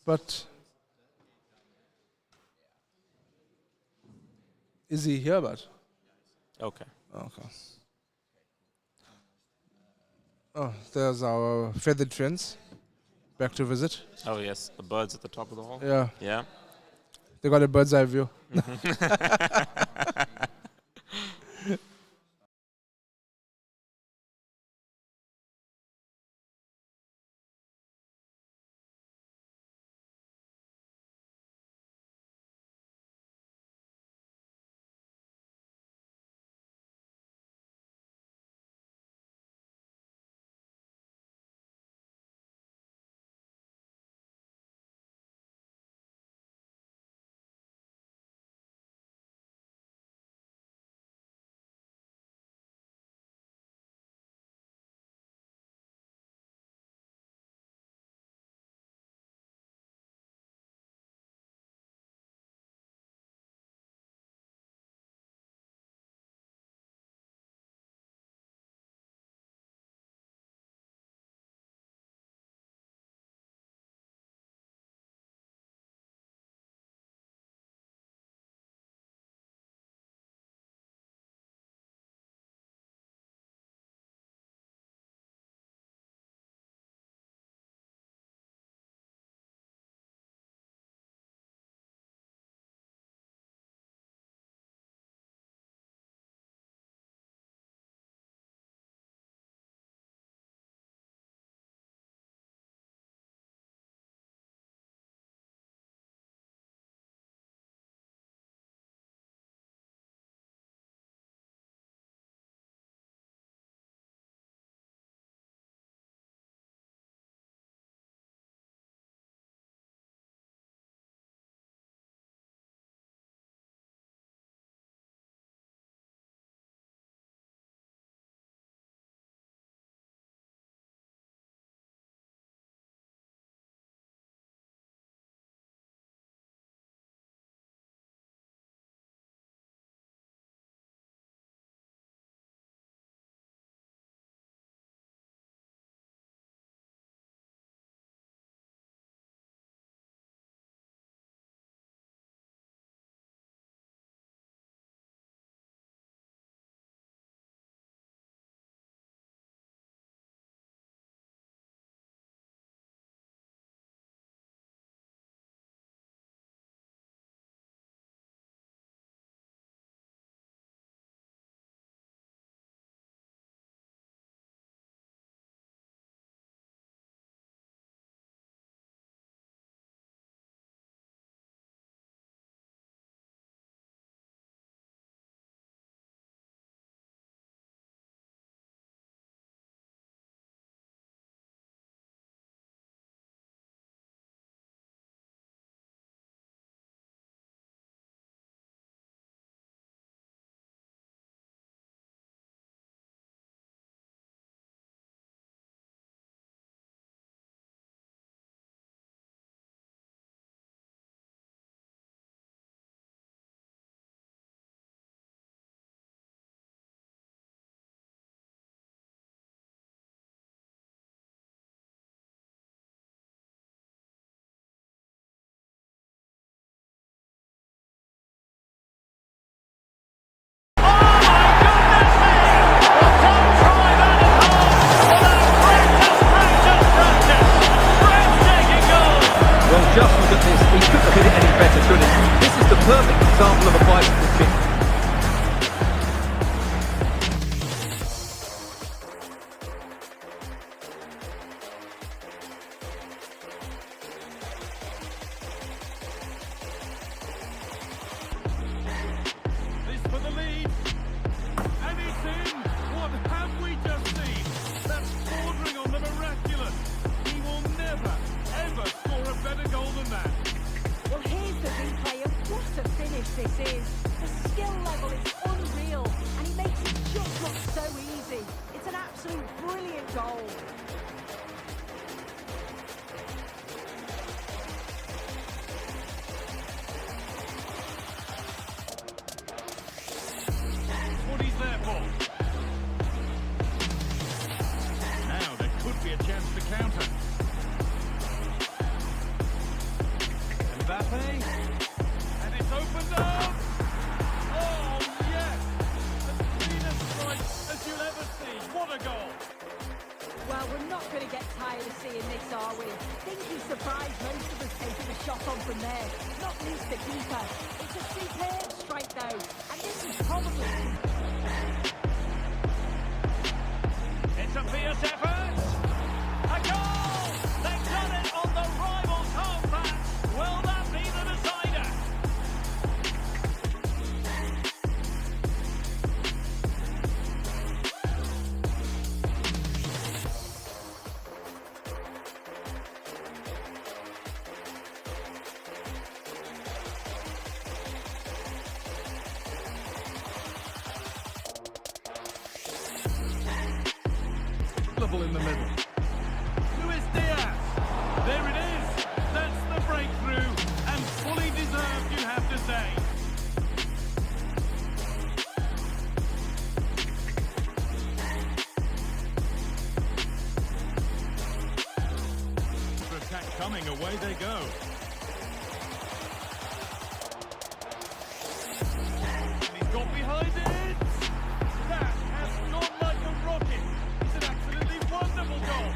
But is he here? But Okay. okay. Oh, there's our feathered friends back to visit. Oh yes, the birds at the top of the hall. Yeah, Yeah. they got a bird's eye view. Just look at this, he couldn't have hit it any better, could he? This is the perfect example of a bicycle kick. This for the lead, and it's in! What have we just seen? That's bordering on the miraculous. He will never, ever score a better goal than that. Well, here's the replay of what a finish this is. The skill Mbappe. And it's opened up. Oh, yes. As clean a strike as you'll ever see. What a goal. Well, we're not going to get tired of seeing this, are we? Think he's surprised most of us taking a shot on from there. Not least the keeper. It's a superb strike, though. And this is probably... It's a fierce effort. A goal! They've done it on the rivals' home patch. Will that be the decider? In the middle. Luis Diaz. There it is. That's the breakthrough. And fully deserved, you have to say. Attack coming, away they go. And he's got behind it. That has gone like a rocket. Wonderful goal.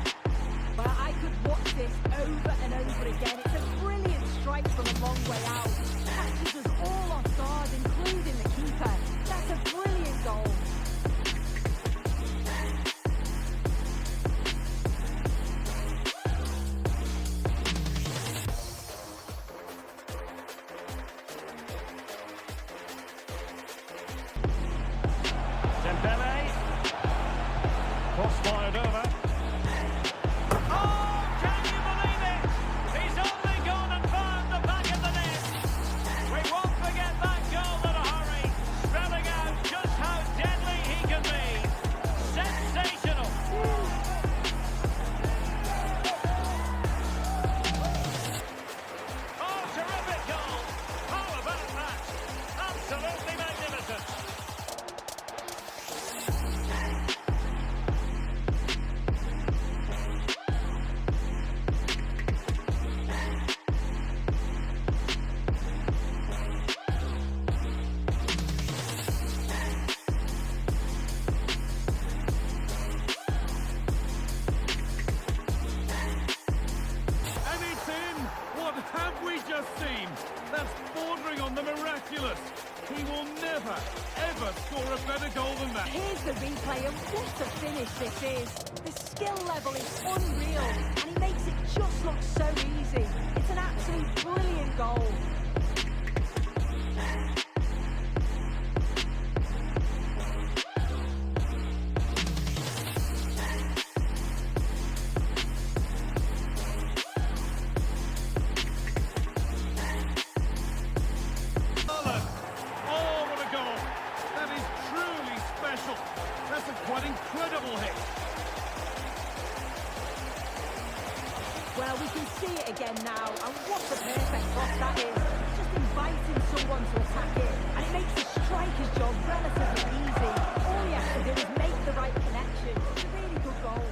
Well, I could watch this over and over again. It's a brilliant strike from a long way out. Catches us all off guard, including the keeper. That's a brilliant goal. Dembele. Cross fired over. Oh, can you believe it? He's only gone and found the back of the net. We won't forget that goal in a hurry, spelling out just how deadly he can be. Sensational. Oh, terrific goal. How about that? Absolutely magnificent. What have we just seen? That's bordering on the miraculous. He will never, ever score a better goal than that. Here's the replay, and what a finish this is. The skill level is unreal, and he makes it just look so easy. It's an absolute brilliant goal. That's a quite incredible hit. Well, we can see it again now, and what a perfect cross that is. It's just inviting someone to attack it, and it makes the striker's job relatively easy. All he has to do is make the right connection. It's a really good goal.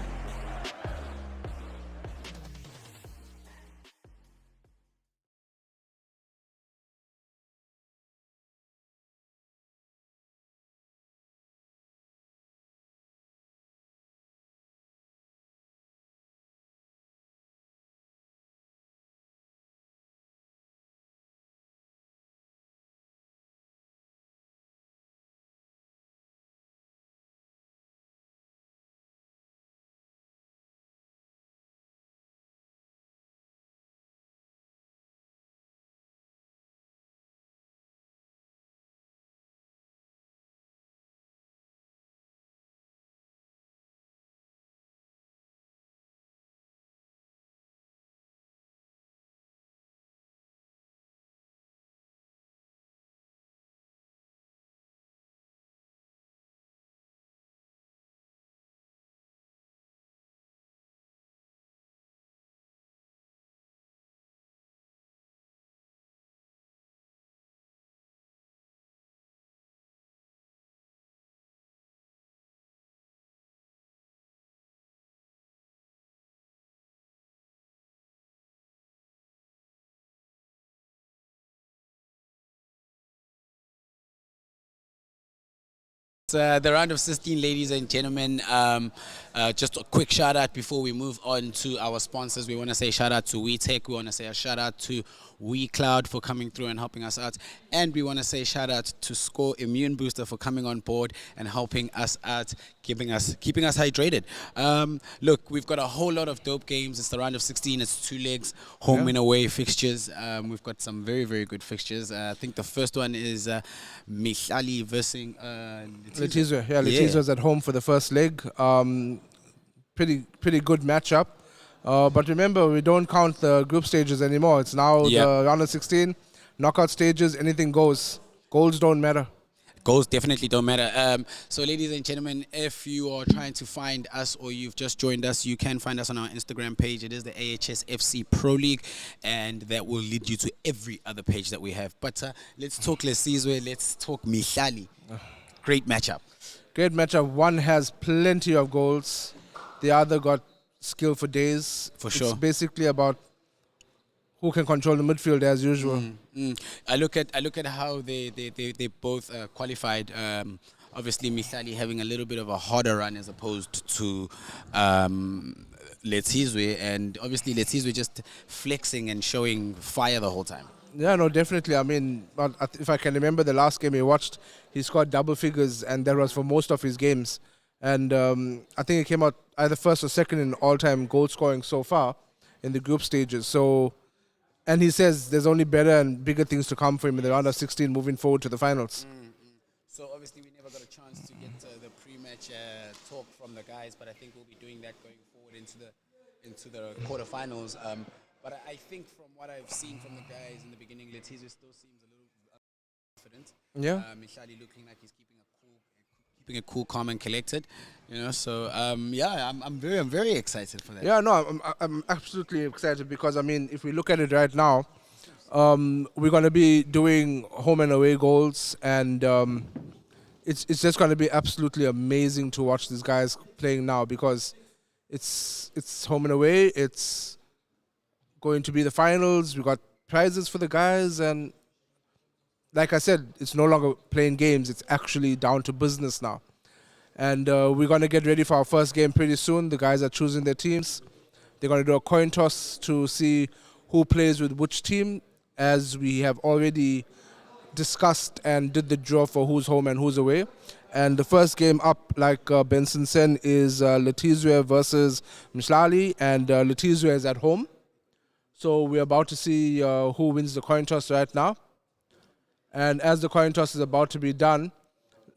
The round of 16, ladies and gentlemen. Just a quick shout out before we move on to our sponsors. We want to say shout out to WeTech. We want to say a shout out to WeCloud for coming through and helping us out. And we want to say shout out to Score Immune Booster for coming on board and helping us out, keeping us hydrated. Look, we've got a whole lot of dope games. It's the round of 16. It's 2 legs, home and away fixtures. We've got some very, very good fixtures. I think the first one is Mihlali versus Letizia. Yeah, Letizia's at home for the first leg. Pretty good matchup. But remember, we don't count the group stages anymore. It's now the round of 16, knockout stages, anything goes. Goals don't matter. Goals definitely don't matter. So, ladies and gentlemen, if you are trying to find us or you've just joined us, you can find us on our Instagram page. It is the AHS FC Pro League, and that will lead you to every other page that we have. But let's talk Lesizwe, let's talk Mihlali. Great matchup. Great matchup. One has plenty of goals. The other got skill for days. For sure. It's basically about who can control the midfield as usual. I look at how they both qualified. Obviously, Mihlali having a little bit of a harder run as opposed to Letizwe, and obviously Letizwe just flexing and showing fire the whole time. Yeah, no, definitely. I mean, if I can remember the last game he watched, he scored double figures, and that was for most of his games. And I think he came out either first or second in all-time goal scoring so far in the group stages. So, and he says there's only better and bigger things to come for him in the round of 16 moving forward to the finals. So obviously we never got a chance to get the pre-match talk from the guys, but I think we'll be doing that going forward into the quarterfinals. But I think from what I've seen from the guys in the beginning, Letizia still seems a little confident. Yeah. Mihlali looking like he's keeping it cool, calm, and collected. You know, so I'm very excited for that. Yeah, no, I'm absolutely excited because I mean, if we look at it right now, we're going to be doing home and away goals, and it's just going to be absolutely amazing to watch these guys playing now because it's home and away. It's going to be the finals. We got prizes for the guys, and like I said, it's no longer playing games. It's actually down to business now. And we're going to get ready for our first game pretty soon. The guys are choosing their teams. They're going to do a coin toss to see who plays with which team, as we have already discussed and did the draw for who's home and who's away. And the first game up, like Benson said, is Letizia versus Mihlali, and Letizia is at home. So we're about to see who wins the coin toss right now. And as the coin toss is about to be done,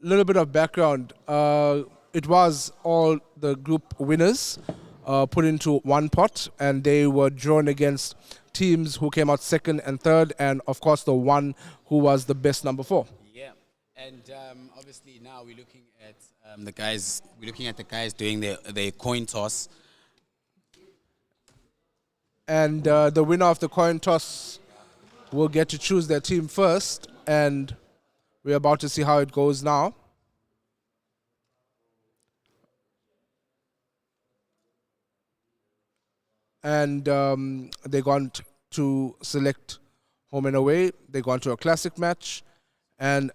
a little bit of background. It was all the group winners put into one pot, and they were drawn against teams who came out second and third, and of course the one who was the best number 4. Yeah, and obviously now we're looking at the guys. We're looking at the guys doing their coin toss. And the winner of the coin toss will get to choose their team first, and we're about to see how it goes now. And they're going to select home and away. They're going to a classic match. And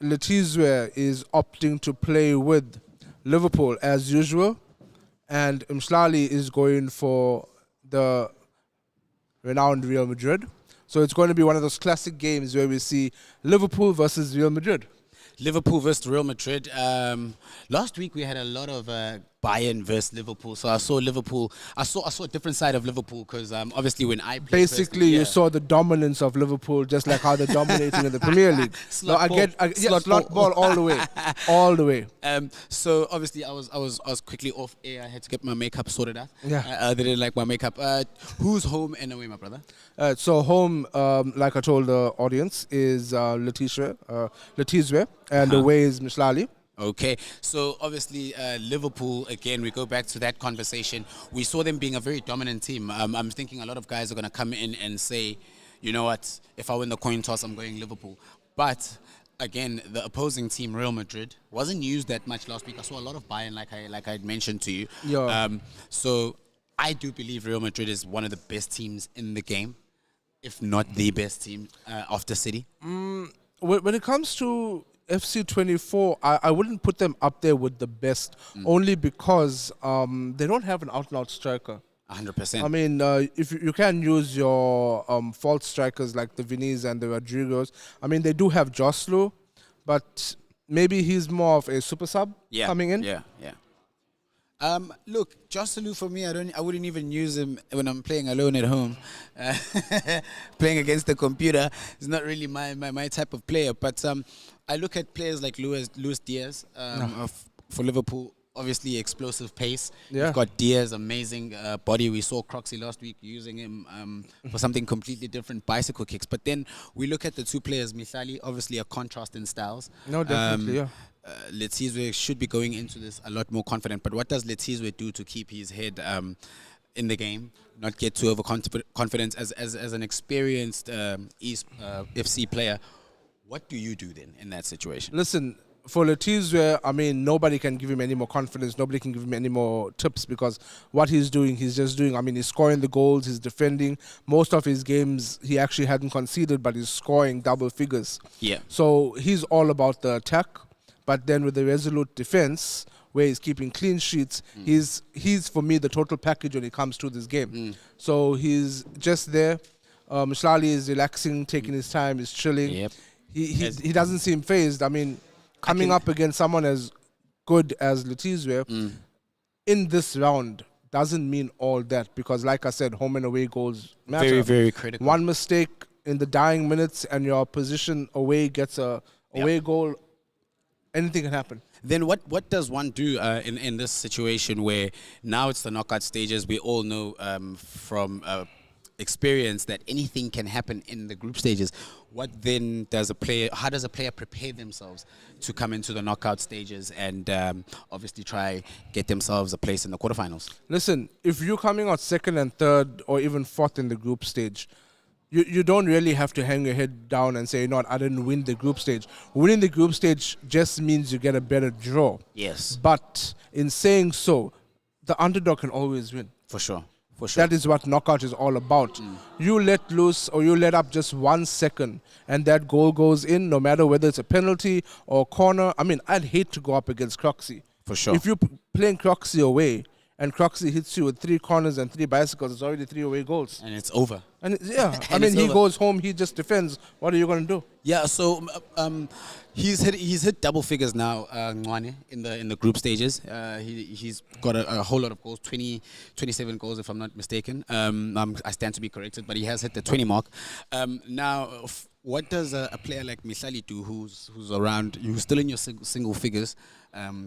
Letizia is opting to play with Liverpool as usual. And Mihlali is going for the renowned Real Madrid. So it's going to be one of those classic games where we see Liverpool versus Real Madrid. Liverpool versus Real Madrid. Last week we had a lot of Bayern versus Liverpool. So I saw Liverpool. I saw a different side of Liverpool because obviously when I played basically you saw the dominance of Liverpool, just like how they're dominating in the Premier League. Slot ball all the way, all the way. So obviously I was quickly off air. I had to get my makeup sorted out. Yeah, they didn't like my makeup. Who's home and away, my brother? So home, like I told the audience, is Letizia, and away is Mihlali. Okay, so obviously Liverpool, again, we go back to that conversation. We saw them being a very dominant team. I'm thinking a lot of guys are going to come in and say, you know what, if I win the coin toss, I'm going Liverpool. But again, the opposing team, Real Madrid, wasn't used that much last week. I saw a lot of Bayern, like I mentioned to you. Yeah. So I do believe Real Madrid is one of the best teams in the game, if not the best team after City. When it comes to FC24, I wouldn't put them up there with the best, only because they don't have an out-and-out striker. 100%. I mean, if you can use your false strikers like the Vinis and the Rodrigos. I mean, they do have Joslu, but maybe he's more of a super sub coming in. Yeah. Look, Joselu for me, I wouldn't even use him when I'm playing alone at home. Playing against the computer is not really my type of player. But I look at players like Luis Diaz for Liverpool. Obviously, explosive pace. Yeah. You've got Diaz, amazing body. We saw Croxy last week using him for something completely different, bicycle kicks. But then we look at the two players, Misali, obviously a contrast in styles. No, definitely, yeah. Letizwe should be going into this a lot more confident. But what does Letizwe do to keep his head in the game, not get too overconfident as an experienced FC player? What do you do then in that situation? Listen, for Letizwe, I mean, nobody can give him any more confidence. Nobody can give him any more tips because what he's doing, he's just doing. I mean, he's scoring the goals, he's defending. Most of his games, he actually hadn't conceded, but he's scoring double figures. Yeah. So he's all about the attack, but then with the resolute defense, where he's keeping clean sheets, he's for me the total package when it comes to this game. So he's just there. Mshlali is relaxing, taking his time, he's chilling. Yep. He doesn't seem phased. I mean, coming up against someone as good as Letizwe in this round doesn't mean all that because, like I said, home and away goals matter. Very, very critical. One mistake in the dying minutes and your position away gets a away goal, anything can happen. Then what does one do in this situation where now it's the knockout stages? We all know from experience that anything can happen in the group stages. What then does how does a player prepare themselves to come into the knockout stages and obviously try get themselves a place in the quarterfinals? Listen, if you're coming out second and third or even fourth in the group stage, you don't really have to hang your head down and say, no, I didn't win the group stage. Winning the group stage just means you get a better draw. Yes. But in saying so, the underdog can always win. For sure. For sure. That is what knockout is all about. You let loose or you let up just 1 second and that goal goes in, no matter whether it's a penalty or corner. I mean, I'd hate to go up against Croxy. For sure. If you're playing Croxy away and Croxy hits you with 3 corners and 3 bicycles, it's already 3 away goals. And it's over. And I And mean, it's he over. goes home, he just defends. What are you going to do? Yeah, so he's hit double figures now, Ngwane, in the group stages. He's got a whole lot of goals, 27 goals if I'm not mistaken. I stand to be corrected, but he has hit the 20 mark. Now, what does a player like Misali do, who's around, who's still in your single figures,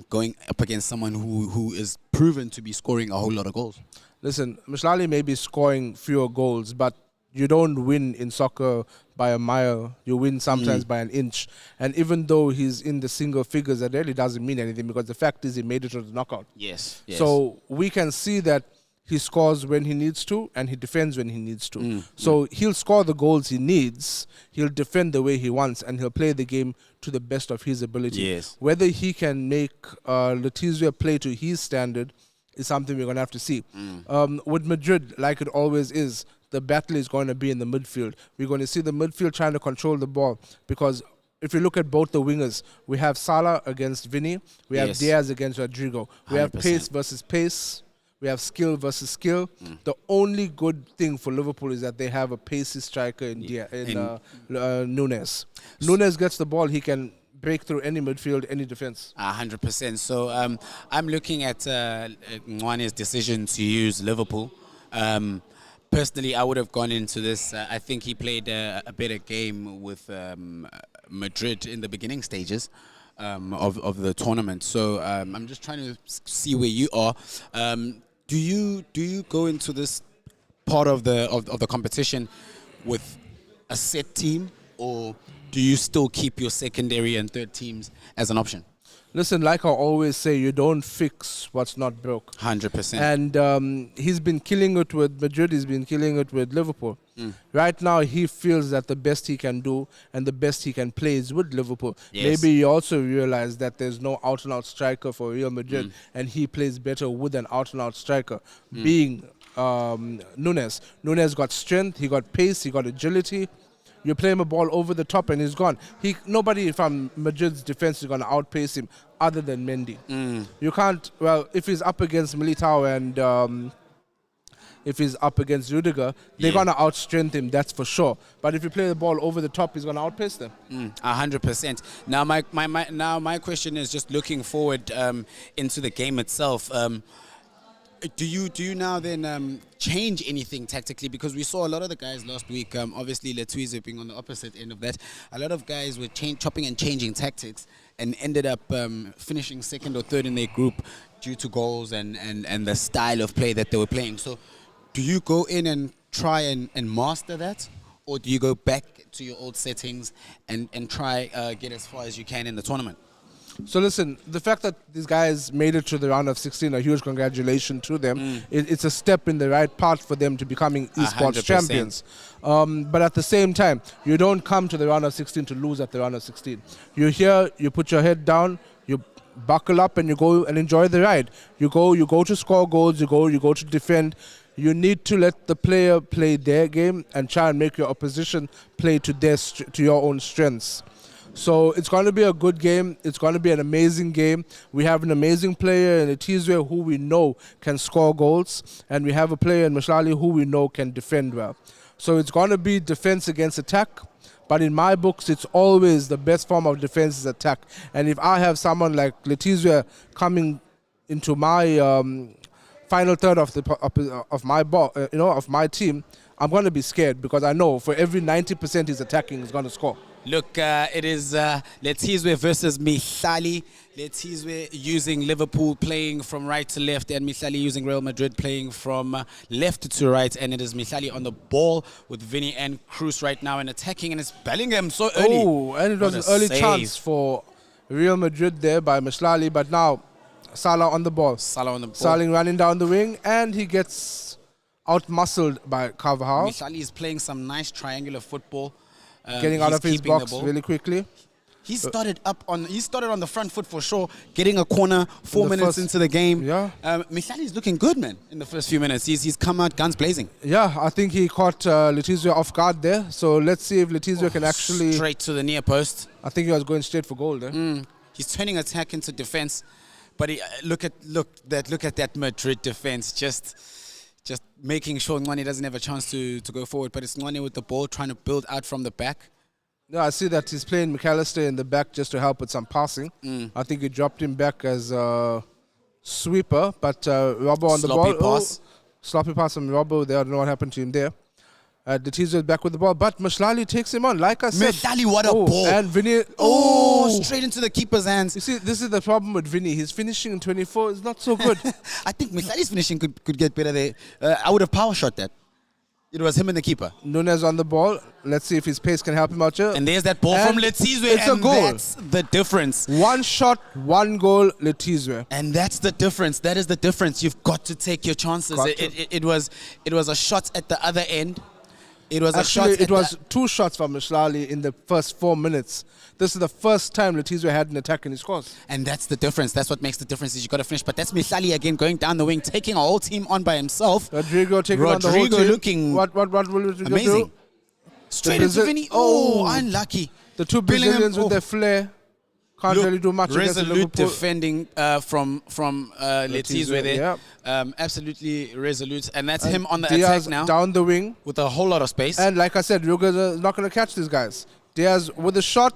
going up against someone who is proven to be scoring a whole lot of goals? Listen, Mshlali may be scoring fewer goals, but you don't win in soccer by a mile. You win sometimes by an inch. And even though he's in the single figures, that really doesn't mean anything because the fact is he made it to the knockout. Yes. So we can see that he scores when he needs to and he defends when he needs to. So he'll score the goals he needs, he'll defend the way he wants, and he'll play the game to the best of his ability. Yes. Whether he can make Letizwe play to his standard is something we're going to have to see. With Madrid, like it always is, the battle is going to be in the midfield. We're going to see the midfield trying to control the ball because if you look at both the wingers, we have Salah against Vinny, we have Diaz against Rodrigo. We have 100%. pace versus pace. We have skill versus skill. The only good thing for Liverpool is that they have a pacey striker in Nunes. Nunes gets the ball, he can break through any midfield, any defense. 100%. So I'm looking at Ngwane's decision to use Liverpool. Personally, I would have gone into this. I think he played a better game with Madrid in the beginning stages of the tournament. So I'm just trying to see where you are. Do you go into this part of the competition with a set team, or do you still keep your secondary and third teams as an option? Listen, like I always say, you don't fix what's not broke. 100%. And he's been killing it with Madrid, he's been killing it with Liverpool. Right now, he feels that the best he can do and the best he can play is with Liverpool. Yes. Maybe he also realized that there's no out-and-out striker for Real Madrid, and he plays better with an out-and-out striker, being Nunes. Nunes got strength, he got pace, he got agility. You play him a ball over the top and he's gone. Nobody from Madrid's defense is going to outpace him other than Mendy. You can't, well, if he's up against Militao and if he's up against Rudiger, they're going to outstrength him, that's for sure. But if you play the ball over the top, he's going to outpace them. 100%. Now, my question is just looking forward into the game itself. Do you now then change anything tactically? Because we saw a lot of the guys last week, obviously Letizia being on the opposite end of that, a lot of guys were chopping and changing tactics and ended up finishing second or third in their group due to goals and the style of play that they were playing. So do you go in and try and master that? Or do you go back to your old settings and try get as far as you can in the tournament? So listen, the fact that these guys made it to the round of 16, a huge congratulations to them. It's a step in the right path for them to becoming esports 100%. champions. But at the same time, you don't come to the round of 16 to lose at the round of 16. You're here, you put your head down, you buckle up and you go and enjoy the ride. You go to score goals, you go to defend. You need to let the player play their game and try and make your opposition play to your own strengths. So it's going to be a good game. It's going to be an amazing game. We have an amazing player in Letizia who we know can score goals, and we have a player in Mshlali who we know can defend well. So it's going to be defense against attack, but in my books, it's always the best form of defense is attack. And if I have someone like Letizia coming into my final third of my team, I'm going to be scared because I know for every 90% he's attacking, he's going to score. Look, it is Letizia versus Mihlali. Letizia using Liverpool playing from right to left, and Mihlali using Real Madrid playing from left to right. And it is Mihlali on the ball with Vinny and Cruz right now and attacking, and it's Bellingham so early. Oh, and it was an early chance for Real Madrid there by Mshlali, but now Salah on the ball. Salah running down the wing, and he gets out-muscled by Carvajal. Mihlali is playing some nice triangular football. Getting out of his box really quickly. He started on the front foot for sure, getting a corner 4 minutes into the game. Yeah. Mihlali is looking good, man, in the first few minutes. He's come out guns blazing. Yeah, I think he caught Letizia off guard there. So let's see if Letizia can actually... Straight to the near post. I think he was going straight for goal there. He's turning attack into defense. But look at that Madrid defense, just making sure Ngwane doesn't have a chance to go forward. But it's Ngwane with the ball trying to build out from the back. Yeah, I see that he's playing McAllister in the back just to help with some passing. I think he dropped him back as a sweeper, but Robbo on the ball. Pass. Sloppy pass from Robbo there. I don't know what happened to him there. Letizia is back with the ball, but Mshlali takes him on. Like I said, Mihlali, what a ball! And Vinny, straight into the keeper's hands. You see, this is the problem with Vinny. His finishing in 24 is not so good. I think Mihlali's finishing could get better there. I would have power shot that. It was him and the keeper. Nunes on the ball. Let's see if his pace can help him out here. And there's that ball from Letizia. It's a goal. That's the difference. One shot, one goal, Letizia. And that's the difference. That is the difference. You've got to take your chances. It was a shot at the other end. It was two shots from Mshlali in the first 4 minutes. This is the first time Letizia had an attack in his course. And that's the difference. That's what makes the difference is you got to finish. But that's Mihlali again going down the wing, taking a whole team on by himself. Rodrigo taking on the whole team. Looking what will Rodrigo amazing. do? Straight into Vinny. Oh, unlucky. The two Brazilians with their flair. Can't really do much against Liverpool. Resolute defending from Letizia there. Yeah. Absolutely resolute. And that's him on the Diaz attack now. Down the wing. With a whole lot of space. And like I said, Ruger is not going to catch these guys. Diaz with a shot.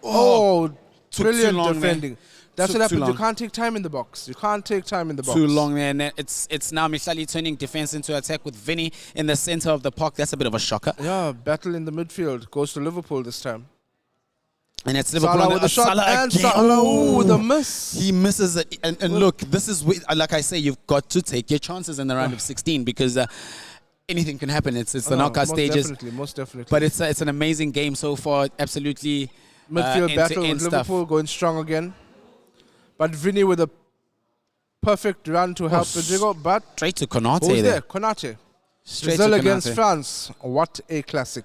Brilliant defending. That's what happens. You can't take time in the box. You can't take time in the box. Too long there. And it's now Mihlali turning defense into attack with Vinny in the center of the park. That's a bit of a shocker. Yeah, battle in the midfield. Goes to Liverpool this time. And it's Liverpool Salah with the shot and Salah with a miss. He misses it. And look, this is, like I say, you've got to take your chances in the round of 16 because anything can happen. It's the knockout stages. Most definitely. But it's an amazing game so far. Absolutely. Midfield battle with Liverpool going strong again. But Vinny with a perfect run to help Rodrigo. But straight to Konate. Who's there? Konate. Brazil against France. What a classic.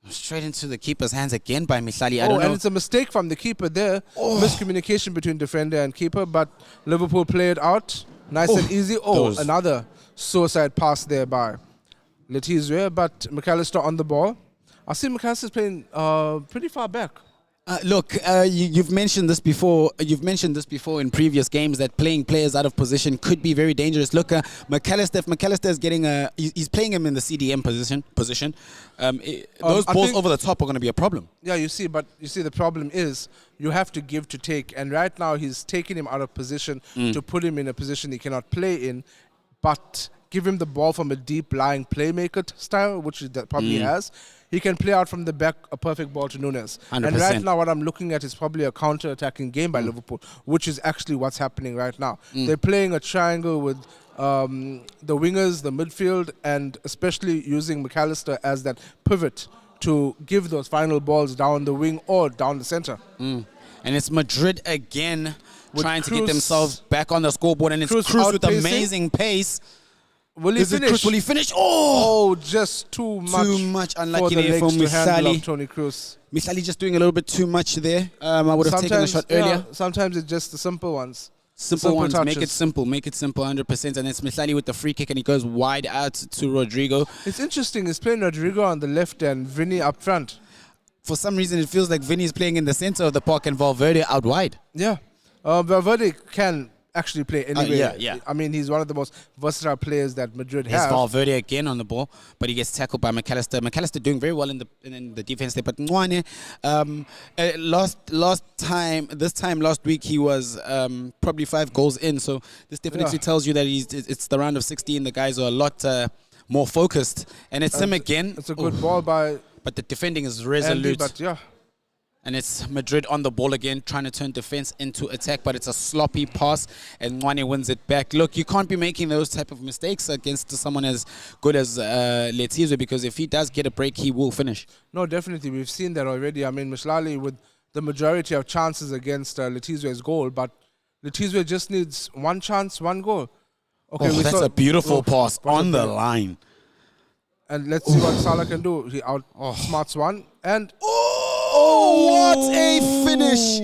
Straight into the keeper's hands again by Mihlali. And it's a mistake from the keeper there. Miscommunication between defender and keeper, but Liverpool played out nice and easy. Another suicide pass there by Letizwe, but McAllister on the ball. I see McAllister's playing pretty far back. Look, you've mentioned this before. You've mentioned this before in previous games that playing players out of position could be very dangerous. Look, McAllister, if McAllister is getting he's playing him in the CDM position. Those balls over the top are going to be a problem. Yeah, you see, the problem is you have to give to take, and right now he's taking him out of position to put him in a position he cannot play in, but give him the ball from a deep lying playmaker style, which he probably has. He can play out from the back a perfect ball to Nunes. 100%. And right now what I'm looking at is probably a counter-attacking game by Liverpool, which is actually what's happening right now. They're playing a triangle with the wingers, the midfield, and especially using McAllister as that pivot to give those final balls down the wing or down the center. And it's Madrid again trying to get Cruz- themselves back on the scoreboard, and it's Cruz Cruz with outpacing. amazing pace. Will he Is it finish? Cruz? Will he finish? Oh! Oh, just too much unlucky for the there legs from to handle Misali. of Tony Cruz. Misali just doing a little bit too much there. I would have taken a shot earlier. Sometimes it's just the simple ones. Simple ones. Make touches. it simple. Make it simple 100%. And it's Misali with the free kick, and he goes wide out to Rodrigo. It's interesting. He's playing Rodrigo on the left and Vinny up front. For some reason, it feels like Vinny's playing in the center of the park and Valverde out wide. Yeah. Valverde can actually play anywhere. yeah. I mean, he's one of the most versatile players that Madrid Here's have. Valverde again on the ball, but he gets tackled by McAllister. McAllister doing very well in the defense there, but Nwane, this time last week he was probably 5 goals in, so this definitely tells you that it's the round of 16. The guys are a lot more focused, and it's him again. It's a good ball by but the defending is Andy, resolute. but yeah. And it's Madrid on the ball again, trying to turn defense into attack, but it's a sloppy pass, and Nwane wins it back. Look, you can't be making those type of mistakes against someone as good as Letizwe, because if he does get a break, he will finish. No, definitely. We've seen that already. I mean, Mishlali with the majority of chances against Letizwe's goal, but Letizwe just needs one chance, one goal. Okay, Oh, that's a beautiful pass on the line. And let's see what Salah can do. He outsmarts one, and Oh, what a finish!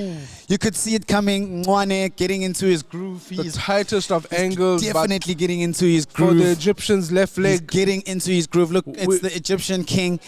You could see it coming. Nwane getting into his groove. the He's tightest of angles. definitely getting into his but for groove. the Egyptian's left He's leg, getting into his groove. Look, We- it's the Egyptian king.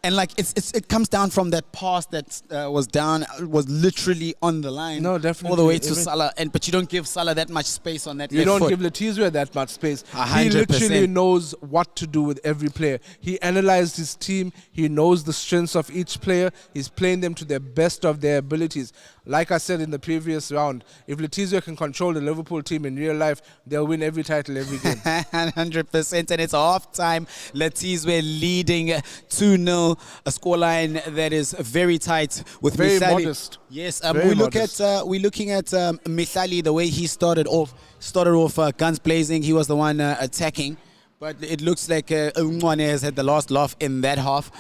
And like it comes down from that pass that was literally on the line. No, definitely. All the way to Even- Salah. But you don't give Salah that much space on that you left don't foot. give Letizwe that much space. He 100%. literally knows what to do with every player. He analyzed his team. He knows the strengths of each player. He's playing them to the best of their abilities. Like I said in the previous round, if Letizwe can control the Liverpool team in real life, they'll win every title every game. 100%, and it's half time. Letizwe leading 2-0, a scoreline that is very tight with Very Misali. modest. Yes, Very modest. we're looking at Misali, the way he started off guns blazing. He was the one attacking. But it looks like Nwane has had the last laugh in that half.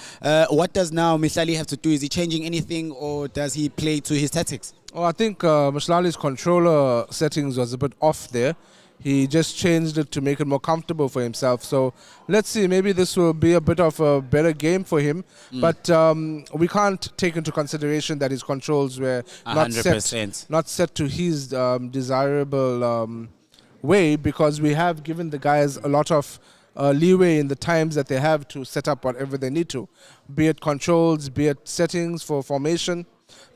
What does now Misali have to do? Is he changing anything, or does he play to his tactics? Oh, I think Mishlali's controller settings was a bit off there. He just changed it to make it more comfortable for himself. So let's see, maybe this will be a bit of a better game for him. But we can't take into consideration that his controls were not 100%. set to his desirable way, because we have given the guys a lot of leeway in the times that they have to set up whatever they need to, be it controls, be it settings for formation.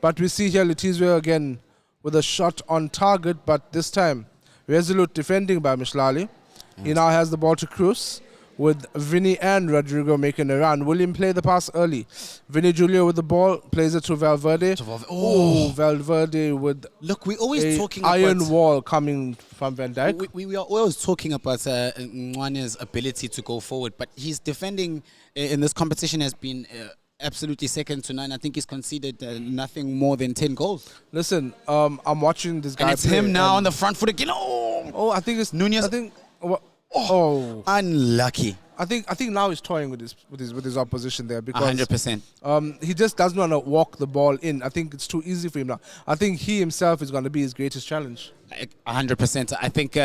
But we see here Letizwe again with a shot on target, but this time resolute defending by Mishlali. He now has the ball to Cruz, with Vinny and Rodrigo making a run. William play the pass early. Vinny Julio with the ball, plays it to Valverde. Valverde with Look, we're always a talking iron about... wall coming from Van Dijk. We are always talking about Nwane's ability to go forward, but his defending in this competition has been absolutely second to none. I think he's conceded nothing more than 10 goals. Listen, I'm watching this guy And it's play, him now and- on the front foot again. I think it's Nunez. I think. Unlucky. I think now he's toying with his opposition there, because 100%. he just doesn't want to walk the ball in. I think it's too easy for him now. I think he himself is going to be his greatest challenge. 100%. I think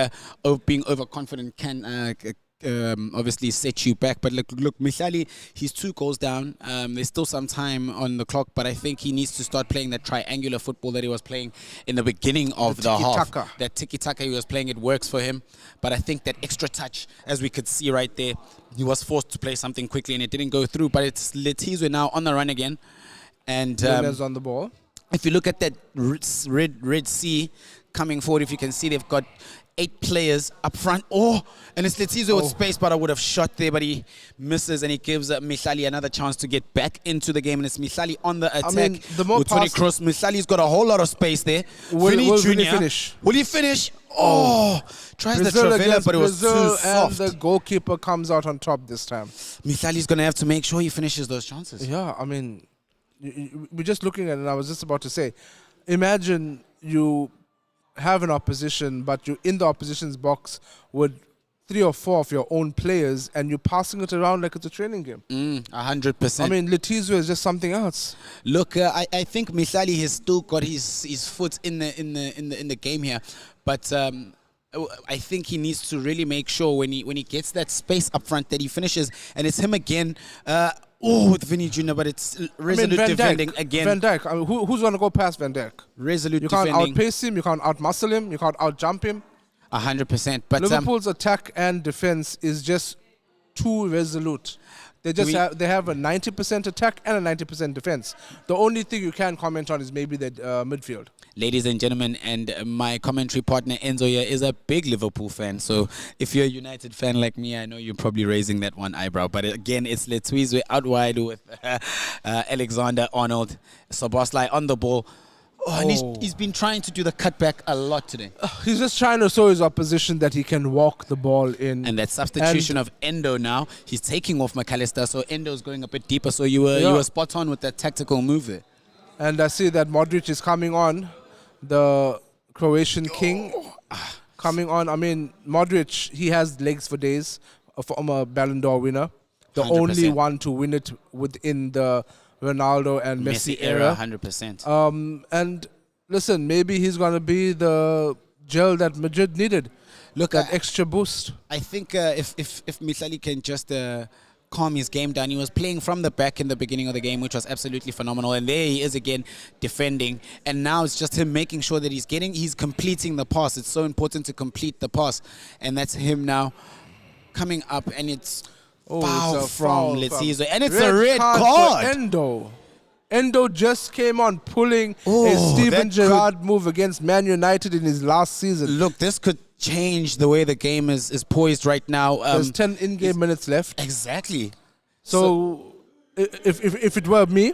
being overconfident can obviously set you back. But look, Mihlali, he's 2 goals down. There's still some time on the clock, but I think he needs to start playing that triangular football that he was playing in the beginning of the half. tiki-taka. That tiki-taka he was playing, it works for him. But I think that extra touch, as we could see right there, he was forced to play something quickly and it didn't go through. But it's Letizwe now on the run again. And Nunes on the ball. if you look at that red sea coming forward, if you can see, they've got 8 players up front. And it's Letizwe with space, but I would have shot there, but he misses and he gives Mihlali another chance to get back into the game. And it's Mihlali on the attack. I mean, the more with Tony pass- Kroos. Mihlali's got a whole lot of space there. Will Vinny Vinny Jr. finish? Will he finish? Tries Brazil the Travella, against but it was Brazil, too soft. and the goalkeeper comes out on top this time. Mihlali's going to have to make sure he finishes those chances. Yeah, I mean, we're just looking at it, and I was just about to say, imagine you have an opposition, but you're in the opposition's box with 3 or 4 of your own players, and you're passing it around like it's a training game. 100%. I mean, Letizwe is just something else. Look, I think Mihlali has still got his foot in the game here, but I think he needs to really make sure when he gets that space up front that he finishes, and it's him again. With Vinny Jr., but it's resolute Van defending Dijk, again. Van Dijk. I mean, who's going to go past Van Dijk? Resolute You can't defending. outpace him. You can't outmuscle him. You can't outjump him. 100%. But Liverpool's attack and defense is just too resolute. They just have a 90% attack and a 90% defense. The only thing you can comment on is maybe the midfield. ladies and gentlemen, and my commentary partner Enzo here is a big Liverpool fan. So if you're a United fan like me, I know you're probably raising that one eyebrow. But again, it's Letizwe out wide with Alexander Arnold. Soboslai on the ball. And he's been trying to do the cutback a lot today. He's just trying to show his opposition that he can walk the ball in. And that substitution of Endo now, he's taking off McAllister, so Endo's going a bit deeper. So you were spot on with that tactical move there. And I see that Modric is coming on, the Croatian king coming on. I mean, Modric, he has legs for days, a former Ballon d'Or winner. The 100%. only one to win it within the Ronaldo and Messi era. 100%. And listen, maybe he's going to be the gel that Madrid needed. Look, that extra boost. I think if Mihlali can just calm his game down. He was playing from the back in the beginning of the game, which was absolutely phenomenal. And there he is again defending. And now it's just him making sure that he's completing the pass. It's so important to complete the pass. And that's him now coming up, and it's foul from Letizwe. And it's a red card. Endo. Endo just came on pulling a Steven Gerrard move against Man United in his last season. Look, this could change the way the game is poised right now. There's 10 in-game minutes left. Exactly. So if it were me,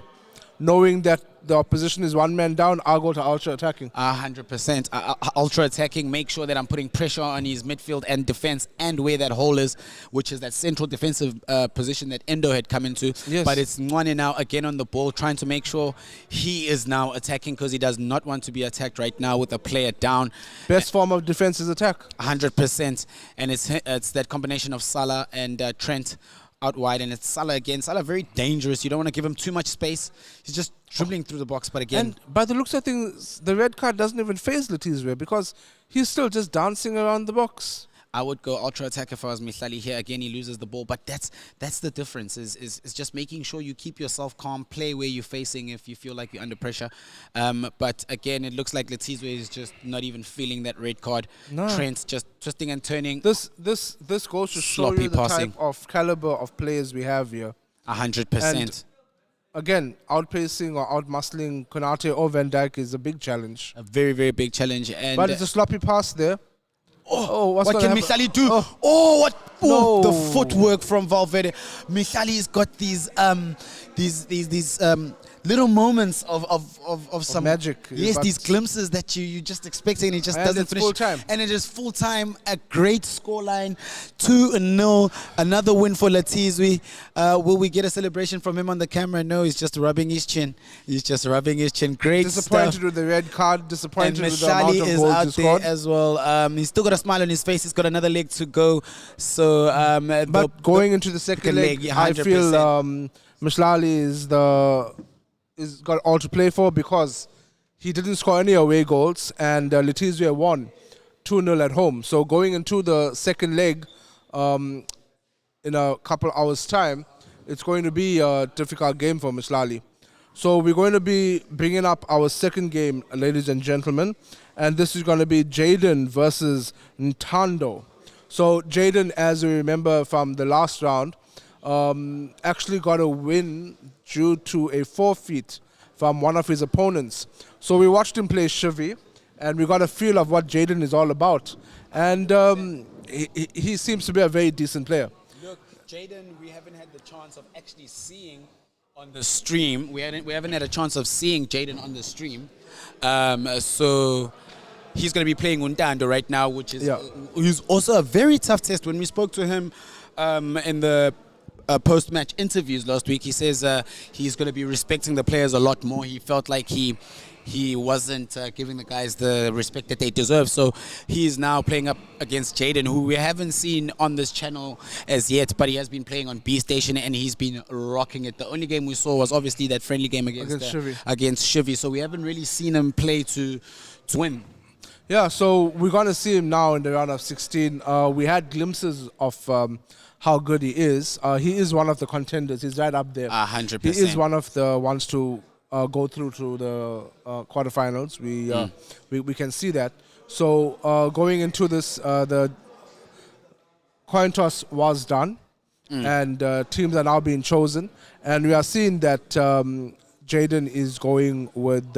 knowing that the opposition is one man down, I'll go to ultra attacking. 100%. Ultra attacking, make sure that I'm putting pressure on his midfield and defense and where that hole is, which is that central defensive position that Endo had come into. Yes. But it's Mwane now again on the ball, trying to make sure he is now attacking because he does not want to be attacked right now with a player down. Best form of defense is attack. 100%. And it's that combination of Salah and Trent out wide, and it's Salah again. Salah very dangerous. You don't want to give him too much space. He's just dribbling through the box, but again... And by the looks of things, the red card doesn't even phase Letizwe because he's still just dancing around the box. I would go ultra attack if I was Mihlali here. Again, he loses the ball, but that's the difference, is just making sure you keep yourself calm, play where you're facing if you feel like you're under pressure. But again, it looks like Letizwe is just not even feeling that red card. No. Trent's just twisting and turning. This goes to show Sloppy you the passing. type of caliber of players we have here. 100%. Again, outpacing or outmuscling Konate or Van Dijk is a big challenge. A very, very big challenge. And But it's a sloppy pass there. what gonna can happen? Mihlali do? No. The footwork from Valverde. Mihlali's got these little moments of some magic. Yes, But- these glimpses that you just expecting, and he just And doesn't it's finish. full time. And it is full time. A great scoreline, 2-0. Another win for Letizwe. Will we get a celebration from him on the camera? No, he's just rubbing his chin. Great Disappointed stuff. with the red card. And Disappointed with the amount Mihlali of is goals out he there scored. as well. He's still got a smile on his face. He's got another leg to go. So, But going into the second leg, yeah, I feel 100%. Mihlali is got all to play for because he didn't score any away goals, and Letizwe won 2-0 at home. So going into the second leg, in a couple hours' time, it's going to be a difficult game for Mslali. So we're going to be bringing up our second game, ladies and gentlemen, and this is going to be Jaden versus Ntando. So Jaden, as we remember from the last round, actually got a win due to a forfeit from one of his opponents. So we watched him play Shivi, and we got a feel of what Jaden is all about. And he seems to be a very decent player. Look, Jaden, we haven't had the chance of actually seeing on the stream. We haven't had a chance of seeing Jaden on the stream. So he's going to be playing Ntando right now, which is who's also a very tough test. When we spoke to him in the post-match interviews last week, he says he's going to be respecting the players a lot more. He felt like he wasn't giving the guys the respect that they deserve. So he's now playing up against Jaden, who we haven't seen on this channel as yet, but he has been playing on B Station and he's been rocking it. The only game we saw was obviously that friendly game against Shivi. So we haven't really seen him play to win. Yeah, so we're going to see him now in the round of 16. We had glimpses of how good he is. He is one of the contenders. He's right up there. 100%. He is one of the ones to go through to the quarterfinals. We can see that. So going into this, the coin toss was done, and teams are now being chosen. And we are seeing that Jaden is going with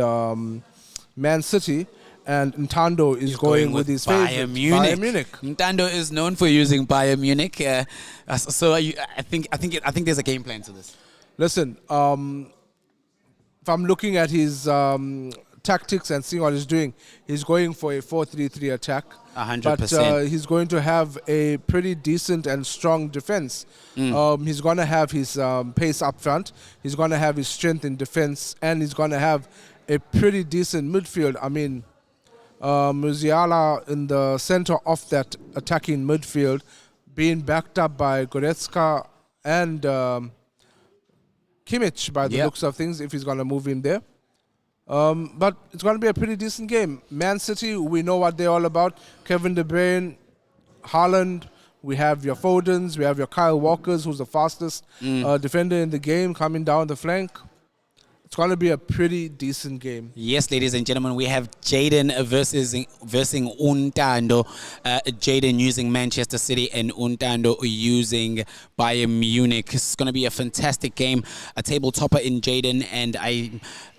Man City, and Ntando is going with his favorite, Bayern Munich. Ntando is known for using Bayern Munich. So I think there's a game plan to this. Listen, if I'm looking at his tactics and seeing what he's doing, he's going for a 4-3-3 attack. 100%. But he's going to have a pretty decent and strong defense. He's going to have his pace up front. He's going to have his strength in defense. And he's going to have a pretty decent midfield. I mean, Musiala in the center of that attacking midfield, being backed up by Goretzka and Kimmich by the looks of things, if he's going to move in there. But it's going to be a pretty decent game. Man City, we know what they're all about. Kevin De Bruyne, Haaland, we have your Fodens, we have your Kyle Walkers, who's the fastest defender in the game, coming down the flank. It's going to be a pretty decent game. Yes, ladies and gentlemen, we have Jaden versus Ntando. Jaden using Manchester City and Ntando using Bayern Munich. It's going to be a fantastic game. A table topper in Jaden, and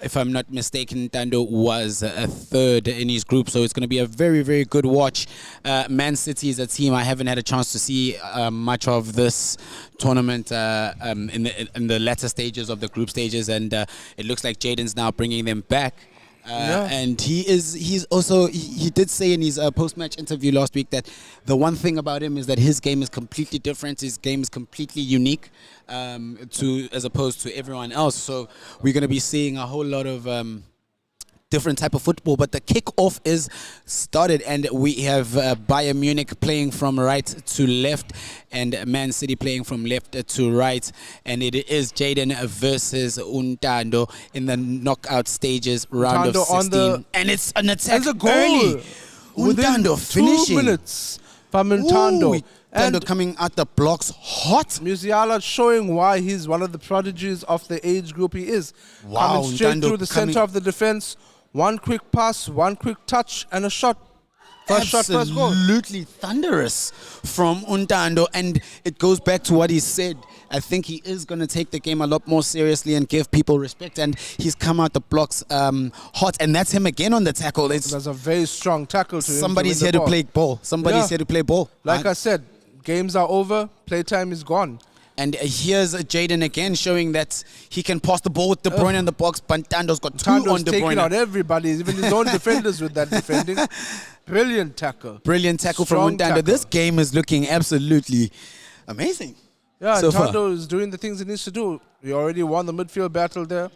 if I'm not mistaken, Ntando was a third in his group, so it's going to be a very, very good watch. Man City is a team I haven't had a chance to see much of this tournament in the latter stages of the group stages, and it looks like Jaden's now bringing them back. And he did say in his post-match interview last week that the one thing about him is that his game is completely different. His game is completely unique as opposed to everyone else. So we're going to be seeing a whole lot of different type of football, but the kickoff is started, and we have Bayern Munich playing from right to left and Man City playing from left to right, and it is Jaden versus Ntando in the knockout stages, round of 16, and it's an attack. There's a goal early. Ntando finishing 2 minutes from Ntando. Ntando coming out the blocks hot. Musiala showing why he's one of the prodigies of the age group he is. Wow, coming straight Ntando through the center of the defense. One quick pass, one quick touch, and a shot. First shot, first goal. Absolutely thunderous from Ntando, and it goes back to what he said. I think he is going to take the game a lot more seriously and give people respect, and he's come out the blocks hot, and that's him again on the tackle. There's a very strong tackle to him. Somebody's here to play ball. Somebody's here to play ball. Like I said, games are over, playtime is gone. And here's Jaden again showing that he can pass the ball with De Bruyne in the box, but Ntando's got two on De Bruyne. Taking out everybody, even his own defenders with that defending. Brilliant tackle. Brilliant tackle from Ntando. This game is looking absolutely amazing. Yeah, so Ntando is doing the things he needs to do. He already won the midfield battle there.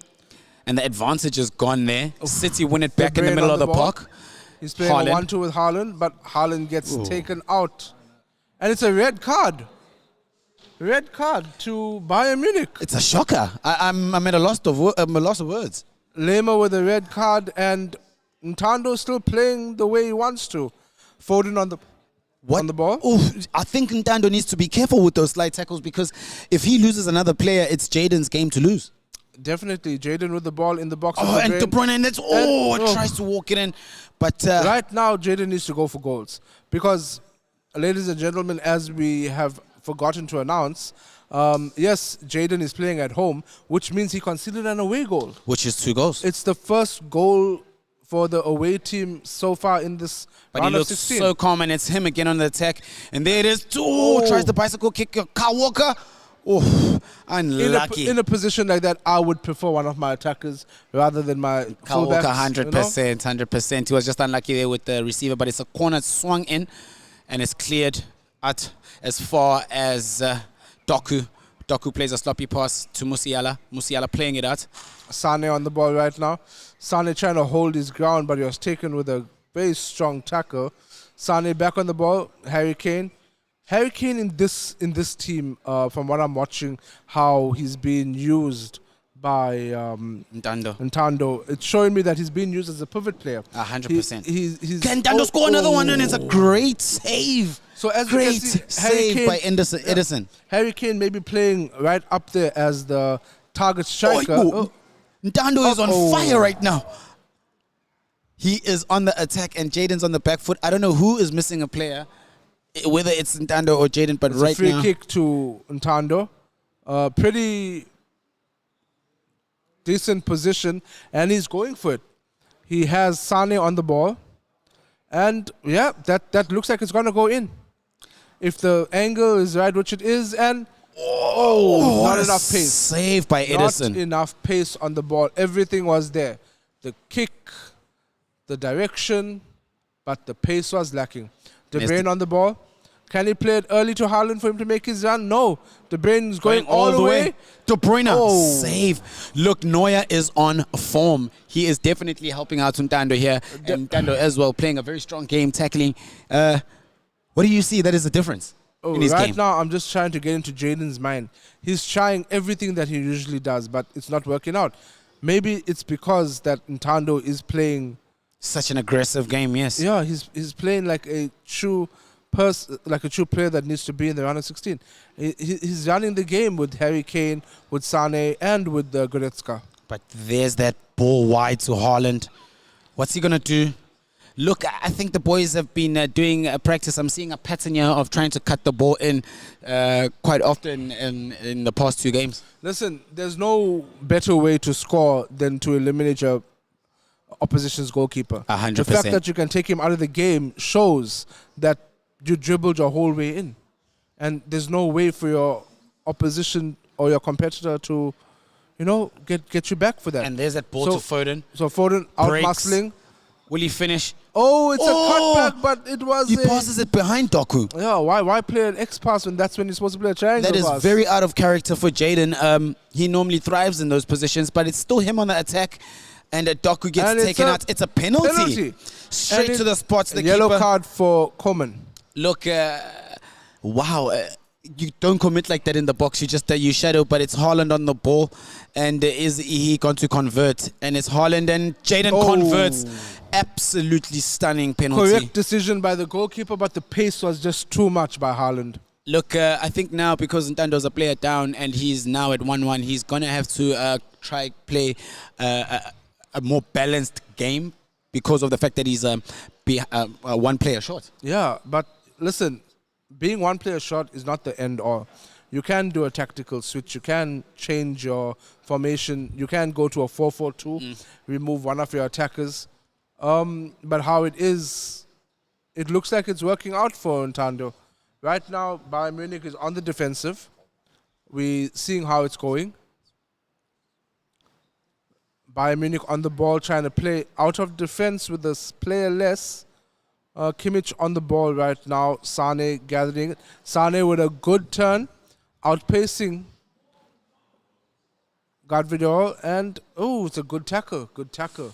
And the advantage is gone there. City win it back in the middle of the park. He's playing a 1-2 with Haaland, but Haaland gets taken out. And it's a red card. Red card to Bayern Munich. It's a shocker. I'm at a loss of words. Lema with a red card, and Ntando still playing the way he wants to. Foden on the What? on the ball. Oh, I think Ntando needs to be careful with those slide tackles because if he loses another player, it's Jaden's game to lose. Definitely, Jaden with the ball in the box. Oh, with and De Bruyne, and that's tries to walk it in, but right now, Jaden needs to go for goals because, ladies and gentlemen, as we have forgotten to announce, yes, Jaden is playing at home, which means he conceded an away goal. which is 2 goals. It's the first goal for the away team so far in this But he round of looks 16. so calm, and it's him again on the attack. And there it is. Tries the bicycle kick. Kyle Walker. Oh, unlucky. In a position like that, I would prefer one of my attackers rather than my Kyle fullbacks. Walker, 100%, 100%. He was just unlucky there with the receiver, but it's a corner swung in, and it's cleared out as far as Doku. Doku plays a sloppy pass to Musiala. Musiala playing it out. Sane on the ball right now. Sane trying to hold his ground, but he was taken with a very strong tackle. Sane back on the ball. Harry Kane. Harry Kane in this team, from what I'm watching, how he's being used by Ntando. It's showing me that he's being used as a pivot player. 100%. Can Ntando score another one? And it's a great save. So as Great you can see, save by Edison. Harry Kane may be playing right up there as the target striker. Ntando is on fire right now. He is on the attack and Jaden's on the back foot. I don't know who is missing a player, whether it's Ntando or Jaden, but It's right a free now. kick to Ntando. Pretty decent position, and he's going for it. He has Sane on the ball, and yeah, that looks like it's going to go in. If the angle is right, which it is, and not what a enough pace. Save by Edison. Not enough pace on the ball. Everything was there. The kick, the direction, but the pace was lacking. De Missed Bruyne it. on the ball. Can he play it early to Haaland for him to make his run? No. De Bruyne is going all the way. De Bruyne, Oh. save. Look, Neuer is on form. He is definitely helping out Ntando here. And Ntando as well, playing a very strong game, tackling. What do you see that is the difference in his Right game? now, I'm just trying to get into Jaden's mind. He's trying everything that he usually does, but it's not working out. Maybe it's because that Ntando is playing. Such an aggressive game, yes. Yeah, he's playing like a true player that needs to be in the round of 16. He's running the game with Harry Kane, with Sane, and with Goretzka. But there's that ball wide to Haaland. What's he going to do? Look, I think the boys have been doing a practice. I'm seeing a pattern here of trying to cut the ball in quite often in the past 2 games. Listen, there's no better way to score than to eliminate your opposition's goalkeeper. 100%. The fact that you can take him out of the game shows that you dribbled your whole way in. And there's no way for your opposition or your competitor to, get you back for that. And there's that ball So- to Foden. So Foden out Breaks. muscling. Will he finish? Oh, it's a cutback, but it was He passes it behind Doku. Yeah, why play an X pass when that's when you're supposed to play a triangle That is pass? very out of character for Jaden. He normally thrives in those positions, but it's still him on the attack. And Doku And gets it's taken a out. It's a penalty. Straight And to the spots. a The yellow keeper. card for Coman. Look, wow. You don't commit like that in the box. You just you shadow, but it's Haaland on the ball. And is he going to convert? And it's Haaland and Jaden converts. Absolutely stunning penalty. Correct decision by the goalkeeper, but the pace was just too much by Haaland. Look, I think now because Ntando's a player down and he's now at 1-1, he's going to have to try play a more balanced game because of the fact that he's one player short. Yeah, but listen, being one player short is not the end all. You can do a tactical switch. You can change your formation. You can go to a 4-4-2, remove one of your attackers. But how it is, it looks like it's working out for Ntando. Right now, Bayern Munich is on the defensive. We're seeing how it's going. Bayern Munich on the ball, trying to play out of defense with this player less. Kimmich on the ball right now. Sane gathering it. Sane with a good turn, outpacing Gvardiol, and it's a good tackle. Good tackle.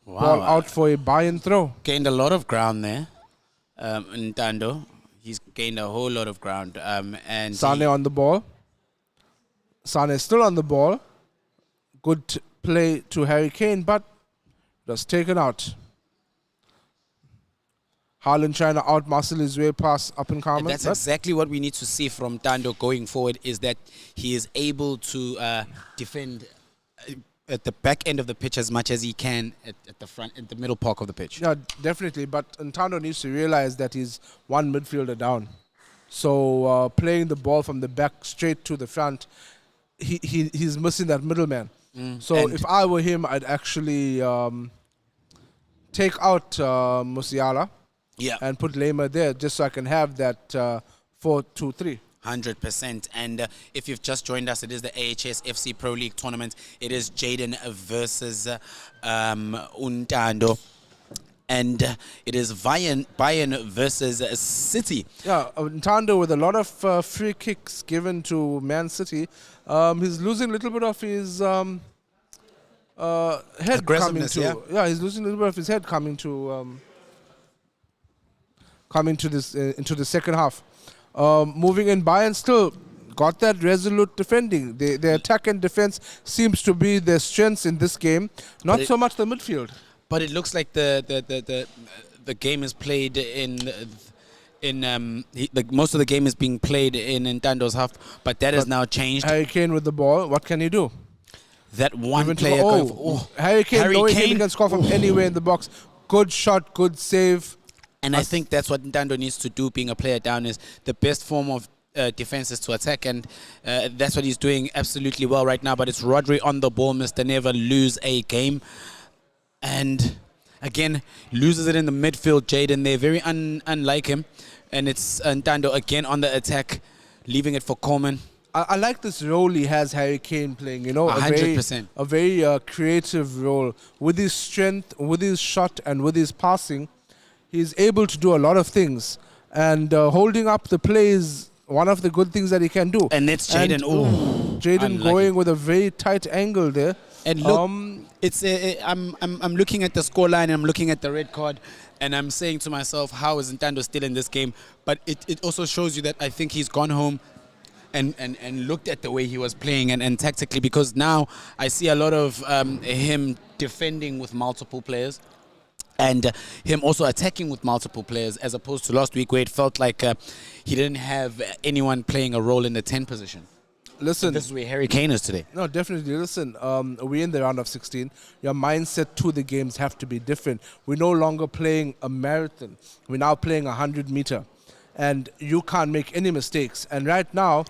Wow. Ball out for a Bayern throw. Gained a lot of ground there. Ntando, he's gained a whole lot of ground. And Sane on the ball. Sane still on the ball. Good play to Harry Kane, but it was taken out. Haaland trying to outmuscle his way past up and And coming. that's exactly what we need to see from Tando going forward, is that he is able to defend at the back end of the pitch as much as he can at the front, at the middle park of the pitch. Yeah, definitely. But Ntando needs to realize that he's one midfielder down. So playing the ball from the back straight to the front, he's missing that middleman. So And- if I were him, I'd actually take out Musiala Yeah. and put Lema there just so I can have that 4-2-3. 100%. And if you've just joined us, it is the AHS FC Pro League tournament. It is Jaden versus Untando. And it is Bayern versus City. Yeah, Ntando with a lot of free kicks given to Man City. He's losing a little bit of his head coming Aggressiveness, to. Yeah, he's losing a little bit of his head coming to this into the second half. Moving in, Bayern still got that resolute defending. Their attack and defense seems to be their strengths in this game. Not so much the midfield. But it looks like the game is played most of the game is being played in Ntando's half, but that has now changed. Harry Kane with the ball. What can he do? That one Even to player go- going for, Harry Kane, Harry knowing Kane. he can score from anywhere in the box. Good shot, good save. And I think that's what Ntando needs to do, being a player down, is the best form of defense is to attack, and that's what he's doing absolutely well right now. But it's Rodri on the ball, Mr. Never lose a game. And again, loses it in the midfield, Jaden. They're very unlike him. And it's Ntando again on the attack, leaving it for Coleman. I like this role he has, Harry Kane playing, you know, 100%. a very creative role. With his strength, with his shot, and with his passing, he's able to do a lot of things. And holding up the play is one of the good things that he can do. And that's Jaden. Jaden unlucky. going with a very tight angle there. And look, it's I'm looking at the scoreline, and I'm looking at the red card, and I'm saying to myself, how is Ntando still in this game? But it also shows you that I think he's gone home and looked at the way he was playing and tactically, because now I see a lot of him defending with multiple players and him also attacking with multiple players, as opposed to last week where it felt like he didn't have anyone playing a role in the 10 position. Listen, This is where Harry Kane is today. no, definitely. Listen, we're in the round of 16. Your mindset to the games have to be different. We're no longer playing a marathon. We're now playing a 100-meter. And you can't make any mistakes. And right now,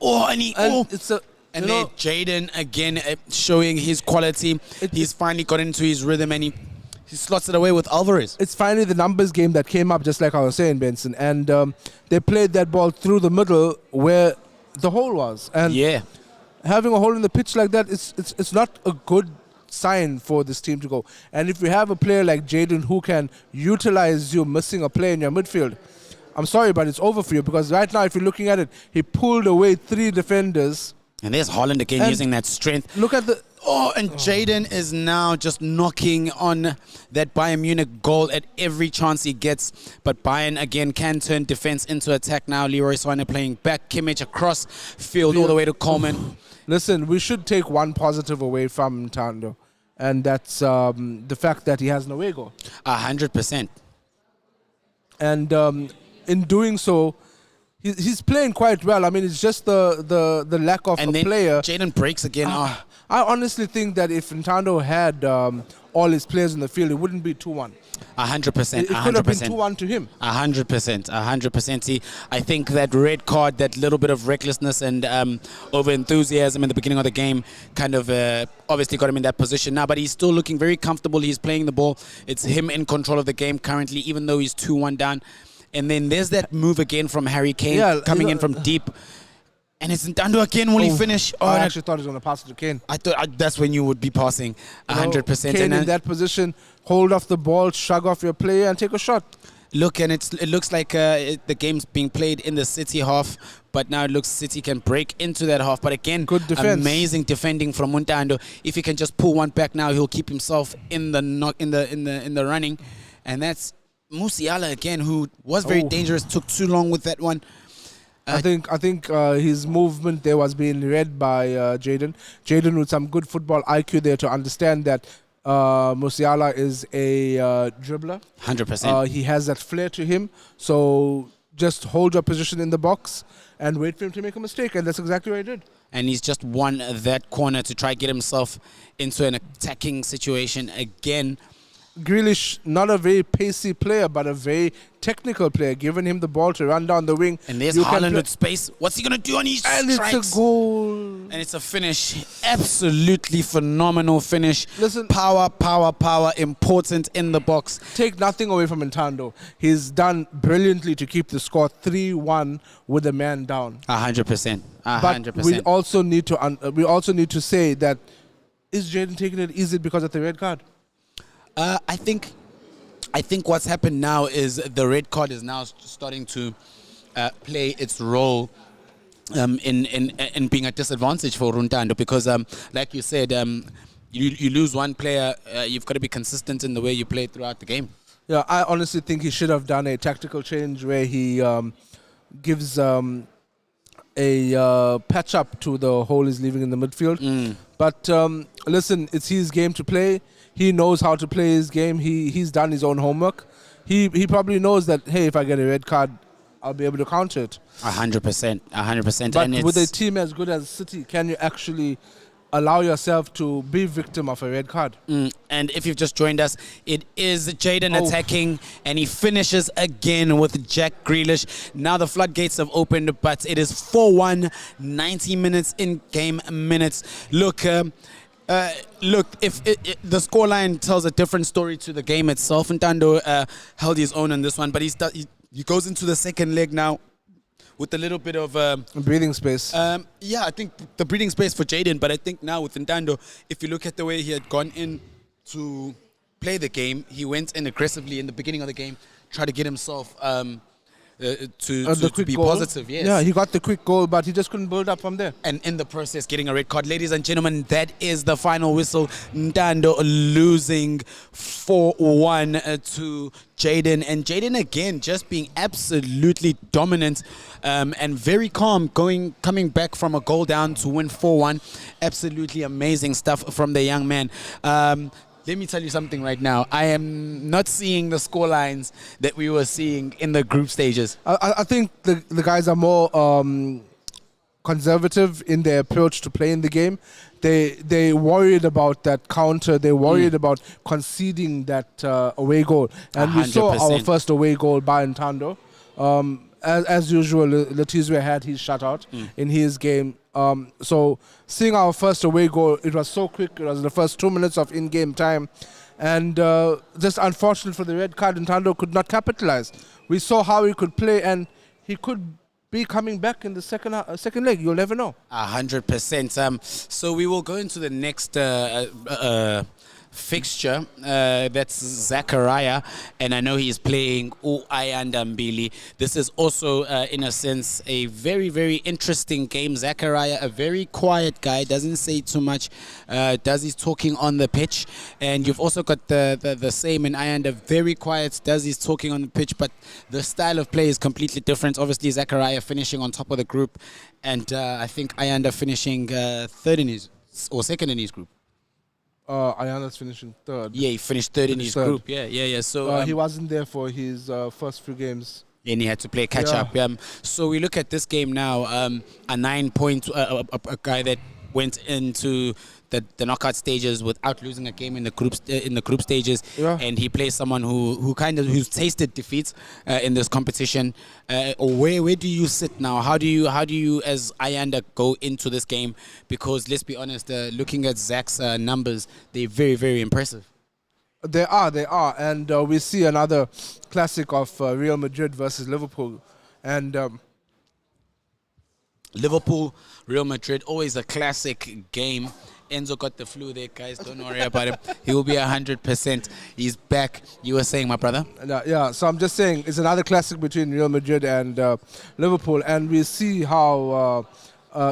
it's a... And you then know, Jaden again showing his quality. He's finally got into his rhythm, and he slots it away with Alvarez. it's finally the numbers game that came up, just like I was saying, Benson. And they played that ball through the middle where the hole was. And Yeah. having a hole in the pitch like that, it's not a good sign for this team to go. And if you have a player like Jaden who can utilize you missing a player in your midfield, I'm sorry, but it's over for you, because right now, if you're looking at it, he pulled away 3 defenders. And there's Holland again And using that strength. Look at the... And Jaden is now just knocking on that Bayern Munich goal at every chance he gets. But Bayern again can turn defense into attack now. Leroy Sané playing back. Kimmich across field all the way to Coleman. Listen, we should take one positive away from Ntando, and that's the fact that he has no away goal. 100%. And in doing so, he's playing quite well. I mean, it's just the lack of And a then player. Jaden breaks again. I honestly think that if Ntando had all his players in the field, it wouldn't be 2-1. 100%. It could have been 2-1 to him. 100%. 100%. See, I think that red card, that little bit of recklessness and over enthusiasm in the beginning of the game kind of obviously got him in that position now, but he's still looking very comfortable. He's playing the ball. It's him in control of the game currently, even though he's 2-1 down. And then there's that move again from Harry Kane coming in from deep. And it's Ntando again. Will he finish? I actually thought he was going to pass it to Kane. I thought that's when you would be passing 100%. Kane And in that position, hold off the ball, shrug off your player, and take a shot. Look, and it looks like the game's being played in the City half, but now it looks City can break into that half. But again, Good defense. Amazing defending from Ntando. If he can just pull one back now, he'll keep himself in the running, and that's Musiala again, who was very dangerous. Took too long with that one. I think his movement there was being read by Jaden. Jaden with some good football IQ there to understand that Musiala is a dribbler. 100%. He has that flair to him. So just hold your position in the box and wait for him to make a mistake. And that's exactly what he did. And he's just won that corner to try get himself into an attacking situation again. Grealish, not a very pacey player, but a very technical player, giving him the ball to run down the wing. And there's You can Haaland play- with space. What's he going to do on his And strikes? it's a goal. And it's a finish. Absolutely phenomenal finish. Listen- Power, power, power. Important in the box. Take nothing away from Ntando. He's done brilliantly to keep the score 3-1 with the man down. 100%. But 100%. we also need to say that is Jayden taking it easy because of the red card? I think what's happened now is the red card is now starting to play its role in being a disadvantage for Runtando because, like you said, you lose one player, you've got to be consistent in the way you play throughout the game. Yeah, I honestly think he should have done a tactical change where he gives a patch up to the hole he's leaving in the midfield. But listen, it's his game to play. He knows how to play his game. He's done his own homework. He probably knows that, hey, if I get a red card, I'll be able to counter it. 100%. 100%. But And with a it's, team as good as City, can you actually allow yourself to be victim of a red card? and if you've just joined us, it is Jayden Oh. attacking, and he finishes again with Jack Grealish. Now the floodgates have opened, but it is 4-1, 90 minutes in game minutes. Look, if the scoreline tells a different story to the game itself, Ntando held his own on this one, but he goes into the second leg now with a little bit of Breathing space. yeah, I think the breathing space for Jayden, but I think now with Ntando, if you look at the way he had gone in to play the game, he went in aggressively in the beginning of the game, tried to get himself to quick be goal. positive. Yes. Yeah, he got the quick goal, but he just couldn't build up from there. And in the process, getting a red card. Ladies and gentlemen, that is the final whistle. Ntando losing 4-1 to Jayden. And Jayden, again, just being absolutely dominant and very calm, coming back from a goal down to win 4-1. Absolutely amazing stuff from the young man. Let me tell you something right now. I am not seeing the scorelines that we were seeing in the group stages. I think the guys are more conservative in their approach to playing the game. They worried about that counter. They worried about conceding that away goal. And we saw our 100%. first away goal by Ntando. As usual, Letizwe had his shutout in his game. So seeing our first away goal, it was so quick. It was the first 2 minutes of in-game time. And just unfortunate for the red card, Ntando could not capitalize. We saw how he could play, and he could be coming back in the second leg. You'll never know. 100%. So we will go into the next fixture. That's Zachariah, and I know he's playing Ayanda Mbili. This is also, in a sense, a very, very interesting game. Zachariah, a very quiet guy, doesn't say too much, does his talking on the pitch. And you've also got the same in Ayanda, very quiet, does his talking on the pitch, but the style of play is completely different. Obviously, Zachariah finishing on top of the group, and I think Ayanda finishing second in his group. Ayanda's finishing third. Yeah, he finished third in his third. group. Yeah. So He wasn't there for his first few games. and he had to play catch up. So we look at this game now. A 9 point, a guy that went into the knockout stages without losing a game in the group stages, and he plays someone who's tasted defeats in this competition. Where do you sit now? How do you as Ayanda go into this game? Because let's be honest, looking at Zach's numbers, they're very, very impressive. They are, and we see another classic of Real Madrid versus Liverpool, and Liverpool, Real Madrid, always a classic game. Enzo got the flu there, guys. Don't worry about him. He will be 100%. He's back. You were saying, my brother? yeah. So I'm just saying it's another classic between Real Madrid and Liverpool, and we see how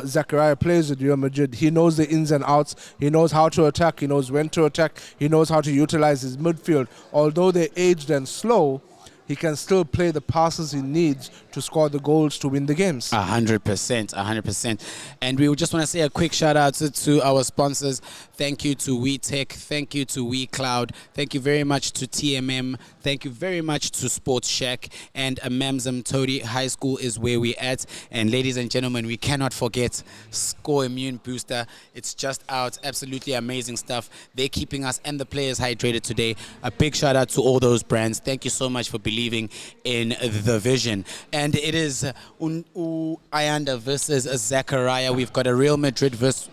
Zachariah plays with Real Madrid. He knows the ins and outs. He knows how to attack. He knows when to attack. He knows how to utilize his midfield. Although they're aged and slow, he can still play the passes he needs to score the goals to win the games. 100%, 100%. And we just want to say a quick shout out to our sponsors. Thank you to WeTech. Thank you to WeCloud. Thank you very much to TMM. Thank you very much to Sports Shack. And Amanzimtoti High School is where we're at. And ladies and gentlemen, we cannot forget Score Immune Booster. It's just out. Absolutely amazing stuff. They're keeping us and the players hydrated today. A big shout out to all those brands. Thank you so much for believing in the vision. And it is Ayanda versus Zachariah. We've got a Real Madrid versus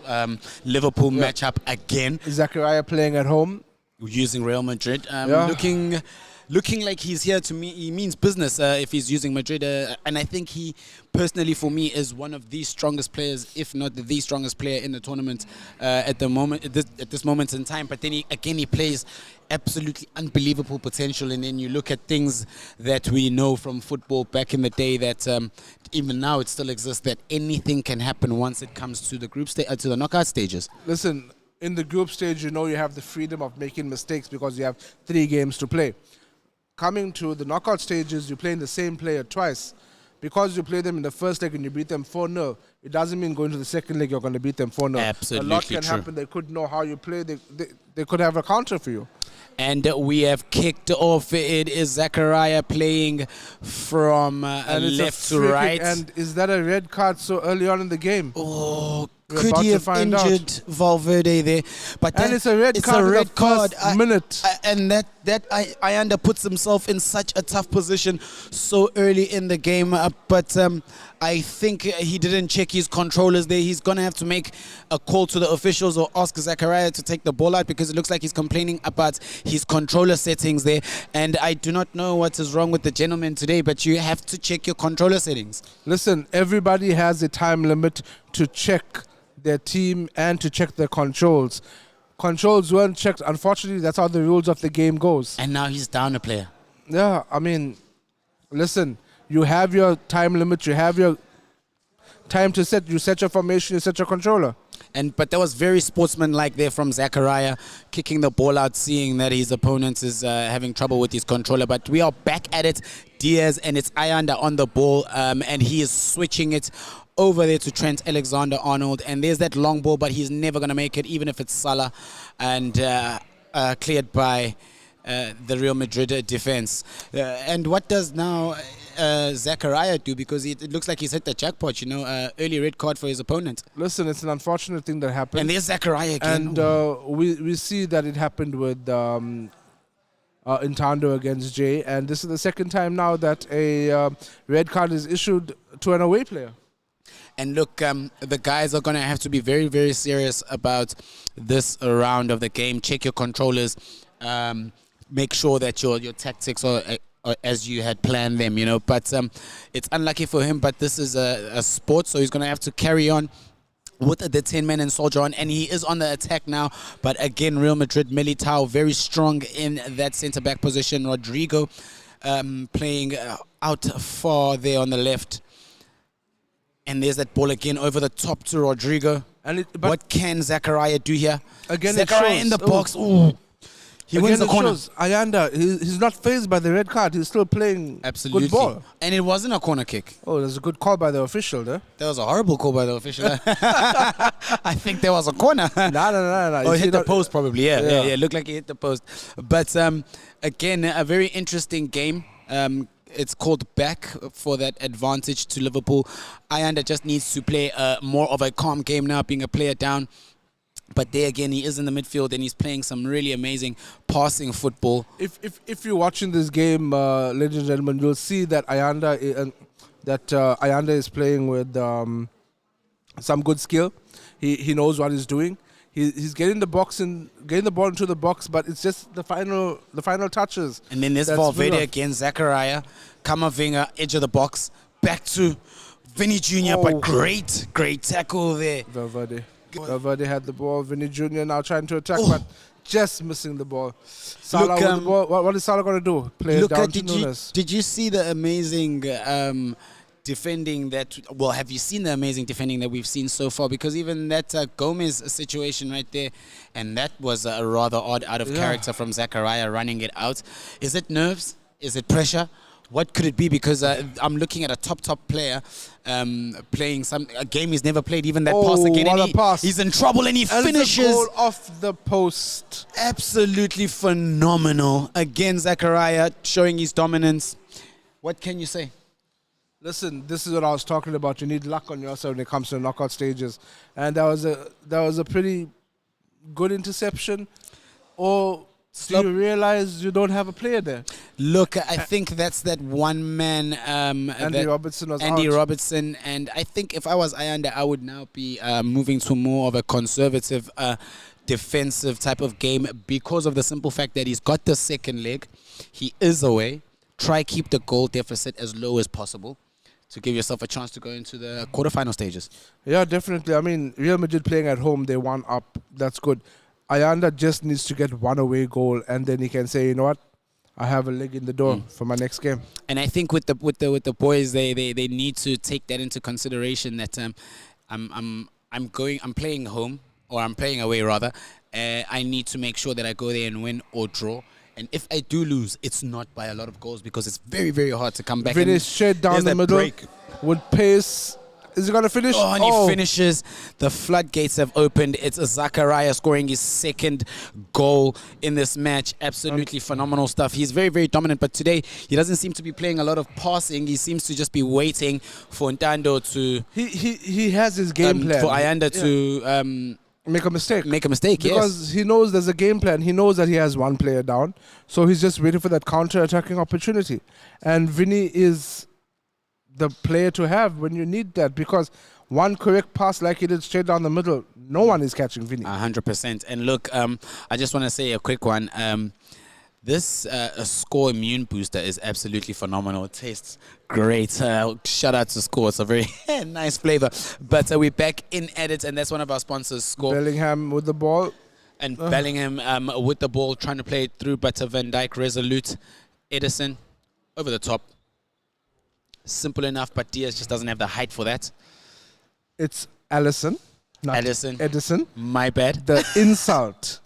Liverpool matchup again. Zachariah playing at home. Using Real Madrid. Looking like he's here to me. He means business if he's using Madrid. And I think he, personally for me, is one of the strongest players, if not the strongest player in the tournament at the moment, at this moment in time. But then he plays absolutely unbelievable potential. And then you look at things that we know from football back in the day that even now it still exists, that anything can happen once it comes to the group stage, to the knockout stages. Listen, in the group stage, you know you have the freedom of making mistakes because you have 3 games to play. Coming to the knockout stages, you're playing the same player twice. Because you play them in the first leg and you beat them 4-0, it doesn't mean going to the second leg you're going to beat them 4-0. Absolutely a lot can true. happen. They could know how you play. They could have a counter for you. And we have kicked off. It is Zachariah playing from left to right. And is that a red card so early on in the game? Oh, We're could about he to have find injured Valverde there? But And it's a red card in the first minute. And that Ayanda puts himself in such a tough position so early in the game. But I think he didn't check his controllers there. He's going to have to make a call to the officials or ask Zachariah to take the ball out, because it looks like he's complaining about his controller settings there. And I do not know what is wrong with the gentleman today, but you have to check your controller settings. Listen, everybody has a time limit to check their team and to check their controls. Controls weren't checked. Unfortunately, that's how the rules of the game goes. And now he's down a player. Yeah, I mean, listen, you have your time limit, you have your time to set. You set your formation, you set your controller. But that was very sportsmanlike there from Zachariah, kicking the ball out, seeing that his opponent is having trouble with his controller. But we are back at it, Diaz, and it's Ayanda on the ball, and he is switching it over there to Trent Alexander-Arnold. And there's that long ball, but he's never going to make it, even if it's Salah, and cleared by the Real Madrid defense. And what does now Zachariah do? Because it looks like he's hit the jackpot, early red card for his opponent. Listen, it's an unfortunate thing that happened. And there's Zachariah again. And we see that it happened with Intando against Jay. And this is the second time now that a red card is issued to an away player. And look, the guys are going to have to be very, very serious about this round of the game. Check your controllers. Make sure that your tactics are as you had planned them, But it's unlucky for him, but this is a sport, so he's going to have to carry on with the 10-man and soldier on, and he is on the attack now. But again, Real Madrid, Militao, very strong in that centre-back position. Rodrigo playing out far there on the left. And there's that ball again over the top to Rodrigo. And what can Zachariah do here? Again, Zachariah in the box. Ooh. He wins the corner. Ayanda, he's not fazed by the red card. He's still playing good ball. And it wasn't a corner kick. Oh, there's a good call by the official there. That was a horrible call by the official. I think there was a corner. No. Oh, he hit the post probably. Yeah. Looked like he hit the post. But again, a very interesting game. It's called back for that advantage to Liverpool. Ayanda just needs to play more of a calm game now, being a player down. But there again, he is in the midfield and he's playing some really amazing passing football. If you're watching this game, ladies and gentlemen, you'll see that Ayanda is playing with some good skill. He knows what he's doing. He's getting the box and getting the ball into the box, but it's just the final touches. And then there's Valverde again, Zachariah, Kamavinga, edge of the box, back to Vinny Jr. But great tackle there. Valverde had the ball. Vinny Jr. now trying to attack, but just missing the ball. Salah with the ball. What is Salah going to do? Play it down to Nunes. Did you see the amazing defending that? Well, have you seen the amazing defending that we've seen so far? Because even that Gomez situation right there, and that was a rather odd out of character from Zachariah running it out. Is it nerves? Is it pressure? What could it be? Because I'm looking at a top player playing a game he's never played. Even that pass again, what and a pass. he's in trouble, and he And it's a finishes. goal off the post. Absolutely phenomenal. Again, Zachariah showing his dominance. What can you say? Listen, this is what I was talking about. You need luck on your side when it comes to the knockout stages, and that was a pretty good interception. Or do you realize you don't have a player there? Look, I think that's that one man. Andy Robertson was Andy out. Robertson, and I think if I was Ayanda, I would now be moving to more of a conservative, defensive type of game because of the simple fact that he's got the second leg. He is away. Try keep the goal deficit as low as possible to give yourself a chance to go into the quarterfinal stages. Yeah, definitely. I mean, Real Madrid playing at home, they won up. That's good. Ayanda just needs to get one away goal, and then he can say, you know what, I have a leg in the door for my next game. And I think with the boys, they need to take that into consideration that I'm playing home, or I'm playing away rather. I need to make sure that I go there and win or draw. And if I do lose, it's not by a lot of goals because it's very, very hard to come back. Finish straight down There's the that middle break. with pace. Is he going to finish? Oh, and he finishes. The floodgates have opened. It's Zachariah scoring his second goal in this match. Absolutely phenomenal stuff. He's very, very dominant, but today he doesn't seem to be playing a lot of passing. He seems to just be waiting for Ntando to... He has his game plan. For Ayanda to... Make a mistake. Yes. Because he knows there's a game plan. He knows that he has one player down. So he's just waiting for that counter-attacking opportunity. And Vinny is the player to have when you need that, because one correct pass like he did straight down the middle, no one is catching Vinny. 100%. And look, I just want to say a quick one. This Score Immune Booster is absolutely phenomenal. It tastes great. Shout out to Score. It's a very nice flavor. But we're back in edit, and that's one of our sponsors, Score. Bellingham with the ball. And Bellingham with the ball, trying to play it through, but Van Dijk resolute. Edison over the top. Simple enough, but Diaz just doesn't have the height for that. It's Allison, not Edison. My bad. The insult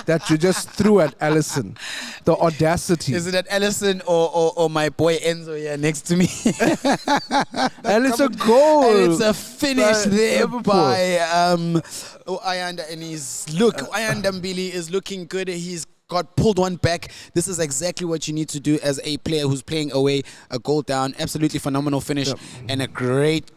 that you just threw at Allison. The audacity. Is it at Allison or my boy Enzo here next to me? And it's a goal. And it's a finish there Liverpool. by Ayanda. And Ayanda Mbili is looking good. He's got pulled one back. This is exactly what you need to do as a player who's playing away, a goal down. Absolutely phenomenal finish, and a great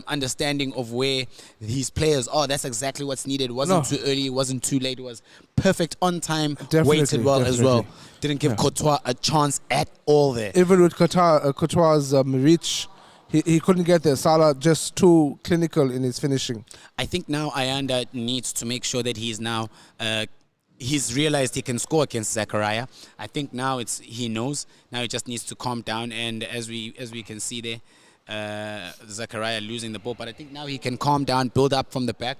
understanding of where these players are. That's exactly what's needed. It wasn't too early, it wasn't too late. It was perfect on time, waited well as well. Didn't give Courtois a chance at all there. Even with Courtois' reach, he couldn't get there. Salah just too clinical in his finishing. I think now Ayanda needs to make sure that he's now he's realized he can score against Zachariah. I think now he knows. Now he just needs to calm down. And as we can see there, Zachariah losing the ball. But I think now he can calm down, build up from the back,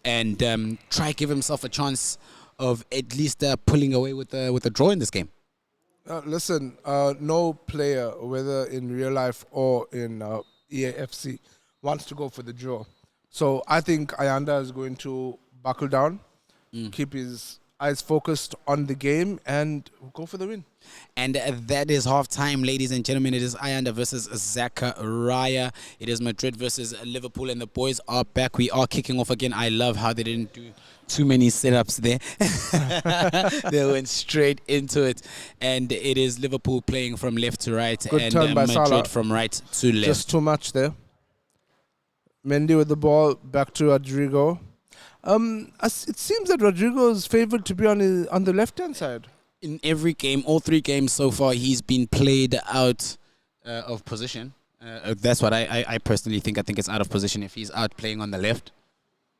and try give himself a chance of at least pulling away with a draw in this game. Listen, no player, whether in real life or in EAFC, wants to go for the draw. So I think Ayanda is going to buckle down, keep his eyes focused on the game, and go for the win. And that is half-time, ladies and gentlemen. It is Ayanda versus Zachariah. It is Madrid versus Liverpool, and the boys are back. We are kicking off again. I love how they didn't do too many setups there. They went straight into it. And it is Liverpool playing from left to right, Good and turn by Madrid Salah. from right to left. Just too much there. Mendy with the ball, back to Rodrigo. It seems that Rodrigo is favored to be on the left-hand side. In every game, all three games so far, he's been played out of position. That's what I personally think. I think it's out of position if he's out playing on the left.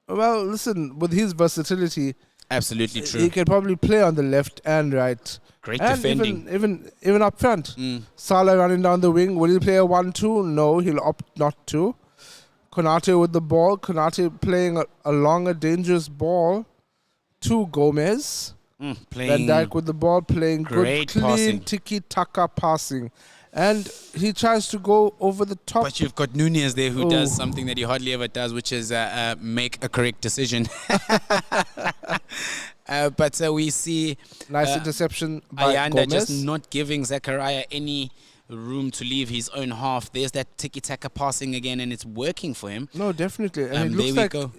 Well, listen, with his versatility, absolutely true. He can probably play on the left and right. Great and defending. Even up front. Salah running down the wing. Will he play a 1-2? No, he'll opt not to. Konate with the ball. Konate playing along a dangerous ball to Gomez. Van Dijk with the ball, playing good, clean, tiki-taka passing. And he tries to go over the top. But you've got Nunez there who does something that he hardly ever does, which is make a correct decision. But we see Nice interception by Ayanda Gomez. just not giving Zachariah any room to leave his own half. There's that tiki-taka passing again, and it's working for him. No, definitely. And it There looks we like go.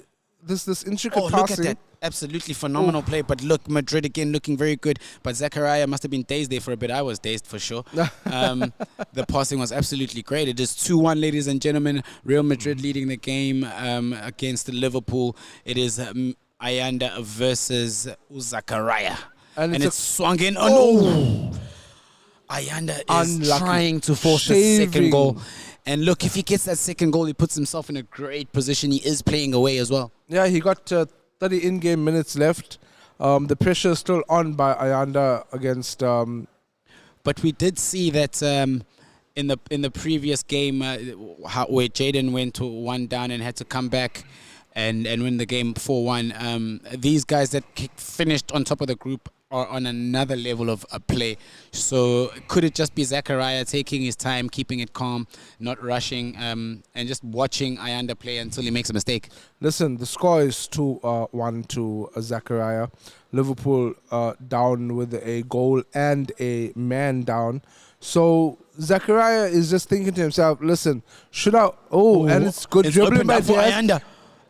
this intricate Oh, passing. look at that. Absolutely phenomenal play. But look, Madrid again looking very good. But Zachariah must have been dazed there for a bit. I was dazed for sure. The passing was absolutely great. It is 2-1, ladies and gentlemen. Real Madrid leading the game against Liverpool. It is Ayanda versus Zachariah. And And it's it's swung in. Oh, no. Ayanda is Unlucky. trying to force the second Shaving. goal. And look, if he gets that second goal, he puts himself in a great position. He is playing away as well. Yeah, he got 30 in-game minutes left. The pressure is still on by Ayanda against... But we did see that in the previous game where Jaden went to 1 down and had to come back and win the game 4-1. These guys that finished on top of the group are on another level of play. So could it just be Zachariah taking his time, keeping it calm, not rushing, and just watching Ayanda play until he makes a mistake? Listen, the score is 2-1 to Zachariah. Liverpool down with a goal and a man down. So Zachariah is just thinking to himself, listen, should I... Oh, and it's good It's dribbling opened by up for Diaz. Ayanda.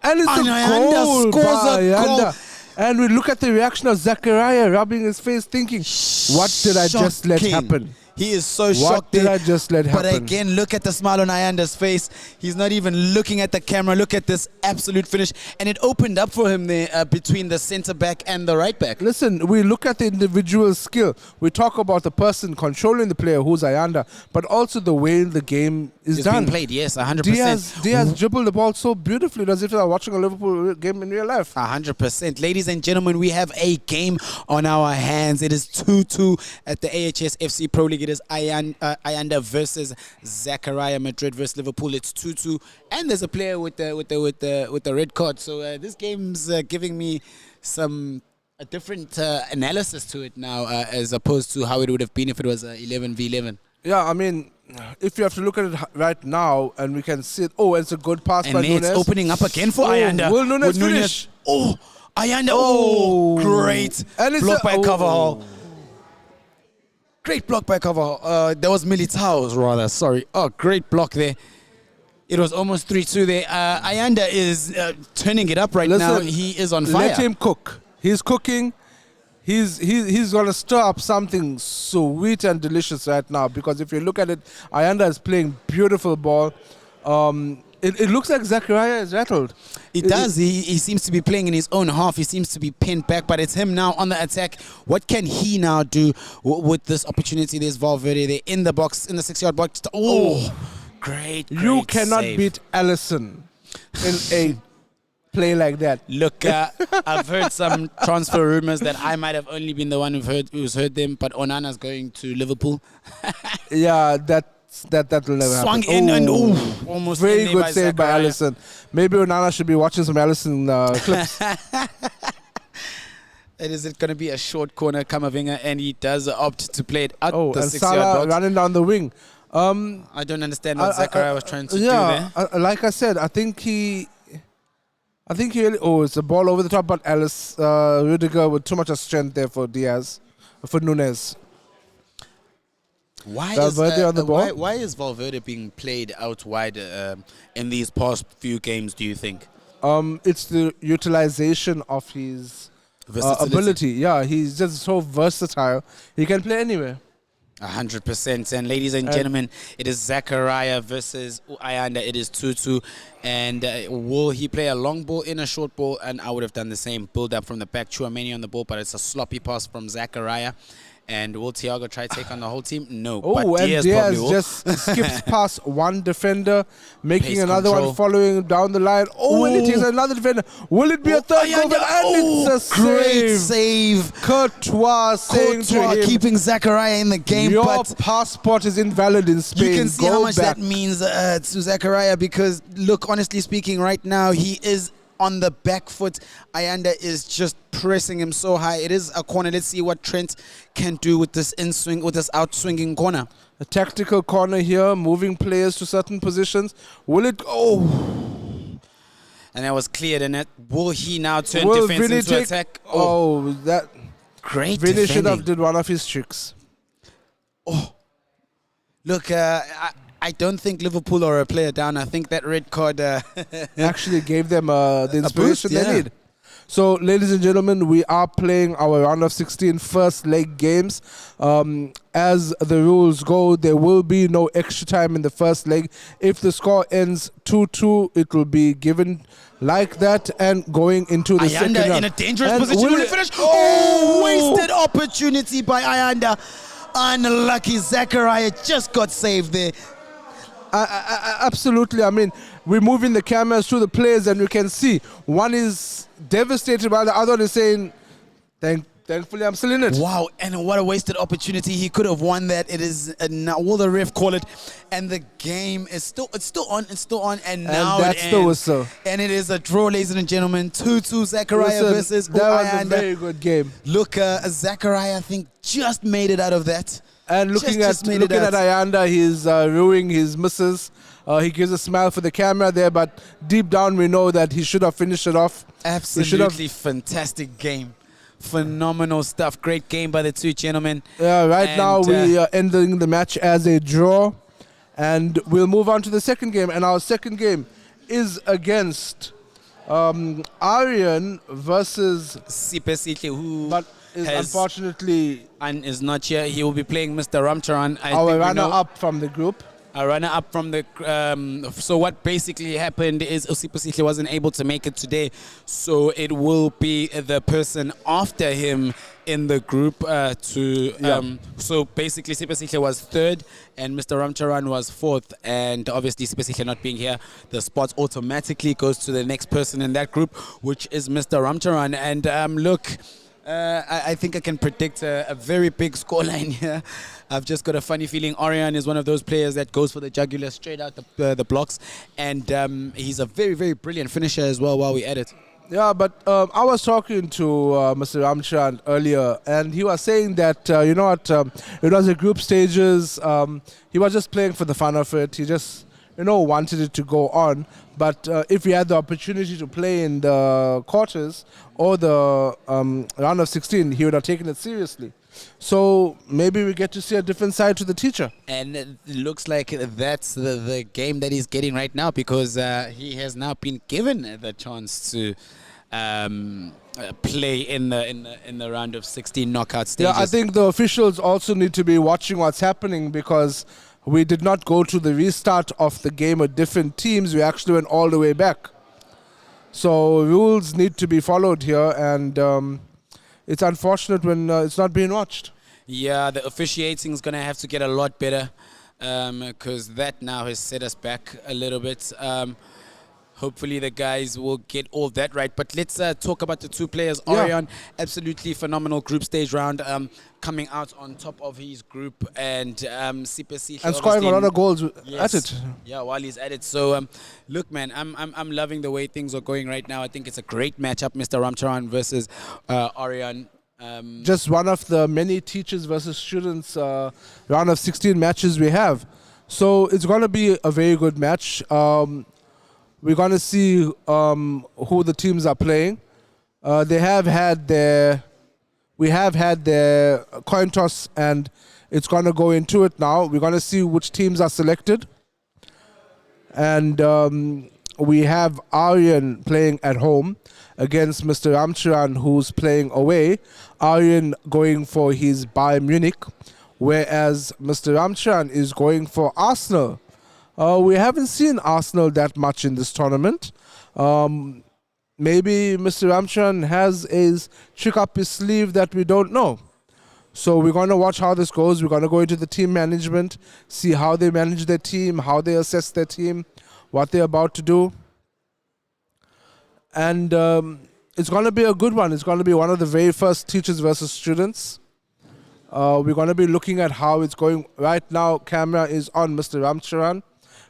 And it's And a Ayanda goal scores by a goal. Ayanda. And we look at the reaction of Zachariah rubbing his face thinking, what did I just let Shocking. happen? He is so What shocked did there. I just let But happen? again, look at the smile on Ayanda's face. He's not even looking at the camera. Look at this absolute finish. And it opened up for him there between the centre back and the right back. Listen, we look at the individual skill. We talk about the person controlling the player, who's Ayanda, but also the way the game is It's done. being played, yes, 100%. Diaz dribbled the ball so beautifully as if they were watching a Liverpool game in real life. 100%. Ladies and gentlemen, we have a game on our hands. It is 2-2 at the AHS FC Pro League. It is Ayanda versus Zachariah. Madrid versus Liverpool. It's 2-2, and there's a player with the red card. So this game's giving me a different analysis to it now, as opposed to how it would have been if it was 11v11. Yeah, I mean, if you have to look at it right now, and we can see it. Oh, it's a good pass And by it's Nunes. opening up again for Ayanda. Will Nunes With finish? Oh, Ayanda. Oh, great. And it's Block by oh. Carvajal. Great block by Carvajal. There was Militao's rather. Sorry. Oh, great block there. It was almost 3-2 there. Ayanda is turning it up right now. Listen, He is on fire. Let him cook. He's cooking. He's going to stir up something sweet and delicious right now, because if you look at it, Ayanda is playing beautiful ball. It looks like Zachariah is rattled. It does. He seems to be playing in his own half. He seems to be pinned back, but it's him now on the attack. What can he now do with this opportunity? There's Valverde there in the box, in the 6-yard box. Oh, great. You cannot save. beat Allison in a play like that. Look, I've heard some transfer rumors that I might have only been the one who's heard them, but Onana's going to Liverpool. Yeah, that will never Swung happen. in and Oh, almost very in there good save by Zachariah. Allison. Maybe Onana should be watching some Allison clips. Is it going to be a short corner, Kamavinga, and he does opt to play it out Oh, the and 6-yard Salah box. running down the wing. I don't understand what Zachariah was trying to do there. Like I said, I think he really, it's a ball over the top, but Rudiger with too much of strength there for Nunes. Why Valverde on the ball? Why is Valverde being played out wide in these past few games, do you think? It's the utilization of his Versatility. ability. Yeah, he's just so versatile. He can play anywhere. 100%. And ladies and gentlemen, it is Zachariah versus Ayanda. It is 2-2. And will he play a long ball in a short ball? And I would have done the same. Build up from the back. Chouameni on the ball, but it's a sloppy pass from Zachariah. And will Thiago try to take on the whole team? No. Oh, but and Diaz Diaz probably will. just skips past one defender, making Pace another control. one following down the line. Oh, and it takes another defender. Will it be a third goal? Ayanda. And it's a Great save. save. Courtois saying to Courtois him, keeping Zachariah in the game. your But passport is invalid in Spain. you can see Go how much back. that means to Zachariah, because, look, honestly speaking, right now, he is on the back foot. Ayanda is just pressing him so high. It is a corner. Let's see what Trent can do with this in-swing, with this out-swinging corner. A tactical corner here, moving players to certain positions. Will it? Oh, and that was cleared. And will he now turn Will defense Vinny into take? attack? Oh, that Great Vinny should have defending. did one of his tricks. Look, I don't think Liverpool are a player down. I think that red card Actually gave them the inspiration boost, yeah. they need. So, ladies and gentlemen, we are playing our round of 16 first leg games. As the rules go, there will be no extra time in the first leg. If the score ends 2-2, it will be given like that and going into the second Ayanda round. in a dangerous And position. will Will it- it finish? Oh, wasted opportunity by Ayanda. Unlucky Zachariah just got saved there. Absolutely. I mean, we're moving the cameras to the players and you can see one is devastated while the other one is saying, thankfully I'm still in it. Wow, and what a wasted opportunity. He could have won that. It is now, will the ref call it? And the game is still on, and now that's it the ends. whistle. And it is a draw, ladies and gentlemen. 2-2 Zachariah Listen, versus that was a Ayanda. very good game. Look, Zachariah, I think, just made it out of that. And looking Just at made looking it at out. Ayanda, he's ruining his misses. He gives a smile for the camera there, but deep down we know that he should have finished it off. He should have- Absolutely fantastic game. Phenomenal stuff. Great game by the two gentlemen. Right And, now we are ending the match as a draw, and we'll move on to the second game. And our second game is against Aryan versus, Sipe Sihle, who but is has unfortunately and is not here. He will be playing Mr. Ramcharan. I our think we know. runner-up from the group. A runner-up from the. So what basically happened is Sipe Sihle wasn't able to make it today, so it will be the person after him in the group So basically, Sipe Sihle was third, and Mr. Ramcharan was fourth. And obviously, Sipe Sihle not being here, the spot automatically goes to the next person in that group, which is Mr. Ramcharan. And look. I think I can predict a very big scoreline here. I've just got a funny feeling Arian is one of those players that goes for the jugular straight out the blocks, and he's a very, very brilliant finisher as well while we're at it. Yeah, but I was talking to Mr. Ramchan earlier, and he was saying that, you know what, it was the group stages. He was just playing for the fun of it. He just, wanted it to go on. But if he had the opportunity to play in the quarters or the round of 16, he would have taken it seriously. So maybe we get to see a different side to the teacher. And it looks like that's the game that he's getting right now, because he has now been given the chance to play in the round of 16 knockout stages. Yeah, I think the officials also need to be watching what's happening, because we did not go to the restart of the game with different teams. We actually went all the way back. So rules need to be followed here, and it's unfortunate when it's not being watched. Yeah, the officiating is going to have to get a lot better, because that now has set us back a little bit. Hopefully the guys will get all that right. But let's talk about the two players. Yeah. Arian, absolutely phenomenal group stage round, coming out on top of his group, and Sipe Sihle And scoring a lot of goals at it. Yeah, while he's at it. So look, man, I'm loving the way things are going right now. I think it's a great matchup, Mr. Ramcharan versus Arian. Just one of the many teachers versus students round of 16 matches we have. So it's going to be a very good match. We're going to see who the teams are playing. We have had their coin toss, and it's going to go into it now. We're going to see which teams are selected. And we have Aryan playing at home against Mr. Ramcharan, who's playing away. Aryan going for his Bayern Munich, whereas Mr. Ramcharan is going for Arsenal. We haven't seen Arsenal that much in this tournament. Maybe Mr. Ramcharan has a trick up his sleeve that we don't know. So we're going to watch how this goes. We're going to go into the team management, see how they manage their team, how they assess their team, what they're about to do. And it's going to be a good one. It's going to be one of the very first teachers versus students. We're going to be looking at how it's going. Right now, camera is on Mr. Ramcharan.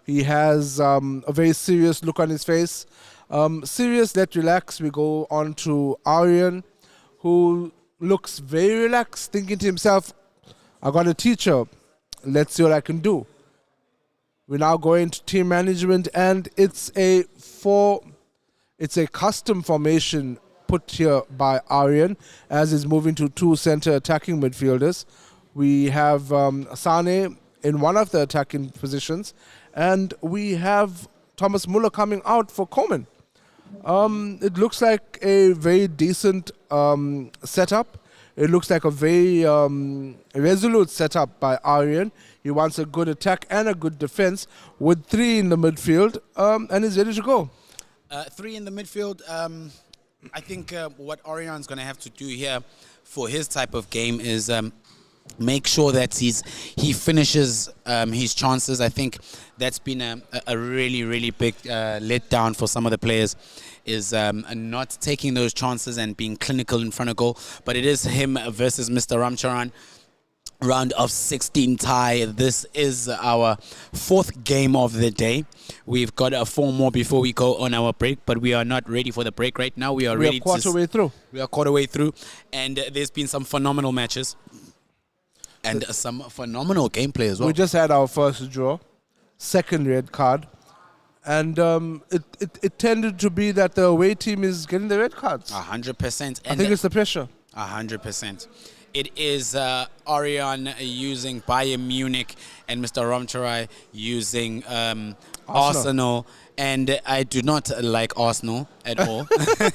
He has a very serious look on his face. Serious, let's relax. We go on to Aryan, who looks very relaxed, thinking to himself, I got a teacher. Let's see what I can do. We're now going to team management, and it's a It's a custom formation put here by Aryan as he's moving to two center attacking midfielders. We have Sane in one of the attacking positions, and we have Thomas Muller coming out for Coleman. It looks like a very decent setup. It looks like a very resolute setup by Aryan. He wants a good attack and a good defense with three in the midfield, and is ready to go. Three in the midfield. I think what Orion's going to have to do here for his type of game is make sure that he finishes his chances. I think that's been a really, really big letdown for some of the players, is not taking those chances and being clinical in front of goal. But it is him versus Mr. Ramcharan. Round of 16 tie. This is our fourth game of the day. We've got 4 more before we go on our break, but we are not ready for the break right now. We are ready. Quarter way through. We are quarter way through, and there's been some phenomenal matches and some phenomenal gameplay as well. We just had our first draw, second red card, and it tended to be that the away team is getting the red cards. 100%. I think it's the pressure. 100%. It is Orion using Bayern Munich and Mr. Ramcharai using Arsenal. And I do not like Arsenal at all.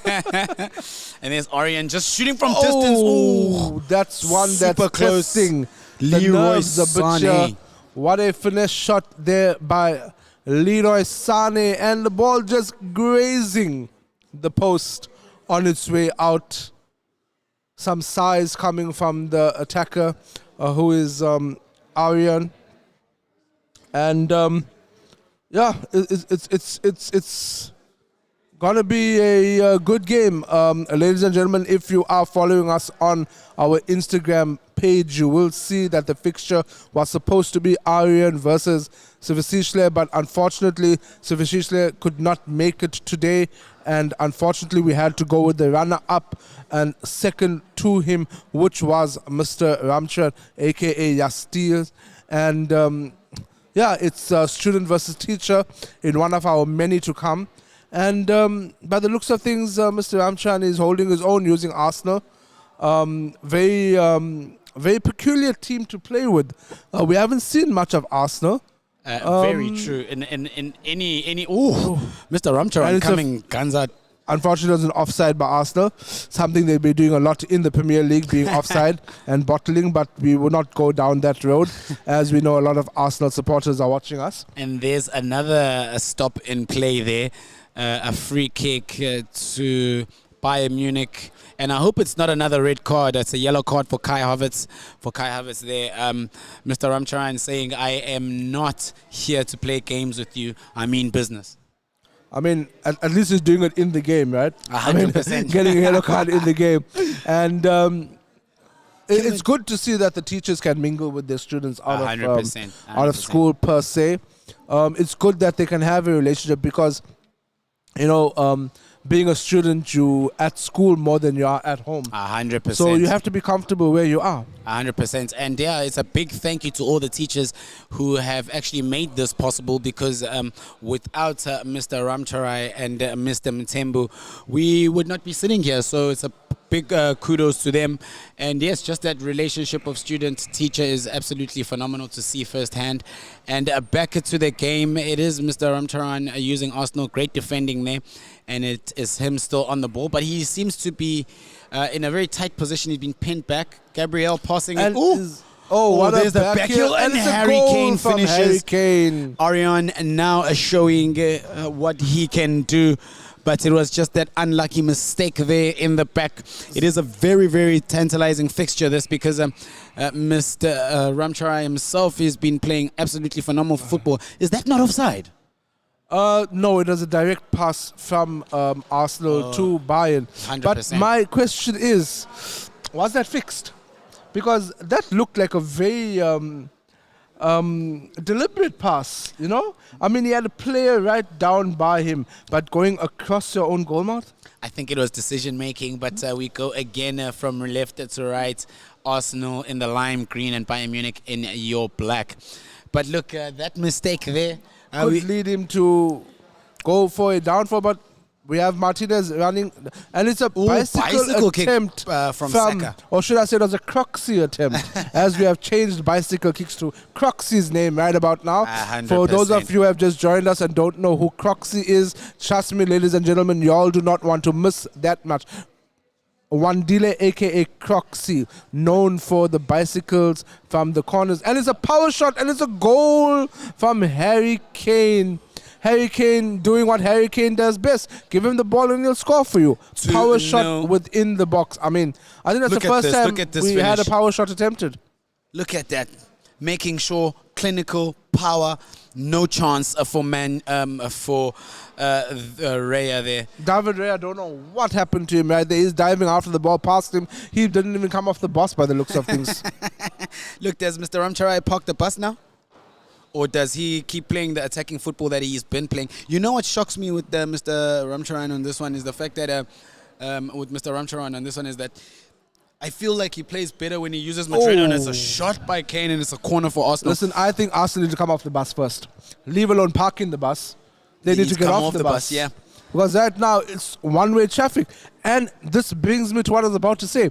And there's Orion just shooting from distance. Ooh, that's one that's super close. testing the Leroy nerves a bit. Sané. What a finesse shot there by Leroy Sané, and the ball just grazing the post on its way out. Some size coming from the attacker, who is Aryan, and yeah, it's gonna be a good game, ladies and gentlemen. If you are following us on our Instagram page, you will see that the fixture was supposed to be Aryan versus Sivasishle, but unfortunately Sivasishle could not make it today, and unfortunately we had to go with the runner-up and second to him, which was Mr. Ramcharan, aka Yastil. And yeah, it's student versus teacher in one of our many to come. And by the looks of things, Mr. Ramcharan is holding his own using Arsenal. Very peculiar team to play with. We haven't seen much of Arsenal. Very true. In any Mr. Ramcharan coming guns out. Unfortunately, it was an offside by Arsenal. Something they'll be doing a lot in the Premier League, being offside and bottling, but we will not go down that road, as we know a lot of Arsenal supporters are watching us. And there's another stop in play there. A free kick to Bayern Munich. And I hope it's not another red card. It's a yellow card for Kai Havertz. For Kai Havertz there. Mr. Ramcharan saying, I am not here to play games with you. I mean business. I mean, at least he's doing it in the game, right? 100%. I mean, getting a yellow card in the game. And it's good to see that the teachers can mingle with their students out 100%, out of school per se. It's good that they can have a relationship because, you know, being a student, you at school more than you are at home. 100%. So you have to be comfortable where you are. 100%. And yeah, it's a big thank you to all the teachers who have actually made this possible, because without Mr. Ramcharai and Mr. Mtembu, we would not be sitting here. So it's a big kudos to them. And yes, just that relationship of student-teacher is absolutely phenomenal to see firsthand. And back to the game, it is Mr. Ramcharan using Arsenal. Great defending there. And it is him still on the ball. But he seems to be in a very tight position. He's been pinned back. Gabriel passing it. What there's a the back heel, and it's a Harry goal Kane from finishes. Harry Kane. Orion now showing what he can do. But it was just that unlucky mistake there in the back. It is a very, very tantalizing fixture, this, because Mr. Ramcharai himself has been playing absolutely phenomenal football. Is that not offside? No, it was a direct pass from Arsenal to Bayern. 100%. But my question is, was that fixed? Because that looked like a very deliberate pass, you know? I mean, he had a player right down by him, but going across your own goal mouth? I think it was decision-making, but we go again from left to right. Arsenal in the lime green and Bayern Munich in your black. But look, that mistake there... could lead him to go for a downfall, but We have Martinez running, and it's a bicycle kick, attempt from Saka. or should I say it was a Croxy attempt, as we have changed bicycle kicks to Croxy's name right about now. 100%. For those of you who have just joined us and don't know who Croxy is, trust me, ladies and gentlemen, you all do not want to miss that much. Wandile, aka Croxy, known for the bicycles from the corners, and it's a power shot, and it's a goal from Harry Kane. Harry Kane doing what Harry Kane does best. Give him the ball and he'll score for you. Power shot within the box. I mean, I think that's the first time we had a power shot attempted. Look at that. Making sure clinical power, no chance for Raya there. David Raya, I don't know what happened to him right there. He's diving after the ball past him. He didn't even come off the bus by the looks of things. Look, does Mr. Ramcharai park the bus now? Or does he keep playing the attacking football that he's been playing? You know what shocks me with Mr. Ramcharan on this one is the fact that with Mr. Ramcharan on this one is that I feel like he plays better when he uses Madrid and it's a shot by Kane and it's a corner for Arsenal. Listen, I think Arsenal need to come off the bus first. Leave alone parking the bus. They need to get off the bus. Yeah. Because right now it's one-way traffic. And this brings me to what I was about to say.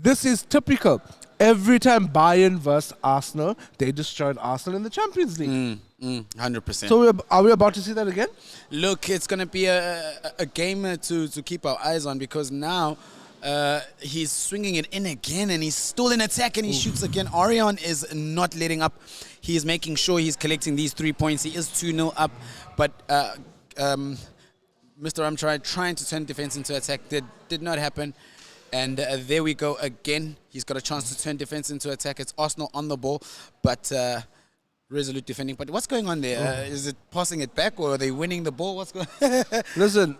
This is typical. Every time Bayern versus Arsenal, they destroyed Arsenal in the Champions League. 100%. So are we about to see that again? Look, it's going to be a game to keep our eyes on because now he's swinging it in again and he's still in attack and he shoots again. Orion is not letting up. He's making sure he's collecting these 3 points. He is 2-0 up, but Mr. Ramcharai trying to turn defense into attack did not happen. And there we go again. He's got a chance to turn defense into attack. It's Arsenal on the ball, but resolute defending. But what's going on there? Is it passing it back or are they winning the ball? What's going on? Listen,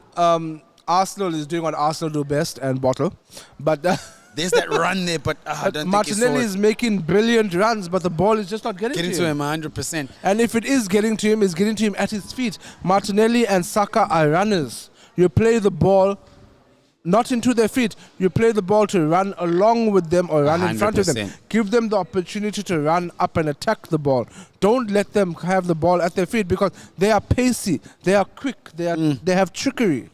Arsenal is doing what Arsenal do best and bottle. But there's that run there, but I don't Martinelli think is making brilliant runs, but the ball is just not getting to him. 100%. And if it is getting to him, it's getting to him at his feet. Martinelli and Saka are runners. You play the ball not into their feet. You play the ball to run along with them or run in front of them. 100%. Give them the opportunity to run up and attack the ball. Don't let them have the ball at their feet because they are pacey, they are quick, they have trickery.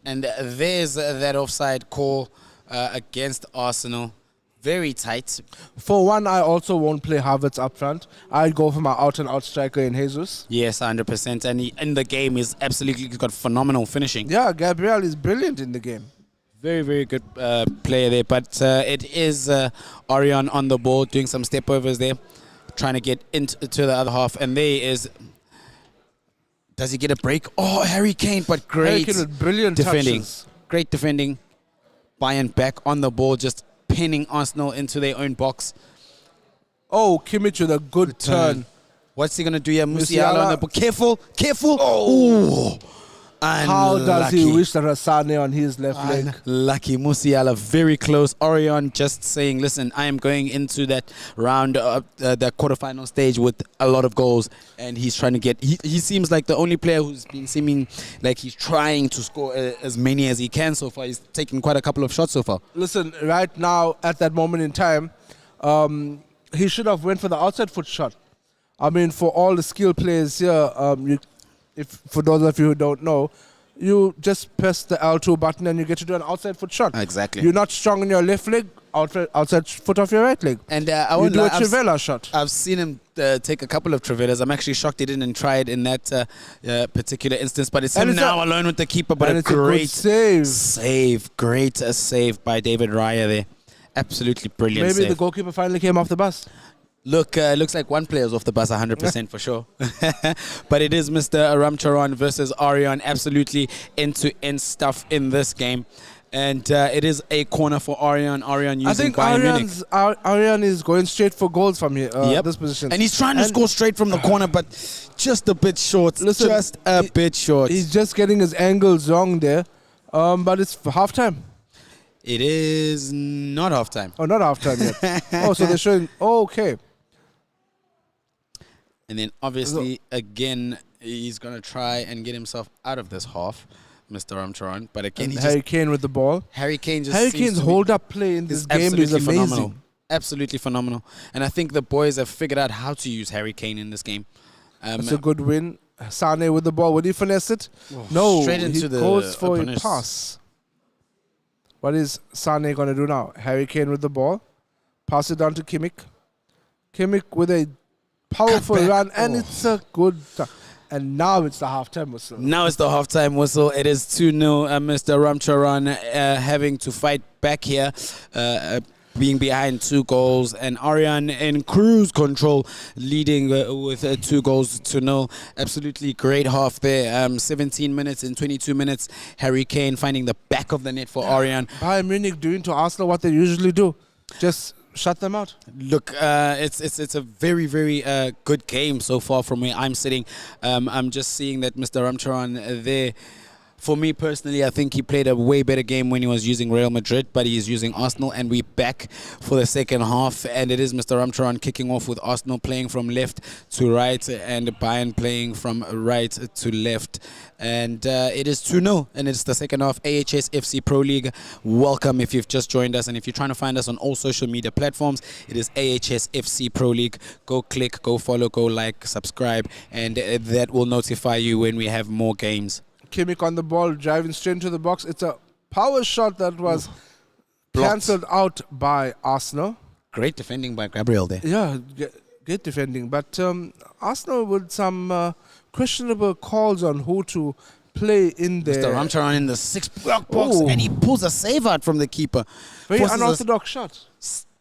And there's that offside call against Arsenal. Very tight. For one, I also won't play Havertz up front. I'd go for my out-and-out striker in Jesus. Yes, 100%. And he, in the game, he's got phenomenal finishing. Yeah, Gabriel is brilliant in the game. Very, very good player there. But it is Orion on the ball, doing some step-overs there, trying to get into the other half. And there is... Does he get a break? Oh, Harry Kane, but great Harry Kane with brilliant defending. touches. Great defending. Bayern back on the ball, just pinning Arsenal into their own box. Oh, Kimmich with a good turn. What's he going to do here? Musiala on the ball. Careful, careful. Oh. How does he wish that Rasane on his left leg? Lucky Musiala, very close. Orion just saying, listen, I am going into that round, the quarterfinal stage with a lot of goals. And he's trying to get, he seems like the only player who's been seeming like he's trying to score as many as he can so far. He's taken quite a couple of shots so far. Listen, right now, at that moment in time, he should have went for the outside foot shot. I mean, for all the skill players here, for those of you who don't know, you just press the L2 button and you get to do an outside foot shot. Exactly. You're not strong in your left leg, outside foot of your right leg. And you do a Trivela shot. I've seen him take a couple of Trivelas. I'm actually shocked he didn't try it in that particular instance. But it's him now alone with the keeper. But a great save. Great save by David Raya there. Absolutely brilliant Maybe save. the goalkeeper finally came off the bus. Look, looks like one player's off the bus 100% for sure. But it is Mr. Ramcharan versus Orion. Absolutely end-to-end stuff in this game. And it is a corner for Orion. Orion using Bayern Munich. Orion is going straight for goals from here, this position. And he's trying to score straight from the corner, but just a bit short. Listen, just a bit short. He's just getting his angles wrong there. But it's half-time. It is not half-time. Oh, not half-time yet. Oh, so they're showing... Oh, okay. And then obviously, again, he's going to try and get himself out of this half, Mr. Ramcharan. But again, Harry Kane with the ball. Harry Kane's hold-up play in this game is amazing. Phenomenal. Absolutely phenomenal. And I think the boys have figured out how to use Harry Kane in this game. It's a good win. Sane with the ball. Would he finesse it? No. straight into he the goes for a opponent's- pass. What is Sane going to do now? Harry Kane with the ball. Pass it down to Kimmich. Kimmich with a powerful Cut back. run, and it's a good... And now it's the half-time whistle. Now it's the halftime whistle. It is 2-0. Mr. Ramcharan having to fight back here, being behind 2 goals, and Aryan in cruise control, leading with 2 goals to 0. Absolutely great half there. 17 minutes and 22 minutes. Harry Kane finding the back of the net for Aryan. Bayern Munich doing to Arsenal what they usually do. Just shut them out. Look, it's a very, very good game so far from where I'm sitting. I'm just seeing that Mr. Ramcharan there. For me personally, I think he played a way better game when he was using Real Madrid, but he is using Arsenal, and we're back for the second half. And it is Mr. Ramcharan kicking off with Arsenal playing from left to right, and Bayern playing from right to left. And it is 2-0, and it's the second half. AHS FC Pro League. Welcome if you've just joined us, and if you're trying to find us on all social media platforms, it is AHS FC Pro League. Go click, go follow, go like, subscribe, and that will notify you when we have more games. Kimmich on the ball, driving straight into the box. It's a power shot that was Blocked. cancelled out by Arsenal. Great defending by Gabriel there. Yeah, great defending. But Arsenal with some questionable calls on who to play in there. Mr. Ramcharan in the 6-block box, Oh. and he pulls a save out from the keeper. Very Forces unorthodox shot.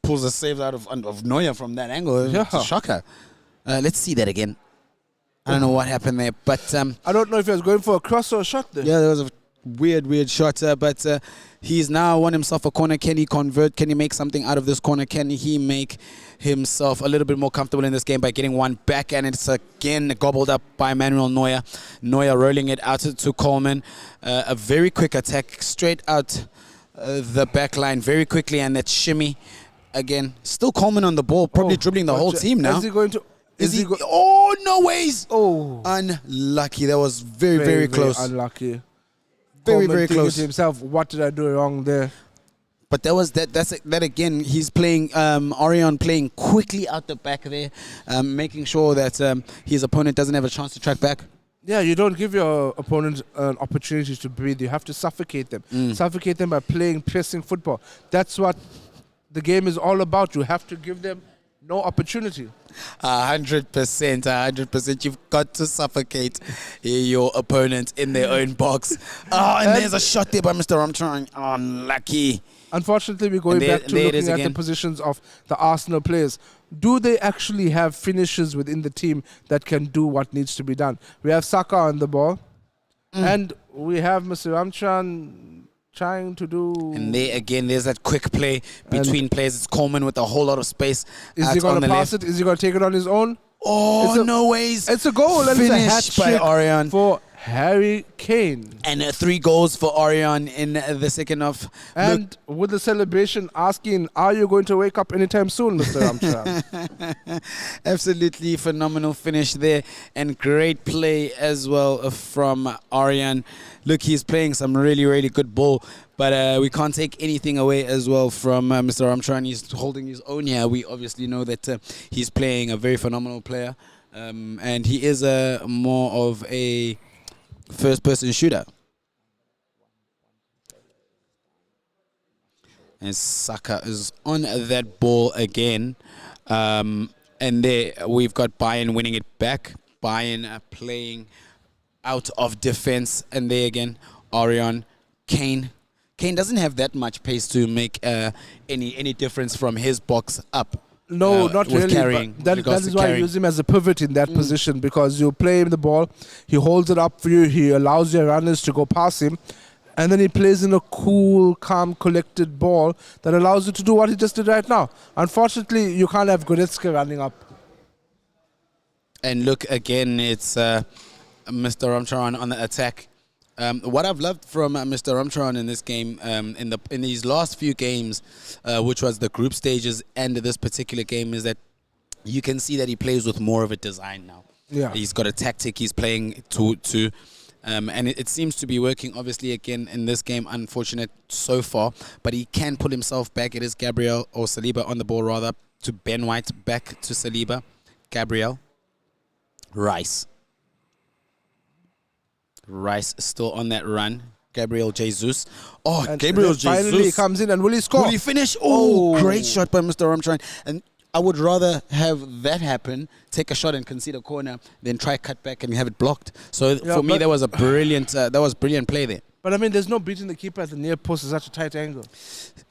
pulls a save out of Neuer from that angle. Yeah. It's a shocker. Let's see that again. I don't know what happened there, but I don't know if he was going for a cross or a shot there. yeah, there was a weird shot, but he's now won himself a corner. Can he convert? Can he make something out of this corner? Can he make himself a little bit more comfortable in this game by getting one back? And it's again gobbled up by Manuel Neuer. Neuer rolling it out to Coleman. A very quick attack straight out the back line very quickly, and that shimmy again. Still Coleman on the ball, probably dribbling the whole team now. Is he going to... Is he? Oh, no ways! Oh. Unlucky. That was very close. Unlucky. Very, Coleman very thinking close. to himself, what did I do wrong there? But that was that again. He's playing Orion playing quickly out the back there, making sure that his opponent doesn't have a chance to track back. Yeah, you don't give your opponent an opportunity to breathe. You have to suffocate them. Suffocate them by playing pressing football. That's what the game is all about. You have to give them no opportunity. 100%. You've got to suffocate your opponent in their own box. Oh, and there's a shot there by Mr. Ramcharan. Unlucky. Unfortunately, we're going And there- back to there it looking is at the again. positions of the Arsenal players. Do they actually have finishers within the team that can do what needs to be done? We have Saka on the ball, and we have Mr. Ramchan trying to do... And there again, there's that quick play between players. It's Coleman with a whole lot of space. Is out he going on to the pass left. it? Is he going to take it on his own? Oh, It's a- no ways. It's a goal, and it's a Finished hat by trick Orion. for Harry Kane. And 3 goals for Orion in the second half. And with the celebration asking, are you going to wake up anytime soon, Mr. Ramchan? Absolutely phenomenal finish there, and great play as well from Aryan. Look, he's playing some really good ball, but we can't take anything away as well from Mr. Ramcharan. He's holding his own here. We obviously know that he's playing a very phenomenal player, and he is more of a first-person shooter. And Saka is on that ball again. And there we've got Bayern winning it back. Bayern playing out of defense. And there again, Orion, Kane. Kane doesn't have that much pace to make any difference from his box up. No, not with really. carrying, But that regards is to why I carrying. use him as a pivot in that position, because you play him the ball, he holds it up for you, he allows your runners to go past him, and then he plays in a cool, calm, collected ball that allows you to do what he just did right now. Unfortunately, you can't have Goretzka running up. And look, again, it's Mr. Ramcharan on the attack. What I've loved from Mr. Ramcharan in this game, in these last few games, which was the group stages and this particular game, is that you can see that he plays with more of a design now. Yeah. He's got a tactic he's playing to and it seems to be working, obviously, again, in this game. Unfortunate so far, but he can pull himself back. It is Gabriel, or Saliba on the ball, rather, to Ben White, back to Saliba. Gabriel. Rice. Rice still on that run. Gabriel Jesus. Oh, And Gabriel then finally he Jesus. comes in and will he score? Will he finish? Oh, great shot by Mr. Ramcharan. And I would rather have that happen, take a shot and concede a corner, than try cut back and have it blocked. So Yeah, for me, but- that was a brilliant, brilliant play there. But I mean, there's no beating the keeper at the near post at such a tight angle.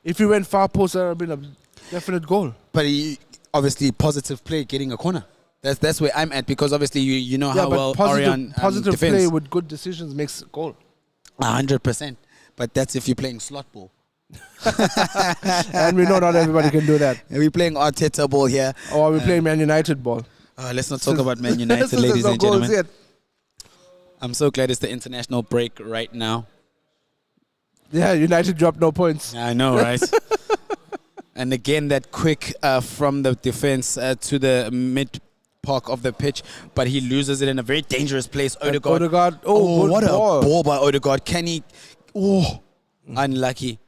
If he went far post, that would have been a definite goal. But he obviously positive play, getting a corner. That's where I'm at, because obviously you know how well Arian positive defends. play with good decisions makes a goal. 100%. But that's if you're playing slot ball. And we know not everybody can do that. And we're playing Arteta ball here. Or are we playing Man United ball? Let's not talk about Man United, Since there's ladies no and goals gentlemen. yet. I'm so glad it's the international break right now. Yeah, United dropped no points. I know, right? And again, that quick from the defense to the mid park of the pitch, but he loses it in a very dangerous place. Odegaard. Odegaard. Oh, what ball. a ball by Odegaard. Can he? Oh, unlucky.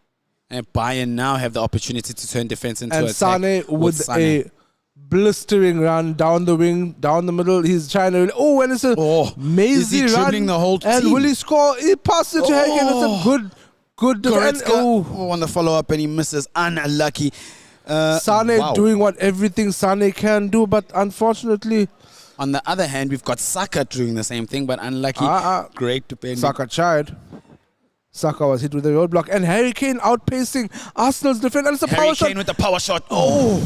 And Bayern now have the opportunity to turn defense into And attack. Sane with Sané. a blistering run down the wing, down the middle. He's trying to. Oh, and it's a is mazy he run. dribbling the whole And team? will he score? He passed it to Harry Kane. It's a good defense. Goretzka on the follow up and he misses. Unlucky. Sane wow. doing what everything Sane can do, but unfortunately, On the other hand, we've got Saka doing the same thing, but unlucky. Great defending. Saka tried. Saka was hit with a roadblock, and Harry Kane outpacing Arsenal's defense. And it's a Harry power Kane shot, with the power shot. Oh,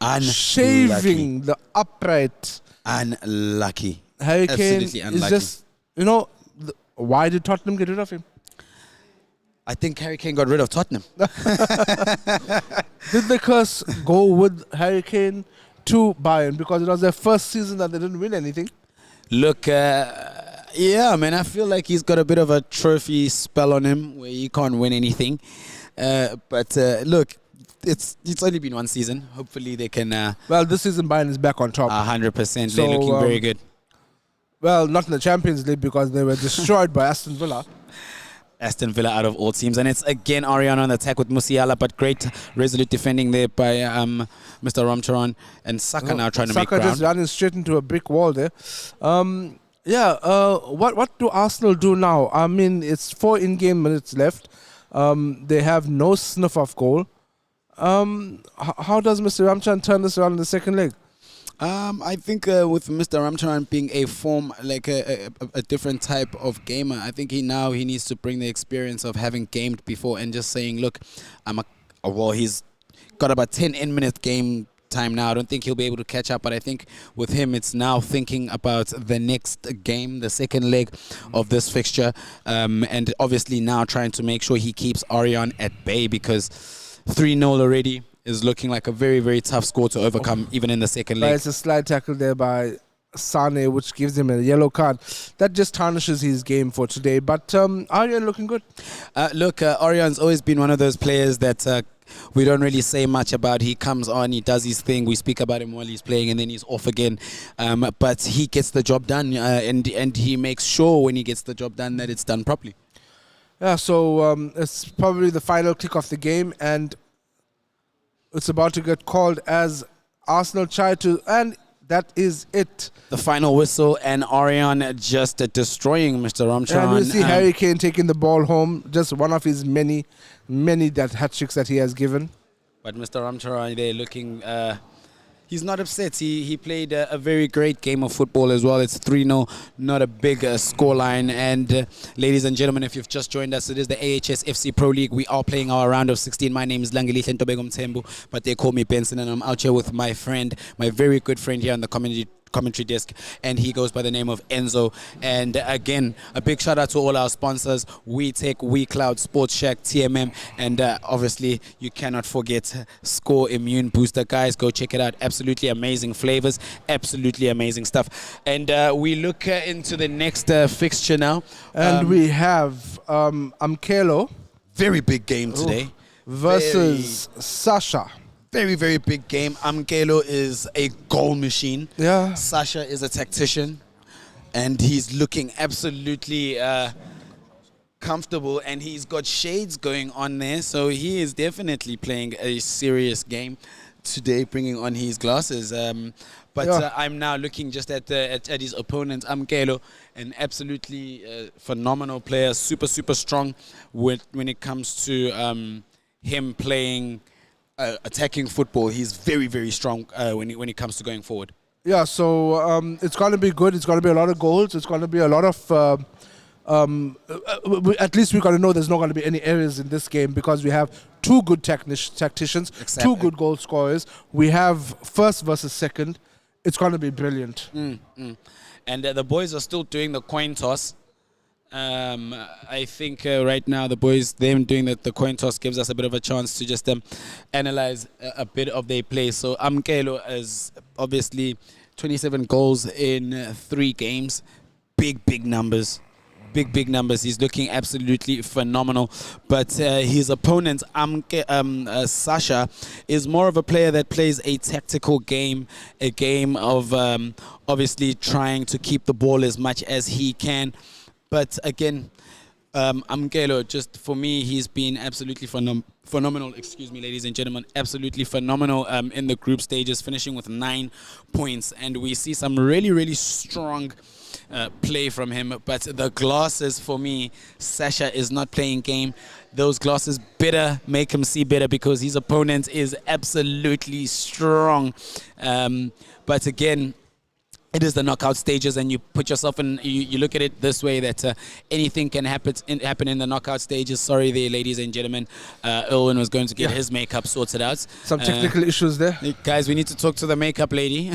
unlucky. shaving the upright. Unlucky. Harry Kane Absolutely is unlucky. just, why did Tottenham get rid of him? I think Harry Kane got rid of Tottenham. Did the curse go with Harry Kane to Bayern because it was their first season that they didn't win anything? Look, yeah, man, I feel like he's got a bit of a trophy spell on him where he can't win anything. But look, it's only been one season. Hopefully they can. Well, this season Bayern is back on top. 100%. So, They're looking very good. Well, not in the Champions League because they were destroyed by Aston Villa. Aston Villa out of all teams. And it's again Ariana on the attack with Musiala, but great resolute defending there by Mr. Ramcharan. And Saka now trying to make Saka ground. just running straight into a brick wall there. What do Arsenal do now? I mean, it's 4 in-game minutes left. They have no sniff of goal. How does Mr. Ramcharan turn this around in the second leg? I think with Mr. Ramcharan being a form, like a different type of gamer, I think he needs to bring the experience of having gamed before and just saying, look, he's got about 10 in-minute game time now. I don't think he'll be able to catch up, but I think with him it's now thinking about the next game, the second leg of this fixture, and obviously now trying to make sure he keeps Arian at bay, because 3-0 already is looking like a very, very tough score to overcome, even in the second leg. It's a slide tackle there by Sane, which gives him a yellow card. That just tarnishes his game for today. But Aryan looking good. Look, Arian's always been one of those players that we don't really say much about. He comes on, he does his thing, we speak about him while he's playing, and then he's off again. But he gets the job done, and he makes sure when he gets the job done that it's done properly. Yeah, so it's probably the final kick of the game, and it's about to get called as Arsenal try to, and that is it. The final whistle, and Arian just destroying Mr. Ramcharan. And we see Harry Kane taking the ball home, just one of his many that hat-tricks that he has given. But Mr. Ramcharan there looking, he's not upset. He played a very great game of football as well. It's 3-0, not a big scoreline. And ladies and gentlemen, if you've just joined us, it is the AHS FC Pro League. We are playing our round of 16. My name is Langelihle Ntobeko Mthembu, but they call me Benson, and I'm out here with my friend, my very good friend here on the commentary desk, and he goes by the name of Enzo. And again, a big shout out to all our sponsors, WeTech, WeCloud, Sports Shack, TMM, and obviously you cannot forget Score Immune Booster. Guys, go check it out. Absolutely amazing flavors, absolutely amazing stuff. And we look into the next fixture now, And we have Amkelo very big game today versus Sasha. Very, very big game. Amkelo is a goal machine. Yeah. Sasha is a tactician, and he's looking absolutely comfortable, and he's got shades going on there, so he is definitely playing a serious game. today, bringing on his glasses. But Yeah. I'm now looking just at his opponent, Amkelo, an absolutely phenomenal player, super, super strong when it comes to him playing attacking football. He's very, very strong when it comes to going forward. Yeah, so it's going to be good. It's going to be a lot of goals. It's going to be a lot of... at least we're going to know there's not going to be any errors in this game because we have two good tacticians, two good goal scorers. We have first versus second. It's going to be brilliant. And the boys are still doing the coin toss. I think right now the boys, them doing the coin toss gives us a bit of a chance to just analyze a bit of their play. So Amkelo is obviously 27 goals in 3 games. Big numbers. Big numbers. He's looking absolutely phenomenal. But his opponent, Sasha, is more of a player that plays a tactical game, a game of obviously trying to keep the ball as much as he can. But again, Amkelo, just for me, he's been absolutely phenomenal. Excuse me, ladies and gentlemen, absolutely phenomenal in the group stages, finishing with 9 points. And we see some really strong play from him. But the glasses, for me, Sasha is not playing game. Those glasses better make him see better because his opponent is absolutely strong. But again, it is the knockout stages, and you put yourself in. You look at it this way that anything can happen in the knockout stages. Sorry, there, ladies and gentlemen. Erwin was going to get his makeup sorted out. Some technical issues there. Guys, we need to talk to the makeup lady.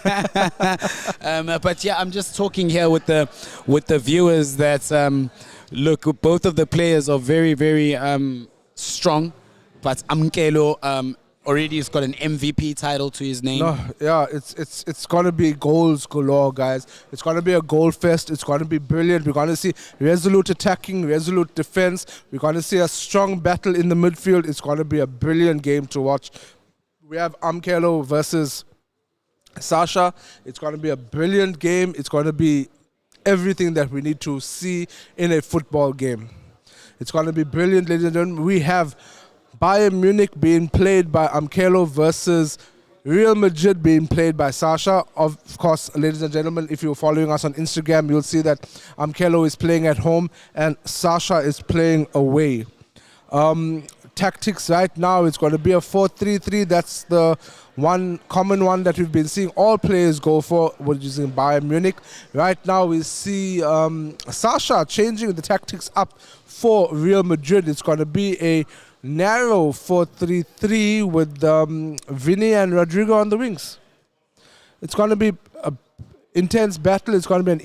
But yeah, I'm just talking here with the viewers that look, both of the players are very strong, but Amkelo already has got an MVP title to his name. No, yeah, it's gonna be goals galore, guys. It's gonna be a goal fest. It's gonna be brilliant. We're gonna see resolute attacking, resolute defense. We're gonna see a strong battle in the midfield. It's gonna be a brilliant game to watch. We have Amkelo versus Sasha. It's gonna be a brilliant game. It's gonna be everything that we need to see in a football game. It's gonna be brilliant, ladies and gentlemen. We have Bayern Munich being played by Amkelo versus Real Madrid being played by Sasha. Of course, ladies and gentlemen, if you're following us on Instagram, you'll see that Amkelo is playing at home and Sasha is playing away. Tactics right now, it's going to be a 4-3-3. That's the one common one that we've been seeing all players go for when using Bayern Munich. Right now, we see Sasha changing the tactics up for Real Madrid. It's going to be a narrow 4-3-3 with Vinny and Rodrigo on the wings. It's going to be an intense battle. It's going to be an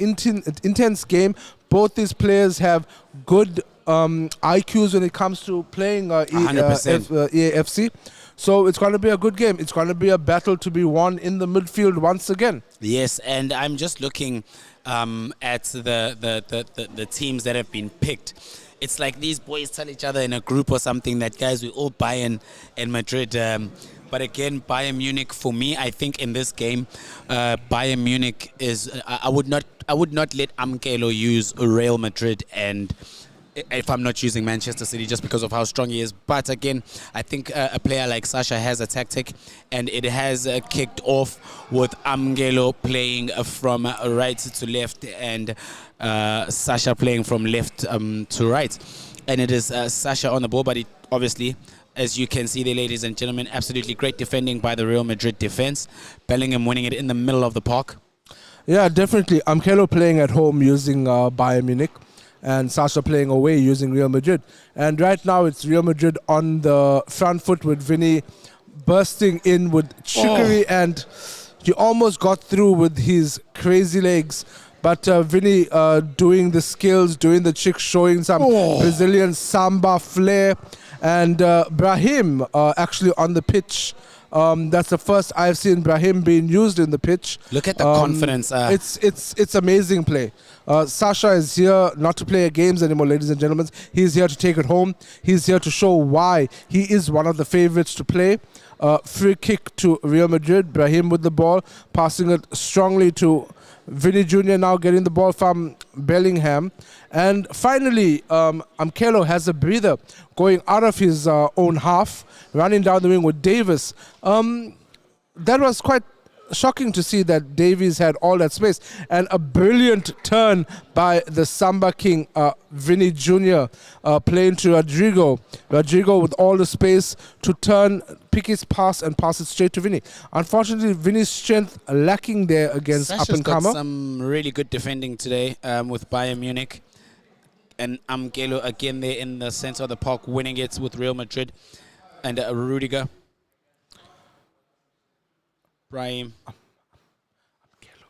intense game. Both these players have good IQs when it comes to playing 100%. EAFC. So it's going to be a good game. It's going to be a battle to be won in the midfield once again. Yes, and I'm just looking at the teams that have been picked. It's like these boys tell each other in a group or something that, guys, we all Bayern and Madrid. But again, Bayern Munich, for me, I think in this game, Bayern Munich is. I would not let Amkelo use Real Madrid and. If I'm not using Manchester City just because of how strong he is. But again, I think a player like Sasha has a tactic, and it has kicked off with Amkelo playing from right to left and Sasha playing from left to right. And it is Sasha on the ball, but it obviously, as you can see there, ladies and gentlemen, absolutely great defending by the Real Madrid defense. Bellingham winning it in the middle of the park. Yeah, definitely. Amkelo playing at home using Bayern Munich, and Sasha playing away using Real Madrid. And right now it's Real Madrid on the front foot with Vinny bursting in with trickery, and he almost got through with his crazy legs. But Vinny doing the skills, doing the tricks, showing some Brazilian samba flair. And Brahim actually on the pitch. That's the first I've seen Brahim being used in the pitch. Look at the confidence. It's amazing play. Sasha is here not to play games anymore, ladies and gentlemen. He's here to take it home. He's here to show why he is one of the favorites to play. Free kick to Real Madrid. Brahim with the ball, passing it strongly to Vinny Jr. now getting the ball from Bellingham. And finally, Amkelo has a breather going out of his own half, running down the wing with Davis. That was quite shocking to see that Davies had all that space, and a brilliant turn by the Samba King, Vinny Jr., playing to Rodrigo. Rodrigo with all the space to turn, pick his pass and pass it straight to Vinny. Unfortunately, Vinny's strength lacking there against Sasha's got up-and-comer. some really good defending today with Bayern Munich. And Amkelo again there in the center of the park, winning it with Real Madrid. And Rudiger. Brahim. Amkelo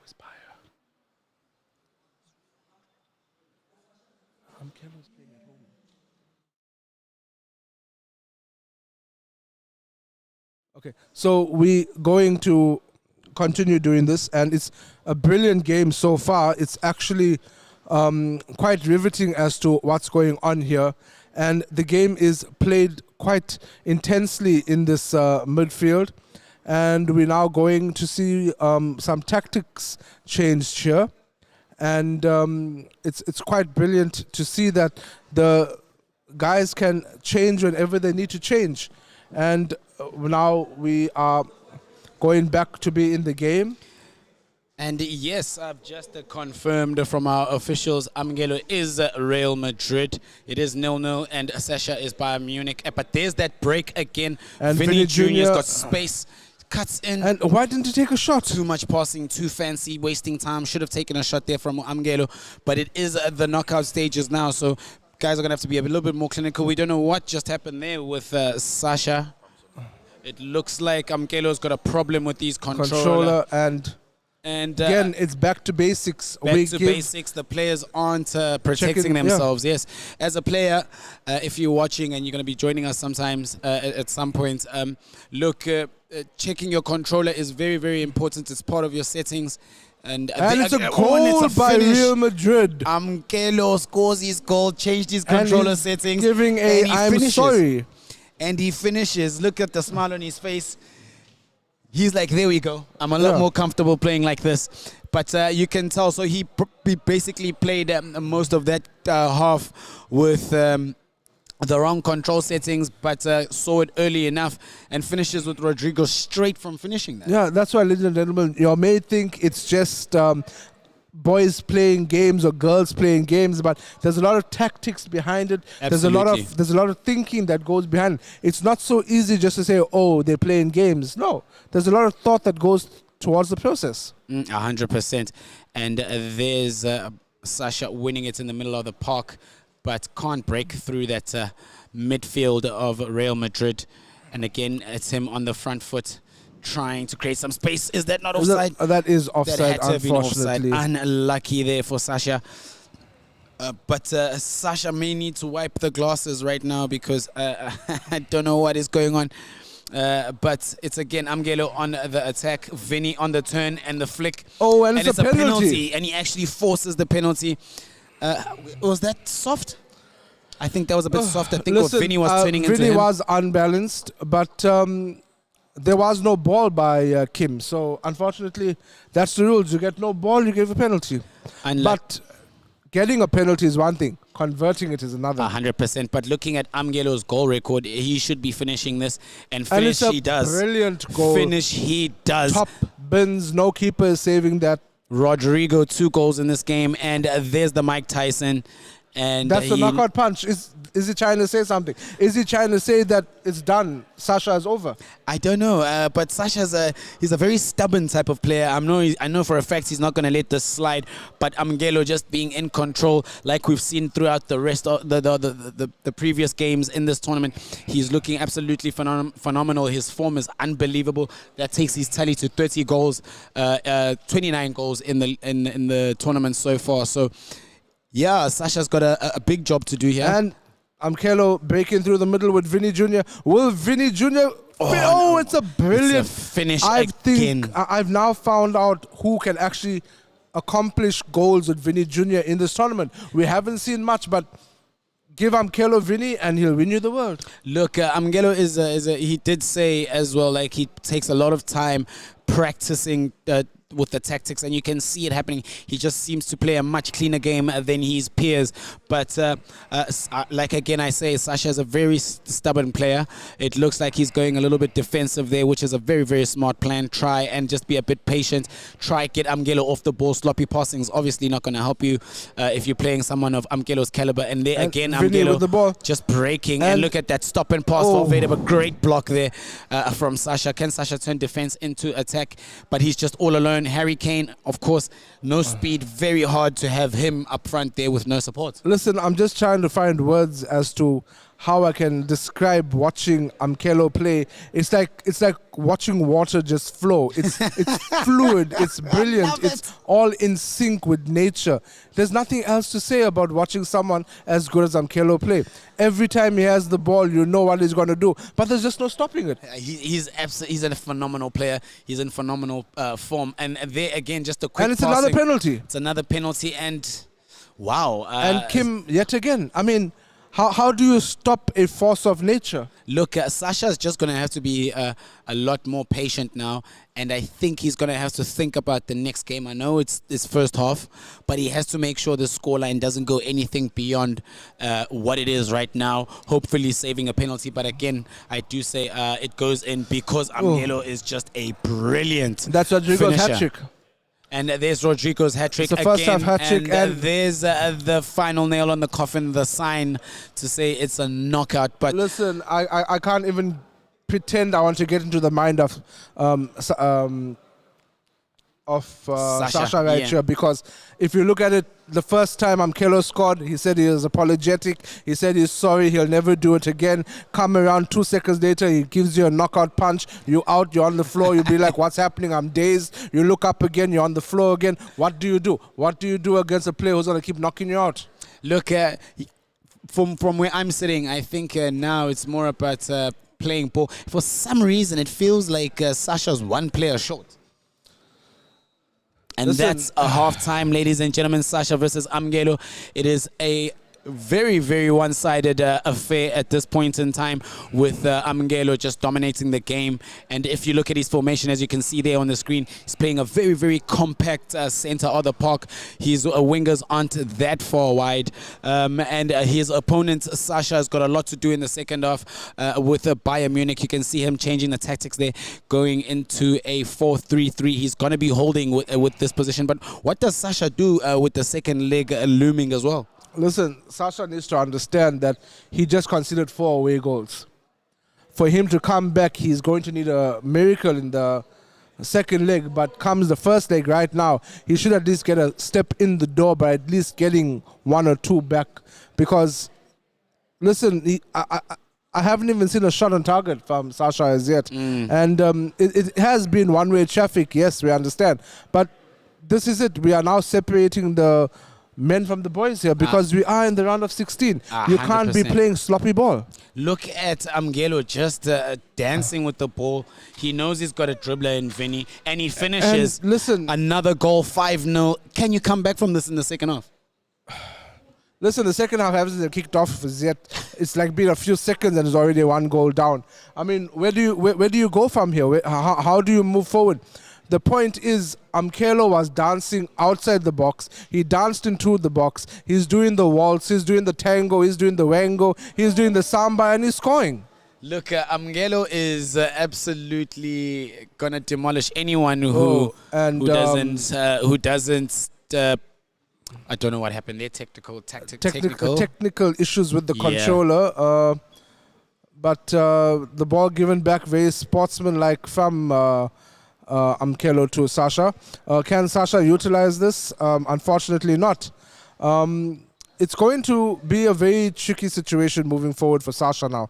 is Bayer. Amkelo's playing at home. Okay, so we going to continue doing this, and it's a brilliant game so far. It's actually quite riveting as to what's going on here, and the game is played quite intensely in this midfield. And we're now going to see some tactics changed here. And it's quite brilliant to see that the guys can change whenever they need to change. And now we are going back to be in the game. And yes, I've just confirmed from our officials, Amkelo is Real Madrid. It is 0-0, and Sasha is Bayern Munich. But there's that break again. And Vinny Vinny Jr.'s Jr. got space. Cuts in. And why didn't he take a shot? Too much passing, too fancy, wasting time. Should have taken a shot there from Amkelo. But it is the knockout stages now, so guys are going to have to be a little bit more clinical. We don't know what just happened there with Sasha. It looks like Amkelo's got a problem with these controller. And again, it's back to basics. Back to basics. The players aren't protecting themselves. Yes, as a player, if you're watching and you're going to be joining us sometimes at some point, look, checking your controller is very, very important. It's part of your settings. And it's a goal by Real Madrid. Amkelo scores his goal, changed his controller settings. Giving I'm sorry. And he finishes. Look at the smile on his face. He's like, there we go. I'm a lot more comfortable playing like this. But you can tell. So he basically played most of that half with the wrong control settings, but saw it early enough and finishes with Rodrigo straight from finishing that. Yeah, that's why, ladies and gentlemen, you may think it's just boys playing games or girls playing games, but there's a lot of tactics behind it. Absolutely. There's a lot of thinking that goes behind it. It's not so easy just to say, oh, they're playing games. No, there's a lot of thought that goes towards the process. 100%. And there's Sasha winning it in the middle of the park, but can't break through that midfield of Real Madrid. And again, it's him on the front foot, trying to create some space. Is that not offside? That is offside, that had to have been offside. unfortunately. Unlucky there for Sasha. But Sasha may need to wipe the glasses right now because I don't know what is going on. But it's again Amkelo on the attack, Vinny on the turn and the flick. Oh, and it's a penalty. And he actually forces the penalty. Was that soft? I think that was a bit soft. I think what Vinny was turning into Vinny him. was unbalanced, but there was no ball by Kim. So, unfortunately, that's the rules. You get no ball, you give a penalty. But getting a penalty is one thing. Converting it is another. 100%. But looking at Amkelo's goal record, he should be finishing this. And finish he does. Brilliant goal. Finish he does. Top bins. No keeper is saving that. Rodrigo, 2 goals in this game. And there's the Mike Tyson. And that's the knockout punch. Is he trying to say something? Is he trying to say that it's done? Sasha is over? I don't know, but Sasha's he's a very stubborn type of player. I know for a fact he's not going to let this slide. But Amkelo just being in control, like we've seen throughout the rest of the previous games in this tournament, he's looking absolutely phenomenal. His form is unbelievable. That takes his tally to 30 goals, 29 goals in the tournament so far. So. Yeah, Sasha's got a big job to do here. And Amkelo breaking through the middle with Vinny Jr. Will Vinny Jr. Oh, it's a brilliant finish again. I've now found out who can actually accomplish goals with Vinny Jr. in this tournament. We haven't seen much, but give Amkelo Vinny and he'll win you the world. Look, Amkelo he did say as well, like he takes a lot of time practicing with the tactics, and you can see it happening. He just seems to play a much cleaner game than his peers. But like again I say, Sasha is a very stubborn player. It looks like he's going a little bit defensive there, which is a very, very smart plan. Try and just be a bit patient. Try get Amgelo off the ball. Sloppy passing is obviously not going to help you if you're playing someone of Amgelo's caliber. And there again, Vinny with the ball. Amgelo just breaking. And look at that stop and pass for Vader. A great block there from Sasha. Can Sasha turn defense into attack? But he's just all alone. Harry Kane, of course, no speed. Very hard to have him up front there with no support. Listen, I'm just trying to find words as to how I can describe watching Amkelo play. It's like watching water just flow. It's fluid. It's brilliant. It's all in sync with nature. There's nothing else to say about watching someone as good as Amkelo play. Every time he has the ball, you know what he's going to do, but there's just no stopping it. He's a phenomenal player. He's in phenomenal form. And there again, just a quick And it's passing. another penalty. It's another penalty, and wow. And Kim, yet again, I mean, how do you stop a force of nature? Look, Sasha's just going to have to be a lot more patient now, and I think he's going to have to think about the next game. I know it's this first half, but he has to make sure the scoreline doesn't go anything beyond what it is right now, hopefully saving a penalty. But again, I do say it goes in because Amgelo is just a brilliant That's Rodrigo's finisher. hat-trick. And there's Rodrigo's hat-trick It's the first again. half hat-trick, and and there's the final nail on the coffin, the sign to say it's a knockout. But listen, I can't even pretend I want to get into the mind of Sasha right here, because if you look at it, the first time Amkelo scored, he said he was apologetic. He said he's sorry, he'll never do it again. Come around 2 seconds later, he gives you a knockout punch. You out, you're on the floor. You'll be like, what's happening? I'm dazed. You look up again, you're on the floor again. What do you do? What do you do against a player who's going to keep knocking you out? look, from where I'm sitting, I think now it's more about playing ball. For some reason, it feels like Sasha's one player short. And Listen, that's a half-time, ladies and gentlemen. Sasha versus Amgelo. It is a very, very one-sided affair at this point in time, with Amgelo just dominating the game. And if you look at his formation, as you can see there on the screen, he's playing a very, very compact center of the park. His wingers aren't that far wide. And his opponent, Sasha, has got a lot to do in the second half with Bayern Munich. You can see him changing the tactics there, going into a 4-3-3. He's going to be holding with this position. But what does Sasha do with the second leg looming as well? Listen, Sasha needs to understand that he just conceded 4 away goals. For him to come back, he's going to need a miracle in the second leg, but comes the first leg right now, he should at least get a step in the door by at least getting 1 or 2 back. Because, listen, I haven't even seen a shot on target from Sasha as yet. And it has been one-way traffic, yes, we understand. But this is it. We are now separating the men from the boys here, because we are in the round of 16. You can't be 100%. playing sloppy ball. Look at Amgelo just dancing with the ball. He knows he's got a dribbler in Vinny, and he finishes. And listen, another goal, 5-0. Can you come back from this in the second half? Listen, the second half hasn't kicked off as yet. It's like been a few seconds and it's already 1 goal down. I mean, where do you go from here? How do you move forward? The point is, Amkelo was dancing outside the box. He danced into the box. He's doing the waltz. He's doing the tango. He's doing the wango. He's doing the samba, and he's scoring. Look, Amgelo is absolutely gonna demolish anyone who doesn't. I don't know what happened there. Technical issues with the controller. But the ball given back very sportsmanlike from Amkelo to Sasha. Can Sasha utilize this? Unfortunately not. It's going to be a very tricky situation moving forward for Sasha now.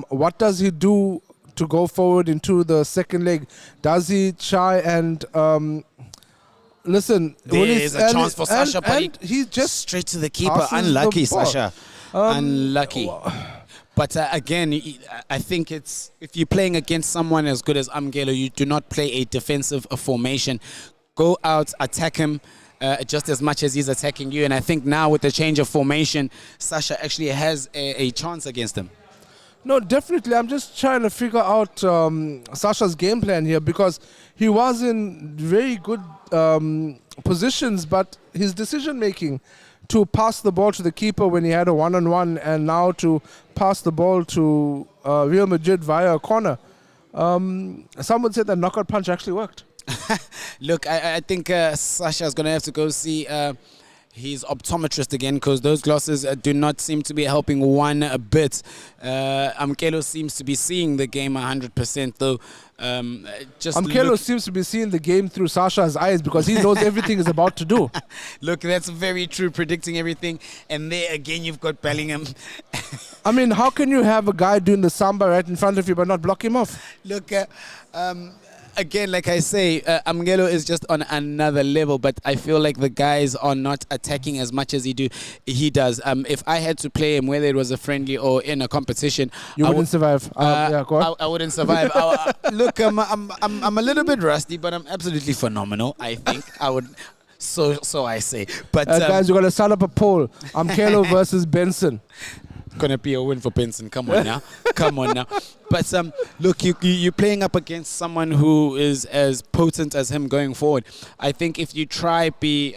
What does he do to go forward into the second leg? Does he try and listen? There is a chance for Sasha, but he just straight to the keeper. Unlucky, Sasha. Unlucky. But again, I think it's, if you're playing against someone as good as Amgelo, you do not play a defensive formation. Go out, attack him just as much as he's attacking you. And I think now with the change of formation, Sasha actually has a chance against him. No, definitely. I'm just trying to figure out Sasha's game plan here because he was in very good positions, but his decision making to pass the ball to the keeper when he had a one-on-one and now to pass the ball to Real Madrid via a corner. Some would say that knockout punch actually worked. Look, I think Sasha's going to have to go see his optometrist again because those glasses do not seem to be helping one bit. Amkelo seems to be seeing the game 100% though. Amkelo seems to be seeing the game through Sasha's eyes because he knows everything is about to do. Look, that's very true, predicting everything. And there again, you've got Bellingham. I mean, how can you have a guy doing the samba right in front of you but not block him off? Look, again, like I say, Amgelo is just on another level, but I feel like the guys are not attacking as much as he does. If I had to play him, whether it was a friendly or in a competition, you wouldn't survive. Yeah, go on. I wouldn't survive. Look, I'm a little bit rusty, but I'm absolutely phenomenal. I think I would. So I say. But guys, we're gonna start up a poll: Amkelo versus Benson. Gonna be a win for Benson. Come on now. Come on now. But look, you're playing up against someone who is as potent as him going forward. I think if you try be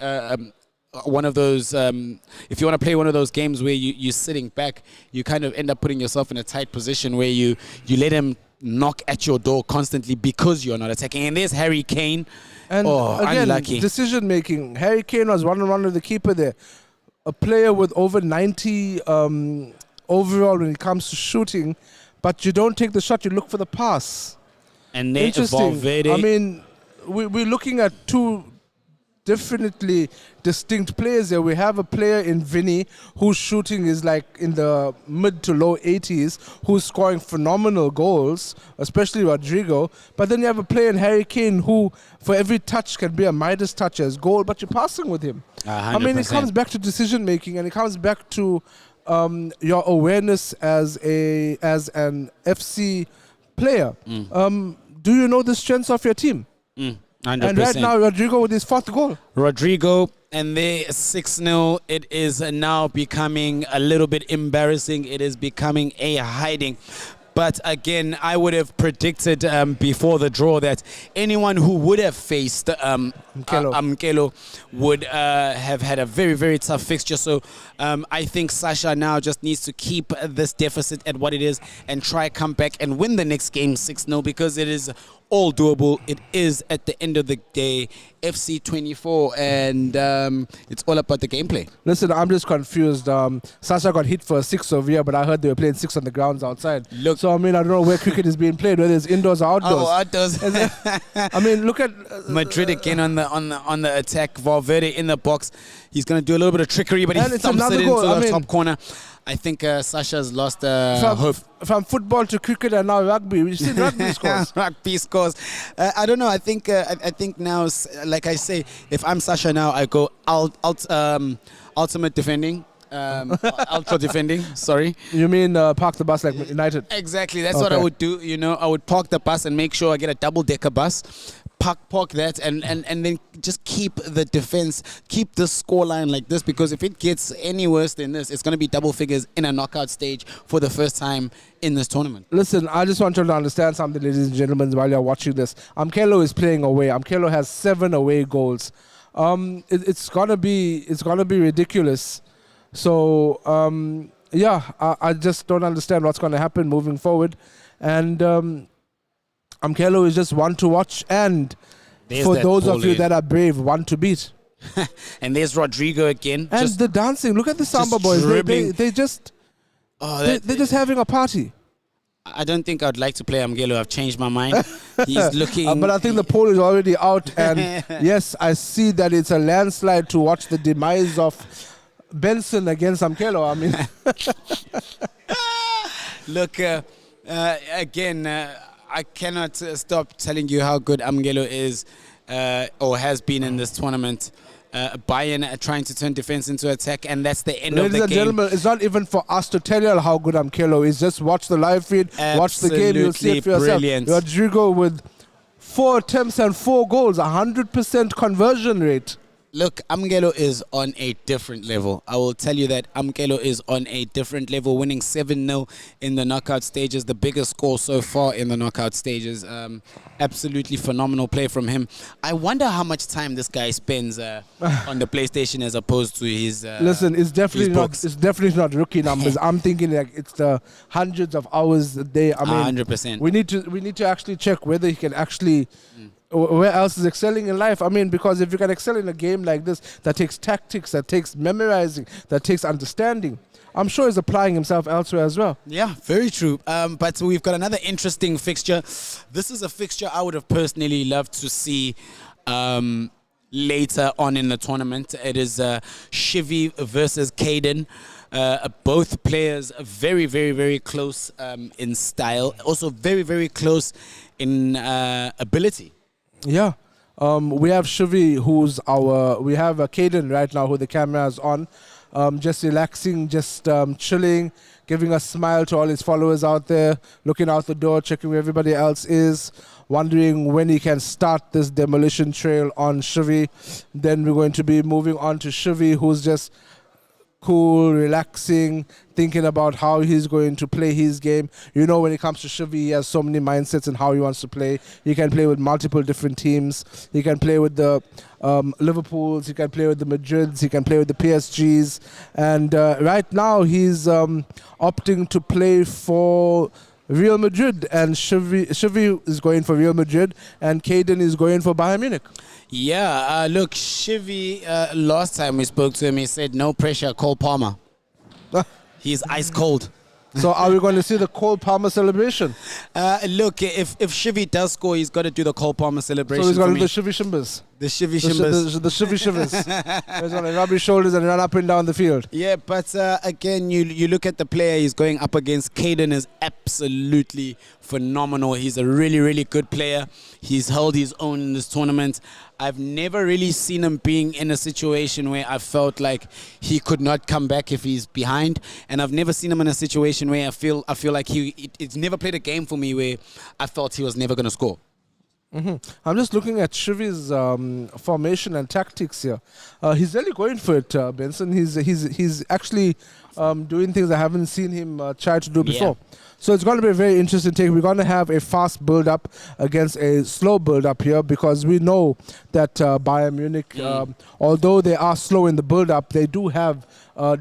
one of those, if you want to play one of those games where you're sitting back, you kind of end up putting yourself in a tight position where you let him knock at your door constantly because you're not attacking. And there's Harry Kane. And again, unlucky. Decision making. Harry Kane was one-on-one with the keeper there. A player with over 90 overall when it comes to shooting, but you don't take the shot, you look for the pass. And then Interesting. Valverde. I mean, we're looking at two definitely distinct players here. We have a player in Vinny whose shooting is like in the mid to low 80s, who's scoring phenomenal goals, especially Rodrigo. But then you have a player in Harry Kane who, for every touch, can be a Midas touch as goal, but you're passing with him. 100%. I mean, it comes back to decision making, and it comes back to your awareness as an FC player. Do you know the strengths of your team? 100%. And right now, Rodrigo with his 4th goal. Rodrigo, and they 6-0. It is now becoming a little bit embarrassing. It is becoming a hiding. But again, I would have predicted before the draw that anyone who would have faced Amkelo would have had a very, very tough fixture. So I think Sasha now just needs to keep this deficit at what it is and try come back and win the next game 6-0 because it is all doable. It is, at the end of the day, FC 24, and it's all about the gameplay. Listen, I'm just confused. Sasha got hit for a 6 over here, but I heard they were playing 6 on the grounds outside. Look, so, I mean, I don't know where cricket is being played, whether it's indoors or outdoors. Oh, outdoors. I mean, look at... Madrid again on the attack. Valverde in the box. He's going to do a little bit of trickery, but he thumps it into the top corner. I think Sasha's lost hope. From football to cricket and now rugby. We've seen rugby scores. Rugby scores. I don't know. I think now, like I say, if I'm Sasha now, I go ultimate defending. Ultra defending, sorry. You mean park the bus like United? Exactly. That's what I would do. You know, I would park the bus and make sure I get a double-decker bus. Park that and then just keep the defense, keep the scoreline like this, because if it gets any worse than this, it's going to be double figures in a knockout stage for the first time in this tournament. Listen, I just want you to understand something, ladies and gentlemen, while you're watching this. Amkelo is playing away. Amkelo has 7 away goals. It's gonna be ridiculous. So yeah, I just don't understand what's going to happen moving forward, and. Amkelo is just one to watch, and for those of you that are brave, one to beat. And there's Rodrigo again. And the dancing. Look at the Samba boys. They're just having a party. I don't think I'd like to play Amkelo. I've changed my mind. He's looking... but I think the poll is already out, and yes, I see that it's a landslide to watch the demise of Benson against Amkelo. I mean... Look, again... I cannot stop telling you how good Amgelo is or has been in this tournament. Bayern trying to turn defense into attack, and that's the end of the game. Ladies and gentlemen, it's not even for us to tell you how good Amkelo is. Just watch the live feed, watch the game, you'll see it for yourself. Brilliant. Rodrigo with 4 attempts and 4 goals, 100% conversion rate. Look, Amkelo is on a different level. I will tell you that Amkelo is on a different level, winning 7-0 in the knockout stages, the biggest score so far in the knockout stages. Absolutely phenomenal play from him. I wonder how much time this guy spends on the PlayStation as opposed to his Listen, it's definitely his not. books. It's definitely not rookie numbers. I'm thinking like it's the hundreds of hours a day. I mean, 100%. we need to actually check whether he can actually. Where else is excelling in life? I mean, because if you can excel in a game like this that takes tactics, that takes memorizing, that takes understanding, I'm sure he's applying himself elsewhere as well. Yeah, very true. But we've got another interesting fixture. This is a fixture I would have personally loved to see later on in the tournament. It is Shivi versus Caden. Both players very, very, very close in style. Also very, very close in ability. Yeah. We have Shivi, we have Caden right now, who the camera is on, just relaxing, just chilling, giving a smile to all his followers out there, looking out the door, checking where everybody else is, wondering when he can start this demolition trail on Shivi. Then we're going to be moving on to Shivi, who's just cool, relaxing, thinking about how he's going to play his game. You know, when it comes to Shivi, he has so many mindsets and how he wants to play. He can play with multiple different teams. He can play with the Liverpools. He can play with the Madrids. He can play with the PSGs. And right now, he's opting to play for Real Madrid. And Shivi is going for Real Madrid. And Caden is going for Bayern Munich. Yeah, look, Shivi, last time we spoke to him, he said, no pressure, Cole Palmer. He's ice cold. So are we going to see the Cole Palmer celebration? Look, if Shivi does score, he's got to do the Cole Palmer celebration. So he's going for to me. do the Shivi Shimbas. The Shivi Shimbas. The Shivi Shivers. He's going to rub his shoulders and run up and down the field. Yeah, but again, you look at the player he's going up against. Caden is absolutely phenomenal. He's a really, really good player. He's held his own in this tournament. I've never really seen him being in a situation where I felt like he could not come back if he's behind, and I've never seen him in a situation where I feel like it's never played a game for me where I felt he was never going to score. I'm just looking at Shivi's formation and tactics here. He's really going for it, Benson. He's actually doing things I haven't seen him try to do before. So it's going to be a very interesting take. We're going to have a fast build-up against a slow build-up here, because we know that Bayern Munich, although they are slow in the build-up, they do have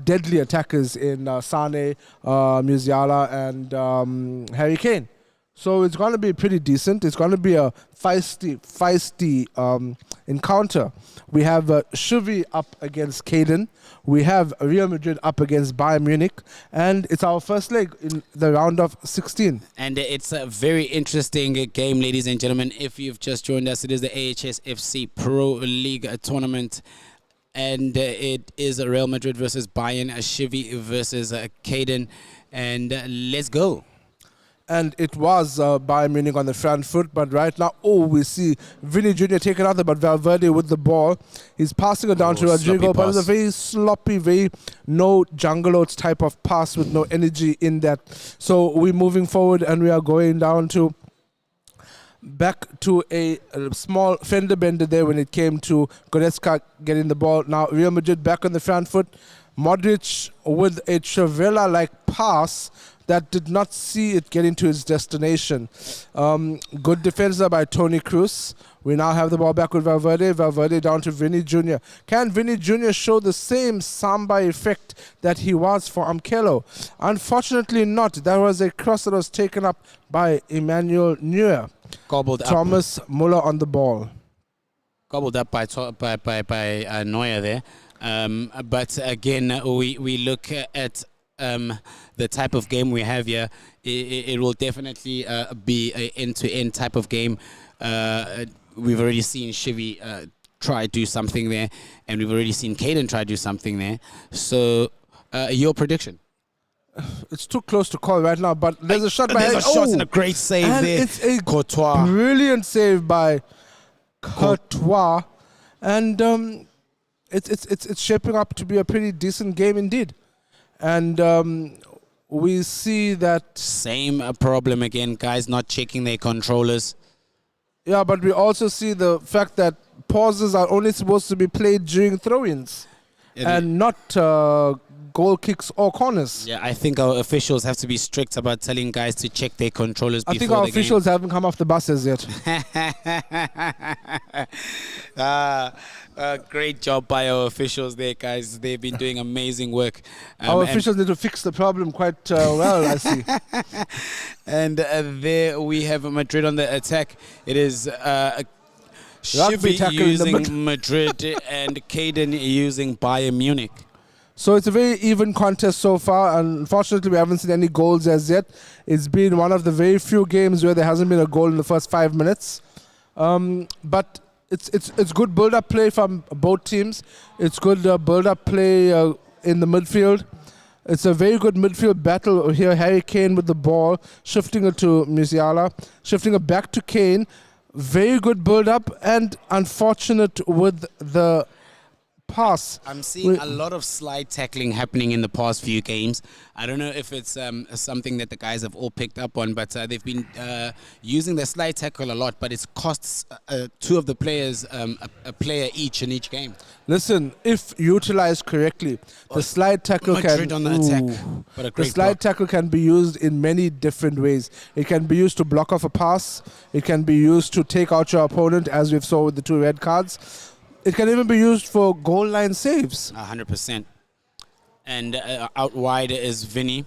deadly attackers in Sane, Musiala, and Harry Kane. So it's going to be pretty decent. It's going to be a feisty encounter. We have Shivi up against Caden. We have Real Madrid up against Bayern Munich. And it's our first leg in the round of 16. And it's a very interesting game, ladies and gentlemen. If you've just joined us, it is the AHS FC Pro League tournament. And it is Real Madrid versus Bayern, Shivi versus Caden. And let's go. And it was Bayern Munich on the front foot, but right now, we see Vinny Jr. taking out, but Valverde with the ball. He's passing it down to Rodrigo, but it's a very sloppy, very no jungle oats type of pass with no energy in that. So we're moving forward, and we are going down to back to a small fender bender there when it came to Goretzka getting the ball. Now Real Madrid back on the front foot. Modric with a Trivela-like pass that did not see it getting to its destination. Good defense there by Toni Kroos. We now have the ball back with Valverde. Valverde down to Vinny Jr. Can Vinny Jr. show the same Samba effect that he was for Amkelo? Unfortunately not. That was a cross that was taken up by Emmanuel Neuer. Gobbled up. Thomas Muller on the ball. Gobbled up by Neuer there. But again, we look at the type of game we have here. It will definitely be an end-to-end type of game. We've already seen Shivi try to do something there, and we've already seen Caden try to do something there. So, your prediction? It's too close to call right now, but there's a shot by... There's a shot and a great save and there. It's a Courtois. brilliant save by Courtois. And it's shaping up to be a pretty decent game indeed. And we see that... Same problem again, guys not checking their controllers. Yeah, but we also see the fact that pauses are only supposed to be played during throw-ins and not goal kicks or corners. Yeah, I think our officials have to be strict about telling guys to check their controllers I before think our the game. officials haven't come off the buses yet. Great job by our officials there, guys. They've been doing amazing work. Our officials need to fix the problem quite well, I see. And there we have Madrid on the attack. It is Rugby Shivi tackle in the middle. using Madrid and Caden using Bayern Munich. So it's a very even contest so far. Unfortunately, we haven't seen any goals as yet. It's been one of the very few games where there hasn't been a goal in the first 5 minutes. But it's good build-up play from both teams. It's good build-up play in the midfield. It's a very good midfield battle here. Harry Kane with the ball, shifting it to Musiala, shifting it back to Kane. Very good build-up and unfortunate with the pass. I'm seeing a lot of slide tackling happening in the past few games. I don't know if it's something that the guys have all picked up on, but they've been using the slide tackle a lot, but it's costs two of the players a player each in each game. Listen, if utilized correctly, the slide tackle Madrid can on the attack, but a the great slide block. tackle can be used in many different ways. It can be used to block off a pass. It can be used to take out your opponent, as we've saw with the 2 red cards. It can even be used for goal line saves. 100%. And out wide is Vinny.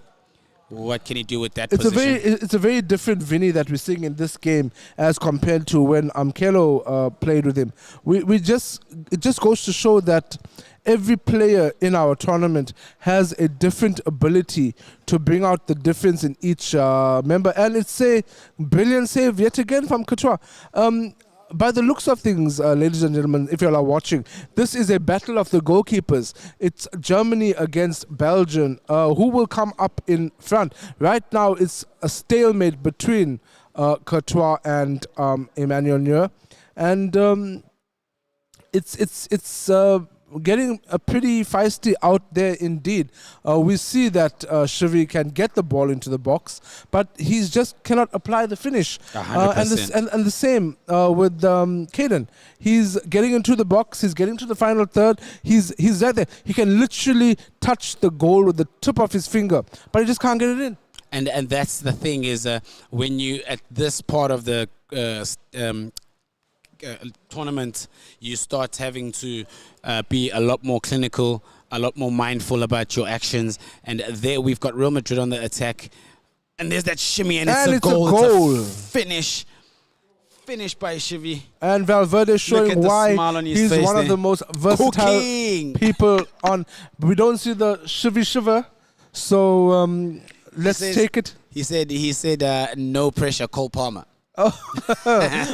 What can he do with that It's position? a very different Vinny that we're seeing in this game as compared to when Amkelo played with him. It just goes to show that every player in our tournament has a different ability to bring out the difference in each member. And it's a brilliant save yet again from Courtois. By the looks of things, ladies and gentlemen, if you all are watching, this is a battle of the goalkeepers. It's Germany against Belgium. Who will come up in front? Right now, it's a stalemate between Courtois and Emmanuel Neuer. And it's getting pretty feisty out there indeed. We see that Shivi can get the ball into the box, but he just cannot apply the finish. 100%. And the same with Caden. He's getting into the box. He's getting to the final third. He's right there. He can literally touch the goal with the tip of his finger, but he just can't get it in. And that's the thing is when you at this part of the tournament, you start having to be a lot more clinical, a lot more mindful about your actions. And there we've got Real Madrid on the attack, and there's that shimmy, and it's a goal. It's a finish by Shivi. And Valverde showing why he's one of the most versatile people on. We don't see the shiver, so let's take it. He said no pressure, Cole Palmer. Oh.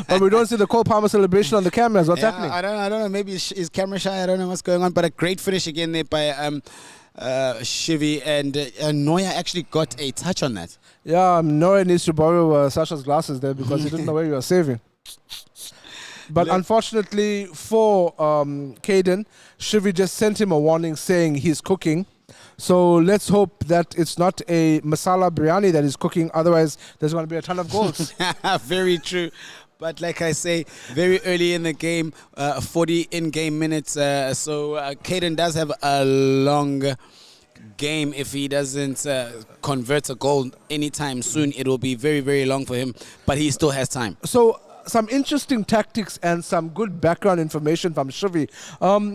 But we don't see the Cole Palmer celebration on the cameras. What's happening? I don't know. Maybe he's camera shy. I don't know what's going on. But a great finish again there by Shivi, and Neuer actually got a touch on that. Yeah, Neuer needs to borrow Sasha's glasses there because he didn't know where you were saving. But unfortunately for Caden, Shivi just sent him a warning saying he's cooking. So let's hope that it's not a masala biryani that is cooking. Otherwise, there's going to be a ton of goals. Very true. But like I say, very early in the game, 40 in-game minutes. So Caden does have a long game. If he doesn't convert a goal anytime soon, it will be very, very long for him. But he still has time. So some interesting tactics and some good background information from Shivi.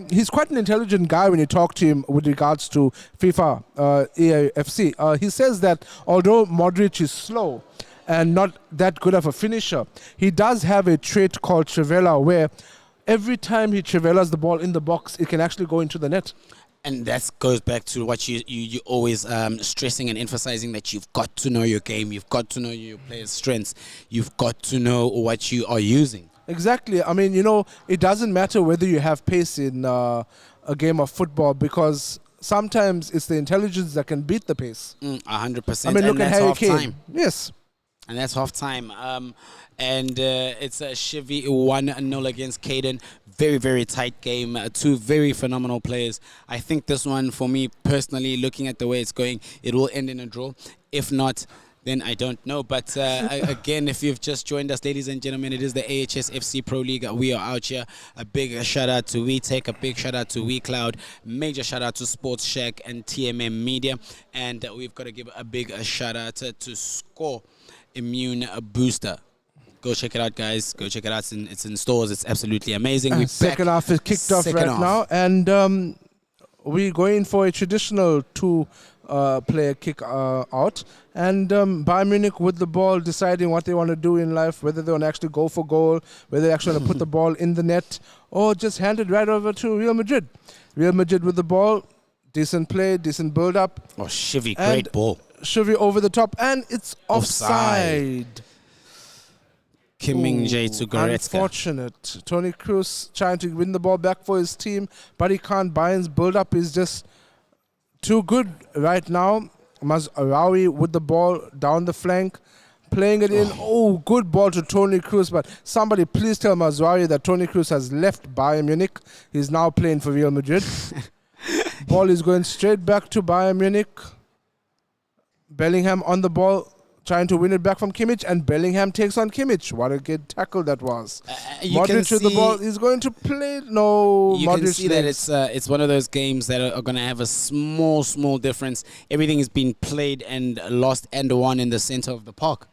He's quite an intelligent guy when you talk to him with regards to FIFA, EAFC. He says that although Modric is slow and not that good of a finisher, he does have a trait called trivela where every time he trivelas the ball in the box, it can actually go into the net. And that goes back to what you always stressing and emphasizing, that you've got to know your game. You've got to know your players' strengths. You've got to know what you are using. Exactly. I mean, it doesn't matter whether you have pace in a game of football because sometimes it's the intelligence that can beat the pace. 100%. I mean, look at Harry Kane. Time. Yes. And that's half time. And it's a Shivi 1-0 against Caden. Very, very tight game. Two very phenomenal players. I think this one, for me personally, looking at the way it's going, it will end in a draw. If not, then I don't know. But again, if you've just joined us, ladies and gentlemen, it is the AHS FC Pro League. We are out here. A big shout out to WeTech, a big shout out to WeCloud, major shout out to Sports Shack and TMM Media. And we've got to give a big shout out to Score Immune Booster. Go check it out, guys. Go check it out. It's in stores. It's absolutely amazing. We're second half is kicked off right now, and we're going for a traditional two-player kick out. And Bayern Munich with the ball, deciding what they want to do in life, whether they want to actually go for goal, whether they actually want to put the ball in the net, or just hand it right over to Real Madrid. Real Madrid with the ball, decent play, decent build-up. Oh, Shivy, great ball. Shivy over the top, and it's offside. Kim Min-jae to Goretzka. Unfortunate. Toni Kroos trying to win the ball back for his team, but he can't. Bayern's build-up is just too good right now. Mazraoui with the ball down the flank, playing it in. Oh, good ball to Toni Kroos, but somebody please tell Mazraoui that Toni Kroos has left Bayern Munich. He's now playing for Real Madrid. Ball is going straight back to Bayern Munich. Bellingham on the ball, trying to win it back from Kimmich, and Bellingham takes on Kimmich. What a good tackle that was. Modric with the ball. He's going to play. No, you Modric can see that it's one of those games that are going to have a small difference. Everything is being played and lost and won in the center of the park.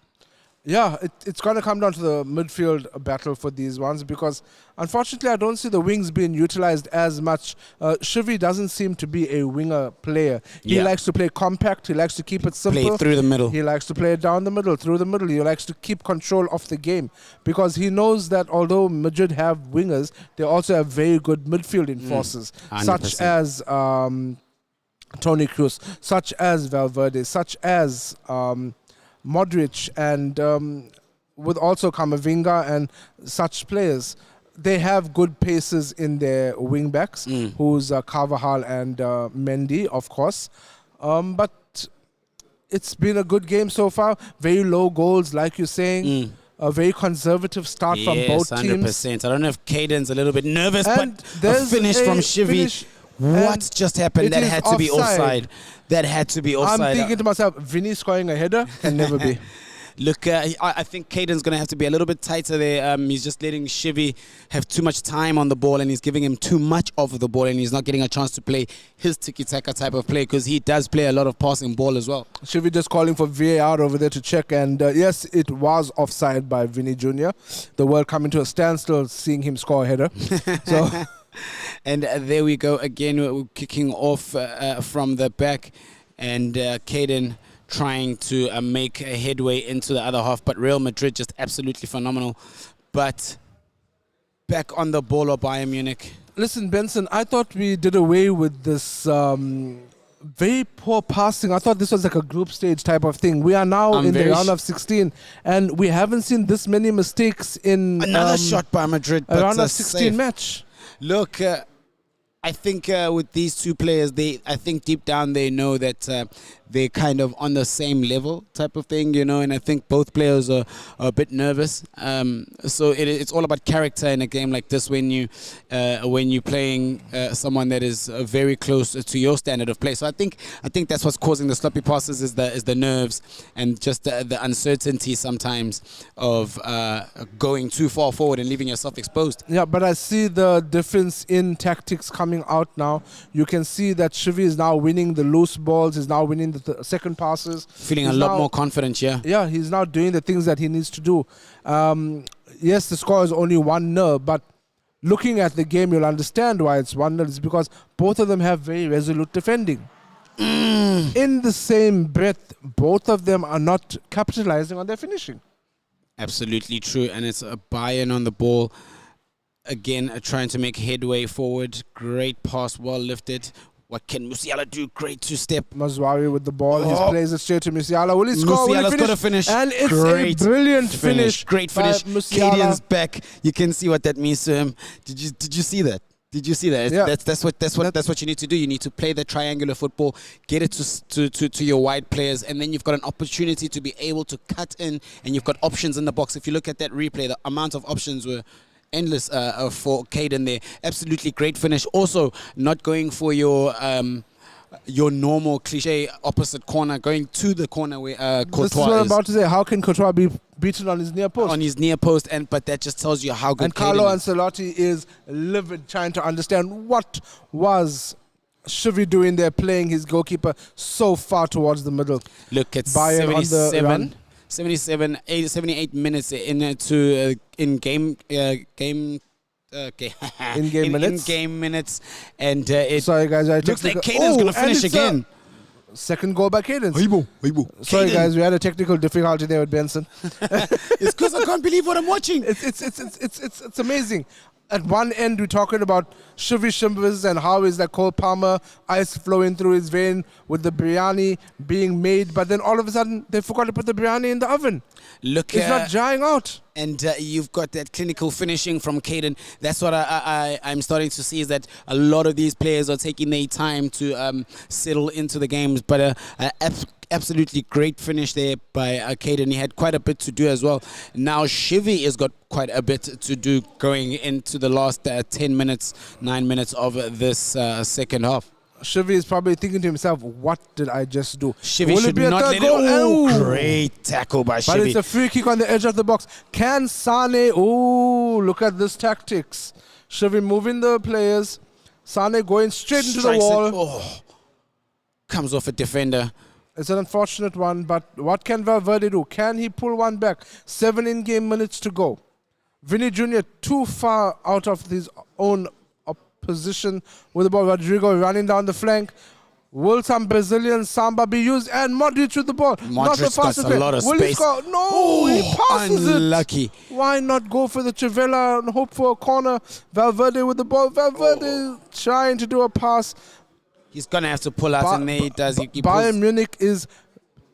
Yeah, it's going to come down to the midfield battle for these ones, because unfortunately I don't see the wings being utilized as much. Shivy doesn't seem to be a winger player. He likes to play compact. He likes to keep it simple. Play through the middle. He likes to play down the middle, through the middle. He likes to keep control of the game, because he knows that although Madrid have wingers, they also have very good midfield enforcers, such as Toni Kroos, such as Valverde, such as Modric, and with also Camavinga and such players. They have good paces in their wing backs, who's Carvajal and Mendy, of course. But it's been a good game so far. Very low goals, like you're saying. A very conservative start from both 100%. teams. I don't know if Caden's a little bit nervous, And but a there's finish a from Shivy. finish, What just happened? it That is had to be offside. offside. That had to be offside. I'm thinking to myself, Vinny scoring a header can never be. Look, I think Caden's going to have to be a little bit tighter there. He's just letting Shivy have too much time on the ball, and he's giving him too much of the ball, and he's not getting a chance to play his tiki-taka type of play, because he does play a lot of passing ball as well. Should we just calling for VAR over there to check? And yes, it was offside by Vinny Jr. The world coming to a standstill seeing him score a header. So, And there we go again. We're kicking off from the back, and Caden trying to make a headway into the other half, but Real Madrid just absolutely phenomenal. But back on the ball of Bayern Munich. listen, Benson, I thought we did away with this very poor passing. I thought this was like a group stage type of thing. We are now in the round of 16, and we haven't seen this many mistakes in Another shot by Madrid, a but round of 16 safe. match. Look, I think with these two players, I think deep down they know that they're kind of on the same level type of thing, you know, and I think both players are a bit nervous. So it's all about character in a game like this when you're playing someone that is very close to your standard of play. So I think that's what's causing the sloppy passes is the nerves and just the uncertainty sometimes of going too far forward and leaving yourself exposed. Yeah, but I see the difference in tactics coming out now. You can see that Shivy is now winning the loose balls, is now winning the second passes. Feeling He's a lot now more confident, yeah. Yeah, he's now doing the things that he needs to do. Yes, the score is only 1-0, but looking at the game, you'll understand why it's 1-0. It's because both of them have very resolute defending. In the same breath, both of them are not capitalizing on their finishing. Absolutely true, and it's a Bayern on the ball. Again, trying to make headway forward. Great pass, well lifted. What can Musiala do? Great two-step. Mazraoui with the ball. He plays it straight to Musiala. Will he score? Will he Musiala's finish? got to finish. And it's Great a brilliant finish. Great by finish. Musiala. Kadian's back. You can see what that means to him. Did you see that? Did you see that? Yeah. That's what you need to do. You need to play the triangular football, get it to your wide players, and then you've got an opportunity to be able to cut in, and you've got options in the box. If you look at that replay, the amount of options were endless for Caden there. Absolutely great finish. Also, not going for your your normal cliche opposite corner, going to the corner where This is Courtois what I'm is about to say. How can Courtois be beaten on his near post? on his near post, but that just tells you how good And Carlo Caden is. Ancelotti is livid, trying to understand what was Shivy doing there, playing his goalkeeper so far towards the middle. Look, it's Bayern on the 77, run. 77, 78 minutes into in-game In-game minutes. In-game minutes, and it Sorry, guys. I looks like technical- Caden's Oh, going to and finish it's again. Second goal by Cadence. Sorry, Caden. guys. We had a technical difficulty there with Benson. It's because I can't believe what I'm watching. It's amazing. At one end, we're talking about Shivy Shimbas and how is that Cole Palmer ice flowing through his vein with the biryani being made, but then all of a sudden they forgot to put the biryani in the oven. Look, It's not drying out. and you've got that clinical finishing from Caden. That's what I'm starting to see, is that a lot of these players are taking their time to settle into the games. But absolutely great finish there by Caden. He had quite a bit to do as well. Now Shivy has got quite a bit to do going into the last 10 minutes, 9 minutes of this second half. Shivy is probably thinking to himself, what did I just do? Shivy Will it should be a not third let it. goal? Oh, Ooh. great tackle by But it's Shivy. a free kick on the edge of the box. Can Sane? Oh, look at this tactics. Shivy moving the players. Sane going straight into the Strikes it. wall. Oh, comes off a defender. It's an unfortunate one, but what can Valverde do? Can he pull one back? 7 in-game minutes to go. Vinny Jr. too far out of his own position with the ball. Rodrigo running down the flank. Will some Brazilian samba be used? And Modric with the ball. Not the Modric got fastest a play. lot of Will he space. score? No, he passes unlucky. it. Why not go for the Trivela and hope for a corner? Valverde with the ball. Valverde trying to do a pass. He's going to have to pull out, and there he does. He Bayern pulls. Munich is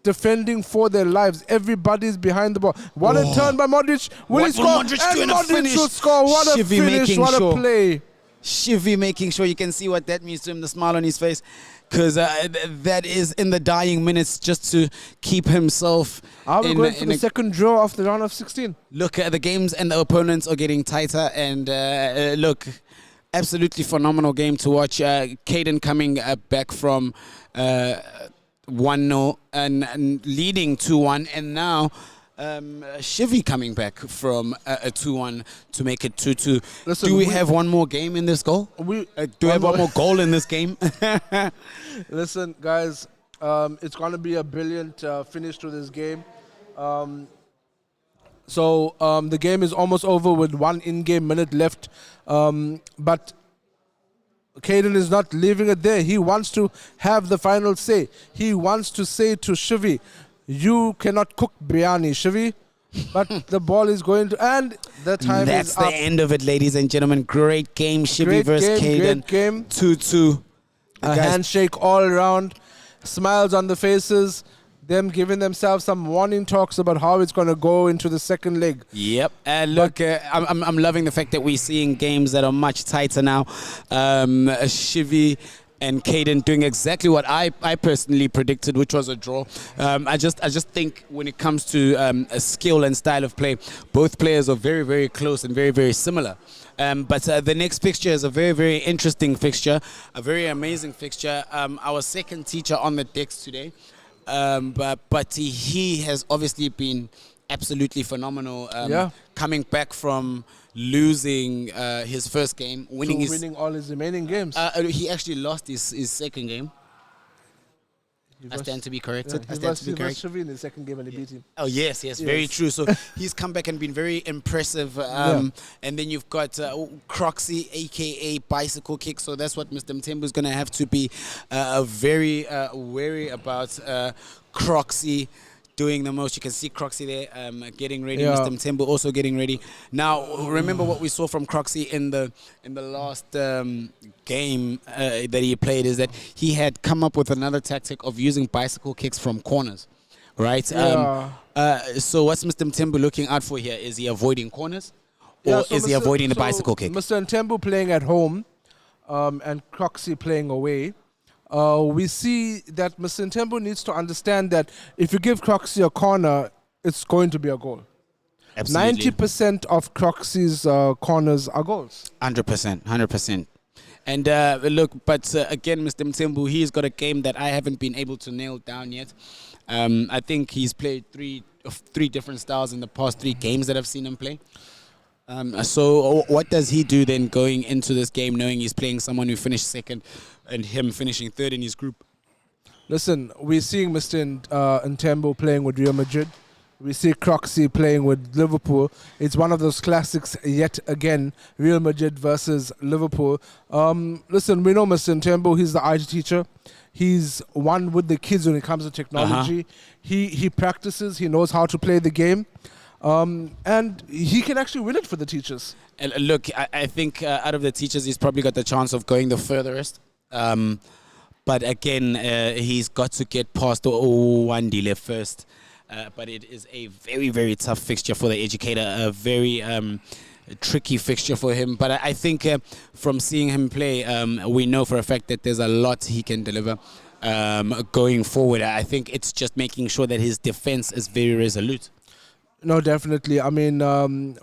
defending for their lives. Everybody's behind the ball. What a turn by Modric. Will he What will score? Modric do in And a Modric finish? will score. What a Shivy finish. making What sure. a play. Shivy making sure, you can see what that means to him, the smile on his face, because that is in the dying minutes, just to keep himself Are we in, going for in the a, second draw of the round of 16? look at the games, and the opponents are getting tighter, and look, absolutely phenomenal game to watch. Caden coming back from 1-0 and leading 2-1, and now Shivy coming back from a 2-1 to make it 2-2. Listen, Do we have one more game in this goal? Do we have one more goal in this game? Listen, guys, it's going to be a brilliant finish to this game. So the game is almost over with 1 in-game minute left. But Caden is not leaving it there. He wants to have the final say. He wants to say to Shivy, you cannot cook biryani, Shivy. But the ball is going to... And the time That's is the up. end of it, ladies and gentlemen. Great game, Shivy Great versus game, Caden. great game. 2-2. A Guys, handshake all around, smiles on the faces, them giving themselves some warning talks about how it's going to go into the second leg. Yep. Look, I'm loving the fact that we're seeing games that are much tighter now. Shivy and Caden doing exactly what I personally predicted, which was a draw. I just think when it comes to a skill and style of play, both players are very, very close and very, very similar. But the next fixture is a very, very interesting fixture, a very amazing fixture. Our second teacher on the decks today, but he has obviously been absolutely phenomenal. Coming back from losing his first game, Winning all his remaining games. he actually lost his second game. I stand to be corrected. I stand to be corrected. Shivy in the second game and he beat him. Oh, yes, very true. So he's come back and been very impressive. And then you've got Croxy, a.k.a. Bicycle Kick. So that's what Mr. Mtembu is going to have to be very wary about. Croxy doing the most. You can see Croxy there getting ready. Yeah. Mr. Mtembu also getting ready. Now, remember what we saw from Croxy in the last game that he played, is that he had come up with another tactic of using bicycle kicks from corners, right? Yeah. So what's Mr. Mtembu looking out for here? Is he avoiding corners, or Yeah, so is he avoiding the bicycle kick? Mr. Ntembu playing at home and Croxy playing away. We see that Mr. Ntembu needs to understand that if you give Croxy a corner, it's going to be a goal. Absolutely. 90% of Croxy's corners are goals. 100%. And look, but again, Mr. Mthembu, he's got a game that I haven't been able to nail down yet. I think he's played three different styles in the past 3 games that I've seen him play. So what does he do then going into this game, knowing he's playing someone who finished second and him finishing third in his group? Listen, we're seeing Mr. Ntembo playing with Real Madrid. We see Croxy playing with Liverpool. It's one of those classics yet again, Real Madrid versus Liverpool. Listen, we know Mr. Ntembo, he's the IT teacher. He's one with the kids when it comes to technology. He practices, he knows how to play the game. And he can actually win it for the teachers. Look, I think out of the teachers, he's probably got the chance of going the furthest. But again, he's got to get past the Wandile first. But it is a very, very tough fixture for the educator, a very tricky fixture for him. But I think from seeing him play, we know for a fact that there's a lot he can deliver going forward. I think it's just making sure that his defense is very resolute. No, definitely. I mean,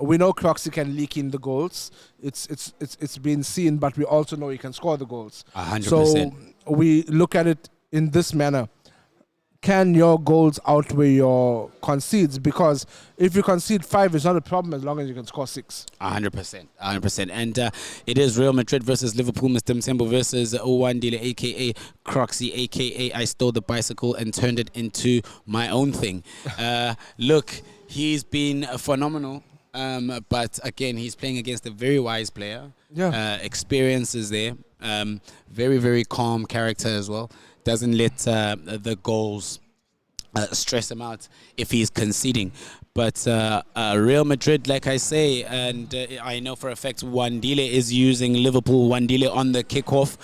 we know Croxy can leak in the goals. It's been seen, but we also know he can score the goals. 100%. So we look at it in this manner. Can your goals outweigh your concedes? Because if you concede 5, it's not a problem as long as you can score 6. 100%. 100%. And it is Real Madrid versus Liverpool. Mr. Mthembu versus Owandile, a.k.a. Croxy, a.k.a. I stole the bicycle and turned it into my own thing. Look, he's been phenomenal. But again, he's playing against a very wise player. Yeah. Experience is there. Very, very calm character as well. Doesn't let the goals stress him out if he's conceding. But Real Madrid, like I say, and I know for a fact Wandile is using Liverpool Wandile on the kickoff,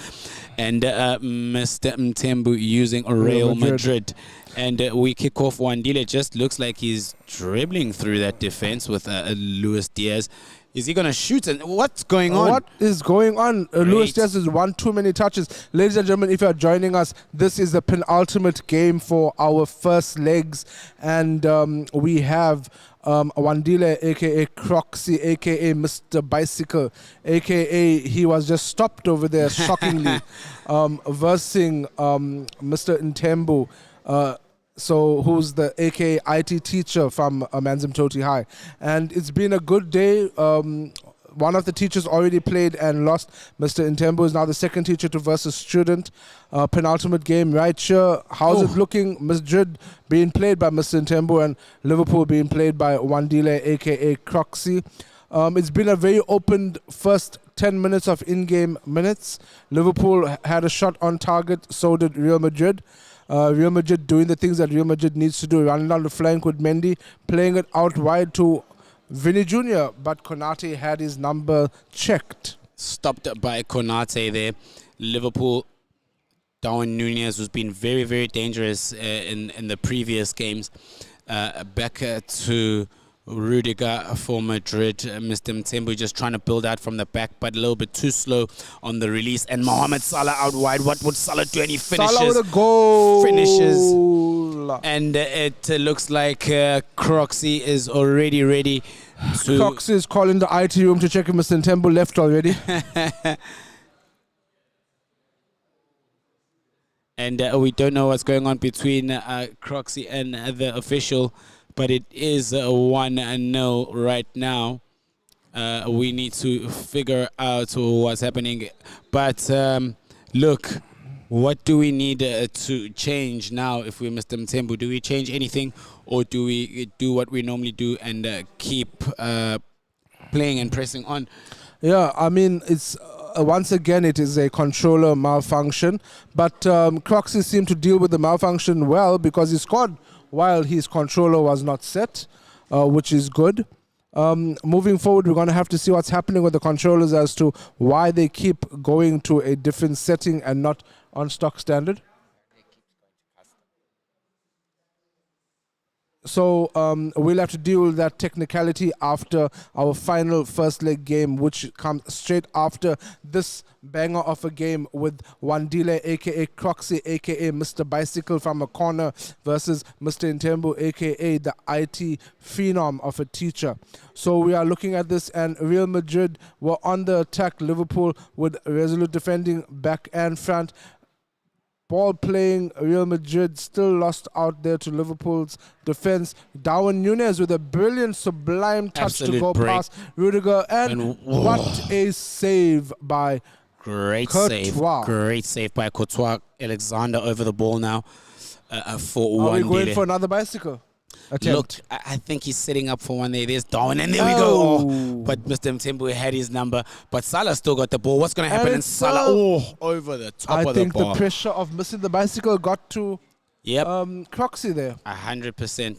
and Mr. Mthembu using Real Madrid. And we kick off. Wandile just looks like he's dribbling through that defense with Luis Diaz. Is he going to shoot? And what's going on? What is going on? Luis Diaz has won too many touches. Ladies and gentlemen, if you are joining us, this is the penultimate game for our first legs. And we have Wandile, a.k.a. Croxy, a.k.a. Mr. Bicycle, a.k.a. he was just stopped over there, shockingly, versing Mr. Ntembu. So who's the aka IT teacher from Amanzimtoti High. And it's been a good day. One of the teachers already played and lost. Mr. Ntembu is now the second teacher to verse a student. Penultimate game right here. How's it looking? Madrid being played by Mr. Ntembu and Liverpool being played by Wandile, aka Croxy. It's been a very open first 10 minutes of in-game minutes. Liverpool had a shot on target, so did Real Madrid. Real Madrid doing the things that Real Madrid needs to do, running down the flank with Mendy, playing it out wide to Vinny Jr., but Konate had his number checked. Stopped by Konate there. Liverpool, Darwin Nunez has been very, very dangerous in the previous games. Back to Rudiger for Madrid. Mr. Mthembu just trying to build out from the back, but a little bit too slow on the release. And Mohamed Salah out wide. What would Salah do? And he finishes. Salah with a goal. Finishes. And it looks like Croxy is already ready to... Croxy is calling the IT room to check if Mr. Ntembu left already. And we don't know what's going on between Croxy and the official. But it is 1-0 right now. We need to figure out what's happening. But look, what do we need to change now if we're Mr. Mthembu? Do we change anything, or do we do what we normally do and keep playing and pressing on? Yeah, I mean, it's once again, it is a controller malfunction. But Croxy seemed to deal with the malfunction well because he scored while his controller was not set, which is good. Moving forward, we're going to have to see what's happening with the controllers as to why they keep going to a different setting and not on stock standard. So we'll have to deal with that technicality after our final first leg game, which comes straight after this banger of a game with Wandile, aka Croxy, aka Mr. Bicycle from a corner, versus Mr. Ntembu, aka the IT phenom of a teacher. So we are looking at this, and Real Madrid were on the attack. Liverpool with resolute defending back and front. Ball playing, Real Madrid still lost out there to Liverpool's defense. Darwin Núñez with a brilliant, sublime touch Absolute to go break. past Rudiger, and what a save by Great Courtois. save. Great save by Courtois. Alexander over the ball now for Are we one. going for another bicycle attempt? Look, I think he's setting up for one there. There's Darwin, and there we go. Oh, but Mr. Mtembu had his number. But Salah still got the ball. What's going to happen? And Salah, over the top I of the think bar. the pressure of missing the bicycle got to Yep. Croxy there. 100%.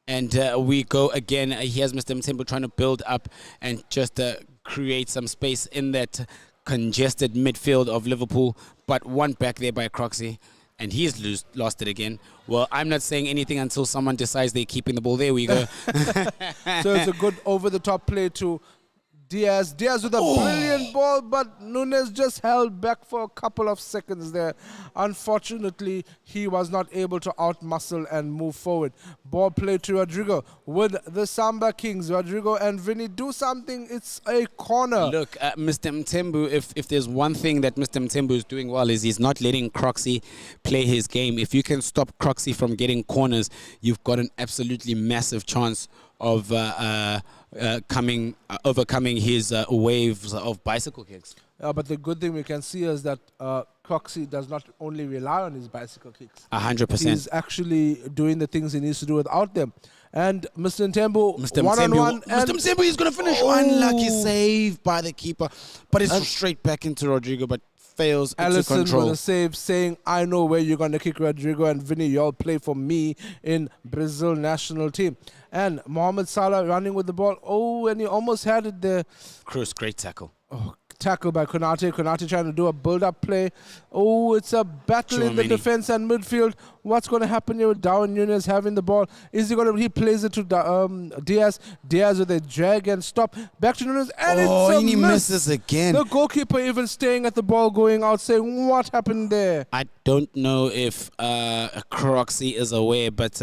And we go again. Here's Mr. Mtembu trying to build up and just create some space in that congested midfield of Liverpool. But one back there by Croxy. And he's lost it again. Well, I'm not saying anything until someone decides they're keeping the ball. There we go. So it's a good over-the-top play to Diaz. Diaz with a brilliant ball, but Núñez just held back for a couple of seconds there. Unfortunately, he was not able to outmuscle and move forward. Ball play to Rodrigo with the Samba Kings. Rodrigo and Vinny do something. It's a corner. Look, Mr. Mtembu, if there's one thing that Mr. Mtembu is doing well is he's not letting Croxy play his game. If you can stop Croxy from getting corners, you've got an absolutely massive chance of overcoming his waves of bicycle kicks. But the good thing we can see is that Croxy does not only rely on his bicycle kicks. 100%. He's actually doing the things he needs to do without them. And Mr. Ntembu, one-on-one. Mr. Mtembu is going to finish. Unlucky save by the keeper. But it's straight back into Rodrigo, but fails into Allison control. with a save saying, I know where you're going to kick, Rodrigo, and Vinny, y'all play for me in Brazil national team. And Mohamed Salah running with the ball. Oh, and he almost had it there. Kroos, great tackle. Oh, tackle by Konate. Konate trying to do a build-up play. Oh, it's a battle in the Tchouaméni. defense and midfield. What's going to happen here with Darwin Núñez having the ball? Is he going to... He plays it to Diaz. Diaz with a drag and stop. Back to Núñez, and it's a and he miss. misses again. The goalkeeper even staying at the ball, going out, saying, what happened there? I don't know if Croxy is aware, but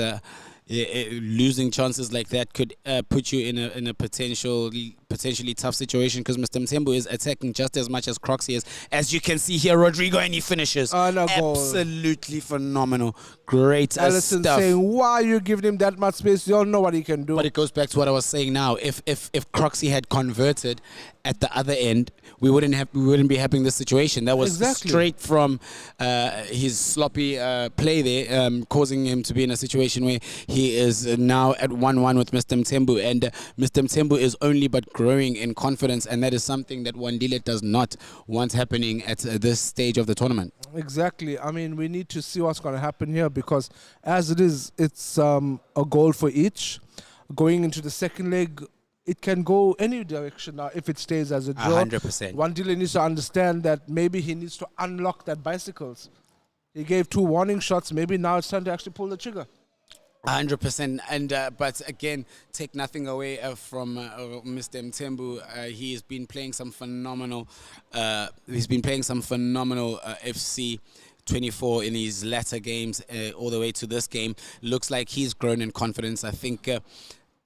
losing chances like that could put you in a potentially tough situation, because Mr. Mtembu is attacking just as much as Croxy is. As you can see here, Rodrigo, and he finishes. Absolutely phenomenal. Great Allison stuff. saying, why are you giving him that much space? You all know what he can do. But it goes back to what I was saying now. If Croxy had converted at the other end, we wouldn't be having this situation. That was straight from his sloppy play there, causing him to be in a situation where he is now at 1-1 with Mr. Mtembu, and Mr. Mtembu is only but growing in confidence, and that is something that Wandile does not want happening at this stage of the tournament. Exactly. I mean, we need to see what's going to happen here, because as it is, it's a goal for each. Going into the second leg, it can go any direction now if it stays as a draw. 100%. Wandile needs to understand that maybe he needs to unlock that bicycles. He gave 2 warning shots. Maybe now it's time to actually pull the trigger. 100%, and but again, take nothing away from Mr. Mtembu. He's been playing some phenomenal. FC 24 in his latter games, all the way to this game. Looks like he's grown in confidence. I think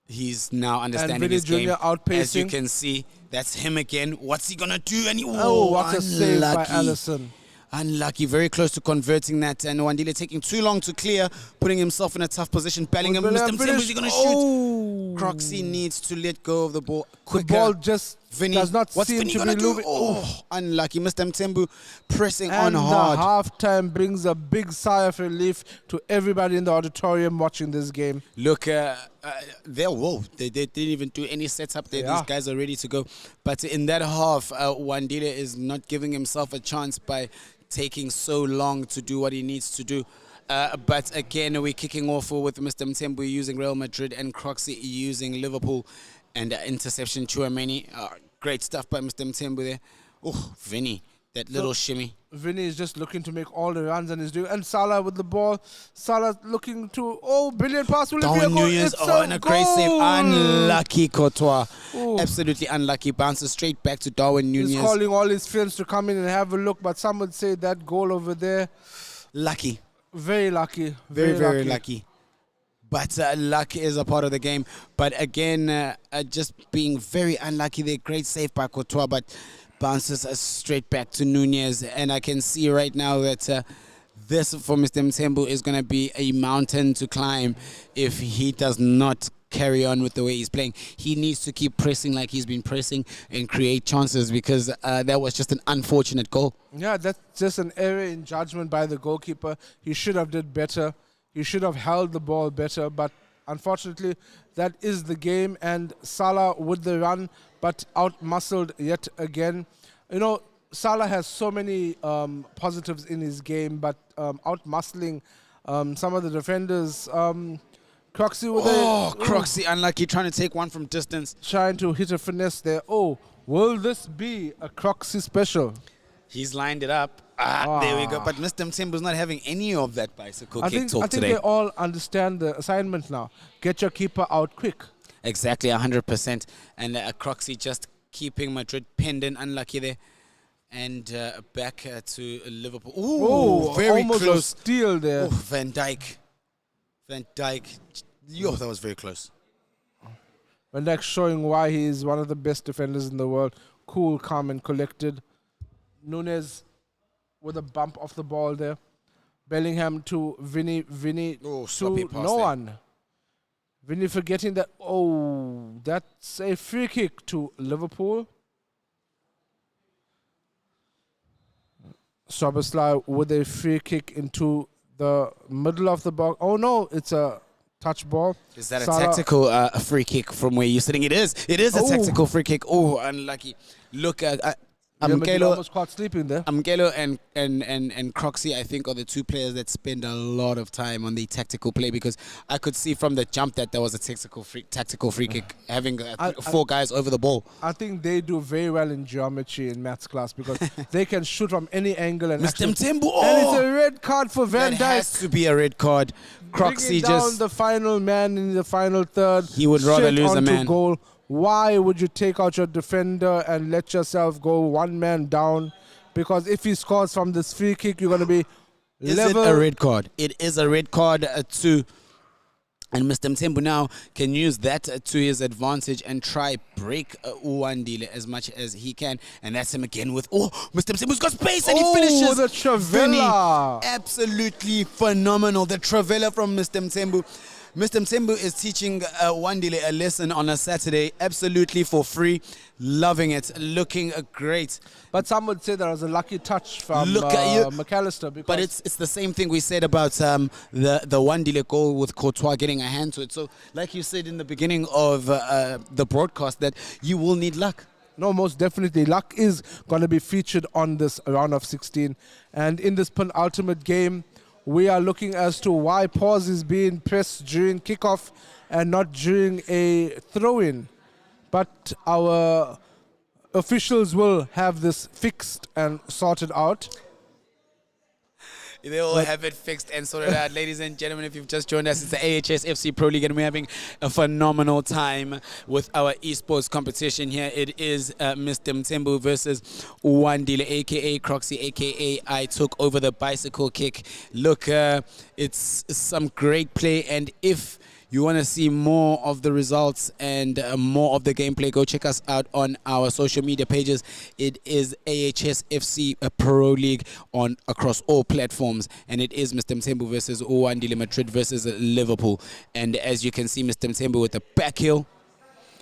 he's now understanding his game. Outpacing. As you can see, that's him again. What's he gonna do? And what a save by Allison. Unlucky, very close to converting that, and Wandile taking too long to clear, putting himself in a tough position. Bellingham, Mr. Mtembu, is he going to shoot? Croxy needs to let go of the ball quicker. The ball just Vinny, does not what's seem Vinny to gonna be do? moving. Unlucky. Mr. Mtembu pressing And on hard. the halftime brings a big sigh of relief to everybody in the auditorium watching this game. Look, they didn't even do any setup there. Yeah. These guys are ready to go. But in that half, Wandile is not giving himself a chance by taking so long to do what he needs to do. But again, we're kicking off with Mr. Mtembu using Real Madrid and Croxy using Liverpool, and interception Tchouaméni. Great stuff by Mr. Mtembu there. Oh, Vinny That little shimmy. Vinny is just looking to make all the runs and he's doing. And Salah with the ball. Salah looking to brilliant pass. Will it be a Darwin goal? Nunez, It's and a great save. goal! Unlucky Courtois. Ooh. Absolutely unlucky. Bounces straight back to Darwin Nunez. He's calling all his friends to come in and have a look, but some would say that goal over there, Lucky. very lucky. Very lucky. But luck is a part of the game. But again, just being very unlucky there. Great save by Courtois, but bounces straight back to Nunez. And I can see right now that this for Mr. Mthembu is going to be a mountain to climb if he does not carry on with the way he's playing. He needs to keep pressing like he's been pressing and create chances, because that was just an unfortunate goal. Yeah, that's just an error in judgment by the goalkeeper. He should have did better. He should have held the ball better, but unfortunately, that is the game. And Salah with the run, but out-muscled yet again. You know, Salah has so many positives in his game, but out-muscling some of the defenders. Croxy with Croxy unlucky, trying to take one from distance. trying to hit a finesse there. Oh, will this be a Croxy special? He's lined it up. There we go. But Mr. Mthembu's not having any of that bicycle kick talk I think today. they all understand the assignment now. Get your keeper out quick. Exactly, 100%. And Croxy just keeping Madrid pendant, unlucky there. And back to Liverpool. Ooh, very almost close. a steal there. Oh, Van Dijk. Yo, that was very close. Van Dijk showing why he is one of the best defenders in the world. Cool, calm, and collected. Nunez with a bump off the ball there. Bellingham to Vinny. Vinny sloppy to pass no there. one. Vinny forgetting that. Oh, that's a free kick to Liverpool. Soboslai with a free kick into the middle of the box. Oh no, it's a touch ball. Is that Salah- a tactical free kick from where you're sitting? It is. It is a tactical free kick. Oh, unlucky. Look, Real Madrid Amkelo almost caught sleeping there. and Croxy, I think, are the two players that spend a lot of time on the tactical play, because I could see from the jump that there was a tactical free kick, having four guys over the ball. I think they do very well in geometry in maths class, because they can shoot from any angle. And Mr. actually- Mthembu, and it's a red card for Van that has Dijk. to be a red card. Bringing Croxy down just the final man in the final third. He would rather straight lose a onto man. Goal. Why would you take out your defender and let yourself go one man down? Because if he scores from this free kick, you're going to be Is level. it a red card? It is a red card to, and Mr. Mthembu now can use that to his advantage and try break Uwandile as much as he can. And that's him again with, Mr. Mthembu's got space and he finishes. The Vinny, Travella. absolutely phenomenal. The Travella from Mr. Mthembu. Mr. Mthembu is teaching Wandile a lesson on a Saturday, absolutely for free. Loving it, looking great. But some would say that was a lucky touch from Look at you. McAllister. Because But it's the same thing we said about the Wandile goal with Courtois getting a hand to it. So, like you said in the beginning of the broadcast, that you will need luck. No, most definitely. Luck is going to be featured on this round of 16. And in this penultimate game, we are looking as to why pause is being pressed during kickoff and not during a throw-in. But our officials will have this fixed and sorted out. They all have it fixed and sorted out. Ladies and gentlemen, if you've just joined us, it's the AHS FC Pro League, and we're having a phenomenal time with our esports competition here. It is Mr. Mthembu versus Wandile, a.k.a. Croxy, a.k.a. I took over the bicycle kick. Look, it's some great play, and if you want to see more of the results and more of the gameplay, go check us out on our social media pages. It is AHS FC Pro League on across all platforms, and it is Mr. Mthembu versus Wandile Madrid versus Liverpool. And as you can see, Mr. Mthembu with the back heel.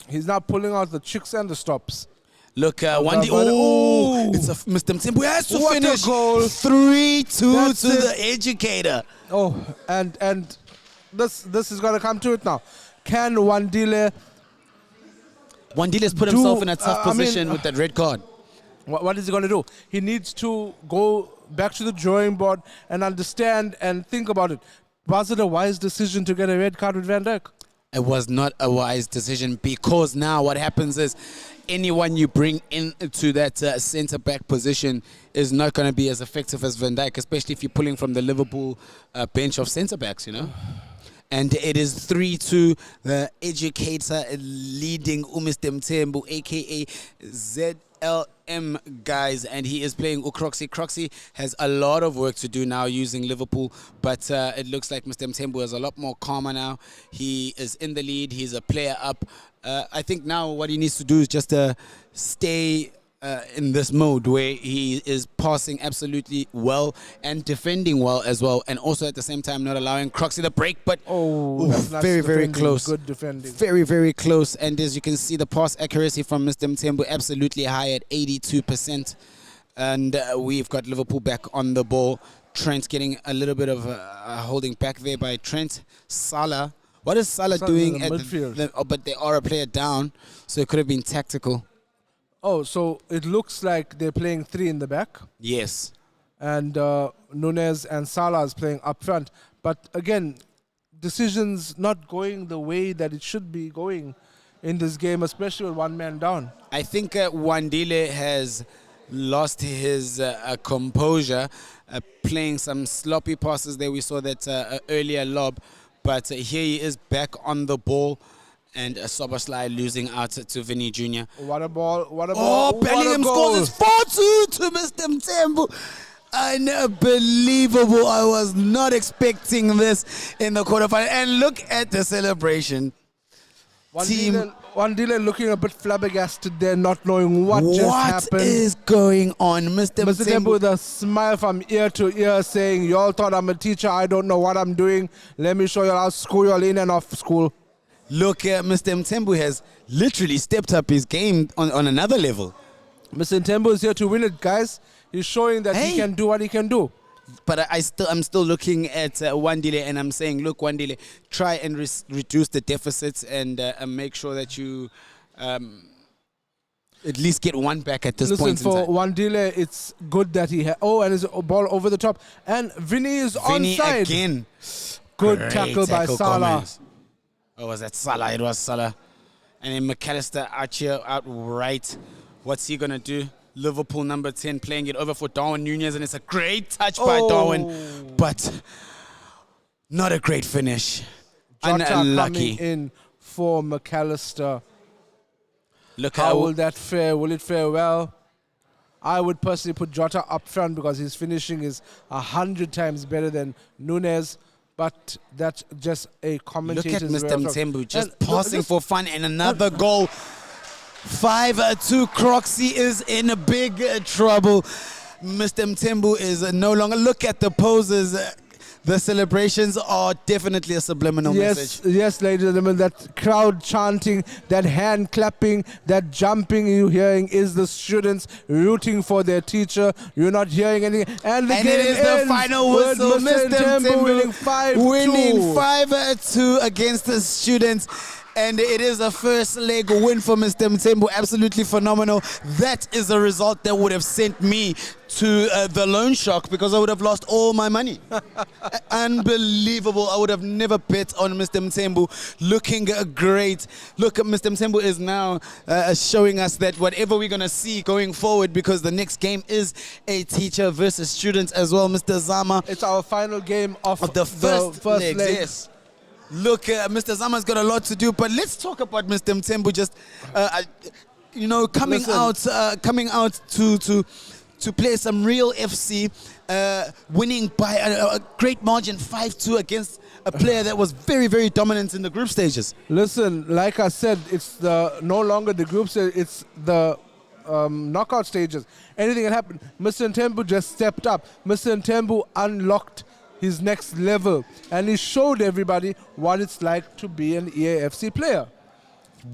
He's now pulling out the chicks and the stops. Look, Wandile. It's Mr. Mthembu has to What a finish. goal. 3-2 That's to it. the educator. Oh, and this is going to come to it now. Can Wandile... Wandile's put himself Do- in a tough I mean, position with that red card. What is he going to do? He needs to go back to the drawing board and understand and think about it. Was it a wise decision to get a red card with Van Dijk? It was not a wise decision, because now what happens is anyone you bring into that centre-back position is not going to be as effective as Van Dijk, especially if you're pulling from the Liverpool bench of centre-backs, you know. And it is 3-2, the educator leading Mr. Mthembu, a.k.a. ZLM, guys, and he is playing Ukroxy. Croxy has a lot of work to do now using Liverpool, but it looks like Mr. Mthembu is a lot more calmer now. He is in the lead. He's a player up. I think now what he needs to do is just stay in this mode where he is passing absolutely well and defending well as well, and also at the same time not allowing Croxy the break. But that's very, very defending. close. Good defending. Very, very close. And as you can see, the pass accuracy from Mr. Mthembu absolutely high at 82%. And we've got Liverpool back on the ball. Trent getting a little bit of holding back there by Trent. Salah. What is Salah doing in the at midfield? but they are a player down, so it could have been tactical. Oh, so it looks like they're playing 3 in the back, Yes. and Nunez and Salah is playing up front. But again, decisions not going the way that it should be going in this game, especially with one man down. I think Wandile has lost his composure, playing some sloppy passes there. We saw that earlier lob, but here he is back on the ball. And Soboslai losing out to Vinny Jr. What a ball, what a ball. Oh, Bellingham scores. It's 4-2 to Mr. Mthembu. Unbelievable. I was not expecting this in the quarterfinal. And look at the celebration. Wandile looking a bit flabbergasted there, not knowing what just happened. What is going on? Mr. Mthembu with a smile from ear to ear saying, y'all thought I'm a teacher, I don't know what I'm doing. Let me show you how school y'all in and off school. Look, Mr. Mthembu has literally stepped up his game on another level. Mr. Mthembu is here to win it, guys. He's showing that he can do what he can do. But I'm still looking at Wandile, and I'm saying, look, Wandile, try and reduce the deficits and make sure that you at least get one back at this point in time. Listen, for Wandile, it's good that he and his ball over the top. And Vinny is onside. Again. Good tackle by Salah. Gomez. Oh, was that Salah? It was Salah. And then McAllister out right. What's he going to do? Liverpool number 10 playing it over for Darwin Nunez, and it's a great touch by Darwin, but not a great finish. Jota Unlucky. coming in for McAllister. Look how will that fare? Will it fare well? I would personally put Jota up front because his finishing is 100 times better than Nunez. But that's just a commentator's. Look at Mr. Mthembu just passing for fun, and another goal. 5-2. Croxy is in a big trouble. Mr. Mthembu is no longer. Look at the poses. The celebrations are definitely a subliminal message. Yes, ladies and gentlemen, that crowd chanting, that hand clapping, that jumping you're hearing is the students rooting for their teacher. You're not hearing anything. And it is the final whistle. Mr. Mthembu winning 5-2. Winning 5-2 against the students. And it is a first leg win for Mr. Mthembu. Absolutely phenomenal. That is a result that would have sent me to the loan shark because I would have lost all my money. Unbelievable. I would have never bet on Mr. Mthembu. Looking great. Look, Mr. Mthembu is now showing us that whatever we're going to see going forward, because the next game is a teacher versus students as well, Mr. Zama. It's our final game of the first leg. Yes. Look, Mr. Zama's got a lot to do, but let's talk about Mr. Mthembu just, coming out to play some real FC, winning by a great margin, 5-2 against a player that was very, very dominant in the group stages. Listen, like I said, it's no longer the group stage, it's the knockout stages. Anything can happen. Mr. Mthembu just stepped up. Mr. Mthembu unlocked his next level, and he showed everybody what it's like to be an EAFC player.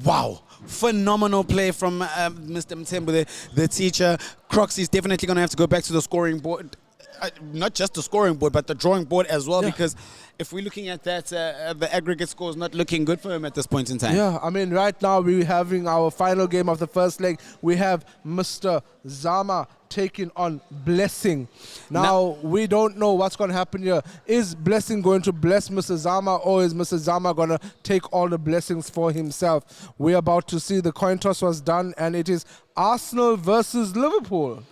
Wow. Phenomenal play from Mr. Mthembu, the teacher. Croxy is definitely going to have to go back to the scoring board not just the scoring board, but the drawing board as well. Because if we're looking at that, the aggregate score is not looking good for him at this point in time. Yeah, I mean, right now we're having our final game of the first leg. We have Mr. Zama taking on Blessing. Now, we don't know what's going to happen here. Is Blessing going to bless Mr. Zama, or is Mr. Zama going to take all the blessings for himself? We're about to see the coin toss was done, and it is Arsenal versus Liverpool.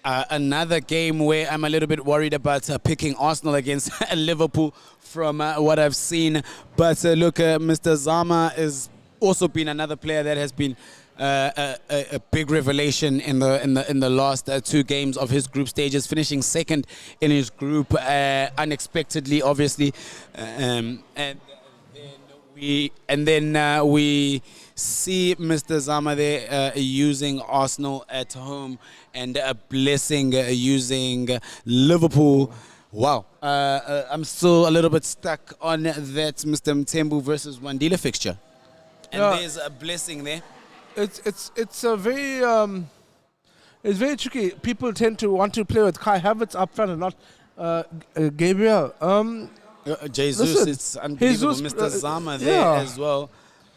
Another game where I'm a little bit worried about picking Arsenal against Liverpool from what I've seen. But look, Mr. Zama has also been another player that has been a big revelation in the last 2 games of his group stages, finishing second in his group unexpectedly, obviously, and then we see Mr. Zama there using Arsenal at home and Blessing using Liverpool. Wow, I'm still a little bit stuck on that Mr. Mthembu versus Wandile fixture, and there's a Blessing there. It's a very it's very tricky. People tend to want to play with Kai Havertz up front and not Gabriel. Jesus, listen, it's unbelievable. Jesus, Mr. Zama there as well.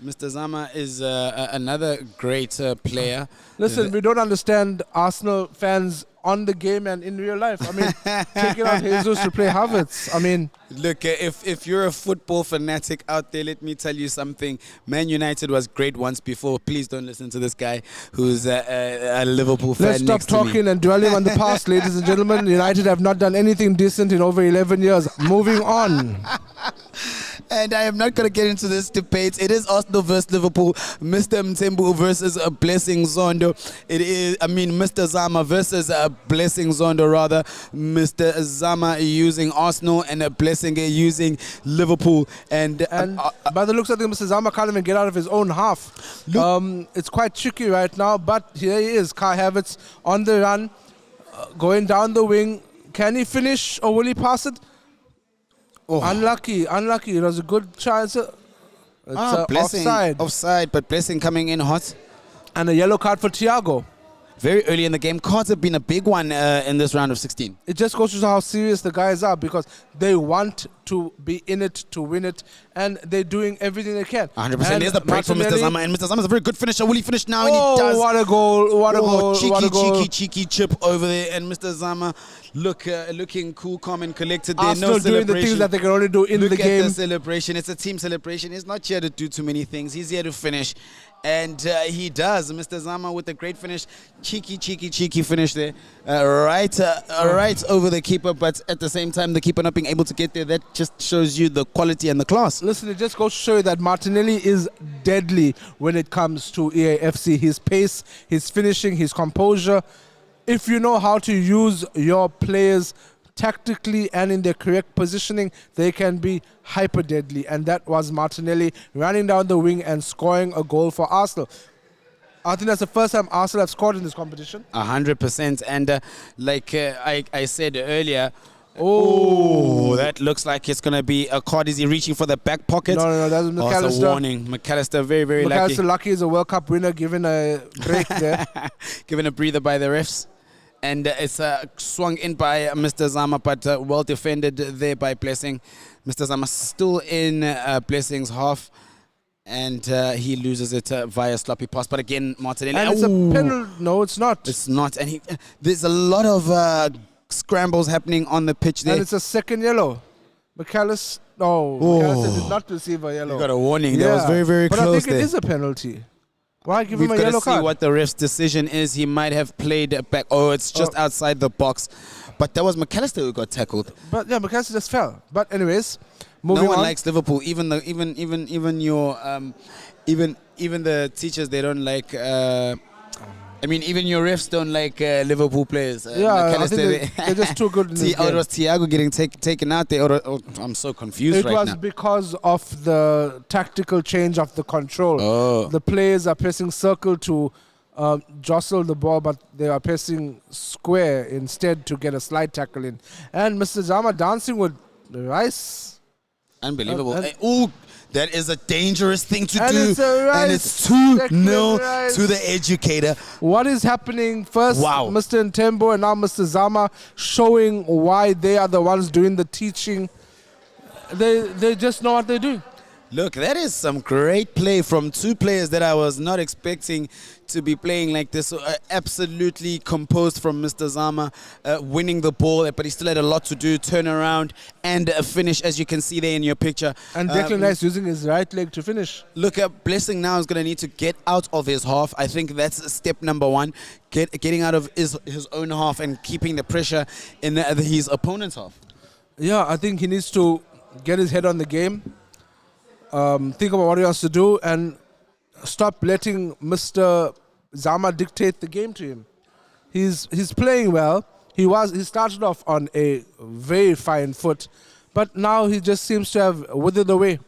Mr. Zama is another great player. Listen, we don't understand Arsenal fans on the game and in real life. I mean, taking out Jesus to play Havertz. I mean, look, if you're a football fanatic out there, let me tell you something. Man United was great once before. Please don't listen to this guy who's a Liverpool fan. Let's stop talking and dwelling on the past, ladies and gentlemen. United have not done anything decent in over 11 years. Moving on. And I am not going to get into this debate. It is Arsenal versus Liverpool. Mr. Mthembu versus Blessing Zondo. It is, Mr. Zama versus Blessing Zondo, rather. Mr. Zama using Arsenal and Blessing using Liverpool. And by the looks of it, Mr. Zama can't even get out of his own half. It's quite tricky right now, but here he is. Kai Havertz on the run, going down the wing. Can he finish, or will he pass it? Oh. Unlucky. It was a good chance. It's Blessing, offside, but Blessing coming in hot. And a yellow card for Thiago. Very early in the game. Cards have been a big one in this round of 16. It just goes to show how serious the guys are, because they want to be in it to win it, and they're doing everything they can. 100%. There's the break from Mr. Zama, and Mr. Zama is a very good finisher. Will he finish now? Oh, and he does. What a goal. What a goal. Cheeky chip over there. And Mr. Zama looking cool, calm, and collected there. Arsenal no doing the things that they can only do in the game. Look at the celebration. It's a team celebration. He's not here to do too many things. He's here to finish. And he does. Mr. Zama with a great finish. Cheeky finish there. Right over the keeper, but at the same time, the keeper not being able to get there. That just shows you the quality and the class. Listen, it just goes to show you that Martinelli is deadly when it comes to EAFC. His pace, his finishing, his composure. If you know how to use your players tactically and in their correct positioning, they can be hyper deadly. And that was Martinelli running down the wing and scoring a goal for Arsenal. I think that's the first time Arsenal have scored in this competition. 100%. And like I said earlier, oh, that looks like it's going to be a card. Is he reaching for the back pocket? No, that's McAllister. It's a warning. McAllister, very lucky. McAllister lucky is a World Cup winner, given a break there. Given a breather by the refs. And it's swung in by Mr. Zama, but well defended there by Blessing. Mr. Zama still in Blessing's half, and he loses it via sloppy pass. But again, Martinelli. And it's a penalty. No, it's not. It's not. And there's a lot of scrambles happening on the pitch there. And it's a second yellow. McAllister did not receive a yellow. You got a warning. That was very but close. But I think there. it is a penalty. Why give We've him a yellow got to see card? what the ref's decision is. He might have played back. Oh, it's just outside the box. But that was McAllister who got tackled. But yeah, McAllister just fell. But anyways, moving on. No one likes Liverpool. Even the teachers, they don't like. Even your refs don't like Liverpool players. I think they're just too good in this game. It was Thiago getting taken out there. I'm so confused right now. It was because of the tactical change of the control. Oh. The players are pressing circle to jostle the ball, but they are pressing square instead to get a slide tackle in. And Mr. Zama dancing with Rice. Unbelievable. That is a dangerous thing to And do. it's a And rise. it's 2-0 Second rise. to the Educator. What is happening? First, Wow. Mr. Ntembo and now Mr. Zama showing why they are the ones doing the teaching. They just know what they're doing. Look, that is some great play from two players that I was not expecting to be playing like this. So, absolutely composed from Mr. Zama, winning the ball, but he still had a lot to do, turn around and finish, as you can see there in your picture. And Declan Rice using his right leg to finish. Look, Blessing now is going to need to get out of his half. I think that's step number one, getting out of his own half and keeping the pressure in his opponent's half. Yeah, I think he needs to get his head on the game. Think about what he wants to do and stop letting Mr. Zama dictate the game to him. He's playing well. He started off on a very fine foot, but now he just seems to have withered away.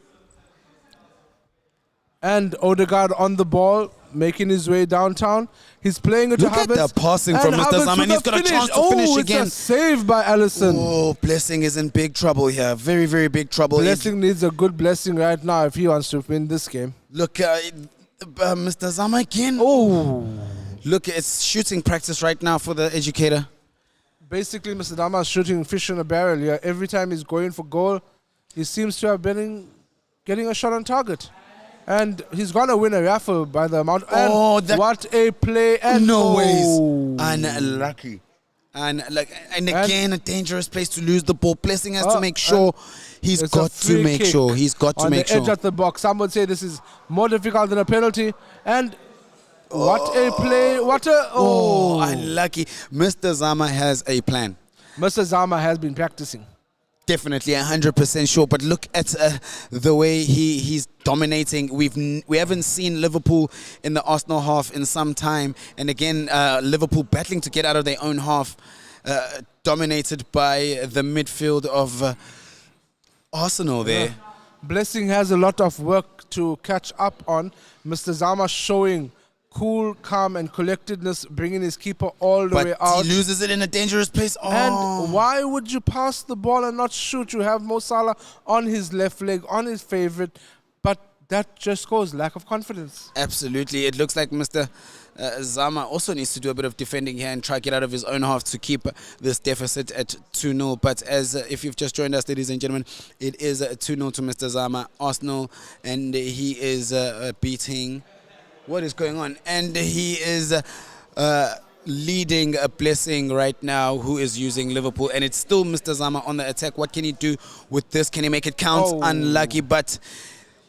And Odegaard on the ball, making his way downtown. He's playing it Look to at Havertz. the passing from and Mr. Havertz Zama, and with he's the got a chance to finish again. It's a save by Allison. Oh, Blessing is in big trouble here. Very, very big trouble. Blessing needs a good blessing right now if he wants to win this game. Look, Mr. Zama again. Oh. Look, it's shooting practice right now for the Educator. Basically, Mr. Zama is shooting fish in a barrel here. Every time he's going for goal, he seems to have been getting a shot on target. And he's going to win a raffle by the amount. Oh, and what a play. And No ways. Unlucky. And again, a dangerous place to lose the ball. Blessing has to make sure. He's it's a got to free make kick sure. He's got to on make the edge sure. of the box. Some would say this is more difficult than a penalty. And what a play. What a... Oh, unlucky. Mr. Zama has a plan. Mr. Zama has been practicing. Definitely 100% sure, but look at the way he's dominating. We haven't seen Liverpool in the Arsenal half in some time, and again Liverpool battling to get out of their own half, dominated by the midfield of Arsenal there. Yeah. Blessing has a lot of work to catch up on. Mr. Zama showing cool, calm and collectedness, bringing his keeper all the way But out. he loses it in a dangerous place. Oh. And why would you pass the ball and not shoot? You have Mo Salah on his left leg, on his favorite, but that just goes lack of confidence. Absolutely. It looks like Mr. Zama also needs to do a bit of defending here and try to get out of his own half to keep this deficit at 2-0. But as if you've just joined us, ladies and gentlemen, it is 2-0 to Mr. Zama, Arsenal, and he is beating... What is going on? And he is leading a Blessing right now, who is using Liverpool. And it's still Mr. Zama on the attack. What can he do with this? Can he make it count? Oh. Unlucky, but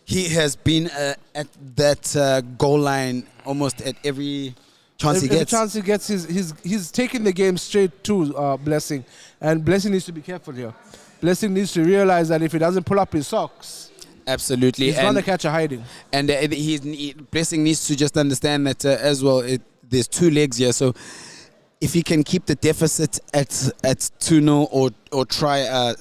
he has been at that goal line almost at every chance he Every gets. chance he gets, he's taking the game straight to Blessing. And Blessing needs to be careful here. Blessing needs to realize that if he doesn't pull up his socks, Absolutely. he's going to catch a hiding. And Blessing needs to just understand that as well, there's two legs here. So if he can keep the deficit at 2-0 or try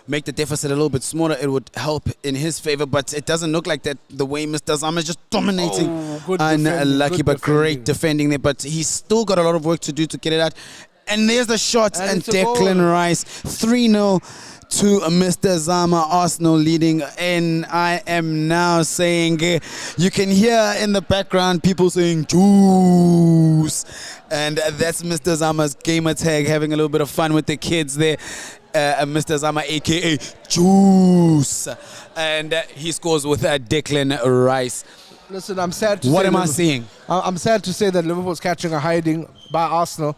make the deficit a little bit smaller, it would help in his favor. But it doesn't look like that the way Mr. Zama is just dominating. Good Unlucky, defending, but good great defending there. But he's still got a lot of work to do to get it out. And there's the shot, and it's a goal. Declan Rice, 3-0 to Mr. Zama, Arsenal leading. And I am now saying, you can hear in the background people saying juice. And that's Mr. Zama's gamer tag, having a little bit of fun with the kids there. Mr. Zama, a.k.a. Juice. And he scores with Declan Rice. Listen, I'm sad to What say am I Liverpool- seeing? I'm sad to say that Liverpool's catching a hiding by Arsenal,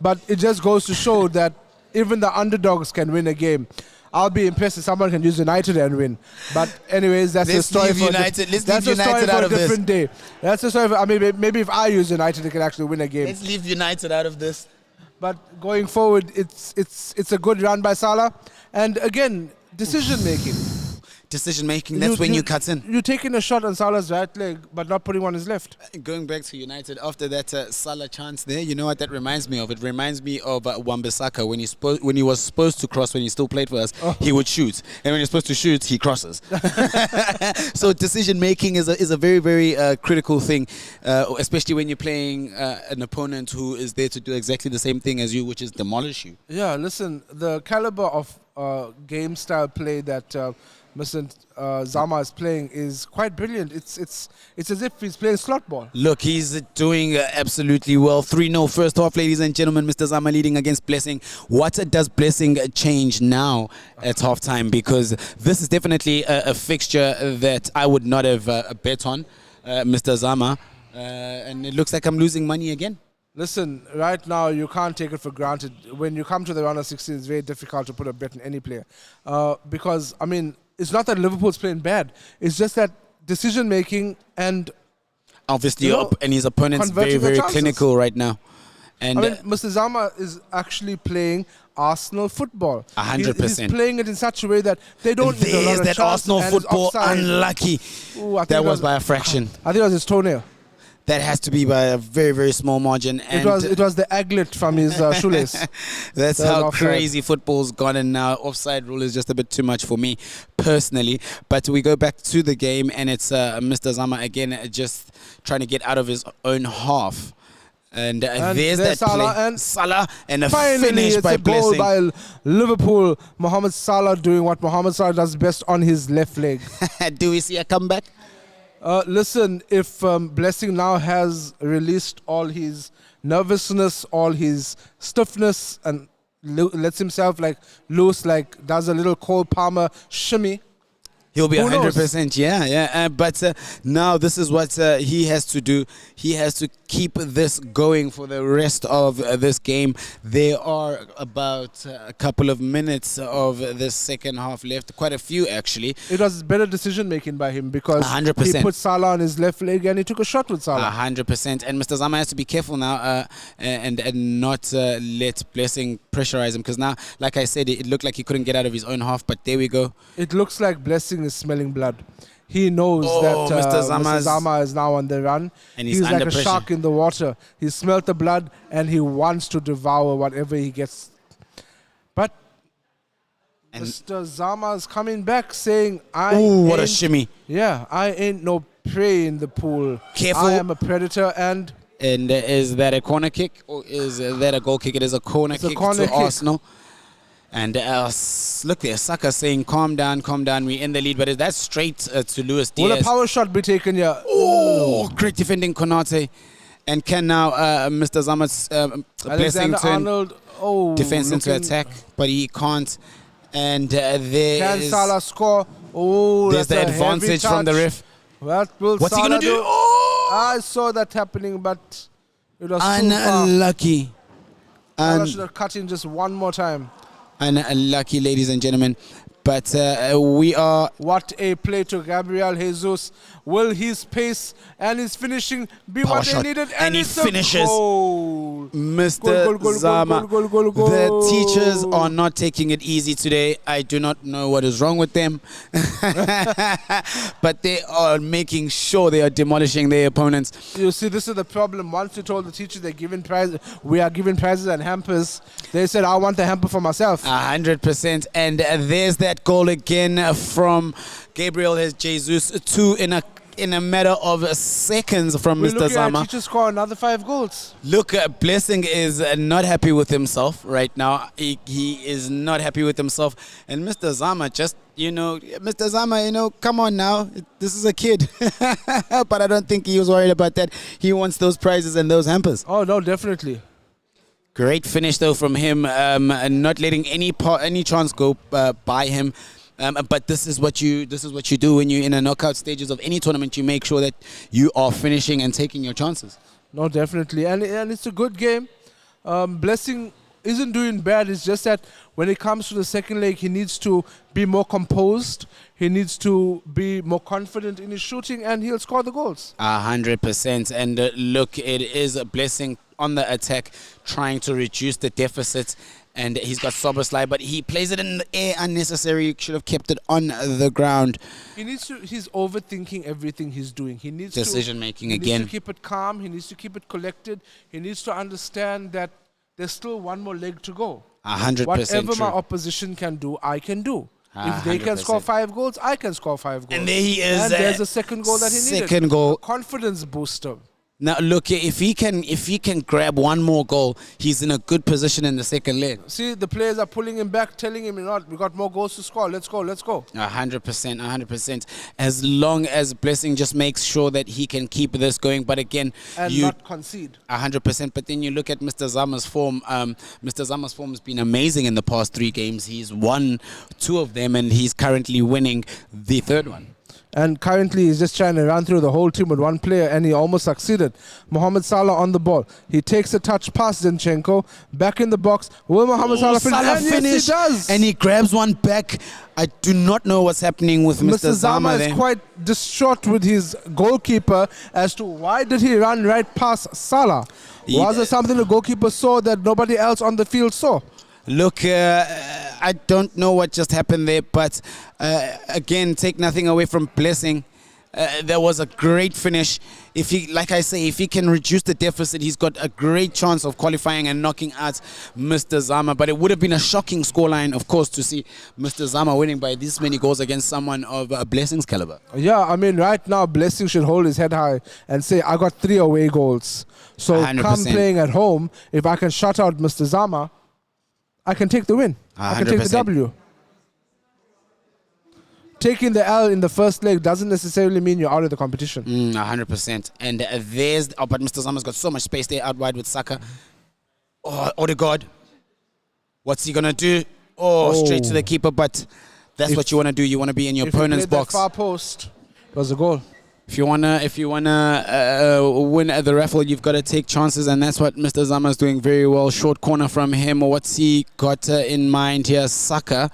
but it just goes to show that even the underdogs can win a game. I'll be impressed if someone can use United and win. But anyways, that's Let's a story leave for United- let's that's leave a story United for out a of this. different day. That's a story. I mean, maybe if I use United, they can actually win a game. Let's leave United out of this. But going forward, it's a good run by Salah, and again, decision making. Decision making, that's when you cut in. You're taking a shot on Salah's right leg, but not putting on his left. Going back to United after that Salah chance there, you know what that reminds me of? It reminds me of Wan-Bissaka when he was supposed to cross, when he still played for us, he would shoot, and when he's supposed to shoot, he crosses. So decision making is a very, very critical thing, especially when you're playing an opponent who is there to do exactly the same thing as you, which is demolish you. Yeah, listen, the caliber of game style play that Mr. Zama is playing is quite brilliant. It's as if he's playing slot ball. Look, he's doing absolutely well. 3-0 first half, ladies and gentlemen. Mr. Zama leading against Blessing. What does Blessing change now at halftime? Because this is definitely a fixture that I would not have bet on, Mr. Zama. And it looks like I'm losing money again. Listen, right now you can't take it for granted. When you come to the round of 16, it's very difficult to put a bet on any player. Because, I mean, it's not that Liverpool's playing bad. It's just that decision-making and... Obviously, and his opponent's very, very clinical right now. And I mean, Mr. Zama is actually playing Arsenal football. 100%. He's playing it in such a way that they don't need a lot there's of that chance Arsenal and it's football, offside. unlucky. Ooh, I think That it was by a fraction. I think it was his toenail. That has to be by a very, very small margin. And It was the aglet from his shoelace. That's That was how offside. crazy football's gone, and now offside rule is just a bit too much for me personally. But we go back to the game, and it's Mr. Zama again just trying to get out of his own half. And there's that Salah play. and Salah and a finally, finish it's by a goal Blessing. by Liverpool. Mohamed Salah doing what Mohamed Salah does best on his left leg. Do we see a comeback? Listen, if Blessing now has released all his nervousness, all his stiffness, and lets himself like loose, like does a little Cole Palmer shimmy, He'll be Who knows? 100%, yeah. But now this is what he has to do. He has to keep this going for the rest of this game. There are about a couple of minutes of the second half left, quite a few actually. it was better decision making by him because 100%. he put Salah on his left leg and he took a shot with Salah. 100%. And Mr. Zama has to be careful now and not let Blessing pressurize him, because now, like I said, it looked like he couldn't get out of his own half, but there we go. It looks like Blessing is smelling blood. He knows Oh, that Mr. Mr. Zama is now on the run. And he's like under a pressure. shark in the water. He smelt the blood and he wants to devour whatever he gets. But And Mr. Zama is coming back saying, what a shimmy. Yeah, I ain't no prey in the pool. Careful. I am a predator and And is that a corner kick or is that a goal kick? It is a corner It's a kick corner to kick. Arsenal. And look there, Saka saying, calm down, we're in the lead. But that's straight to Luis will a Diaz. power shot be taken here? Oh, great defending Konate. And can now Mr. Zama's Blessing Alexander turn Arnold. Oh, defense into looking- attack, but he can't. And there Can is Salah score? Oh, there's that's the a heavy advantage from the touch. ref. What will What's he Salah gonna do? Oh, I saw that happening, but it was too far. unlucky. Salah should have cut in just one more time. Unlucky, ladies and gentlemen. But we are. What a play to Gabriel Jesus. Will his pace and his finishing be Power what shot. they needed? And he it's a finishes. goal. Mr. Goal, Zama, goal, goal, goal. the teachers are not taking it easy today. I do not know what is wrong with them. But they are making sure they are demolishing their opponents. You see, this is the problem. Once you told the teachers they're giving prizes, we are giving prizes and hampers, they said, I want the hamper for myself. 100%. And there's that goal again from Gabriel Jesus, two in a matter of seconds from We're Mr. looking at Zama. teachers score another 5 goals. Look, Blessing is not happy with himself right now. He is not happy with himself. And Mr. Zama just, Mr. Zama, come on now. This is a kid. But I don't think he was worried about that. He wants those prizes and those hampers. Oh, no, definitely. Great finish, though, from him. Not letting any chance go by him. But this is what you do when you're in a knockout stages of any tournament. You make sure that you are finishing and taking your chances. No, definitely. And it's a good game. Blessing isn't doing bad. It's just that when it comes to the second leg, he needs to be more composed. He needs to be more confident in his shooting, and he'll score the goals. 100%. And look, it is a Blessing on the attack, trying to reduce the deficit. And he's got Soboslai, but he plays it in the air unnecessary. Should have kept it on the ground. He's overthinking everything he's doing. He needs Decision making He again. needs to keep it calm. He needs to keep it collected. He needs to understand that there's still one more leg to go. 100% Whatever true. my opposition can do, I can do. If they can 100%. score 5 goals, I can score 5 goals. And there he is. And there's a second goal that he needed. Second goal. A confidence booster. Now look, if he can grab one more goal, he's in a good position in the second leg. See, the players are pulling him back, telling him, we got more goals to score. Let's go. 100%. As long as Blessing just makes sure that he can keep this going, but again, And not concede. 100%. But then you look at Mr. Zama's form. Mr. Zama's form has been amazing in the past 3 games. He's won 2 of them, and he's currently winning the 3rd one. And currently he's just trying to run through the whole team with one player, and he almost succeeded. Mohamed Salah on the ball. He takes a touch past Zinchenko. Back in the box. Will Mohamed Salah finish? And yes, he does. And he grabs one back. I do not know what's happening with Mr. Zama is there. quite distraught with his goalkeeper as to why did he run right past Salah? Was it something the goalkeeper saw that nobody else on the field saw? Look, I don't know what just happened there, but again, take nothing away from Blessing. There was a great finish. If he, like I say, if he can reduce the deficit, he's got a great chance of qualifying and knocking out Mr. Zama. But it would have been a shocking scoreline, of course, to see Mr. Zama winning by this many goals against someone of Blessing's caliber. Yeah, I mean, right now, Blessing should hold his head high and say, I got 3 away goals. So 100%. Come playing at home, if I can shut out Mr. Zama, I can take the win. I can take the 100%. W. Taking the L in the first leg doesn't necessarily mean you're out of the competition. 100%. And but Mr. Zama's got so much space there out wide with Saka. Oh, Odegaard. What's he going to do? Straight to the keeper, but that's what you want to do. You want to be in your opponent's box. That far post, it was a goal. If you wanna win at the raffle, you've got to take chances, and that's what Mr. Zama is doing very well. Short corner from him. What's he got in mind here? Saka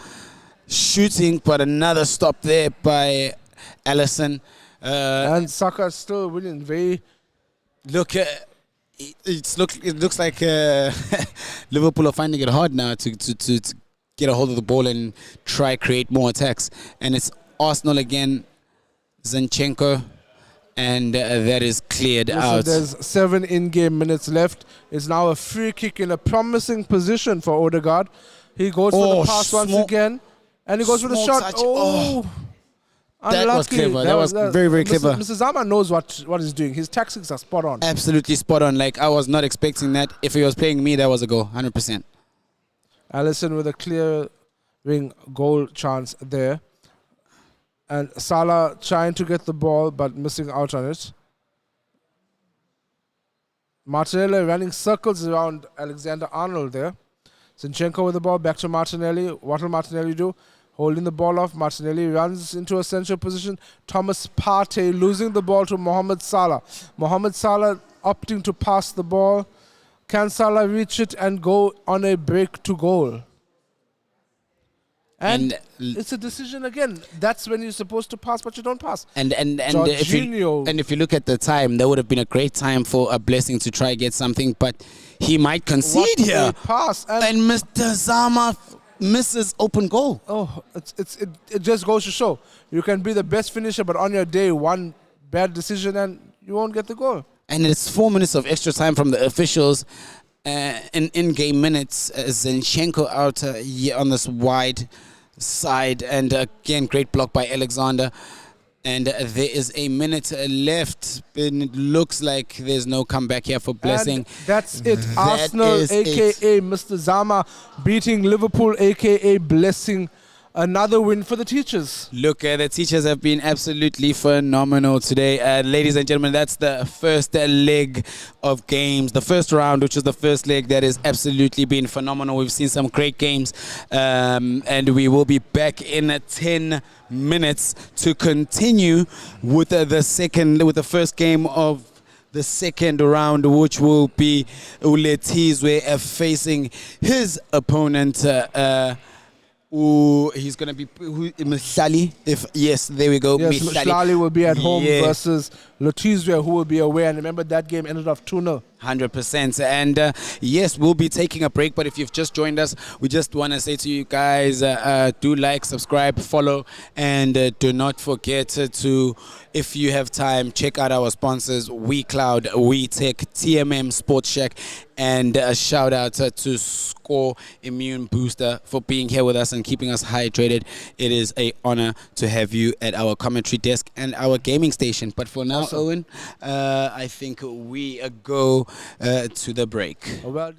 shooting, but another stop there by Allison. And Saka still winning very. Look, it looks like Liverpool are finding it hard now to get a hold of the ball and try create more attacks. And it's Arsenal again. Zinchenko. And that is cleared out. There's 7 in-game minutes left. It's now a free kick in a promising position for Odegaard. He goes for the pass once again. And he goes for the shot. Touch. Unlucky. That was clever. That was very, very clever. Mr. Zama knows what he's doing. His tactics are spot on. Absolutely spot on. Like, I was not expecting that. If he was playing me, that was a goal. 100%. Allison with a clearing goal chance there. And Salah trying to get the ball, but missing out on it. Martinelli running circles around Alexander-Arnold there. Zinchenko with the ball, back to Martinelli. What will Martinelli do? Holding the ball off. Martinelli runs into a central position. Thomas Partey losing the ball to Mohamed Salah. Mohamed Salah opting to pass the ball. Can Salah reach it and go on a break to goal? And it's a decision again. That's when you're supposed to pass, but you don't pass. And if you look at the time, that would have been a great time for a Blessing to try get something, but he might concede here. Pass and Mr. Zama misses open goal. Oh, it just goes to show you can be the best finisher, but on your day, one bad decision and you won't get the goal. And it's 4 minutes of extra time from the officials. In-game minutes, Zinchenko out on this wide side, and again great block by Alexander, and there is a minute left, and it looks like there's no comeback here for Blessing. And that's it. Arsenal aka Mr. Zama beating Liverpool aka Blessing. Another win for the teachers. Look, the teachers have been absolutely phenomenal today. Ladies and gentlemen, that's the first leg of games. The first round, which is the first leg, that has absolutely been phenomenal. We've seen some great games. And we will be back in 10 minutes to continue with the first game of the second round, which will be Uletizwe facing his opponent. He's going to be Mhlali. Yes, there we go. Yes, Mhlali will be at home versus Lotizwe, who will be away. And remember, that game ended off 2-0. 100%. And yes, we'll be taking a break. But if you've just joined us, we just want to say to you guys, do like, subscribe, follow, and do not forget to, if you have time, check out our sponsors, WeCloud, WeTech, TMM Sports Shack, and a shout out to Score Immune Booster for being here with us and keeping us hydrated. It is an honor to have you at our commentary desk and our gaming station. But for now, us, Owen. I think we go to the break. Well.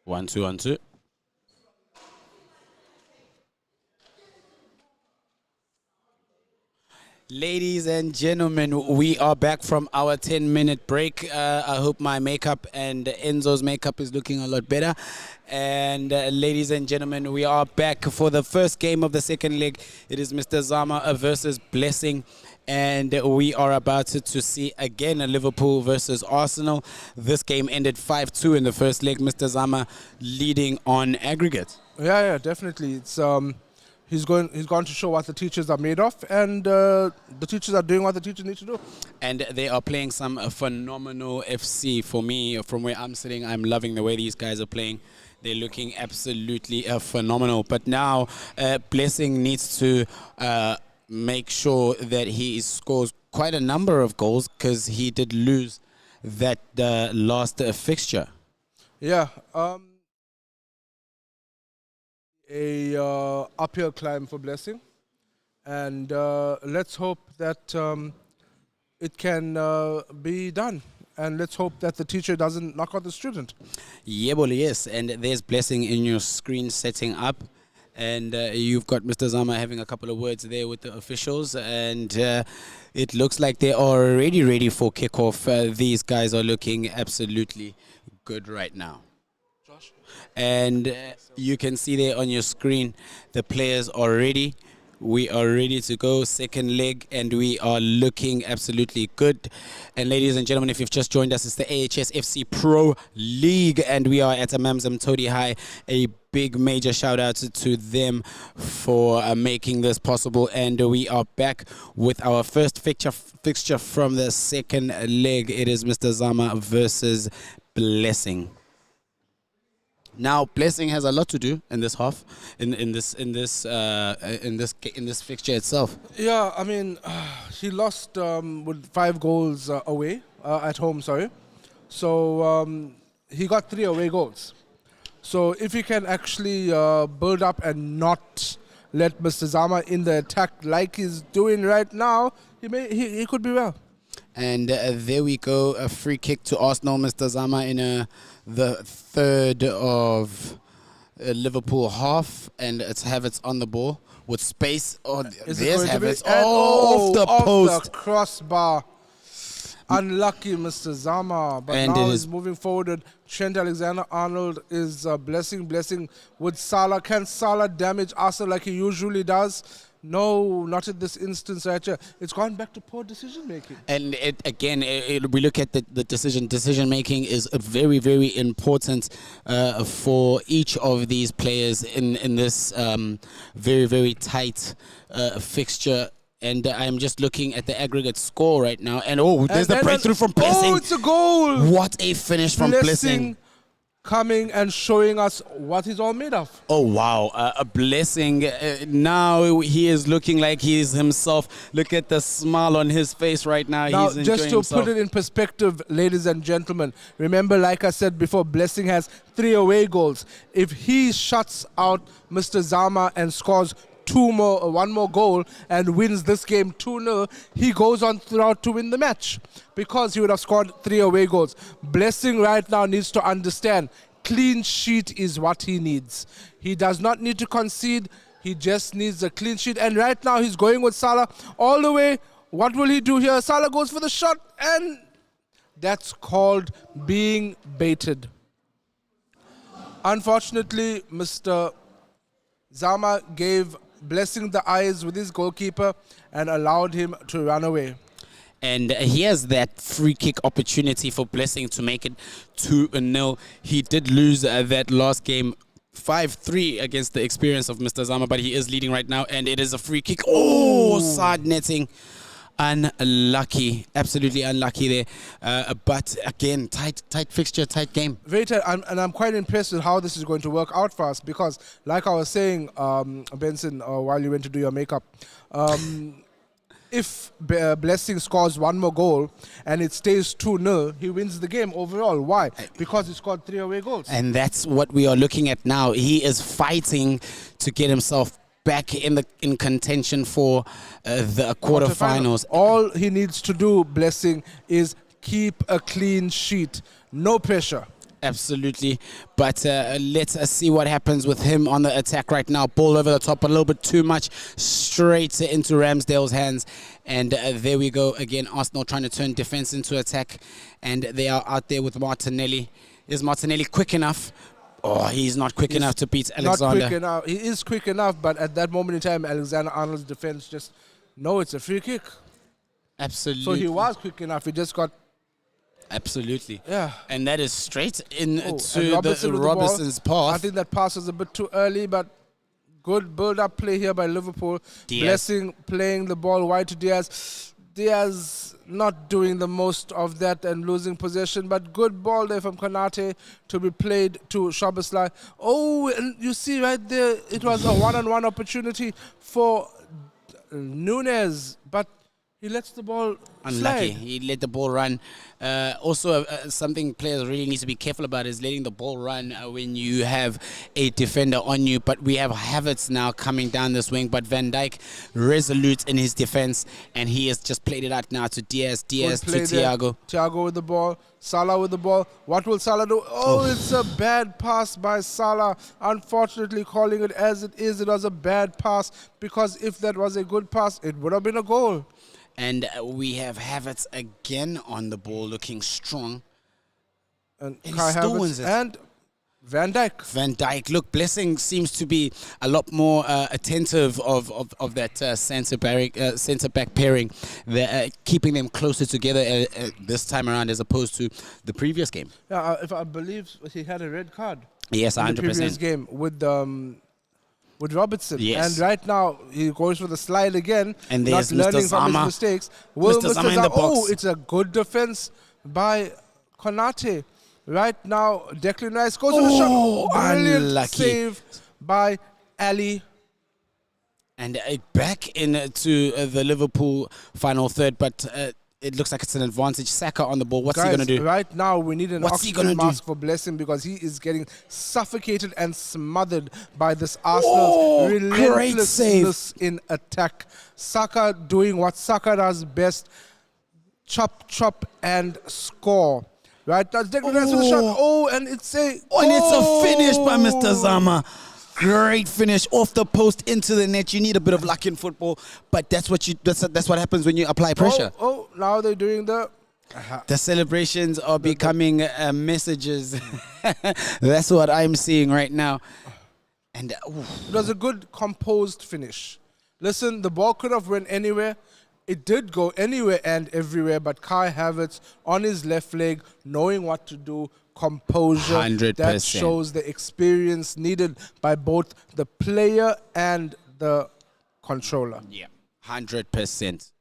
1-2, 1-2. Ladies and gentlemen, we are back from our 10-minute break. I hope my makeup and Enzo's makeup is looking a lot better. And ladies and gentlemen, we are back for the first game of the second leg. It is Mr. Zama versus Blessing. And we are about to see again a Liverpool versus Arsenal. This game ended 5-2 in the first leg. Mr. Zama leading on aggregate. Yeah, definitely. It's he's gone to show what the teachers are made of, and the teachers are doing what the teachers need to do. And they are playing some phenomenal FC. For me, from where I'm sitting, I'm loving the way these guys are playing. They're looking absolutely phenomenal. But now Blessing needs to make sure that he scores quite a number of goals, because he did lose that last fixture. Yeah. A uphill climb for Blessing, and let's hope that it can be done, and let's hope that the teacher doesn't knock out the student. Yeah, well, yes, and there's Blessing in your screen setting up, and you've got Mr. Zama having a couple of words there with the officials, and it looks like they are already ready for kickoff. These guys are looking absolutely good right now. And you can see there on your screen the players are ready. We are ready to go, second leg, and we are looking absolutely good. And ladies and gentlemen, if you've just joined us, it's the AHS FC Pro League, and we are at Amanzimtoti High. A big major shout out to them for making this possible. And we are back with our first fixture from the second leg. It is Mr. Zama versus Blessing. Now, Blessing has a lot to do in this half, in this fixture itself. Yeah, I mean, he lost with 5 goals away at home. Sorry, so he got 3 away goals. So if he can actually build up and not let Mr. Zama in the attack like he's doing right now, he could be well. And there we go, a free kick to Arsenal. Mr. Zama in the third of Liverpool half, and it's Havertz on the ball with space. Oh, there's Havertz. Oh, off the post. The crossbar. Unlucky, Mr. Zama. But and now he's moving forward. And Trent Alexander-Arnold is blessing with Salah. Can Salah damage Arsenal like he usually does? No, not in this instance right here. It's gone back to poor decision making. And we look at the decision making is very, very important for each of these players in this very, very tight fixture. And I'm just looking at the aggregate score right now. And there's the breakthrough from Blessing. Oh, it's a goal! What a finish from Blessing. Coming and showing us what he's all made of. Oh, wow. A Blessing. Now he is looking like he is himself. Look at the smile on his face right now. Now, he's enjoying just to himself. put it in perspective, ladies and gentlemen, remember, like I said before, Blessing has 3 away goals. If he shuts out Mr. Zama and scores one more goal and wins this game 2-0, he goes on throughout to win the match, because he would have scored 3 away goals. Blessing right now needs to understand clean sheet is what he needs. He does not need to concede. He just needs a clean sheet. And right now he's going with Salah all the way. What will he do here? Salah goes for the shot, and that's called being baited. Unfortunately, Mr. Zama gave Blessing the eyes with his goalkeeper and allowed him to run away. And he has that free kick opportunity for Blessing to make it 2-0. He did lose that last game 5-3 against the experience of Mr. Zama, but he is leading right now, and it is a free kick. Oh, side netting. Unlucky, absolutely unlucky there. But again, tight fixture, tight game. Very tight, and I'm quite impressed with how this is going to work out for us, because, like I was saying, Benson, while you went to do your makeup, if Blessing scores 1 more goal and it stays 2-0, he wins the game overall. Why? Because he scored 3 away goals. And that's what we are looking at now. He is fighting to get himself back in contention for the quarterfinals. All he needs to do, Blessing, is keep a clean sheet. No pressure. Absolutely. But let's see what happens with him on the attack right now. Ball over the top a little bit too much, straight into Ramsdale's hands. And there we go again. Arsenal trying to turn defense into attack. And they are out there with Martinelli. Is Martinelli quick enough? Oh, he's not quick enough to beat Alexander. Not quick enough. He is quick enough, but at that moment in time, Alexander-Arnold's defense just, no, it's a free kick. Absolutely. So he was quick enough. He just got... Absolutely. Yeah. And that is straight into and Robertson with the ball. Robertson's path. I think that pass was a bit too early, but good build-up play here by Liverpool. Diaz. Blessing playing the ball wide to Diaz. Diaz not doing the most of that and losing possession, but good ball there from Konate to be played to Szoboszlai. Oh, and you see right there, it was a one-on-one opportunity for Nunes, but he lets the ball Unlucky. slide. He let the ball run. Also, something players really need to be careful about is letting the ball run when you have a defender on you. But we have Havertz now coming down this wing, but Van Dijk resolute in his defense, and he has just played it out now to Diaz. Diaz to Thiago. Thiago with the ball. Salah with the ball. What will Salah do? Oh, it's a bad pass by Salah. Unfortunately, calling it as it is, it was a bad pass, because if that was a good pass, it would have been a goal. And we have Havertz again on the ball, looking strong. And He Kai still Havertz wins it. and Van Dijk. Van Dijk, look, Blessing seems to be a lot more attentive of that centre back pairing, keeping them closer together this time around as opposed to the previous game. Yeah, if I believe he had a red card. Yes, in the previous 100%. game with Robertson. Yes. And right now he goes for the slide again, And not there's Mr. learning from Zama. his mistakes. Will Mr. Zama in the box. Oh, it's a good defense by Konate. Right now, Declan Rice goes for the shot. Brilliant unlucky. save by Ali. And back into the Liverpool final third, but it looks like it's an advantage. Saka on the ball. What's he going to do? Right now we need an What's he gonna oxygen do? mask for Blessing, because he is getting suffocated and smothered by this Arsenal's great relentlessness in attack. Saka doing what Saka does best: chop, chop, and score. Right now, Declan Rice with the shot. Oh, and it's a Finish by Mr. Zama. Great finish off the post into the net. You need a bit of luck in football, but that's what happens when you apply pressure. Oh, now they're doing the... The celebrations are becoming messages. That's what I'm seeing right now. And It was a good composed finish. Listen, the ball could have went anywhere. It did go anywhere and everywhere, but Kai Havertz on his left leg, knowing what to do, composure. 100%. That shows the experience needed by both the player and the controller. yeah, 100%.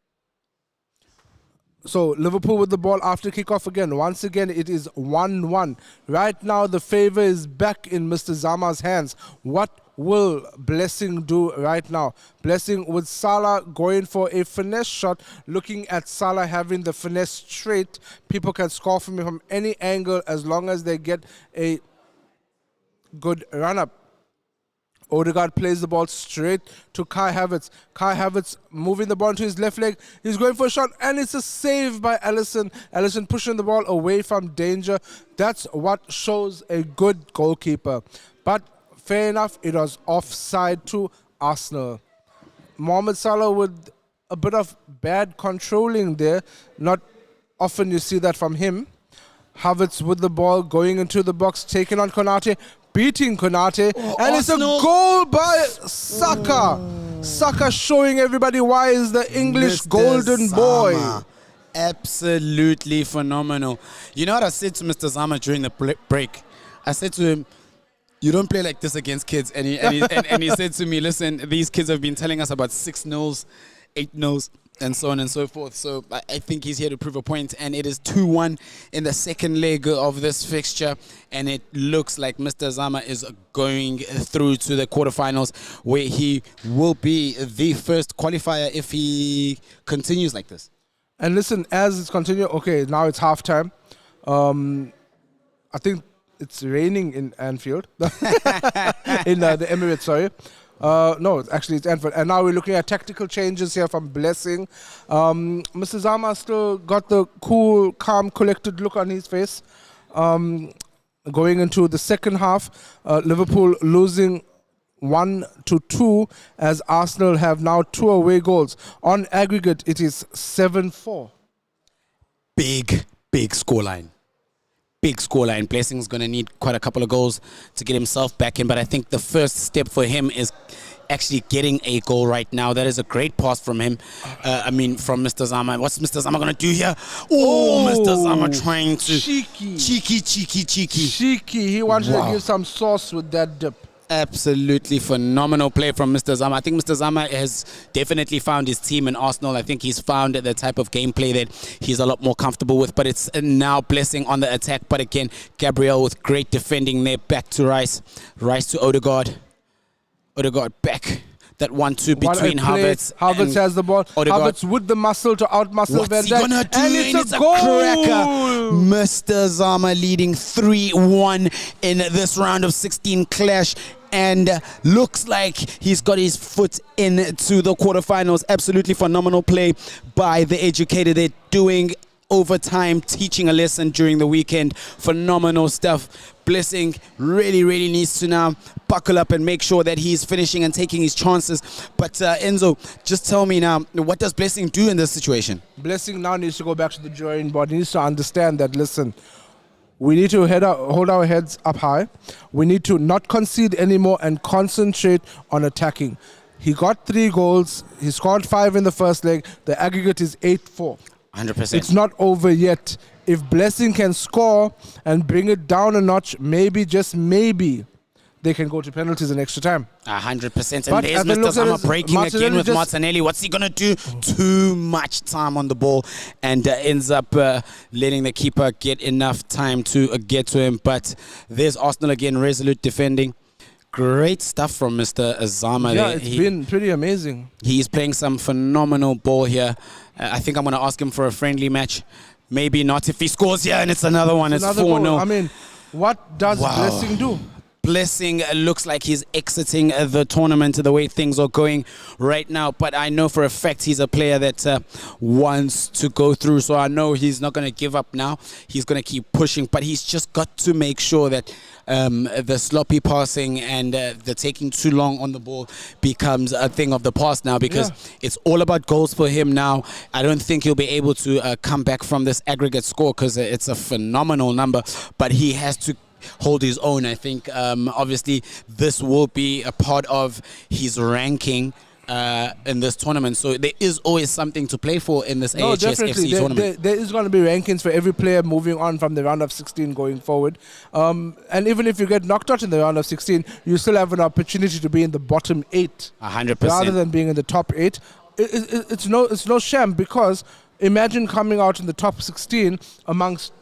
So Liverpool with the ball after kickoff again. Once again, it is 1-1. Right now, the favor is back in Mr. Zama's hands. What will Blessing do right now? Blessing with Salah going for a finesse shot. Looking at Salah having the finesse trait. People can score from him from any angle as long as they get a good run-up. Odegaard plays the ball straight to Kai Havertz. Kai Havertz moving the ball to his left leg. He's going for a shot, and it's a save by Alisson. Alisson pushing the ball away from danger. That's what shows a good goalkeeper. But fair enough, it was offside to Arsenal. Mohamed Salah with a bit of bad controlling there. Not often you see that from him. Havertz with the ball, going into the box, taking on Konate, beating Konate, and Arsenal. it's a goal by Saka. Saka showing everybody why he's the English Mr. golden boy. Zama. Absolutely phenomenal. You know what I said to Mr. Zama during the break? I said to him, you don't play like this against kids. And he said to me, listen, these kids have been telling us about 6-0s, 8-0s, and so on and so forth. So I think he's here to prove a point, and it is 2-1 in the second leg of this fixture, and it looks like Mr. Zama is going through to the quarterfinals, where he will be the first qualifier if he continues like this. And listen, as it's continuing, okay, now it's halftime. I think it's raining in Anfield, in the Emirates, sorry. No, actually it's Anfield. And now we're looking at tactical changes here from Blessing. Mr. Zama still got the cool, calm, collected look on his face. going into the second half. Liverpool losing 1-2 as Arsenal have now 2 away goals. On aggregate, it is 7-4. Big scoreline. Big scoreline. Blessing's going to need quite a couple of goals to get himself back in, but I think the first step for him is actually getting a goal right now. That is a great pass from him. From Mr. Zama. What's Mr. Zama going to do here? Oh, Mr. Zama trying to... Cheeky. Cheeky. He wanted to give some sauce with that dip. Absolutely phenomenal play from Mr. Zama. I think Mr. Zama has definitely found his team in Arsenal. I think he's found the type of gameplay that he's a lot more comfortable with, but it's now Blessing on the attack. But again, Gabriel with great defending there. Back to Rice. Rice to Odegaard. Odegaard back. That 1-2 between Havertz. Havertz has the ball. Odegaard. Havertz with the muscle to outmuscle Van What's he Dijk. gonna do? And it's a goal. Cracker. Mr. Zama leading 3-1 in this round of 16 clash. And looks like he's got his foot into the quarterfinals. Absolutely phenomenal play by the educator. They're doing overtime, teaching a lesson during the weekend. Phenomenal stuff. Blessing really needs to now buckle up and make sure that he's finishing and taking his chances. But Enzo, just tell me now, what does Blessing do in this situation? Blessing now needs to go back to the drawing board. He needs to understand that, listen, we need to hold our heads up high. We need to not concede anymore and concentrate on attacking. He got 3 goals. He scored 5 in the first leg. The aggregate is 8-4. 100%. It's not over yet. If Blessing can score and bring it down a notch, maybe, just maybe, they can go to penalties in extra time. 100%. But And there's Mr. Zama breaking again with Martinelli. What's he going to do? Too much time on the ball and ends up letting the keeper get enough time to get to him. But there's Arsenal again, resolute defending. Great stuff from Mr. Zama Yeah, there. it's been pretty amazing. He's playing some phenomenal ball here. I think I'm going to ask him for a friendly match. Maybe not if he scores here and it's another one. It's 4-0. I mean, what does Blessing do? Blessing looks like he's exiting the tournament the way things are going right now. But I know for a fact he's a player that wants to go through. So I know he's not going to give up now. He's going to keep pushing. But he's just got to make sure that the sloppy passing and the taking too long on the ball becomes a thing of the past now, because it's all about goals for him now. I don't think he'll be able to come back from this aggregate score because it's a phenomenal number. But he has to hold his own. I think obviously this will be a part of his ranking in this tournament, so there is always something to play for in this AHS FC tournament. There is going to be rankings for every player moving on from the round of 16 going forward, and even if you get knocked out in the round of 16, you still have an opportunity to be in the bottom 8 100% rather than being in the top 8. It's no sham, because imagine coming out in the top 16 amongst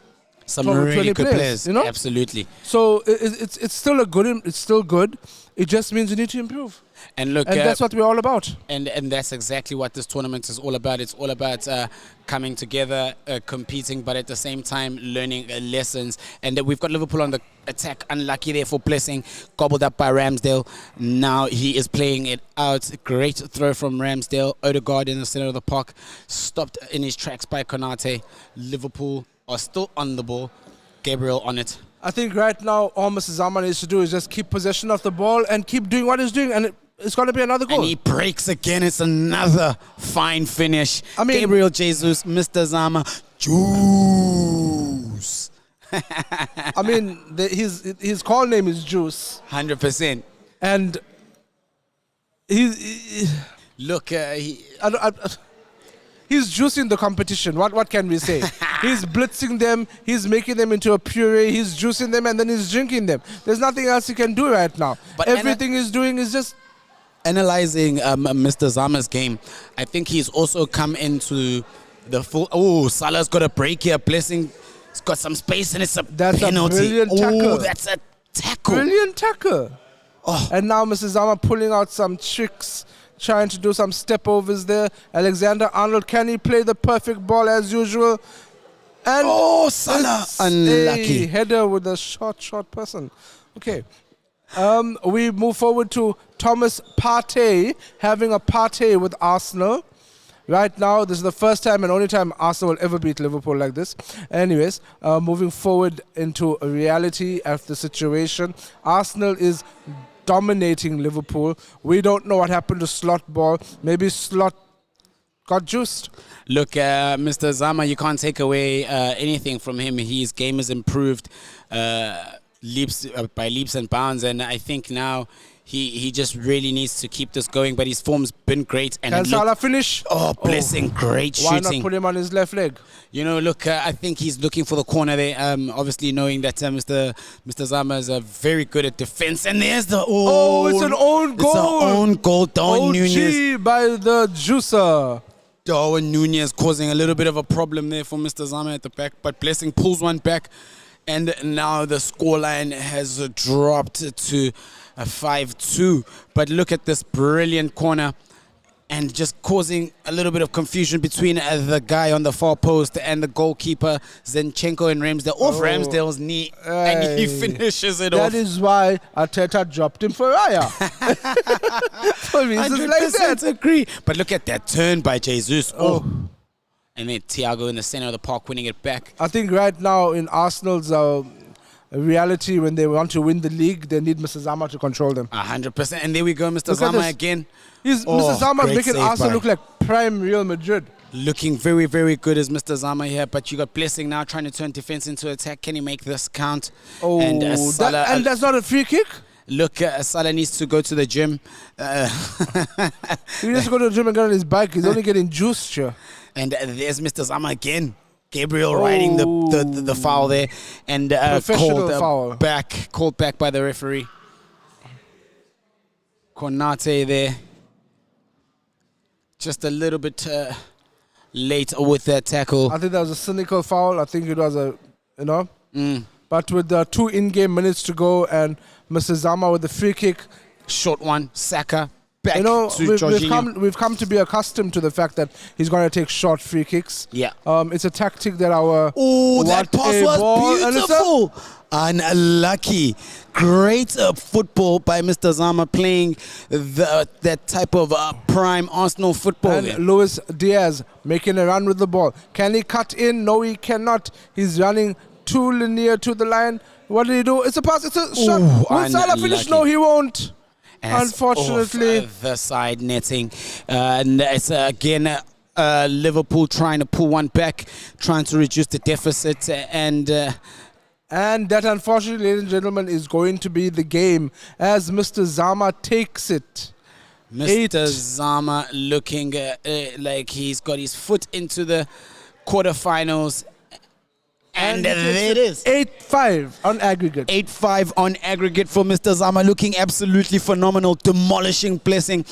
some really good players, you know? Absolutely. So it's still good. It just means you need to improve. And look, and that's what we're all about. And that's exactly what this tournament is all about. It's all about coming together, competing, but at the same time learning lessons. And we've got Liverpool on the attack. Unlucky there for Blessing, gobbled up by Ramsdale. Now he is playing it out. Great throw from Ramsdale. Odegaard in the center of the park, stopped in his tracks by Konate. Liverpool are still on the ball. Gabriel on it. I think right now all Mr. Zama needs to do is just keep possession of the ball and keep doing what he's doing, and it's going to be another goal. And he breaks again. It's another fine finish. I mean, Gabriel Jesus, Mr. Zama, Juice. I mean, his call name is Juice. 100%. And look, he's juicing the competition. What can we say? He's blitzing them. He's making them into a puree. He's juicing them, and then he's drinking them. There's nothing else he can do right now. But everything he's doing is just... Analyzing Mr. Zama's game, I think he's also come into the full... Oh, Salah's got a break here. Blessing, he's got some space, and it's a penalty. A brilliant tackle. Oh, that's a tackle. Brilliant tackle. Oh. And now Mr. Zama pulling out some tricks, trying to do some step-overs there. Alexander-Arnold, can he play the perfect ball as usual? And Salah, unlucky. A header with a short person. Okay. We move forward to Thomas Partey having a party with Arsenal. Right now, this is the first time and only time Arsenal will ever beat Liverpool like this. Anyways, moving forward into a reality of the situation, Arsenal is dominating Liverpool. We don't know what happened to Slot Ball. Maybe Slot got juiced. Look, Mr. Zama, you can't take away anything from him. His game has improved by leaps and bounds, and I think now he just really needs to keep this going. But his form's been great. And Can Salah finish? Oh, blessing, great Why shooting. not put him on his left leg? You know, look, I think he's looking for the corner there. Obviously, knowing that Mr. Zama is very good at defense. And there's the It's an own goal. It's an own goal. Darwin Nunez. OG by the juicer. Darwin Nunez causing a little bit of a problem there for Mr. Zama at the back. But Blessing pulls one back. And now the scoreline has dropped to 5-2. But look at this brilliant corner. And just causing a little bit of confusion between the guy on the far post and the goalkeeper, Zinchenko and Ramsdale. Off Ramsdale's knee, and he finishes it off. That is why Arteta dropped him for Raya. For reasons like that. Agree. But look at that turn by Jesus. Oh. And then Thiago in the center of the park winning it back. I think right now in Arsenal's reality, when they want to win the league, they need Mr. Zama to control them. 100%. And there we go, Mr. Look Zama again. Mr. Zama great making save Arsenal by- look like prime Real Madrid. Looking very, very good as Mr. Zama here, but you got Blessing now trying to turn defense into attack. Can he make this count? And Salah, and that's not a free kick? look, Salah needs to go to the gym. He needs to go to the gym and get on his bike. He's only getting juiced here. And there's Mr. Zama again. Gabriel riding the foul there, and Professional foul. called back by the referee. Konate there, just a little bit late with that tackle. I think that was a cynical foul. I think it was But with the 2 in-game minutes to go and Mr. Zama with the free kick, Short one, Saka back to we've Jorginho. we've come to be accustomed to the fact that he's going to take short free kicks. Yeah. It's a tactic that our That pass was beautiful. Unlucky. Great football by Mr. Zama, playing that type of prime Arsenal football. And there. Luis Diaz making a run with the ball. Can he cut in? No, he cannot. He's running too linear to the line. What did he do? It's a pass. It's a shot. Will Salah finish? No, he won't. As Unfortunately. off, the side netting. And it's again Liverpool trying to pull one back, trying to reduce the deficit. And that, unfortunately, ladies and gentlemen, is going to be the game as Mr. Zama takes it. Mr. Zama looking like he's got his foot into the quarterfinals. And there it is. 8-5 on aggregate. 8-5 on aggregate for Mr. Zama, looking absolutely phenomenal, demolishing Blessing.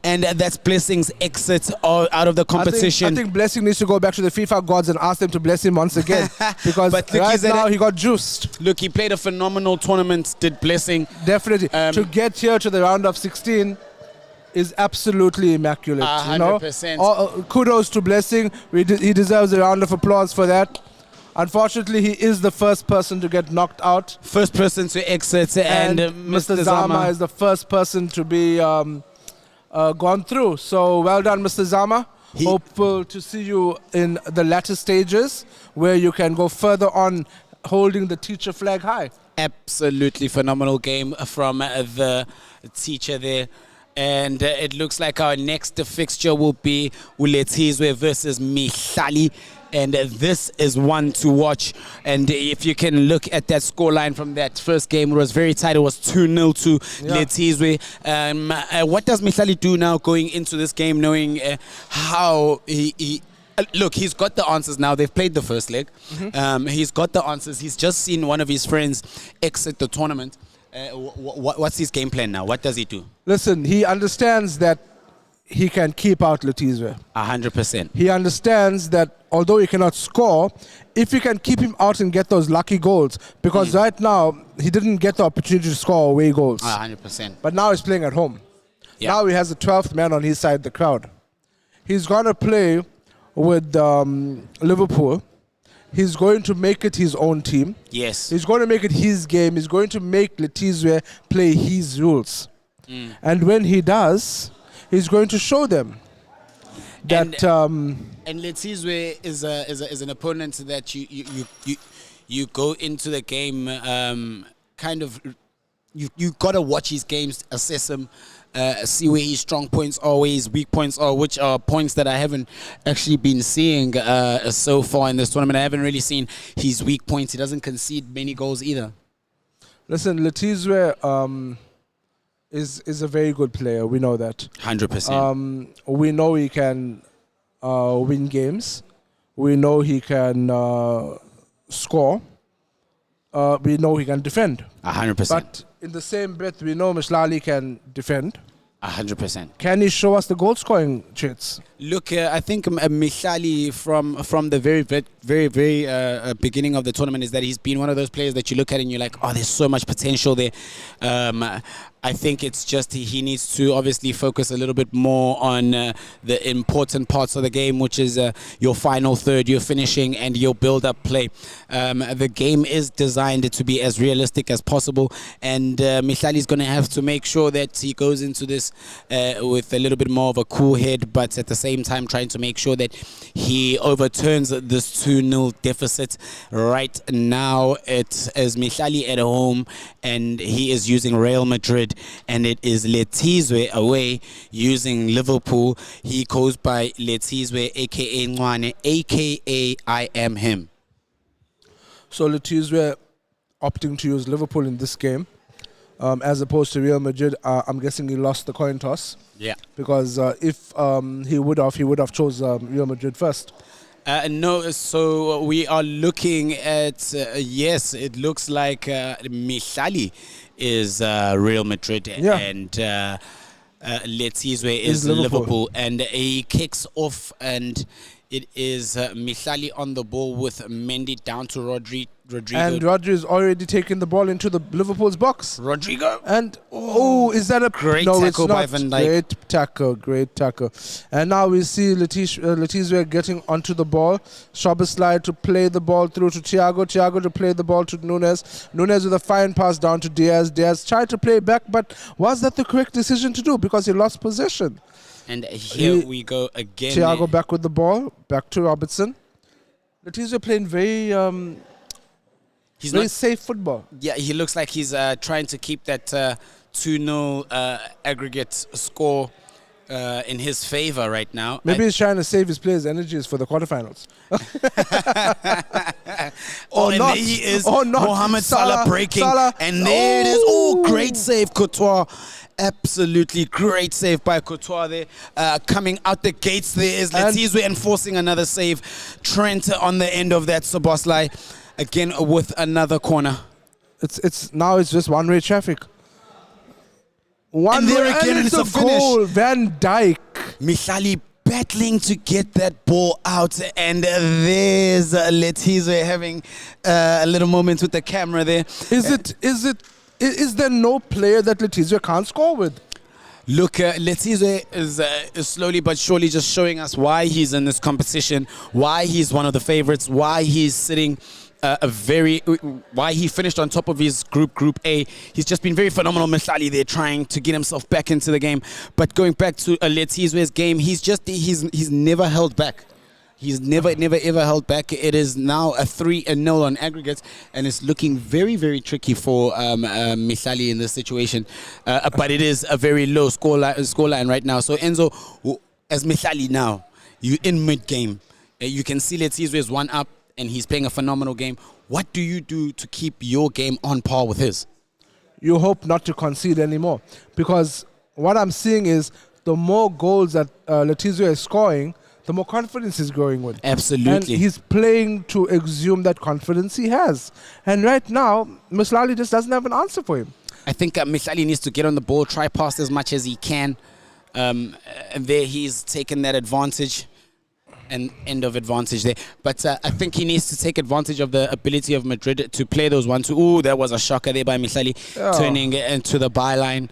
And that's Blessing's exit out of the competition. I think Blessing needs to go back to the FIFA gods and ask them to bless him once again. Because But look, right now he got juiced. Look, he played a phenomenal tournament, did Blessing. Definitely. To get here to the round of 16 is absolutely immaculate. 100%. Kudos to Blessing. He deserves a round of applause for that. Unfortunately, he is the first person to get knocked out. First person to exit, and Mr. Zama is the first person to be gone through. So well done, Mr. Zama. Hopeful to see you in the latter stages where you can go further on holding the teacher flag high. Absolutely phenomenal game from the teacher there. And it looks like our next fixture will be Uletizwe versus Mihlali. And this is one to watch. And if you can look at that scoreline from that first game, it was very tight. It was 2-0 to Letizwe. What does Mihlali do now going into this game, knowing how he look, he's got the answers now. They've played the first leg. He's got the answers. He's just seen one of his friends exit the tournament. What's his game plan now? What does he do? Listen, he understands that he can keep out Letizwe. 100%. He understands that although he cannot score, if you can keep him out and get those lucky goals, because right now he didn't get the opportunity to score away goals. 100%. But now he's playing at home. Yeah. Now he has the 12th man on his side, the crowd. He's going to play with Liverpool. He's going to make it his own team. Yes. He's going to make it his game. He's going to make Letizwe play his rules. And when he does, he's going to show them. that And Letizwe is an opponent that you go into the game kind of you gotta watch his games, assess him, see where his strong points are, where his weak points are, which are points that I haven't actually been seeing so far in this tournament. I haven't really seen his weak points. He doesn't concede many goals either. Listen, Letizwe is a very good player. We know that. 100%. We know he can win games. We know he can score. We know he can defend. 100%. But in the same breath, we know Mhlali can defend. 100%. Can he show us the goal scoring traits? Look, I think Mhlali from the very beginning of the tournament is that he's been one of those players that you look at and you're like, oh, there's so much potential there. I think it's just he needs to obviously focus a little bit more on the important parts of the game, which is your final third, your finishing, and your build-up play. The game is designed to be as realistic as possible, and Mhlali is going to have to make sure that he goes into this with a little bit more of a cool head, but at the same time trying to make sure that he overturns this 2-0 deficit. Right now, it is Mhlali at home, and he is using Real Madrid. And it is Letizwe away using Liverpool. He goes by Letizwe, aka Ncwane, aka I am him. So Letizwe opting to use Liverpool in this game, as opposed to Real Madrid. I'm guessing he lost the coin toss. Yeah. Because if he would have chose Real Madrid first. No, so we are looking at, yes, it looks like Mhlali is Real Madrid, Yeah. and Letizwe is Liverpool. And he kicks off, and it is Mhlali on the ball with Mendy down to Rodrigo. And Rodrigo's already taken the ball into the Liverpool's box. Rodrigo. And is that a Great no? tackle It's not. by Van Dijk. Great tackle. And now we see Letizwe getting onto the ball. Szoboszlai to play the ball through to Thiago. Thiago to play the ball to Nunes. Nunes with a fine pass down to Diaz. Diaz tried to play back, but was that the correct decision to do? Because he lost possession. And here we go again. Thiago back with the ball. Back to Robertson. Letizwe playing very He's very not safe football. Yeah, he looks like he's trying to keep that 2-0 aggregate score in his favor right now. Maybe he's trying to save his players' energies for the quarterfinals. And not. there he is, Or not. Mohamed Salah breaking. Salah. And there it is. Oh, great save, Courtois. Absolutely great save by Courtois there. Coming out the gates there is Letizwe enforcing another save. Trent on the end of that, Szoboszlai. Again with another corner. It's now it's just one-way traffic. And there again, and it's a goal. Van Dijk. Mhlali battling to get that ball out, and there's Letizwe having a little moment with the camera there. Is there no player that Letizwe can't score with? Look, Letizwe is slowly but surely just showing us why he's in this competition, why he's one of the favorites, why he's sitting why he finished on top of his Group A. He's just been very phenomenal, Mhlali there, trying to get himself back into the game. But going back to Letizwe's game, he's never held back. He's never ever held back. It is now a 3-0 on aggregate, and it's looking very, very tricky for Mhlali in this situation. But it is a very low scoreline right now. So Enzo, as Mhlali now, you in mid-game, you can see Letizwe is one up, and he's playing a phenomenal game. What do you do to keep your game on par with his? You hope not to concede anymore, because what I'm seeing is the more goals that Letizwe is scoring, the more confidence he's growing with. Absolutely. And he's playing to exhume that confidence he has. And right now, Mhlali just doesn't have an answer for him. I think Mhlali needs to get on the ball, try pass as much as he can. And there he's taken that advantage. An end of advantage there. But I think he needs to take advantage of the ability of Madrid to play those 1-2. Ooh, that was a shocker there by Mhlali, turning into the byline.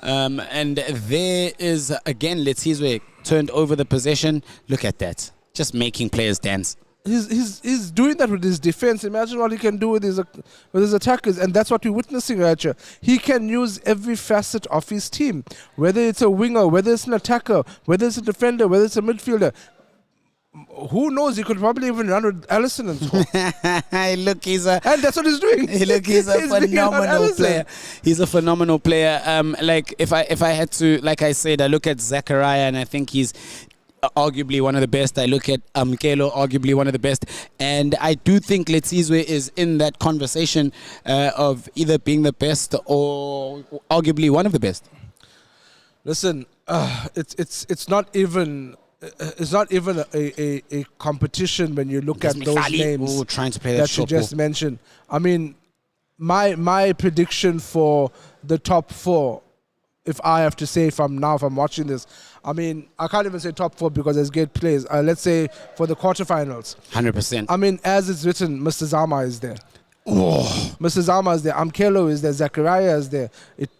And there is, again, Letizwe turned over the possession. Look at that. Just making players dance. he's doing that with his defense. Imagine what he can do with his attackers, and that's what we're witnessing right here. He can use every facet of his team, whether it's a winger, whether it's an attacker, whether it's a defender, whether it's a midfielder. Who knows? He could probably even run with Allison and score. Look, And that's what he's doing. Look, he's a He's being on phenomenal Allison. player. He's a phenomenal player. Like if I had to, like I said, I look at Zachariah and I think he's arguably one of the best. I look at Mkelo, arguably one of the best, and I do think Letsizwe is in that conversation of either being the best or arguably one of the best. Listen, it's not even. It's not even a competition when you look at those names Trying to play that you just mentioned. I mean, my prediction for the top 4, if I have to say, if I'm watching this, I mean, I can't even say top 4 because there's great players. Let's say for the quarterfinals. 100%. I mean, as it's written, Mr. Zama is there. Mr. Zama is there. Amkelo is there. Zachariah is there.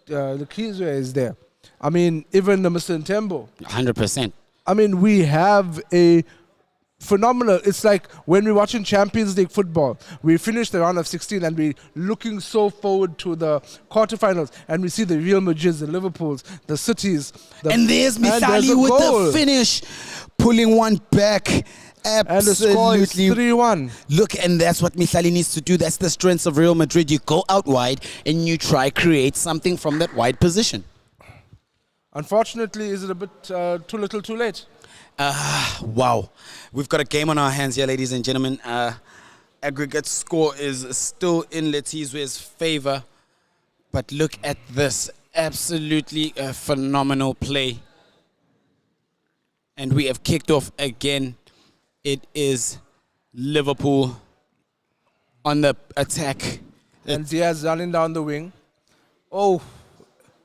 Lukizwe is there. I mean, even Mr. Ntembo. 100%. I mean, we have a phenomenal. It's like when we're watching Champions League football, we finish the round of 16 and we're looking so forward to the quarterfinals, and we see the Real Madrids, the Liverpools, the Cities. And there's there's Mithali a with goal. the finish, pulling one back. And the score is Absolutely. 3-1. Look, and that's what Mithali needs to do. That's the strength of Real Madrid. You go out wide and you try create something from that wide position. Unfortunately, is it a bit too little too late? Wow. We've got a game on our hands here, ladies and gentlemen. Aggregate score is still in Letizwe's favor. But look at this. Absolutely phenomenal play. And we have kicked off again. It is Liverpool on the attack. And Diaz running down the wing. Oh,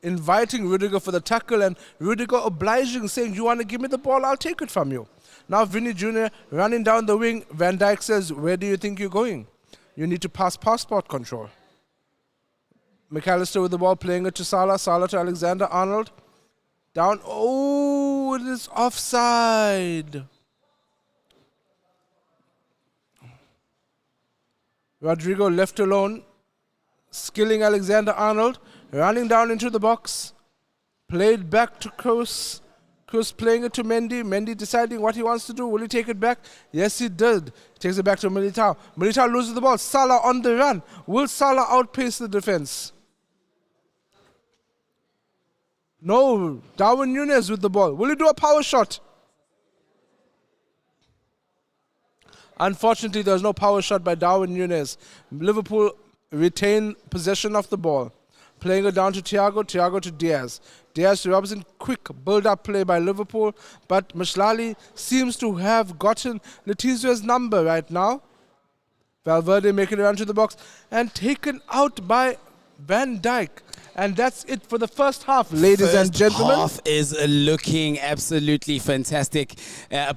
inviting Rudiger for the tackle, and Rudiger obliging, saying, you want to give me the ball, I'll take it from you. Now Vinny Jr. running down the wing. Van Dijk says, where do you think you're going? You need to pass passport control. McAllister with the ball, playing it to Salah. Salah to Alexander-Arnold. Down. Oh, it is offside. Rodrigo left alone. Skilling Alexander-Arnold. Running down into the box. Played back to Kroos. Kroos playing it to Mendy. Mendy deciding what he wants to do. Will he take it back? Yes, he did. Takes it back to Militao. Militao loses the ball. Salah on the run. Will Salah outpace the defense? No. Darwin Núñez with the ball. Will he do a power shot? Unfortunately, there was no power shot by Darwin Núñez. Liverpool retain possession of the ball. Playing it down to Thiago. Thiago to Diaz. Diaz to Robinson. Quick build-up play by Liverpool. But Mashlali seems to have gotten Letizwe's number right now. Valverde making it run to the box. And taken out by Van Dijk. And that's it for the first half, ladies and gentlemen. Half is looking absolutely fantastic.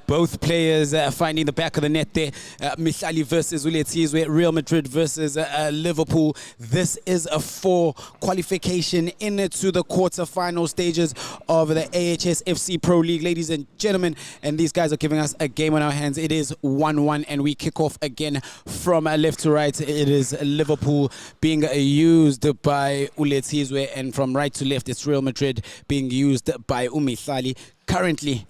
Both players finding the back of the net there. Mithali versus Letizwe, Real Madrid versus Liverpool. This is a 4 qualification into the quarter-final stages of the AHS FC Pro League, ladies and gentlemen. And these guys are giving us a game on our hands. It is 1-1, and we kick off again from left to right. It is Liverpool being used by Letizwe. And from right to left, it's Real Madrid being used by Mithali. Currently,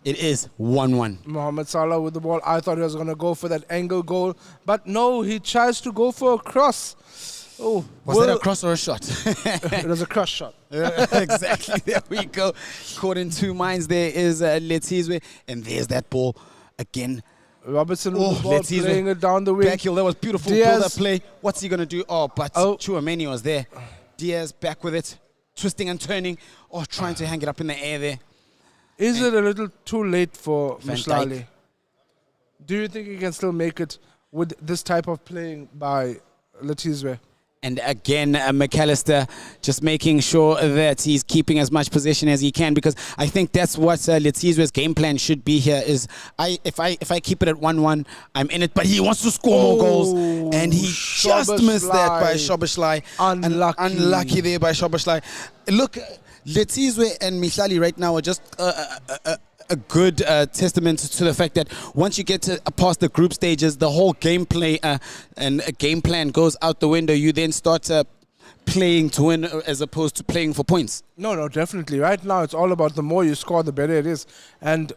it is 1-1. Mohamed Salah with the ball. I thought he was going to go for that angle goal. But no, he tries to go for a cross. Oh, was that a cross or a shot? It was a cross shot. Exactly. There we go. Caught in two minds. There is Letizwe. And there's that ball again. Robertson with the ball, playing it down the wing. Back heel. That was beautiful. Diaz. Build-up play. What's he going to do? Oh, but Chouameni was there. Diaz back with it, twisting and turning, trying to hang it up in the air there. Is it a little too late for Van Mashlali? Dijk. Do you think he can still make it with this type of playing by Letizwe? And again, McAllister just making sure that he's keeping as much possession as he can, because I think that's what Letizwe's game plan should be here. Is if I keep it at 1-1, I'm in it. But he wants to score more goals, and he just missed that by Szoboszlai. Unlucky there by Szoboszlai. Look, Letizwe and Mithali right now are just a good testament to the fact that once you get past the group stages, the whole gameplay and a game plan goes out the window. You then start playing to win as opposed to playing for points. No, definitely. Right now, it's all about the more you score, the better it is. And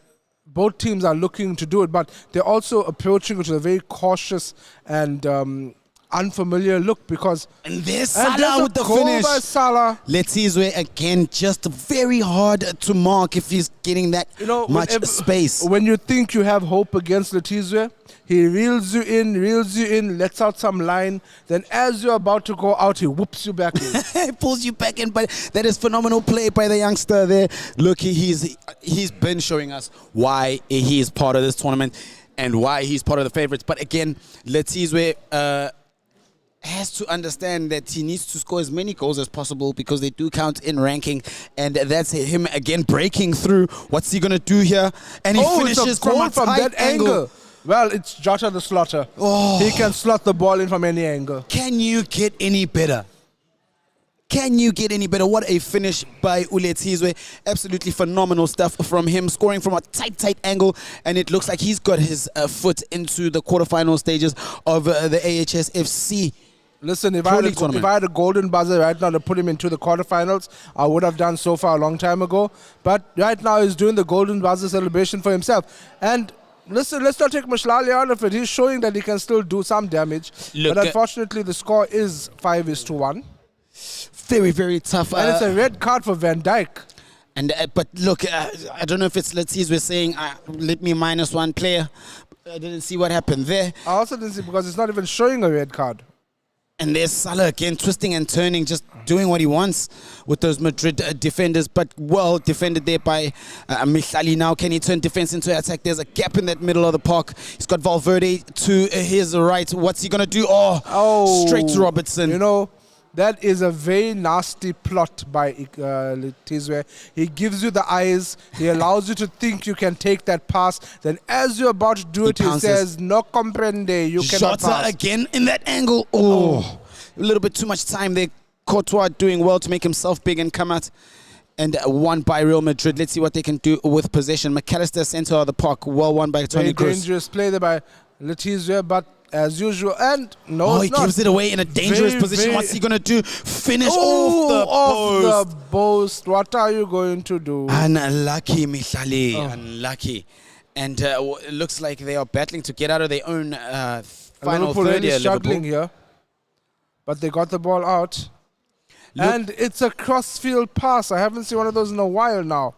both teams are looking to do it, but they're also approaching it with a very cautious and unfamiliar look because... And there's Salah with the goal finish. by Salah. Letizwe again, just very hard to mark if he's getting that much space. When you think you have hope against Letizwe, he reels you in, lets out some line. Then as you're about to go out, he whoops you back in. He pulls you back in, but that is phenomenal play by the youngster there. Look, he's been showing us why he is part of this tournament and why he's part of the favorites. But again, Letizwe has to understand that he needs to score as many goals as possible because they do count in ranking, and that's him again breaking through. What's he gonna do here? And he finishes from a tight that angle. Well, it's Jota the Slaughter. Oh. He can slot the ball in from any angle. Can you get any better? Can you get any better? What a finish by Letizwe. Absolutely phenomenal stuff from him, scoring from a tight angle, and it looks like he's got his foot into the quarterfinal stages of the AHS FC. Listen, if I had a golden buzzer right now to put him into the quarterfinals, I would have done so far a long time ago. But right now he's doing the golden buzzer celebration for himself. And listen, let's not take Mshlali out of it. He's showing that he can still do some damage. Look, but unfortunately, the score is 5-1. Very, very tough. And it's a red card for Van Dijk. And but look, I don't know if it's Letizwe saying, let me minus one player. I didn't see what happened there. I also didn't see because it's not even showing a red card. And there's Salah again, twisting and turning, just doing what he wants with those Madrid defenders. But well defended there by Mshlali. Now, can he turn defense into attack? There's a gap in that middle of the park. He's got Valverde to his right. What's he going to do? Oh, straight to Robertson. You know, that is a very nasty plot by Letizwe. He gives you the eyes. He allows you to think you can take that pass. Then as you're about to do it, he says, no comprende, you cannot pass. Shota again in that angle. Oh, a little bit too much time there. Courtois doing well to make himself big and come out. And won by Real Madrid. Let's see what they can do with possession. McAllister, center of the park. Well won by Toni Kroos. Very dangerous play there by Letizwe, but as usual, and he gives it away in a dangerous position. What's he going to do? Finish off the post. What are you going to do? Unlucky, Mshlali. Unlucky. And it looks like they are battling to get out of their own final Liverpool third really here. struggling here, but they got the ball out. And it's a cross-field pass. I haven't seen one of those in a while now.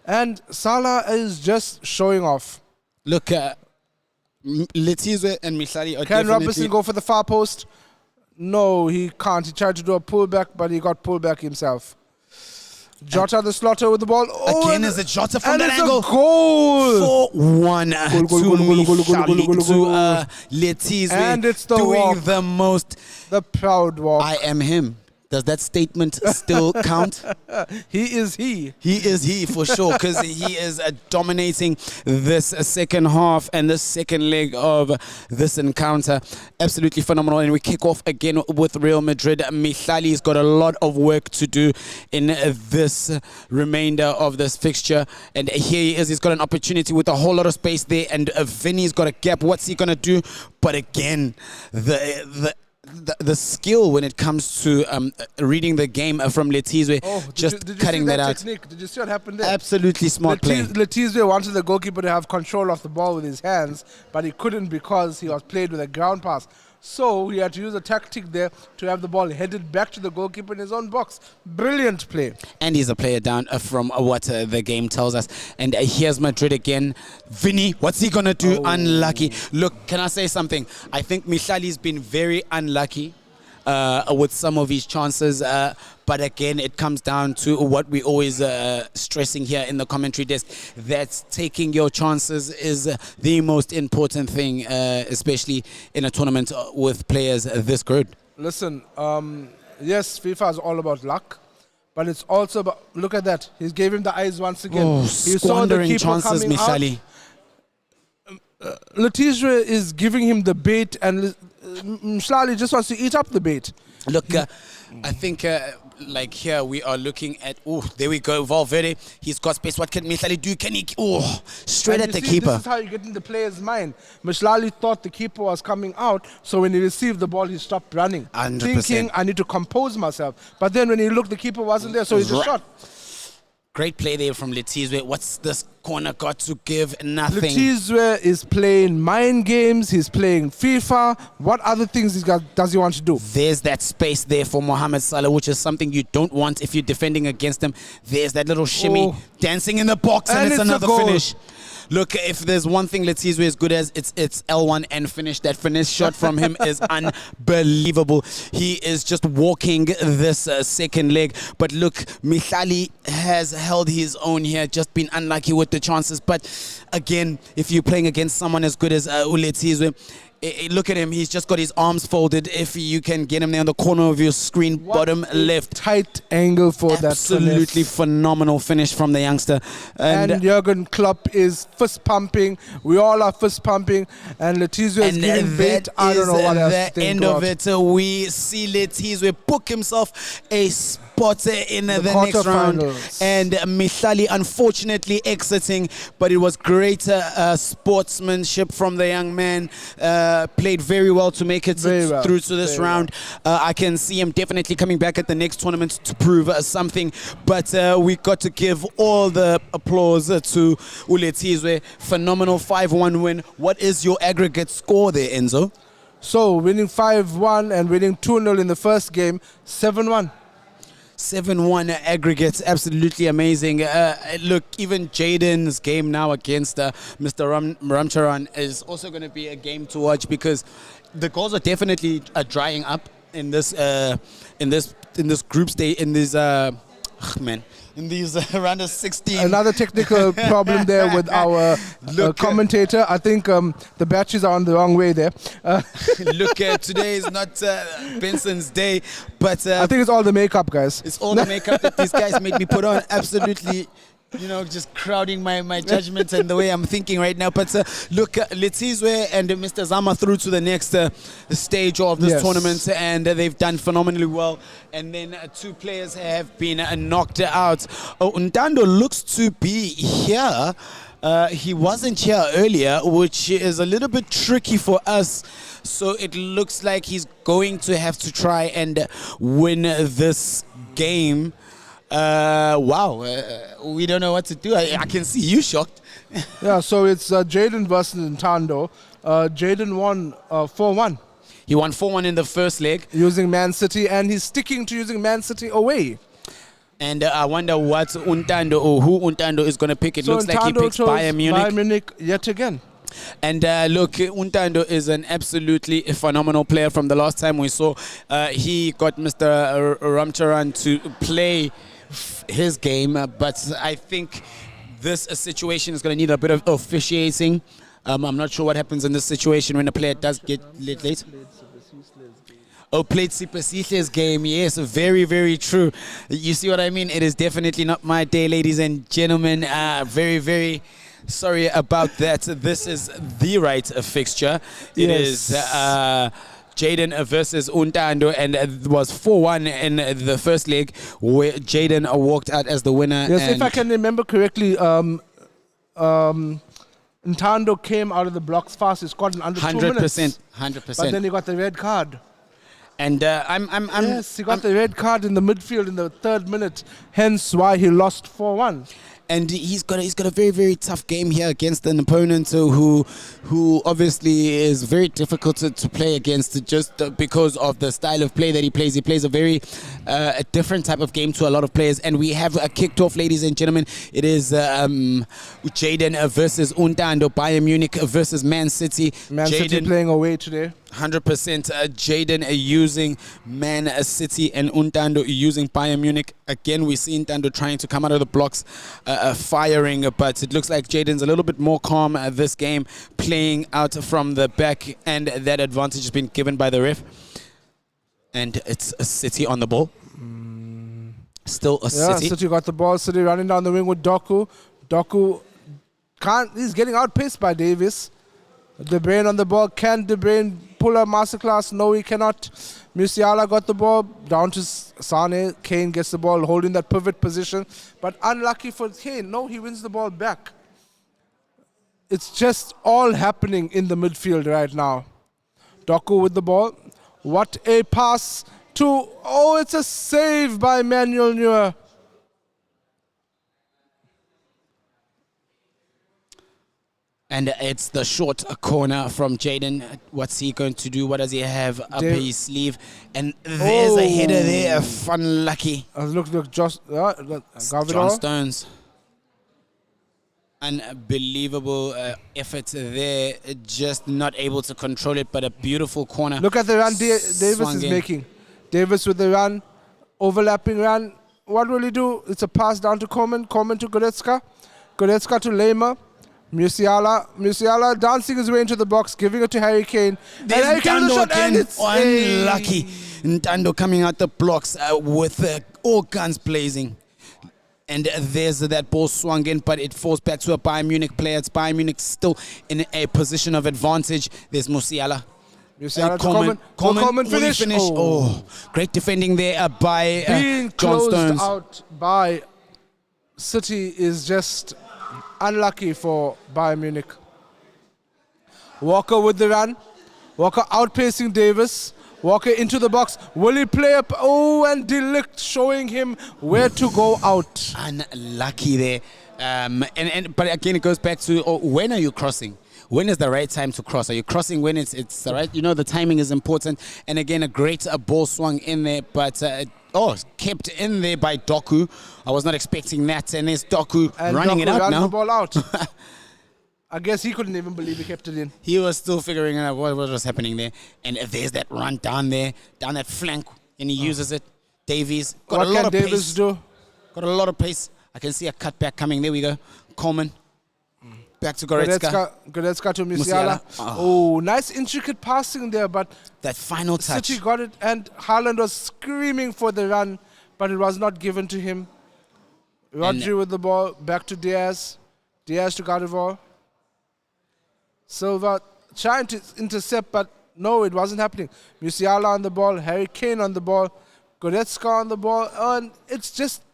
And Salah is just showing off. Look, Letizwe and Mshlali are Can Robertson go for the far post? No, he can't. He tried to do a pullback, but he got pulled back himself. Jota the Slaughter with the ball. Again, is it Jota from that angle? And it's a goal! 4-1 to Letizwe. And it's the doing walk. the proud walk. I am him. Does that statement still count? He is he. He is he for sure, because he is dominating this second half and the second leg of this encounter. Absolutely phenomenal. And we kick off again with Real Madrid. Mshlali's got a lot of work to do in this remainder of this fixture. And here he is. He's got an opportunity with a whole lot of space there. And Vinny's got a gap. What's he going to do? But again, the skill when it comes to reading the game from Letizwe, did cutting that out. Technique? Did you see what happened there? Absolutely smart play. Letizwe wanted the goalkeeper to have control of the ball with his hands, but he couldn't because he was played with a ground pass. So he had to use a tactic there to have the ball headed back to the goalkeeper in his own box. Brilliant play. And he's a player down from what the game tells us. And here's Madrid again. Vinny, what's he going to do? Unlucky. Look, can I say something? I think Mshlali's been very unlucky with some of his chances. But again, it comes down to what we always stressing here in the commentary desk, that taking your chances is the most important thing, especially in a tournament with players this good. Listen, yes, FIFA is all about luck, but it's also about, look at that. He gave him the eyes once again. He saw the keeper chances, Mshlali. Letizwe is giving him the bait, and Mshlali just wants to eat up the bait. Look, I think like here we are looking at, oh, there we go, Valverde. He's got space. What can Mihlali do? Can he, oh, straight And at the you see, keeper. This is how you get in the player's mind. Mishlali thought the keeper was coming out, so when he received the ball, he stopped running, 100%. thinking, I need to compose myself. But then when he looked, the keeper wasn't there, so he just shot. Great play there from Letizwe. What's this corner got to give? Nothing. Letizwe is playing mind games. He's playing FIFA. What other things does he want to do? There's that space there for Mohamed Salah, which is something you don't want if you're defending against him. There's that little shimmy dancing in the box, and it's it's a another goal. finish. Look, if there's one thing Letizwe is good as, it's L1 and finish. That finish shot from him is unbelievable. He is just walking this second leg. But look, Mihlali has held his own here, just been unlucky with the chances. But again, if you're playing against someone as good as Letizwe, look at him. He's just got his arms folded. If you can get him there on the corner of your screen, bottom left. Tight angle for that Absolutely finish. phenomenal finish from the youngster. And Jurgen Klopp is fist pumping. We all are fist pumping. And Letizwe is giving bait. I don't know what else to the think end of about. it. We see Letizwe book himself a spot in the next round. quarterfinals. And Mihlali unfortunately exiting, but it was great sportsmanship from the young man. Played very well to make it through to this round. I can see him definitely coming back at the next tournament to prove something. But we got to give all the applause to Letizwe. Phenomenal 5-1 win. What is your aggregate score there, Enzo? So winning 5-1 and winning 2-0 in the first game, 7-1. 7-1 aggregates, absolutely amazing. Look, even Jaden's game now against Mr. Ramcharan is also going to be a game to watch, because the goals are definitely drying up in this group stage, in this in these round of 16. Another technical problem there with our commentator. I think the batteries are on the wrong way there. Look, today is not Benson's day, but I think it's all the makeup, guys. it's all the makeup that these guys made me put on. Absolutely, just crowding my judgment and the way I'm thinking right now. But look, Letizwe and Mr. Zama through to the next stage of this tournament, and they've done phenomenally well. And then two players have been knocked out. Ntando looks to be here. He wasn't here earlier, which is a little bit tricky for us. So it looks like he's going to have to try and win this game. We don't know what to do. I can see you shocked. Yeah, so it's Jaden versus Ntando. Jaden won 4-1. He won 4-1 in the first leg. Using Man City, and he's sticking to using Man City away. And I wonder what Ntando, or who Ntando is going to pick. It So looks like he Ntando picks chose Bayern Munich. Bayern Munich yet again. And look, Ntando is an absolutely phenomenal player. From the last time we saw, he got Mr. Ramcharan to play his game, but I think this situation is going to need a bit of officiating. I'm not sure what happens in this situation when a player does get late. Oh, played Sipasihle's game. Yes, very, very true. You see what I mean? It is definitely not my day, ladies and gentlemen. Very, very sorry about that. This is the right fixture. It is Jaden versus Ntando, and it was 4-1 in the first leg, where Jaden walked out as the winner. Yes, if I can remember correctly, Ntando came out of the blocks fast. He scored in under 2 minutes. 100%. But then he got the red card. And Yes, he got the red card in the midfield in the 3rd minute, hence why he lost 4-1. And he's got a very, very tough game here against an opponent who obviously is very difficult to play against, just because of the style of play that he plays. He plays a very a different type of game to a lot of players. And we have kicked off, ladies and gentlemen. It is Jaden versus Ntando, Bayern Munich versus Man City. Man City playing away today. 100%. Jaden using Man City and Ntando using Bayern Munich. Again, we see Ntando trying to come out of the blocks, firing, but it looks like Jaden's a little bit more calm this game, playing out from the back, and that advantage has been given by the ref. And it's a City on the ball. Still a Yeah, City. City got the ball. City running down the wing with Doku. Doku he's getting outpaced by Davis. De Bruyne on the ball. Can De Bruyne pull a masterclass? No, he cannot. Musiala got the ball down to Sane. Kane gets the ball, holding that pivot position. But unlucky for Kane. No, he wins the ball back. It's just all happening in the midfield right now. Doku with the ball. What a pass to... Oh, it's a save by Manuel Neuer. And it's the short corner from Jaden. What's he going to do? What does he have up his sleeve? And there's a header there. Unlucky. Look, John Stones. Unbelievable effort there. Just not able to control it, but a beautiful corner. Look at the run Davis is making. Davis with the run. Overlapping run. What will he do? It's a pass down to Coleman. Coleman to Goretzka. Goretzka to Lema. Musiala dancing his way into the box, giving it to Harry Kane. There's and Harry Kane with the shot, and it's unlucky. Ntando coming out the blocks with all guns blazing. And there's that ball swung in, but it falls back to a Bayern Munich player. It's Bayern Munich still in a position of advantage. There's Musiala. Coleman finish. Oh, great defending there by being John closed Stones. out by City is just unlucky for Bayern Munich. Walker with the run. Walker outpacing Davis. Walker into the box. Will he play up? Oh, and Delict showing him where to go out. Unlucky there. But again, it goes back to when are you crossing? When is the right time to cross? Are you crossing when it's the right? You know, the timing is important. And again, a great ball swung in there, but kept in there by Doku. I was not expecting that. And there's Doku running it out now. The ball out. I guess he couldn't even believe he kept it in. He was still figuring out what was happening there. And there's that run down there, down that flank, and he uses it. Davies got a lot of pace. Got a lot of pace. I can see a cutback coming. There we go. Coleman. Back to Goretzka. Goretzka to Musiala. Oh, nice intricate passing there, but that final touch. City got it, and Haaland was screaming for the run, but it was not given to him. Rodri with the ball, back to Diaz. Diaz to Gardevoir. Silva trying to intercept, but no, it wasn't happening. Musiala on the ball, Harry Kane on the ball, Goretzka on the ball, and it's just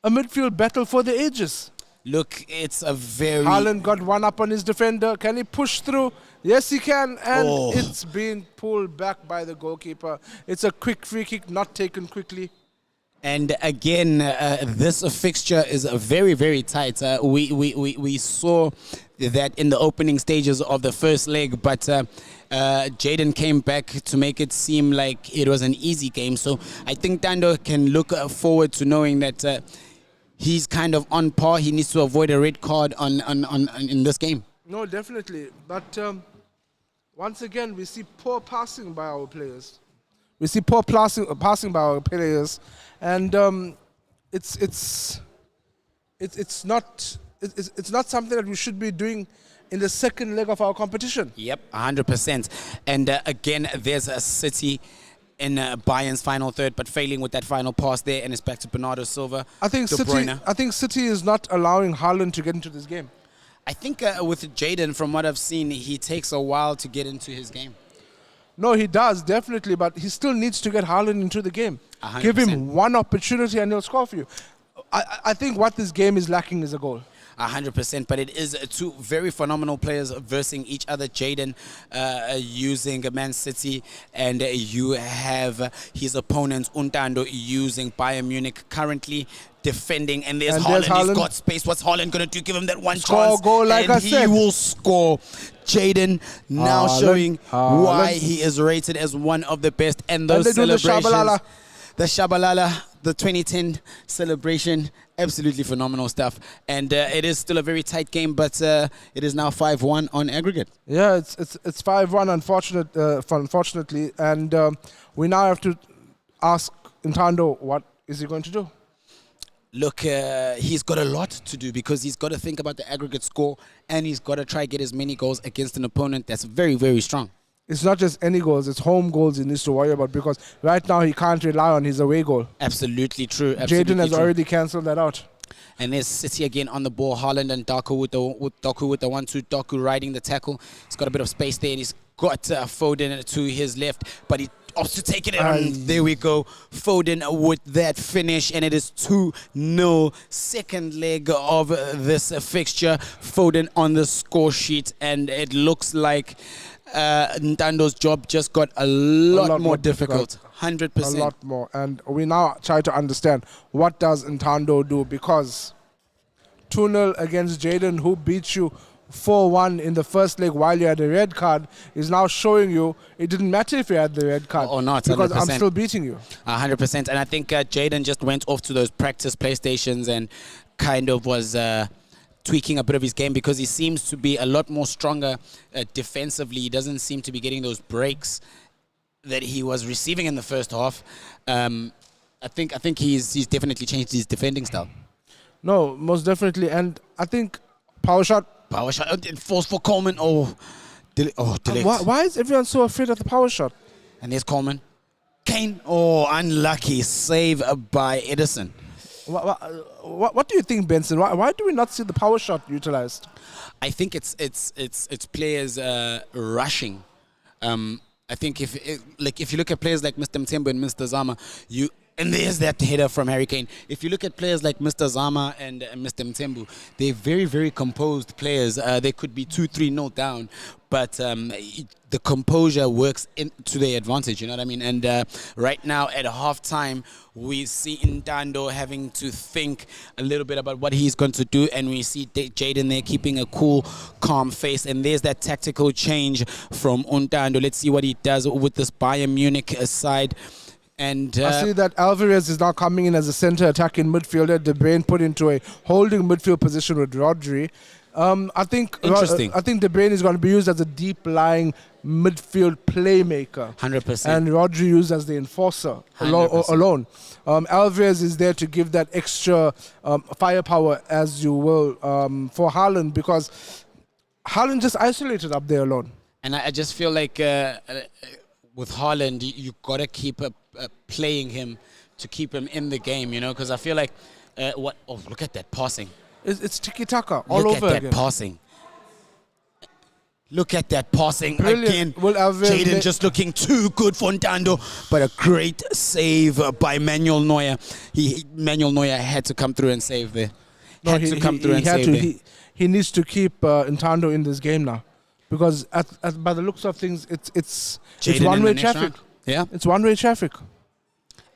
a midfield battle for the ages. Look, it's a very... Haaland got one up on his defender. Can he push through? Yes, he can. And it's being pulled back by the goalkeeper. It's a quick free kick, not taken quickly. And again, this fixture is very, very tight. We saw that in the opening stages of the first leg, but Jaden came back to make it seem like it was an easy game. So I think Dando can look forward to knowing that he's kind of on par. He needs to avoid a red card in this game. No, definitely. But once again, we see poor passing by our players. We see poor passing by our players, and it's not something that we should be doing in the second leg of our competition. Yep, 100%. And again, there's a City in Bayern's final third, but failing with that final pass there, and it's back to Bernardo Silva. I think City is not allowing Haaland to get into this game. I think with Jaden, from what I've seen, he takes a while to get into his game. No, he does, definitely, but he still needs to get Haaland into the game. 100%. Give him one opportunity and he'll score for you. I think what this game is lacking is a goal. 100%, but it is two very phenomenal players versing each other. Jaden using Man City, and you have his opponent Untando using Bayern Munich, currently defending, and there's Haaland. He's got space. What's Haaland going to do? Give him that one chance, goal, like and I said. He will score. Jaden now showing why he is rated as one of the best, and those celebrations. The Shabalala, the 2010 celebration, absolutely phenomenal stuff. And it is still a very tight game, but it is now 5-1 on aggregate. Yeah, it's 5-1, unfortunately. And we now have to ask Ntando, what is he going to do? Look, he's got a lot to do, because he's got to think about the aggregate score, and he's got to try get as many goals against an opponent that's very, very strong. It's not just any goals, it's home goals he needs to worry about, because right now he can't rely on his away goal. Absolutely true. Jaden has already cancelled that out. And there's City again on the ball. Haaland and Doku with the 1-2. Doku riding the tackle. He's got a bit of space there, and he's got Foden to his left, but he opts to take it. And there we go. Foden with that finish, and it is 2-0. Second leg of this fixture. Foden on the score sheet, and it looks like Ntando's job just got a lot more difficult. 100%. A lot more. And we now try to understand, what does Ntando do? Because 2-0 against Jaden, who beat you 4-1 in the first leg while you had a red card, is now showing you it didn't matter if you had the red card or not, because 100%. I'm still beating you. 100%. And I think Jaden just went off to those practice PlayStations and kind of was tweaking a bit of his game, because he seems to be a lot more stronger defensively. He doesn't seem to be getting those breaks that he was receiving in the first half. I think he's definitely changed his defending style. No, most definitely. And I think power shot. It falls for Coleman. Delete. Why is everyone so afraid of the power shot? And there's Coleman. Kane. Unlucky save by Edison. What do you think, Benson? Why do we not see the power shot utilized? I think it's players rushing. I think if you look at players like Mr. Mtembu and Mr. Zama, and there's that header from Harry Kane. If you look at players like Mr. Zama and Mr. Mtembu, they're very, very composed players. They could be 2-3-0 down, but the composure works to their advantage, you know what I mean? And right now at halftime, we see Ntando having to think a little bit about what he's going to do, and we see Jaden there keeping a cool, calm face, and there's that tactical change from Ntando. Let's see what he does with this Bayern Munich side. And I see that Alvarez is now coming in as a center attacking midfielder. De Bruyne put into a holding midfield position with Rodri. I think De Bruyne is going to be used as a deep-lying midfield playmaker. 100%. And Rodri used as the enforcer alone. Alvarez is there to give that extra firepower, as you will, for Haaland, because Haaland just isolated up there alone. And I just feel like with Haaland, you got to keep playing him to keep him in the game, you know, because I feel like look at that passing. It's tiki-taka all over again. Look at that passing. Look at that passing again. Jaden just looking too good for Ntando, but a great save by Manuel Neuer. Manuel Neuer had to come through and save there. He needs to keep Ntando in this game now, because by the looks of things, it's one-way traffic. Yeah, it's one-way traffic.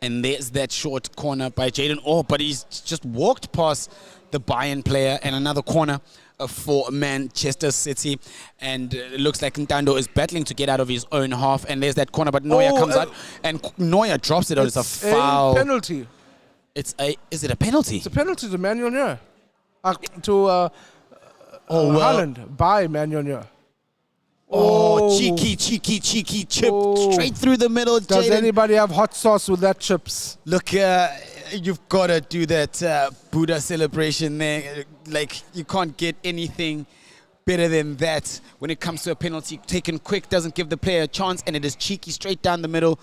And there's that short corner by Jaden. But he's just walked past the Bayern player, and another corner for Manchester City. And it looks like Ntando is battling to get out of his own half. And there's that corner, but Neuer comes out, and Neuer drops it. It's a foul. A penalty. Is it a penalty? It's a penalty to Manuel Neuer. Haaland by Manuel Neuer. Cheeky chip straight through the middle. Does anybody have hot sauce with that chips? Look, you've got to do that Buddha celebration there. Like, you can't get anything better than that when it comes to a penalty. Taken quick, doesn't give the player a chance, and it is cheeky straight down the middle.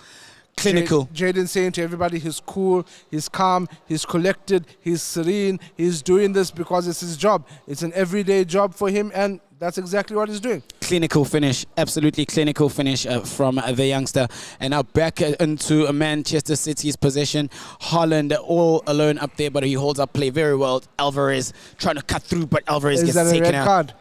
Clinical. Jaden saying to everybody he's cool, he's calm, he's collected, he's serene, he's doing this because it's his job. It's an everyday job for him, and that's exactly what he's doing. Clinical finish, absolutely clinical finish from the youngster. And now back into Manchester City's possession. Haaland all alone up there, but he holds up play very well. Alvarez trying to cut through, but Alvarez gets taken out. Card?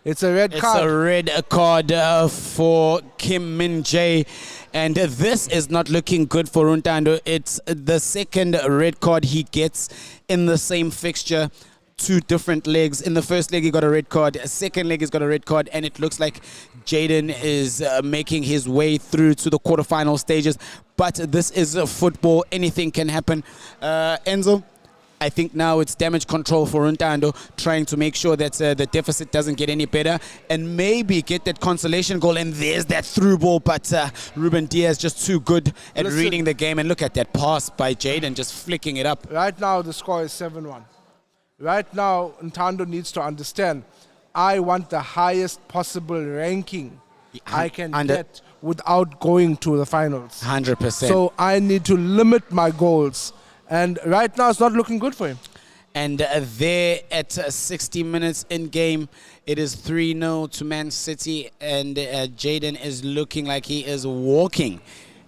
It's a red card. It's a red card for Kim Min-jae. And this is not looking good for Ntando. It's the second red card he gets in the same fixture. 2 different legs. In the first leg, he got a red card. Second leg, he's got a red card. And it looks like Jaden is making his way through to the quarterfinal stages. But this is football. Anything can happen. Enzo? I think now it's damage control for Ntando, trying to make sure that the deficit doesn't get any better and maybe get that consolation goal. And there's that through ball, but Ruben Diaz just too good at reading the game. And look at that pass by Jaden, just flicking it up. Right now, the score is 7-1. Right now, Ntando needs to understand, I want the highest possible ranking I can get without going to the finals. 100%. So I need to limit my goals. And right now, it's not looking good for him. And there at 60 minutes in game, it is 3-0 to Man City, and Jaden is looking like he is walking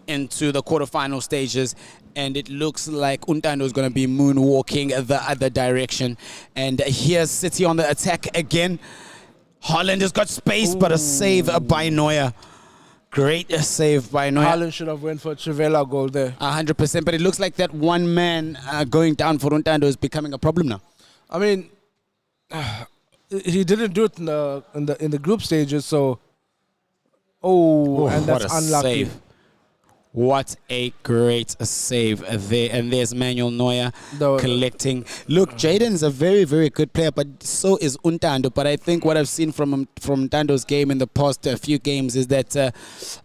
into the quarterfinal stages, and it looks like Untando is going to be moonwalking the other direction. And here's City on the attack again. Haaland has got space, but a save by Neuer. Great save by Neuer. Haaland should have went for a Trivela goal there. 100%, but it looks like that one man going down for Untando is becoming a problem now. I mean, he didn't do it in the group stages, so and that's what a unlucky. Save. What a great save there. And there's Manuel Neuer collecting. Look, Jaden's a very, very good player, but so is Untando. But I think what I've seen from Untando's game in the past few games is that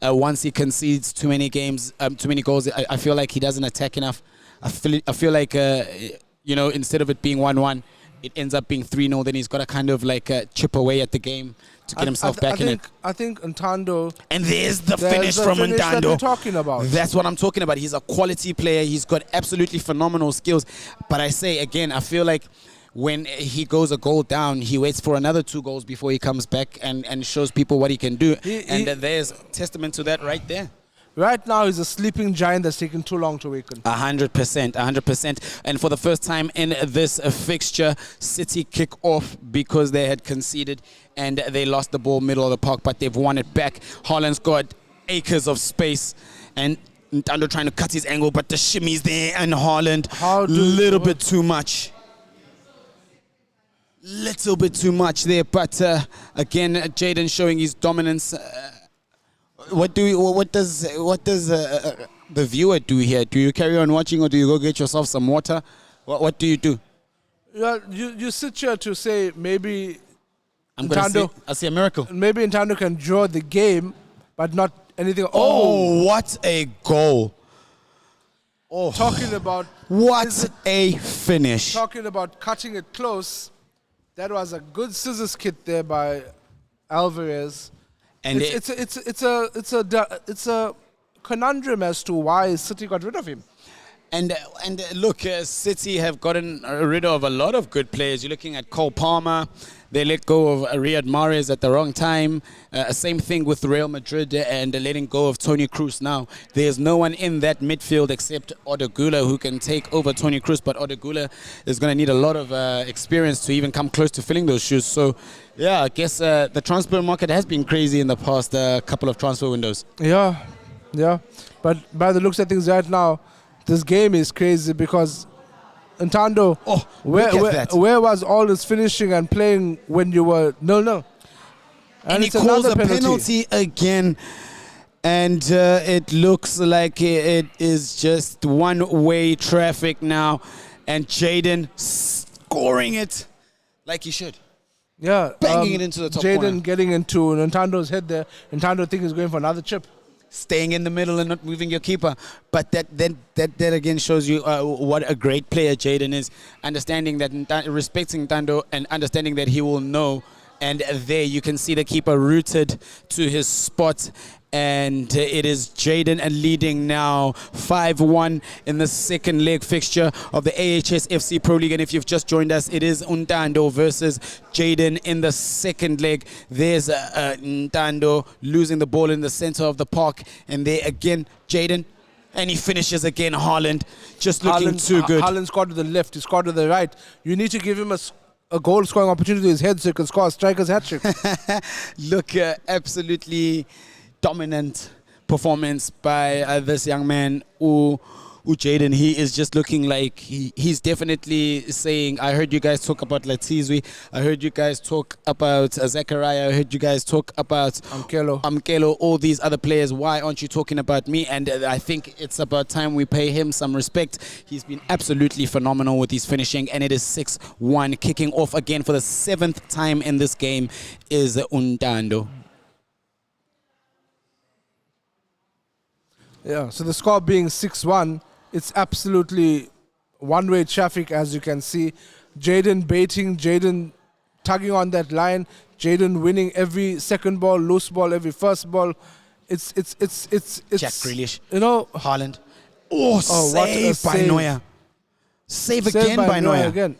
once he concedes too many goals, I feel like he doesn't attack enough. I feel like, instead of it being 1-1, it ends up being 3-0. Then he's got to kind of like chip away at the game to get himself back in it. I think Untando. And there's the finish from Untando. That we're talking about. That's what I'm talking about. He's a quality player. He's got absolutely phenomenal skills. But I say again, I feel like when he goes a goal down, he waits for another 2 goals before he comes back and shows people what he can do. There's testament to that right there. Right now, he's a sleeping giant that's taking too long to waken. 100%. And for the first time in this fixture, City kick off because they had conceded and they lost the ball middle of the park, but they've won it back. Haaland's got acres of space, and Ntando trying to cut his angle, but the shimmy's there, and Haaland little bit too much. Little bit too much there, but again, Jaden showing his dominance. What does the viewer do here? Do you carry on watching, or do you go get yourself some water? What do you do? Yeah, you sit here to say maybe I see a miracle. Maybe Ntando can draw the game, but not anything. Oh, what a goal! Oh, talking about what a finish! Talking about cutting it close. That was a good scissors kick there by Alvarez. And it's a conundrum as to why City got rid of him. And look, City have gotten rid of a lot of good players. You're looking at Cole Palmer. They let go of Riyad Mahrez at the wrong time. Same thing with Real Madrid and letting go of Toni Kroos now. There's no one in that midfield except Odegula who can take over Toni Kroos, but Odegula is going to need a lot of experience to even come close to filling those shoes. So, yeah, I guess the transfer market has been crazy in the past couple of transfer windows. Yeah. But by the looks of things right now, this game is crazy because Ntando, where was all this finishing and playing when you were 0-0? And he calls a penalty again, and it looks like it is just one-way traffic now, and Jaden scoring it like he should. Yeah, banging it into the top corner. Jaden getting into Ntando's head there. Ntando thinks he's going for another chip. Staying in the middle and not moving your keeper. But that again shows you what a great player Jaden is. Understanding that, respecting Ntando and understanding that he will know. And there you can see the keeper rooted to his spot. And it is Jaden leading now 5-1 in the second leg fixture of the AHS FC Pro League. And if you've just joined us, it is Untando versus Jaden in the second leg. There's Untando losing the ball in the center of the park. And there again, Jaden. And he finishes again, Haaland. Just looking too good. Haaland scored to the left, he scored to the right. You need to give him a goal-scoring opportunity in his head so he can score a striker's hat-trick. Look, absolutely dominant performance by this young man, Jaden. He is just looking like he's definitely saying, I heard you guys talk about Latizwi, I heard you guys talk about Zachariah, I heard you guys talk about Amkelo, all these other players. Why aren't you talking about me? And I think it's about time we pay him some respect. He's been absolutely phenomenal with his finishing, and it is 6-1. Kicking off again for the 7th time in this game is Untando. Yeah, so the score being 6-1, it's absolutely one-way traffic, as you can see. Jaden baiting, Jaden tugging on that line, Jaden winning every second ball, loose ball, every first ball. It's Jack Grealish, Haaland. Save by Neuer. Save again by Neuer. Again.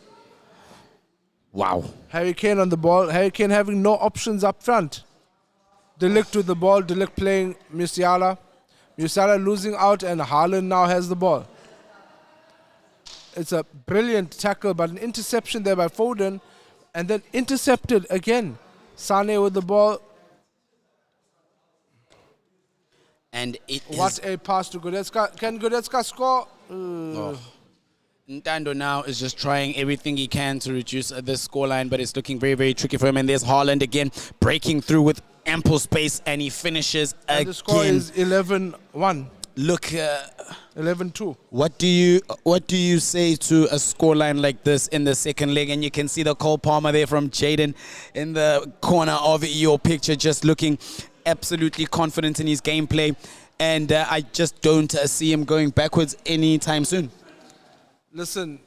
Wow. Harry Kane on the ball. Harry Kane having no options up front. De Ligt with the ball. De Ligt playing Musiala. Musiala losing out, and Haaland now has the ball. It's a brilliant tackle, but an interception there by Foden, and then intercepted again. Sane with the ball. And it What is a pass to Goretzka. Can Goretzka score? Ntando now is just trying everything he can to reduce this scoreline, but it's looking very, very tricky for him. And there's Haaland again breaking through with ample space, and he finishes And again. the score is 11-1. Look, 11-2. what do you say to a scoreline like this in the second leg? And you can see the Cole Palmer there from Jaden in the corner of your picture, just looking absolutely confident in his gameplay. And I just don't see him going backwards anytime soon. Listen,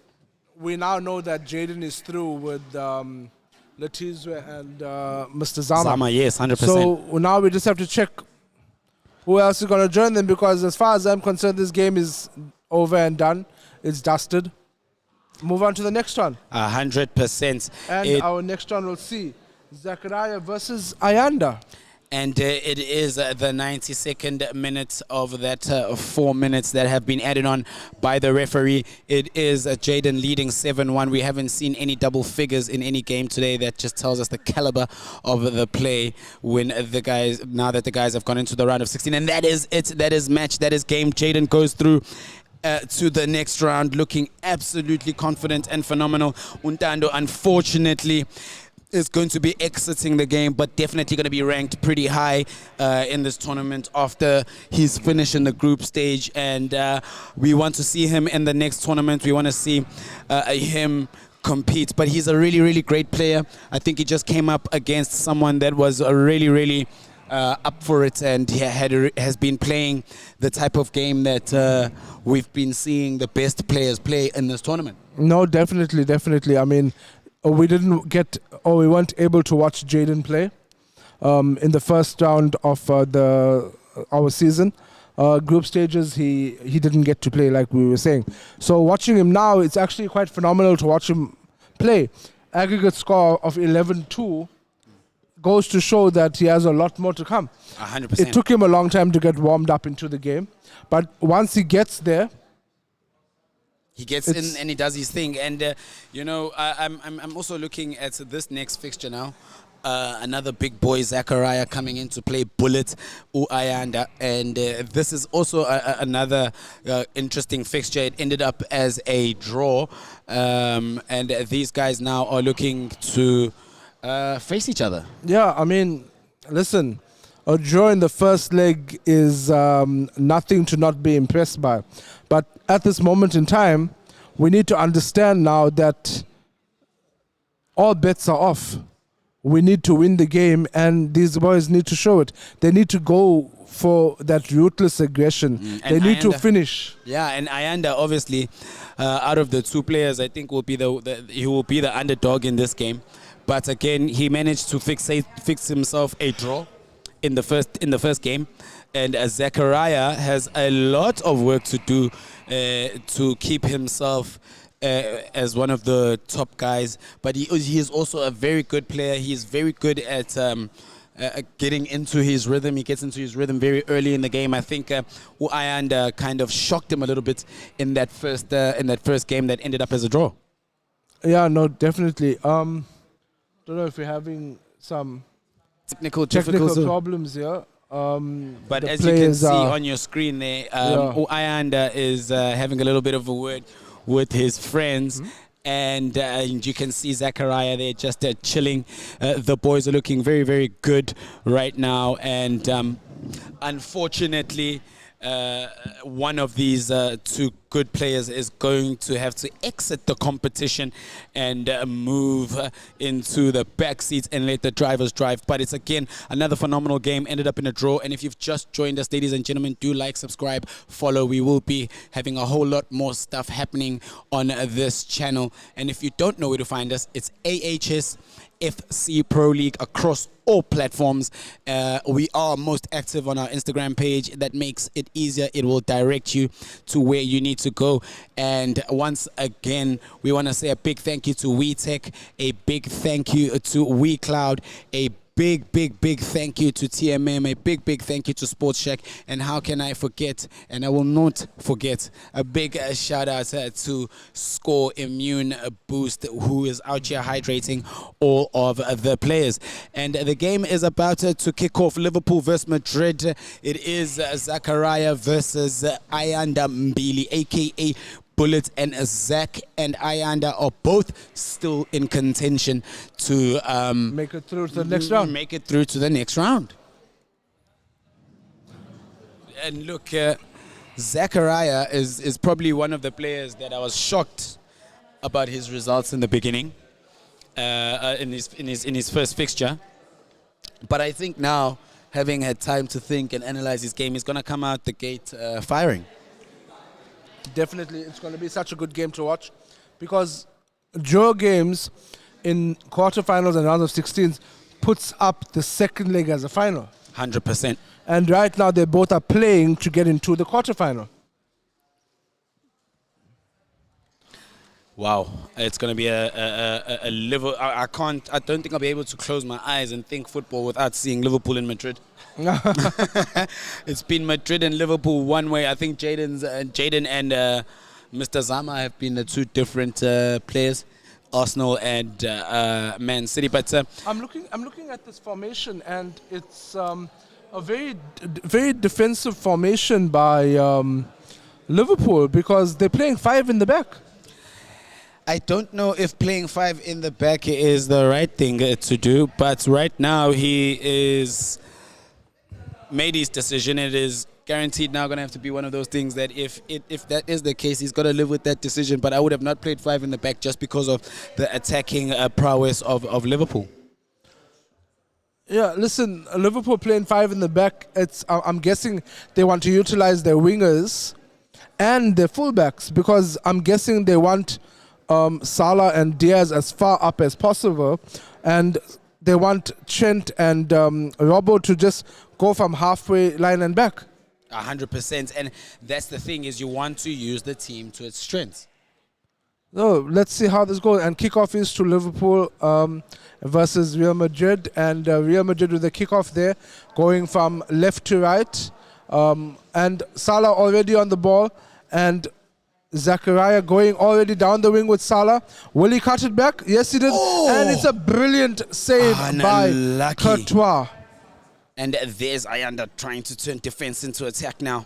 we now know that Jaden is through with Letizwe and Mr. Zama. Yes, 100%. So now we just have to check who else is going to join them, because as far as I'm concerned, this game is over and done. It's dusted. Move on to the next one. 100%. And our next one will see Zachariah versus Ayanda. And it is the 92nd minute of that 4 minutes that have been added on by the referee. It is Jaden leading 7-1. We haven't seen any double figures in any game today. That just tells us the caliber of the play when now that the guys have gone into the round of 16. And that is it. That is match. That is game. Jaden goes through to the next round looking absolutely confident and phenomenal. Untando, unfortunately, is going to be exiting the game, but definitely going to be ranked pretty high in this tournament after his finish in the group stage. And we want to see him in the next tournament. We want to see him compete. But he's a really, really great player. I think he just came up against someone that was really, really up for it, and he has been playing the type of game that we've been seeing the best players play in this tournament. No, definitely. I mean, we weren't able to watch Jaden play in the first round of our season. Group stages, he didn't get to play, like we were saying. So watching him now, it's actually quite phenomenal to watch him play. Aggregate score of 11-2 goes to show that he has a lot more to come. 100%. It took him a long time to get warmed up into the game, but once he gets there, he gets in and he does his thing. And, I'm also looking at this next fixture now. Another big boy, Zachariah, coming in to play Bullet Ayanda. And this is also another interesting fixture. It ended up as a draw. And these guys now are looking to face each other. yeah, I mean, listen, a draw in the first leg is nothing to not be impressed by. But at this moment in time, we need to understand now that all bets are off. We need to win the game, and these boys need to show it. They need to go for that ruthless aggression. They need to finish. Yeah, and Ayanda, obviously, out of the two players, I think he will be the underdog in this game. But again, he managed to fix himself a draw in the first game. And Zachariah has a lot of work to do to keep himself as one of the top guys. But he is also a very good player. He is very good at getting into his rhythm. He gets into his rhythm very early in the game. I think Ayanda kind of shocked him a little bit in that first game that ended up as a draw. Yeah, no, definitely. Don't know if we're having some Technical problems here. But as you can see on your screen there, Ayanda is having a little bit of a word with his friends. And you can see Zachariah there just chilling. The boys are looking very, very good right now. And unfortunately, one of these two good players is going to have to exit the competition and move into the back seats and let the drivers drive. But it's again another phenomenal game, ended up in a draw. And if you've just joined us, ladies and gentlemen, do like, subscribe, follow. We will be having a whole lot more stuff happening on this channel. And if you don't know where to find us, it's AHS FC Pro League across all platforms. We are most active on our Instagram page. That makes it easier. It will direct you to where you need to go. And once again, we want to say a big thank you to WeTech, a big thank you to WeCloud, a big thank you to TMM, a big thank you to Sports Shack, and how can I forget, and I will not forget, a big shout out to Score Immune Boost, who is out here hydrating all of the players. And the game is about to kick off. Liverpool versus Madrid. It is Zachariah versus Ayanda Mbili, aka Bullet, and Zach and Ayanda are both still in contention to Make it through to the next round. Make it through to the next round. And look, Zachariah is probably one of the players that I was shocked about his results in the beginning, in his first fixture. But I think now, having had time to think and analyze his game, he's going to come out the gate firing. Definitely, it's going to be such a good game to watch, because draw games in quarterfinals and rounds of 16s puts up the second leg as a final. 100%. And right now, they both are playing to get into the quarterfinal. Wow, it's going to be a Liverpool. I don't think I'll be able to close my eyes and think football without seeing Liverpool and Madrid. It's been Madrid and Liverpool one way. I think Jaden and Mr. Zama have been the two different players, Arsenal and Man City. But I'm looking at this formation, and it's a very defensive formation by Liverpool, because they're playing 5 in the back. I don't know if playing 5 in the back is the right thing to do, but right now he is made his decision. It is guaranteed now going to have to be one of those things that if that is the case, he's got to live with that decision. But I would have not played 5 in the back just because of the attacking prowess of Liverpool. Yeah, listen, Liverpool playing 5 in the back, I'm guessing they want to utilize their wingers and their fullbacks, because I'm guessing they want Salah and Diaz as far up as possible, and they want Trent and Robbo to just go from halfway line and back. 100%, and that's the thing, is you want to use the team to its strengths. So let's see how this goes. And kickoff is to Liverpool versus Real Madrid, and Real Madrid with the kickoff there, going from left to right, and Salah already on the ball, and Zachariah going already down the wing with Salah. Will he cut it back? Yes, he did. Oh. And it's a brilliant save by Unlucky. Courtois. And there's Ayanda trying to turn defense into attack now.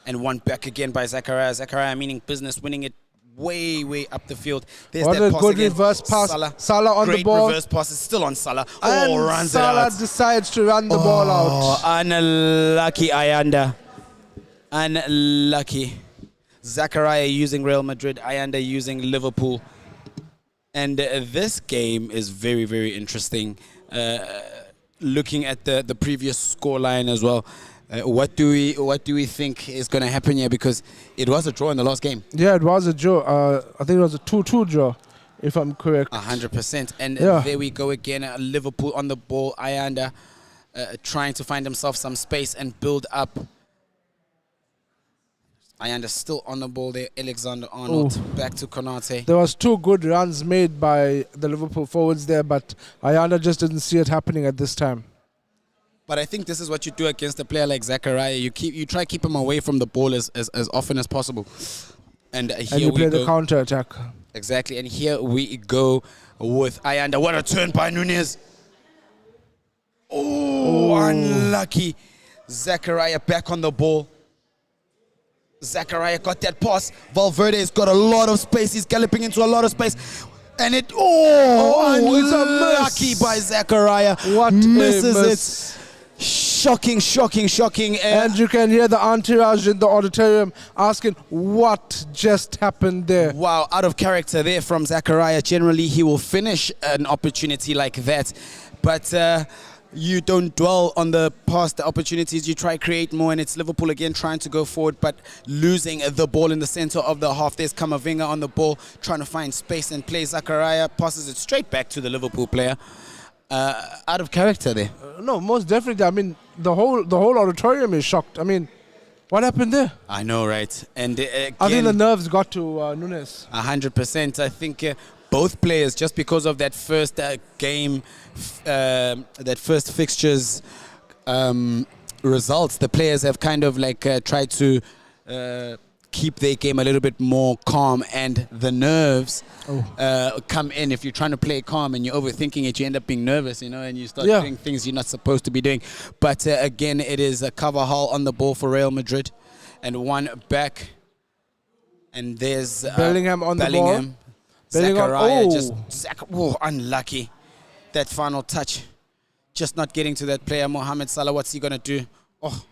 And one back again by Zachariah. Zachariah meaning business, winning it way up the field. There's What that a pass good again. reverse pass. Salah on Great the ball. reverse pass is still on Salah. And Oh, runs Salah it out. decides to run the ball out. Unlucky Ayanda. Unlucky. Zachariah using Real Madrid, Ayanda using Liverpool. And this game is very interesting. Looking at the previous scoreline as well, what do we think is going to happen here? Because it was a draw in the last game. Yeah, it was a draw. I think it was a 2-2 draw, if I'm correct. 100%. And Yeah. there we go again. Liverpool on the ball. Ayanda trying to find himself some space and build up. Ayanda still on the ball there. Alexander-Arnold back to Konate. There was 2 good runs made by the Liverpool forwards there, but Ayanda just didn't see it happening at this time. But I think this is what you do against a player like Zachariah. You try to keep him away from the ball as often as possible. And here And you we play go. the counter attack. Exactly. And here we go with Ayanda. What a turn by Nunez. Oh, unlucky. Zachariah back on the ball. Zachariah got that pass. Valverde's got a lot of space. He's galloping into a lot of space. And it's a unlucky miss. by Zachariah. What misses a miss. it. Shocking. And you can hear the entourage in the auditorium asking what just happened there. Wow, out of character there from Zachariah. Generally, he will finish an opportunity like that. But you don't dwell on the past opportunities. You try create more, and it's Liverpool again trying to go forward, but losing the ball in the center of the half. There's Kamavinga on the ball, trying to find space and play. Zachariah passes it straight back to the Liverpool player. Out of character there. No, most definitely. I mean, the whole auditorium is shocked. I mean, What happened there? I know, right? And I think the again, nerves got to Nunes. 100%. I think both players, just because of that first game, that first fixtures results, the players have kind of like tried to keep their game a little bit more calm, and the nerves come in. If you're trying to play calm and you're overthinking it, you end up being nervous, you know, and you start doing things you're not supposed to be doing. But again, it is a Carvajal on the ball for Real Madrid, and one back, and there's Bellingham on the ball. Bellingham, Zachariah unlucky. That final touch, just not getting to that player. Mohamed Salah, what's he gonna do? Oh,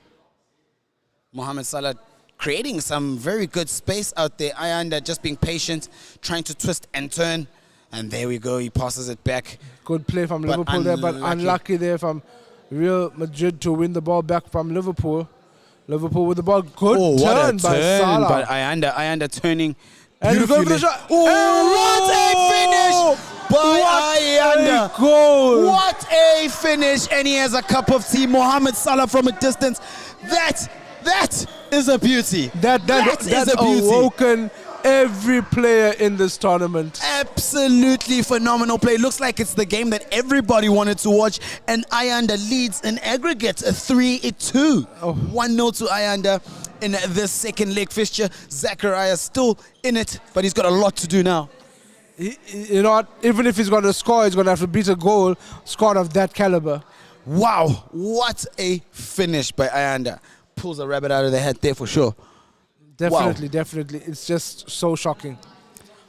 Mohamed Salah creating some very good space out there. Ayanda just being patient, trying to twist and turn. And there we go, he passes it back. Good play from Liverpool there, but unlucky there from Real Madrid to win the ball back from Liverpool. Liverpool with the ball. Good turn by Salah. But Ayanda turning. And he's going for the shot. Oh, what a finish by Ayanda. A goal. What a finish. And he has a cup of tea. Mohamed Salah from a distance. That is a beauty. That is a beauty. Awoken every player in this tournament. Absolutely phenomenal play. Looks like it's the game that everybody wanted to watch. And Ayanda leads in aggregate 3-2. 1-0 to Ayanda in this second leg fixture. Zachariah still in it, but he's got a lot to do now. You know what? Even if he's going to score, he's going to have to beat a goal scored of that caliber. Wow, what a finish by Ayanda. Pulls a rabbit out of the hat there for sure. Definitely, definitely. It's just so shocking.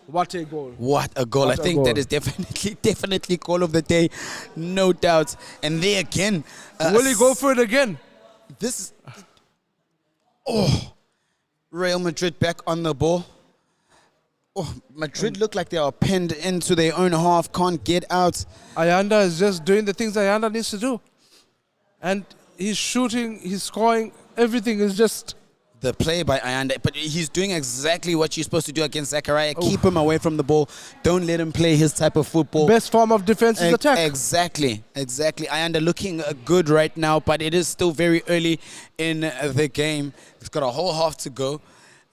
What a goal. What a goal. I think that is definitely goal of the day. No doubt. And there again. Will he go for it again? This is... Oh. Real Madrid back on the ball. Oh, Madrid look like they are pinned into their own half. Can't get out. Ayanda is just doing the things Ayanda needs to do. And he's shooting, he's scoring. Everything is just... The play by Ayanda, but he's doing exactly what you're supposed to do against Zachariah. Keep him away from the ball. Don't let him play his type of football. Best form of defense is attack. Exactly. Ayanda looking good right now, but it is still very early in the game. He's got a whole half to go.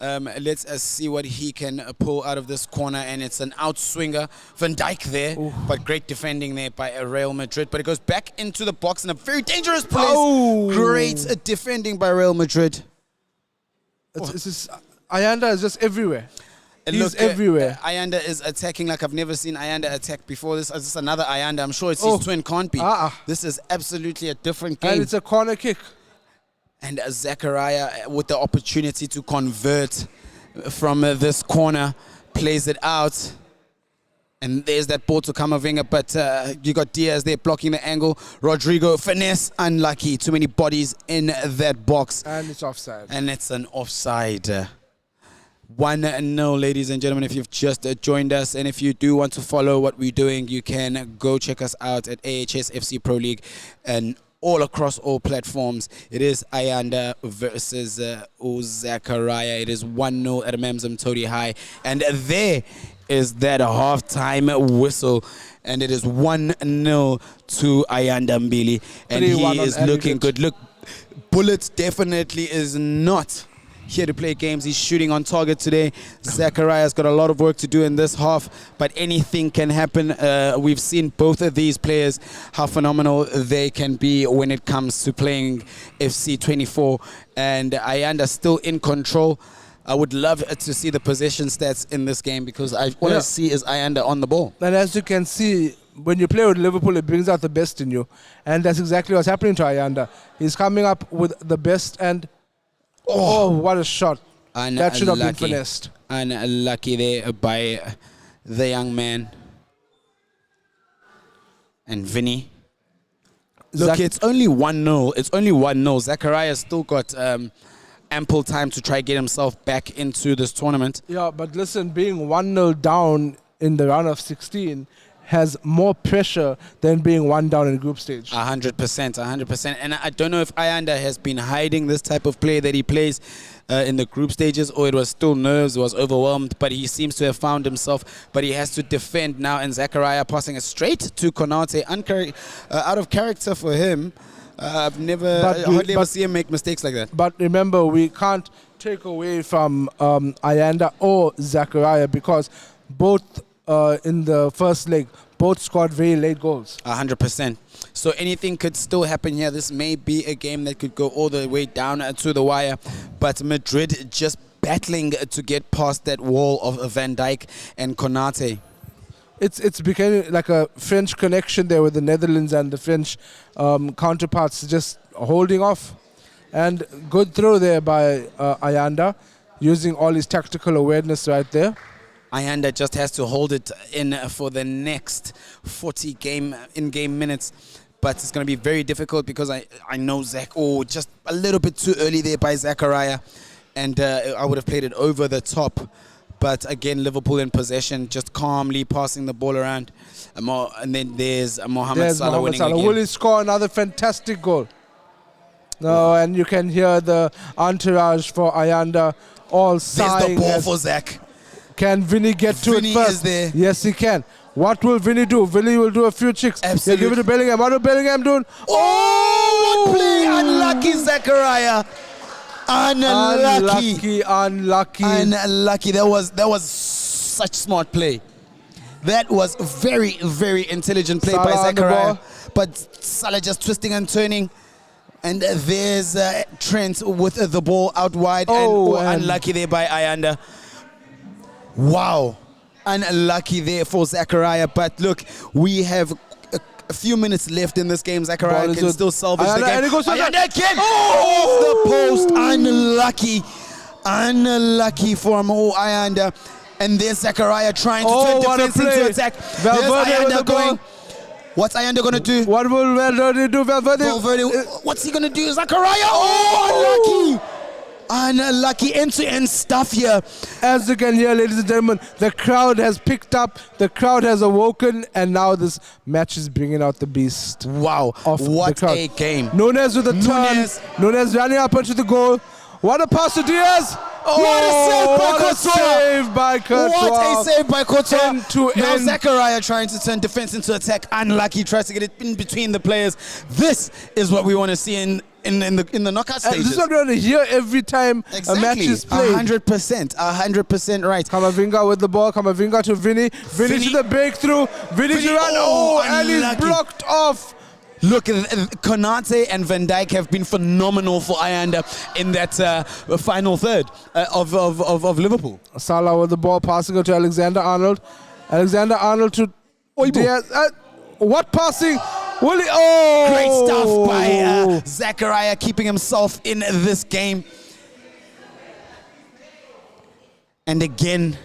Let's see what he can pull out of this corner, and it's an outswinger. Van Dijk there, but great defending there by Real Madrid. But it goes back into the box in a very dangerous place. Great defending by Real Madrid. Ayanda is just everywhere. He's everywhere. Ayanda is attacking like I've never seen Ayanda attack before. This is another Ayanda. I'm sure it's his twin, can't be. This is absolutely a different game. And it's a corner kick. And Zachariah with the opportunity to convert from this corner, plays it out. And there's that ball to Camavinga, but you got Diaz there blocking the angle. Rodrigo, finesse, unlucky. Too many bodies in that box. And it's offside. And it's an offside. 1-0, ladies and gentlemen, if you've just joined us. And if you do want to follow what we're doing, you can go check us out at AHS FC Pro League and all across all platforms. It is Ayanda versus Zachariah. It is 1-0 at Amanzimtoti High. And there is that halftime whistle, and it is 1-0 to Ayanda Mbili, and he is looking good. Look, Bullets definitely is not here to play games. He's shooting on target today. Zachariah's got a lot of work to do in this half, but anything can happen. We've seen both of these players, how phenomenal they can be when it comes to playing FC 24, and Ayanda still in control. I would love to see the possession stats in this game, because I want to see is Ayanda on the ball. And as you can see, when you play with Liverpool, it brings out the best in you. And that's exactly what's happening to Ayanda. He's coming up with the best, and what a shot. That should have been finessed. Unlucky there by the young man. And Vinny. Look, it's only 1-0. It's only 1-0. Zachariah still got... ample time to try get himself back into this tournament. Yeah, but listen, being 1-0 down in the round of 16 has more pressure than being 1 down in group stage. 100%, 100%. And I don't know if Ayanda has been hiding this type of play that he plays in the group stages, or it was still nerves, was overwhelmed, but he seems to have found himself. But he has to defend now, and Zachariah passing it straight to Konate, out of character for him. I've never, But I we- hardly ever but- see him make mistakes like that. But remember, we can't take away from Ayanda or Zachariah because both in the first leg, both scored very late goals. 100%. So anything could still happen here. This may be a game that could go all the way down to the wire. But Madrid just battling to get past that wall of Van Dijk and Konate. It's becoming like a French connection there with the Netherlands and the French counterparts just holding off. And good throw there by Ayanda, using all his tactical awareness right there. Ayanda just has to hold it in for the next 40 in-game minutes. But it's going to be very difficult because I know Zach, just a little bit too early there by Zachariah. And I would have played it over the top. But again, Liverpool in possession, just calmly passing the ball around. And then there's Mohamed Salah winning again. Will he score another fantastic goal? No, and you can hear the entourage for Ayanda all sighing. There's the ball as- for Zach. Can Vinny get to Vinny it first? is there. Yes, he can. What will Vinny do? Vinny will do a few tricks. Absolutely. He'll give it to Bellingham. What will Bellingham do? Oh, what play! Unlucky, Zachariah. Unlucky. Unlucky. That was such smart play. That was very, very intelligent play by Salah on the Zachariah. ball. But Salah just twisting and turning. And there's Trent with the ball out wide. And unlucky there by Ayanda. Wow. Unlucky there for Zachariah. But look, we have a few minutes left in this game. Zachariah Ball is can with still salvage the Ayanda, game. and he goes to Ayanda again! Off the post. Unlucky. Unlucky for Ayanda. And there's Zachariah trying to turn what a defense into play. attack. Valverde There's with the Ayanda ball. going. What's Ayanda going to do? What will Valverde do? Valverde, what's he going to do? Zachariah! Oh, unlucky! Unlucky end-to-end stuff here. As you can hear, ladies and gentlemen, the crowd has picked up, the crowd has awoken, and now this match is bringing out the beast. Wow, Of what the crowd. a game. Nunez with a turn. Nunez. Nunez running up into the goal. What a pass to Diaz. What a save by what a Courtois. save by Courtois. What a save by Courtois. End to Now end. Zachariah trying to turn defense into attack. Unlucky, tries to get it in between the players. This is what we want to see in the knockout And stages. this is what we want to hear every time a match is played. 100% right. Kamavinga with the ball. Kamavinga to Vinny. Vinny to the breakthrough. Vinny to run. And he's unlucky. blocked off. Look, Konate and Van Dijk have been phenomenal for Ayanda in that final third of Liverpool. Salah with the ball, passing it to Alexander-Arnold. Alexander-Arnold to Diaz. What passing? Will he? Oh! Great stuff by Zachariah, keeping himself in this game. And again,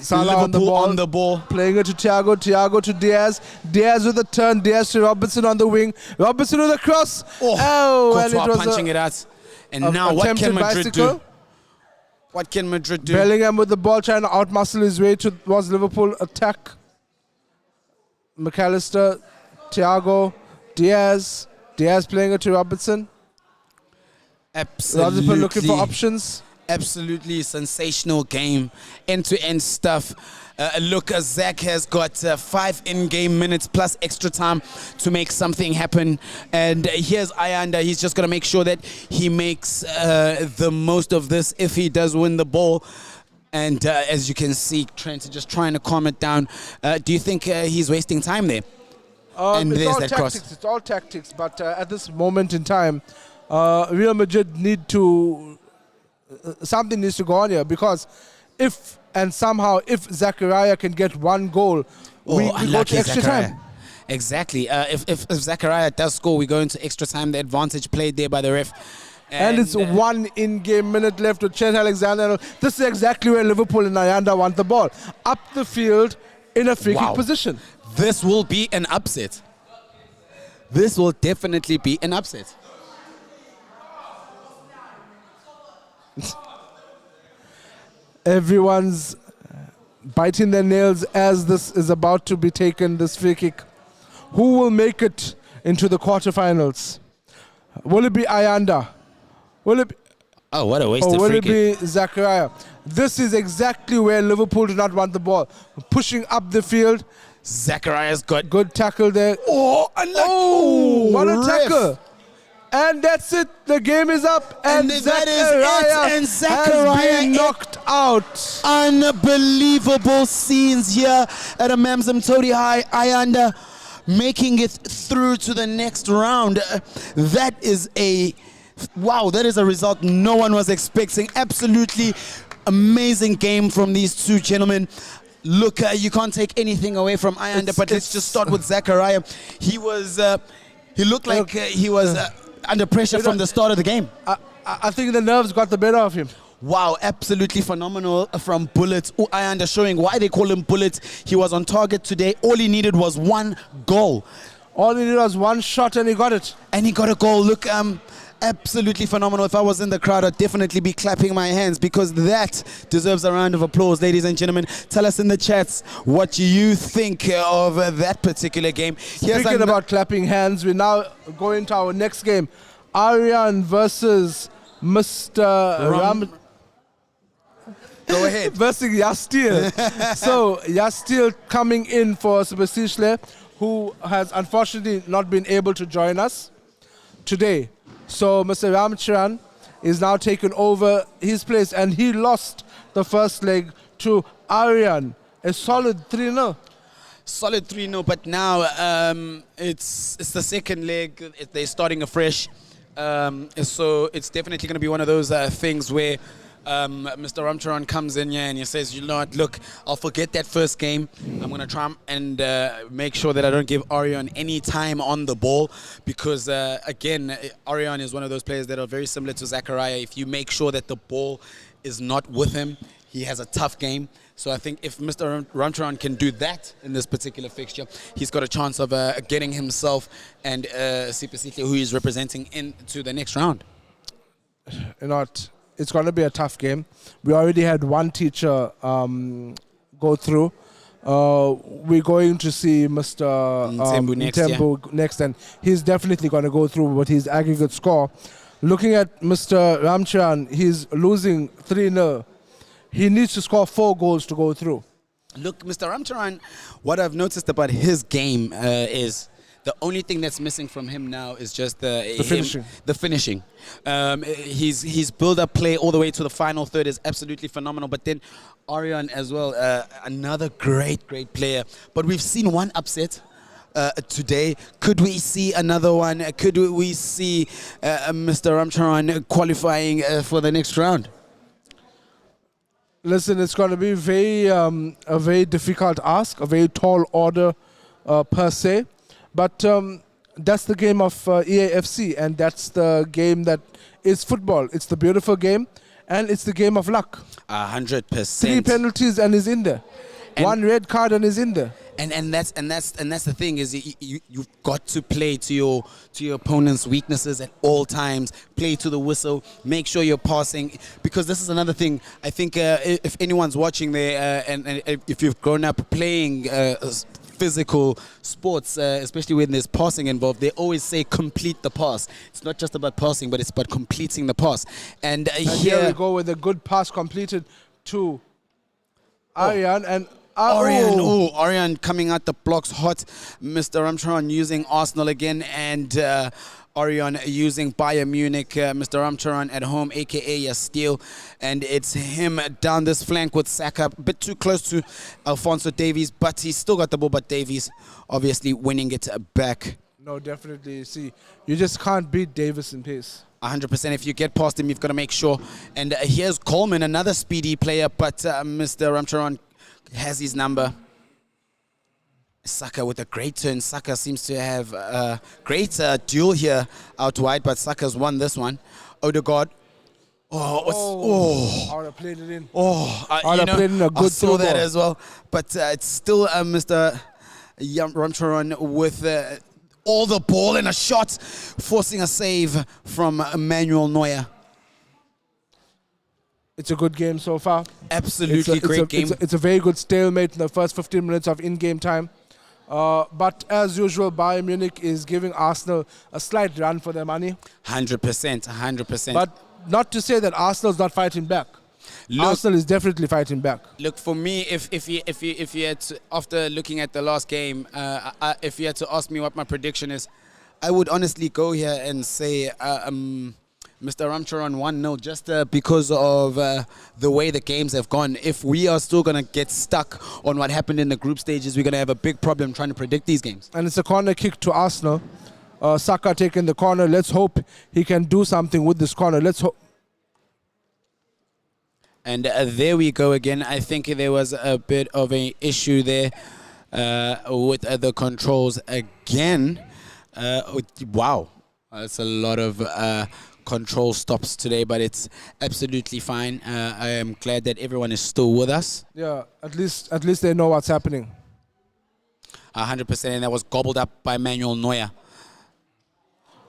Salah Liverpool on the ball. ball. Playing it to Thiago. Thiago to Diaz. Diaz with a turn. Diaz to Robertson on the wing. Robertson with a cross. And it Courtois was punching it out. And a now what attempted can Madrid bicycle. do? What can Madrid do? Bellingham with the ball, trying to outmuscle his way towards Liverpool attack. McAllister, Thiago, Diaz. Diaz playing it to Robertson. Robertson looking for options. Absolutely sensational game, end-to-end stuff. Look, Zach has got 5 in-game minutes plus extra time to make something happen. And here's Ayanda. He's just going to make sure that he makes the most of this if he does win the ball. And as you can see, Trent just trying to calm it down. Do you think he's wasting time there? And It's there's all that tactics. cross. It's all tactics. But at this moment in time, Real Madrid need to... something needs to go on here, because if Zachariah can get one goal, we go unlucky to extra Zachariah. time. Exactly. If Zachariah does score, we go into extra time. The advantage played there by the ref. And it's 1 in-game minute left with Trent Alexander. This is exactly where Liverpool and Ayanda want the ball. Up the field in a free kick position. This will be an upset. This will definitely be an upset. Everyone's biting their nails as this is about to be taken, this free kick. Who will make it into the quarterfinals? Will it be Ayanda? Will it be, Oh, what a wasted or will free it kick. be Zachariah? This is exactly where Liverpool do not want the ball. Pushing up the field. Zachariah's got... Good tackle there. Oh, unlucky. Oh, what a ref. tackle. And that's it. The game is up. And that is it. And Zachariah has been knocked out. Unbelievable scenes here at Amanzimtoti High. Ayanda making it through to the next round. That is a result no one was expecting. Absolutely amazing game from these two gentlemen. Look, you can't take anything away from Ayanda, but let's just start with Zachariah. He looked like he was under pressure from the start of the game. I think the nerves got the better of him. Wow, absolutely phenomenal from Bullet. Ayanda showing why they call him Bullet. He was on target today. All he needed was one goal. All he needed was one shot and he got it. And he got a goal. Look, absolutely phenomenal. If I was in the crowd, I'd definitely be clapping my hands because that deserves a round of applause, ladies and gentlemen. Tell us in the chats what you think of that particular game. Speaking about clapping hands, we now go into our next game. Aryan versus Mr. Ram. Go ahead. Versus Yastil. So Yastil coming in for Subasishle, who has unfortunately not been able to join us today. So Mr. Ramcharan is now taken over his place, and he lost the first leg to Aryan. A solid 3-0. Solid 3-0, but now it's the second leg. They're starting afresh. So it's definitely going to be one of those things where Mr. Ramcharan comes in here and he says, you know what, look, I'll forget that first game. I'm going to try and make sure that I don't give Arion any time on the ball because, again, Arion is one of those players that are very similar to Zachariah. If you make sure that the ball is not with him, he has a tough game. So I think if Mr. Ramcharan can do that in this particular fixture, he's got a chance of getting himself and Sipasitli, who he's representing, into the next round. You know what? It's going to be a tough game. We already had one teacher go through. We're going to see Mr. Ntembu next, and he's definitely going to go through with his aggregate score. Looking at Mr. Ramcharan, he's losing 3-0. He needs to score 4 goals to go through. Look, Mr. Ramcharan, what I've noticed about his game is the only thing that's missing from him now is just the finishing. His build-up play all the way to the final third is absolutely phenomenal. But then Arian as well, another great player. But we've seen one upset today. Could we see another one? Could we see Mr. Ramcharan qualifying for the next round? Listen, it's going to be a very difficult ask, a very tall order per se. But that's the game of EAFC, and that's the game that is football. It's the beautiful game, and it's the game of luck. 100%. 3 penalties and he's in there. And 1 red card and he's in there. And that's the thing is you've got to play to your opponent's weaknesses at all times. Play to the whistle. Make sure you're passing, because this is another thing. I think if anyone's watching there and if you've grown up playing physical sports, especially when there's passing involved, they always say complete the pass. It's not just about passing, but it's about completing the pass. And here we go with a good pass completed to Aryan and Arian coming out the blocks hot. Mr. Ramcharan using Arsenal again, and Arian using Bayern Munich. Mr. Ramcharan at home, aka Yastil, and it's him down this flank with Saka, a bit too close to Alphonso Davies, but he's still got the ball. But Davies obviously winning it back. No, definitely. See, you just can't beat Davis in pace. 100%. If you get past him, you've got to make sure. And here's Coleman, another speedy player, but Mr. Ramcharan has his number. Saka with a great turn. Saka seems to have a great duel here out wide, but Saka's won this one. Odegaard. I would have played it in. I would have played in a good I saw that as well. But it's still Mr. Ramcharan with all the ball and a shot, forcing a save from Emmanuel Neuer. It's a good game so far. Absolutely great game. It's a very good stalemate in the first 15 minutes of in-game time. But as usual, Bayern Munich is giving Arsenal a slight run for their money. 100%. But not to say that Arsenal's not fighting back. Look, Arsenal is definitely fighting back. Look, for me, if you had to, after looking at the last game, if you had to ask me what my prediction is, I would honestly go here and say Mr. Ramcharan 1-0 just because of the way the games have gone. If we are still going to get stuck on what happened in the group stages, we're going to have a big problem trying to predict these games. And it's a corner kick to Arsenal. Saka taking the corner. Let's hope he can do something with this corner. Let's hope. And there we go again. I think there was a bit of an issue there with the controls again. Wow. That's a lot of control stops today, but it's absolutely fine. I am glad that everyone is still with us. Yeah, at least they know what's happening. 100%, and that was gobbled up by Manuel Neuer.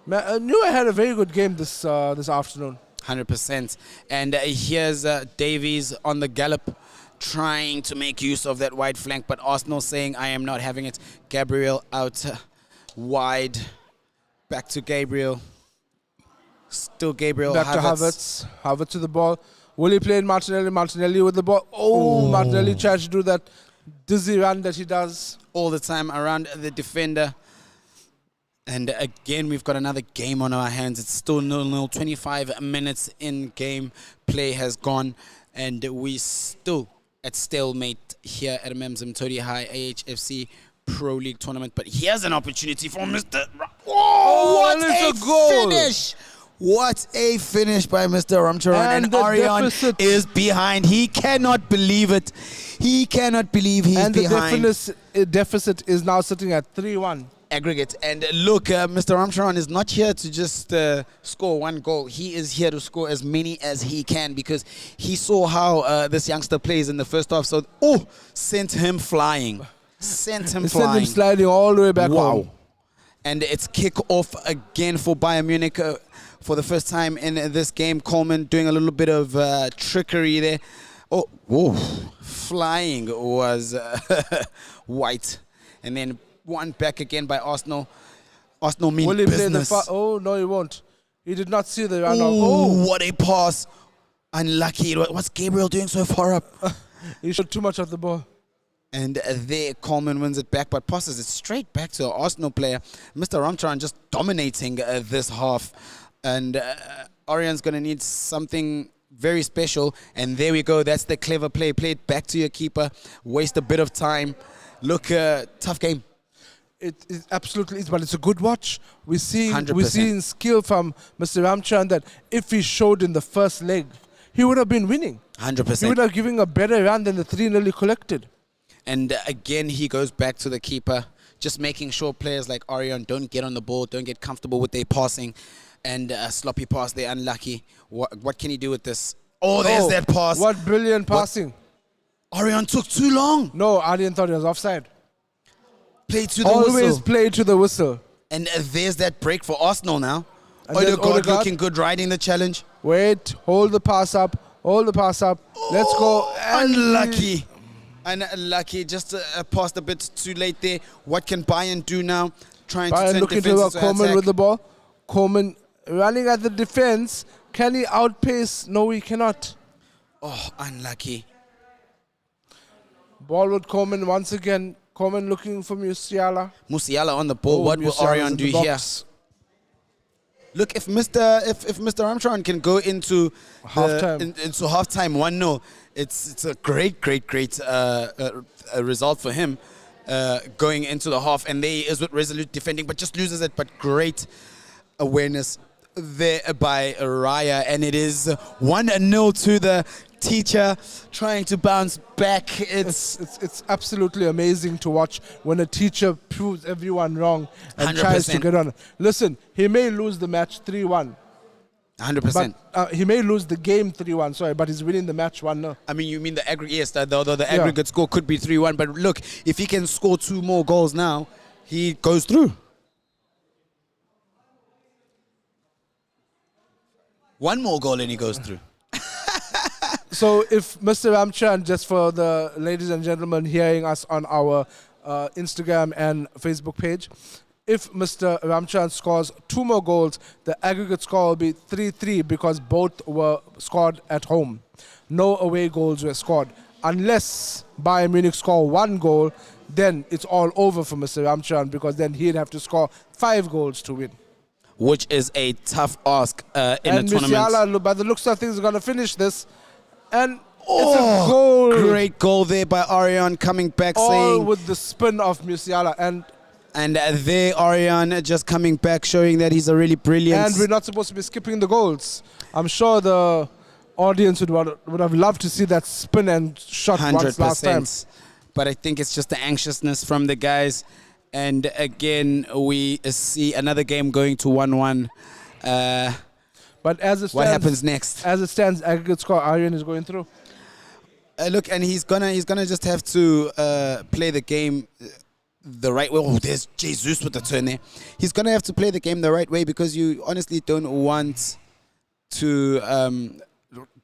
Neuer had a very good game this afternoon. 100%. And here's Davies on the gallop, trying to make use of that wide flank, but Arsenal saying, I am not having it. Gabriel out wide. Back to Gabriel. Still Gabriel. Back to Havertz. Havertz to the ball. Will he play in Martinelli? Martinelli with the ball. Oh, Martinelli tried to do that dizzy run that he does all the time around the defender. And again, we've got another game on our hands. It's still 0-0. 25 minutes in game. Play has gone. And we still at stalemate here at Amanzimtoti High AHFC Pro League Tournament. But here's an opportunity for Mr. What a goal. finish! What a finish by Mr. Ramcharan. And Arian is behind. He cannot believe it. He cannot believe he's behind. And the deficit is now sitting at 3-1. Aggregate. And look, Mr. Ramcharan is not here to just score one goal. He is here to score as many as he can because he saw how this youngster plays in the first half. So, sent him flying. Sent him sliding all the way back home. And it's kick off again for Bayern Munich for the first time in this game. Coleman doing a little bit of trickery there. Oh, whoa. Flying was White. And then one back again by Arsenal. Arsenal mean Will he business. Play oh, no, he won't. He did not see the run. What a pass. Unlucky. What's Gabriel doing so far up? He shot too much of the ball. And there, Coleman wins it back, but passes it straight back to an Arsenal player. Mr. Ramcharan just dominating this half. And Arian's going to need something very special. And there we go. That's the clever play. Play it back to your keeper. Waste a bit of time. Look, tough game. It absolutely is, but it's a good watch. We're seeing 100%. skill from Mr. Ramcharan that if he showed in the first leg, he would have been winning. 100%. He would have given a better run than the 3-0 he collected. And again, he goes back to the keeper, just making sure players like Arian don't get on the ball, don't get comfortable with their passing. And a sloppy pass, they're unlucky. What can he do with this? Oh, there's that pass. What brilliant passing. Arian took too long. No, Arian thought he was offside. Play to the whistle. Always play to the whistle. And there's that break for Arsenal now. And Odegaard looking good, riding the challenge. Wait, hold the pass up. Hold the pass up. Let's go. Unlucky. Unlucky. Just passed a bit too late there. What can Bayern do now? Trying to turn looking defense to into Coleman attack. with the ball. Coleman running at the defense. Can he outpace? No, he cannot. Oh, unlucky. Ball with Coleman once again. Coleman looking for Musiala. Musiala on the ball. What will Musiala's Arian in do the here? box. Look, if Mr. Ramcharan can go into Halftime. into halftime 1-0, it's a great result for him going into the half. And there he is with resolute defending, but just loses it. But great awareness there by Raya, and it is 1-0 to the teacher, trying to bounce back. It's absolutely amazing to watch when a teacher proves everyone wrong and 100%. tries to get on. Listen, he may lose the match 3-1. 100%. But he may lose the game 3-1, sorry, but he's winning the match 1-0. I mean, you mean the aggregate? Yes, the aggregate score could be 3-1. But look, if he can score 2 more goals now, he goes through. 1 more goal and he goes through. So if Mr. Ramcharan, just for the ladies and gentlemen hearing us on our Instagram and Facebook page, if Mr. Ramcharan scores 2 more goals, the aggregate score will be 3-3 because both were scored at home. No away goals were scored. Unless Bayern Munich score 1 goal, then it's all over for Mr. Ramcharan, because then he'd have to score 5 goals to win. Which is a tough ask in And a tournament. Musiala, by the looks of things, is going to finish this. And it's a goal. Great goal there by Arian, coming back All saying... with the spin of Musiala. And there Arian just coming back, showing that he's a really brilliant... And we're not supposed to be skipping the goals. I'm sure the audience would have loved to see that spin and shot once last time. But I think it's just the anxiousness from the guys. And again, we see another game going to 1-1. But as it stands, what happens next? As it stands, aggregate score, Aryan is going through. Look, and he's gonna just have to play the game the right way. Oh, there's Jesus with the turn there. He's gonna have to play the game the right way, because you honestly don't want to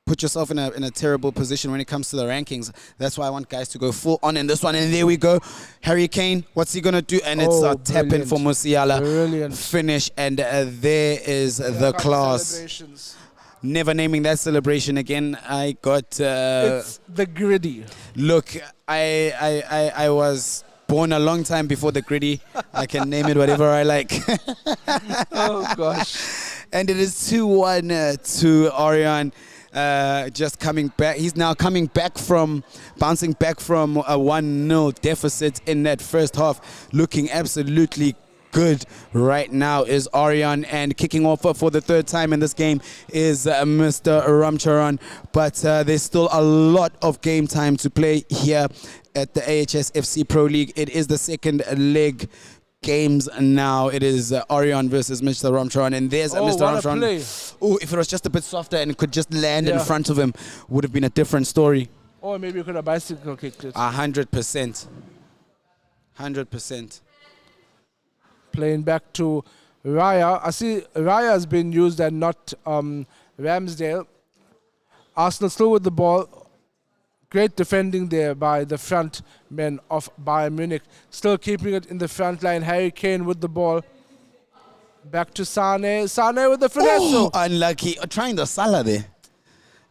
put yourself in a terrible position when it comes to the rankings. That's why I want guys to go full on in this one. And there we go. Harry Kane, what's he gonna do? And it's a tap in for Musiala. Brilliant Finish, and there is the class. Never naming that celebration again. I got it's the gritty. Look, I was born a long time before the gritty. I can name it whatever I like. Oh gosh. And it is 2-1 to Arian. Just coming back. He's now coming back from bouncing back from a 1-0 deficit in that first half, looking absolutely good right now is Arian, and kicking off for the third time in this game is Mr. Ramcharan. But there's still a lot of game time to play here at the AHS FC Pro League. It is the second leg games now. It is Arian versus Mr. Ramcharan, and there's Mr. Ramcharan. Oh, if it was just a bit softer and could just land in front of him, would have been a different story. Or maybe you could have bicycle kicked it. 100%. 100%. Playing back to Raya. I see Raya has been used and not Ramsdale. Arsenal still with the ball. Great defending there by the front men of Bayern Munich. Still keeping it in the front line. Harry Kane with the ball. Back to Sane. Sane with the finesse. Oh, unlucky. Trying the Salah there.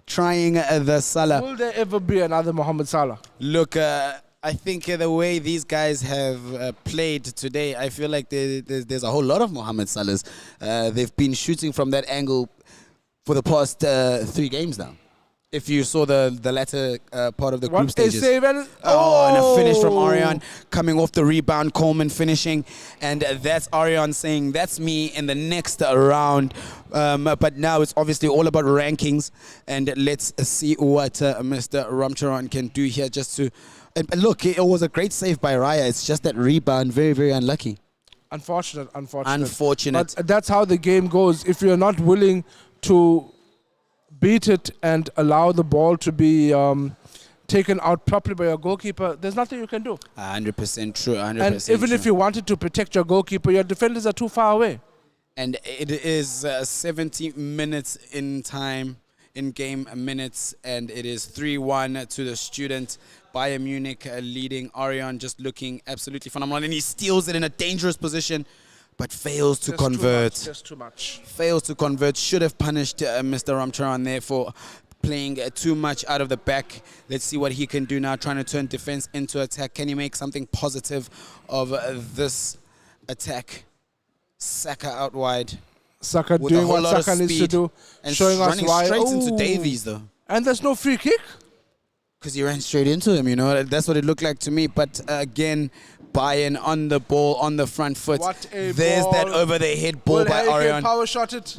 Trying the Salah. Will there ever be another Mohamed Salah? Look, I think the way these guys have played today, I feel like there's a whole lot of Mohamed Salahs. They've been shooting from that angle for the past 3 games now. If you saw the latter part of the group stages. And a finish from Arian, coming off the rebound, Coleman finishing. And that's Arian saying, that's me in the next round. But now it's obviously all about rankings. And let's see what Mr. Ramcharan can do here just to... And look, it was a great save by Raya. It's just that rebound, very, very unlucky. Unfortunate. Unfortunate. But that's how the game goes. If you're not willing to beat it and allow the ball to be taken out properly by your goalkeeper, there's nothing you can do. 100% true, 100% And even true. if you wanted to protect your goalkeeper, your defenders are too far away. And it is 70 minutes in time, in-game minutes, and it is 3-1 to the Student. Bayern Munich leading. Arian just looking absolutely phenomenal, and he steals it in a dangerous position, but fails to convert. Just too much. Fails to convert. Should have punished Mr. Ramcharan there for playing too much out of the back. Let's see what he can do now, trying to turn defense into attack. Can he make something positive of this attack? Saka out wide. Saka doing what Saka needs to do, and showing us running why. straight into Davies though. And there's no free kick? Because he ran straight into him, you know. That's what it looked like to me. But again, Bayern on the ball, on the front foot. What a There's ball. that over-the-head ball by Arian. Power shot it.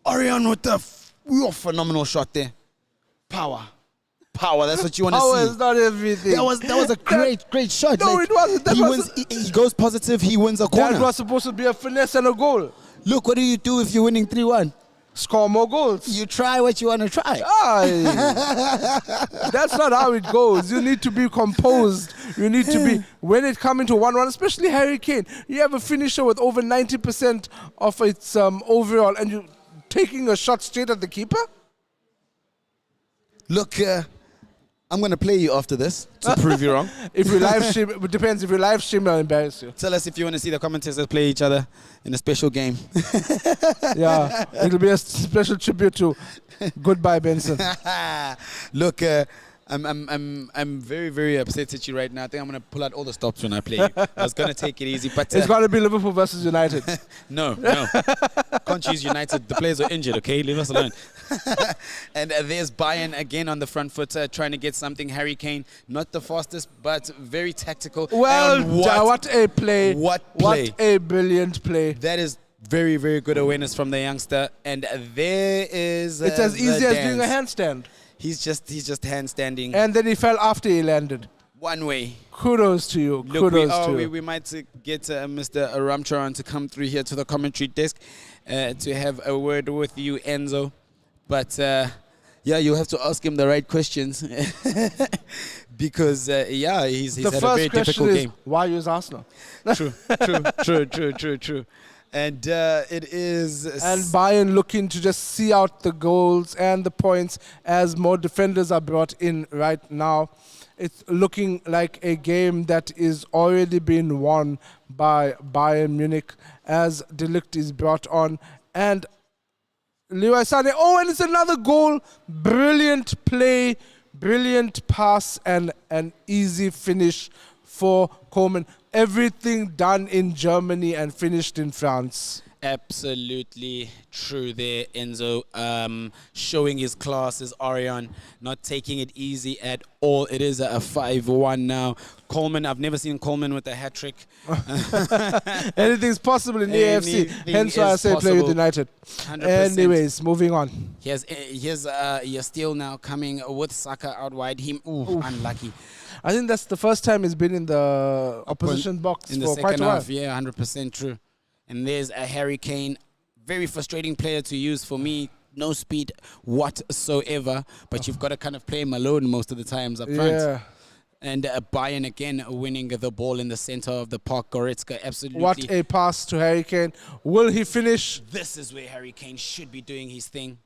Arian with the phenomenal shot there. Power. That's what you want to Power see. is not everything. That was a great shot. No, it wasn't. He goes positive. He wins a corner. That was supposed to be a finesse and a goal. Look, what do you do if you're winning 3-1? Score more goals. You try what you want to try. That's not how it goes. You need to be composed. You need to be, when it comes into 1-1, especially Harry Kane, you have a finisher with over 90% of its overall, and you're taking a shot straight at the keeper? Look, I'm going to play you after this to prove you wrong. If you live stream, it depends. If you live stream, I'll embarrass you. Tell us if you want to see the commentators play each other in a special game. Yeah, it'll be a special tribute to Goodbye Benson. Look, I'm very, very upset at you right now. I think I'm gonna pull out all the stops when I play you. I was gonna take it easy, but It's got to be Liverpool versus United. no. Can't choose United. The players are injured, okay? Leave us alone. And there's Bayern again on the front foot, trying to get something. Harry Kane, not the fastest, but very tactical. Well, And what a play. What play. What a brilliant play. That is very, very good awareness from the youngster. And there is It's as the easy as doing a dance. handstand. He's just handstanding And then he fell after he landed. one way. Kudos to you. Look, Kudos to you. we might get Mr. Ramcharan to come through here to the commentary desk to have a word with you, Enzo. But yeah, you'll have to ask him the right questions because he's The had a first very question difficult is, game. why use Arsenal? True. And it is. And Bayern looking to just see out the goals and the points as more defenders are brought in right now. It's looking like a game that is already being won by Bayern Munich as De Ligt is brought on. And Leroy Sané, and it's another goal. Brilliant play, brilliant pass, and an easy finish for Coleman. Everything done in Germany and finished in France. Absolutely true there, Enzo. Showing his class is Arian, not taking it easy at all. It is a 5-1 now. Coleman, I've never seen Coleman with a hat-trick. Anything's possible in the AFC. Anything Hence why I is say play with possible. United. 100%. Anyways, moving on. Here's Yastil now coming with Saka out wide. Him, unlucky. I think that's the first time he's been in the opposition box In the for quite second a while. half, yeah, 100% true. And there's a Harry Kane, very frustrating player to use for me. No speed whatsoever, but you've got to kind of play him alone most of the times up front. Yeah. And Bayern again winning the ball in the center of the park. Goretzka, absolutely. What a pass to Harry Kane. Will he finish? This is where Harry Kane should be doing his thing.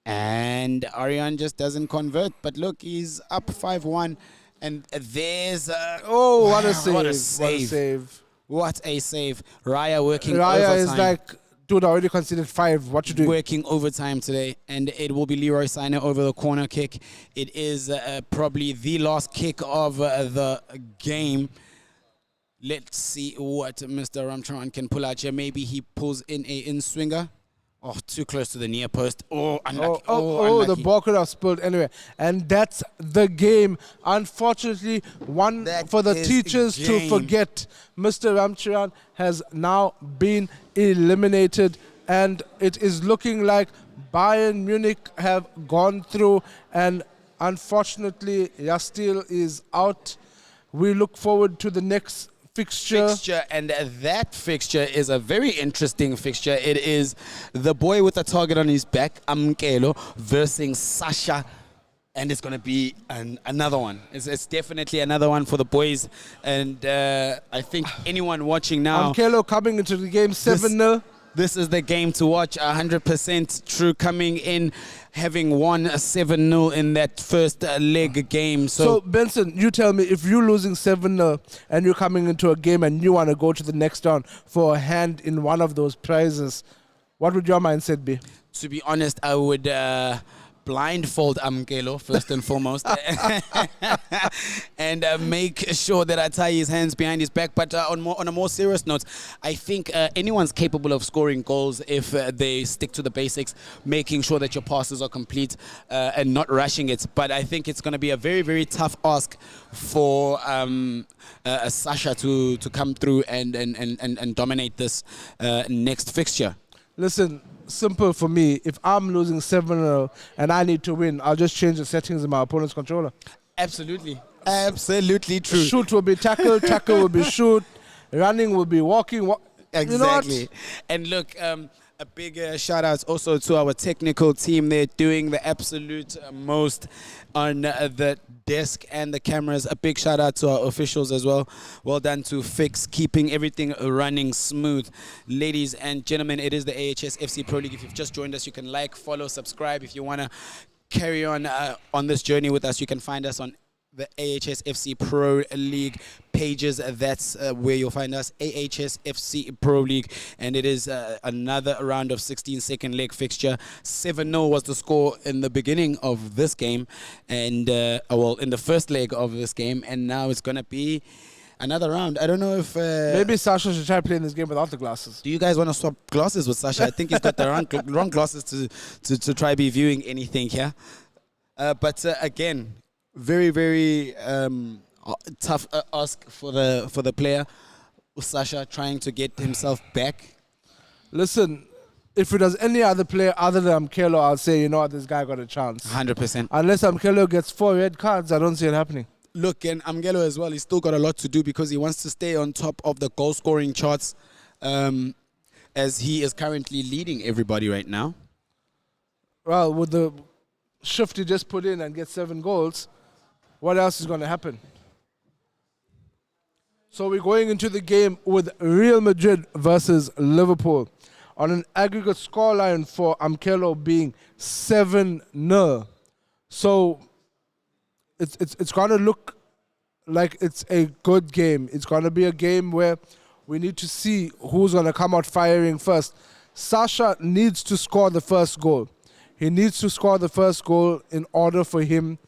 And Arian just doesn't convert. But look, he's up 5-1. And there's... What a save. What a What a save. save. What a save. Raya working Raya overtime. is like, dude, I already conceded 5. What you doing? Working overtime today, and it will be Leroy Sané over the corner kick. It is probably the last kick of the game. Let's see what Mr. Ramcharan can pull out here. Maybe he pulls in a in-swinger. Oh, too close to the near post. Oh, unlucky. The Unlucky. ball could have spilled anyway. And that's the game. Unfortunately, one That for the is teachers to game. forget. Mr. Ramcharan has now been eliminated. And it is looking like Bayern Munich have gone through. And unfortunately, Yastil is out. We look forward to the next fixture. And that fixture is a very interesting fixture. It is the boy with the target on his back, Amkelo, versus Sasha, and it's going to be another one. It's definitely another one for the boys, and I think anyone watching now, Ankelo coming into the game 7-0. this is the game to watch. 100% true, coming in, having won a 7-0 in that first leg game. So, Benson, you tell me, if you're losing 7-0 and you're coming into a game and you want to go to the next round for a hand in one of those prizes, what would your mindset be? to be honest, I would blindfold Amkelo first and foremost and make sure that I tie his hands behind his back. But on a more serious note, I think anyone's capable of scoring goals if they stick to the basics, making sure that your passes are complete and not rushing it. But I think it's going to be a very, very tough ask for Sasha to come through and dominate this next fixture. Listen, simple for me. If I'm losing 7-0 and I need to win, I'll just change the settings in my opponent's controller. Absolutely. Absolutely true. Shoot will be tackle, tackle will be shoot, running will be walking. Exactly. You know what? And look, a big shout out also to our technical team. They're doing the absolute most on the desk and the cameras. A big shout out to our officials as well. Well done to Fix, keeping everything running smooth. Ladies and gentlemen, it is the AHS FC Pro League. If you've just joined us, you can like, follow, subscribe. If you want to carry on this journey with us, you can find us on the AHS FC Pro League pages. That's where you'll find us, AHS FC Pro League, and it is another round of 16-second leg fixture. 7-0 was the score in the beginning of this game, and well, in the first leg of this game, and now it's gonna be another round. I don't know if maybe Sasha should try playing this game without the glasses. do you guys want to swap glasses with Sasha? I think he's got the wrong glasses to try be viewing anything here. But again, very, very tough ask for the player. Sasha trying to get himself back. Listen, if it was any other player other than Amkelo, I'll say, you know what, this guy got a chance. 100%. Unless Amkelo gets 4 red cards, I don't see it happening. Look, and Amgelo as well, he's still got a lot to do because he wants to stay on top of the goal scoring charts, as he is currently leading everybody right now. Well, with the shift he just put in and get 7 goals, what else is going to happen? So we're going into the game with Real Madrid versus Liverpool on an aggregate scoreline for Amkelo being 7-0. So it's going to look like it's a good game. It's going to be a game where we need to see who's going to come out firing first. Sasha needs to score the first goal. He needs to score the first goal in order for him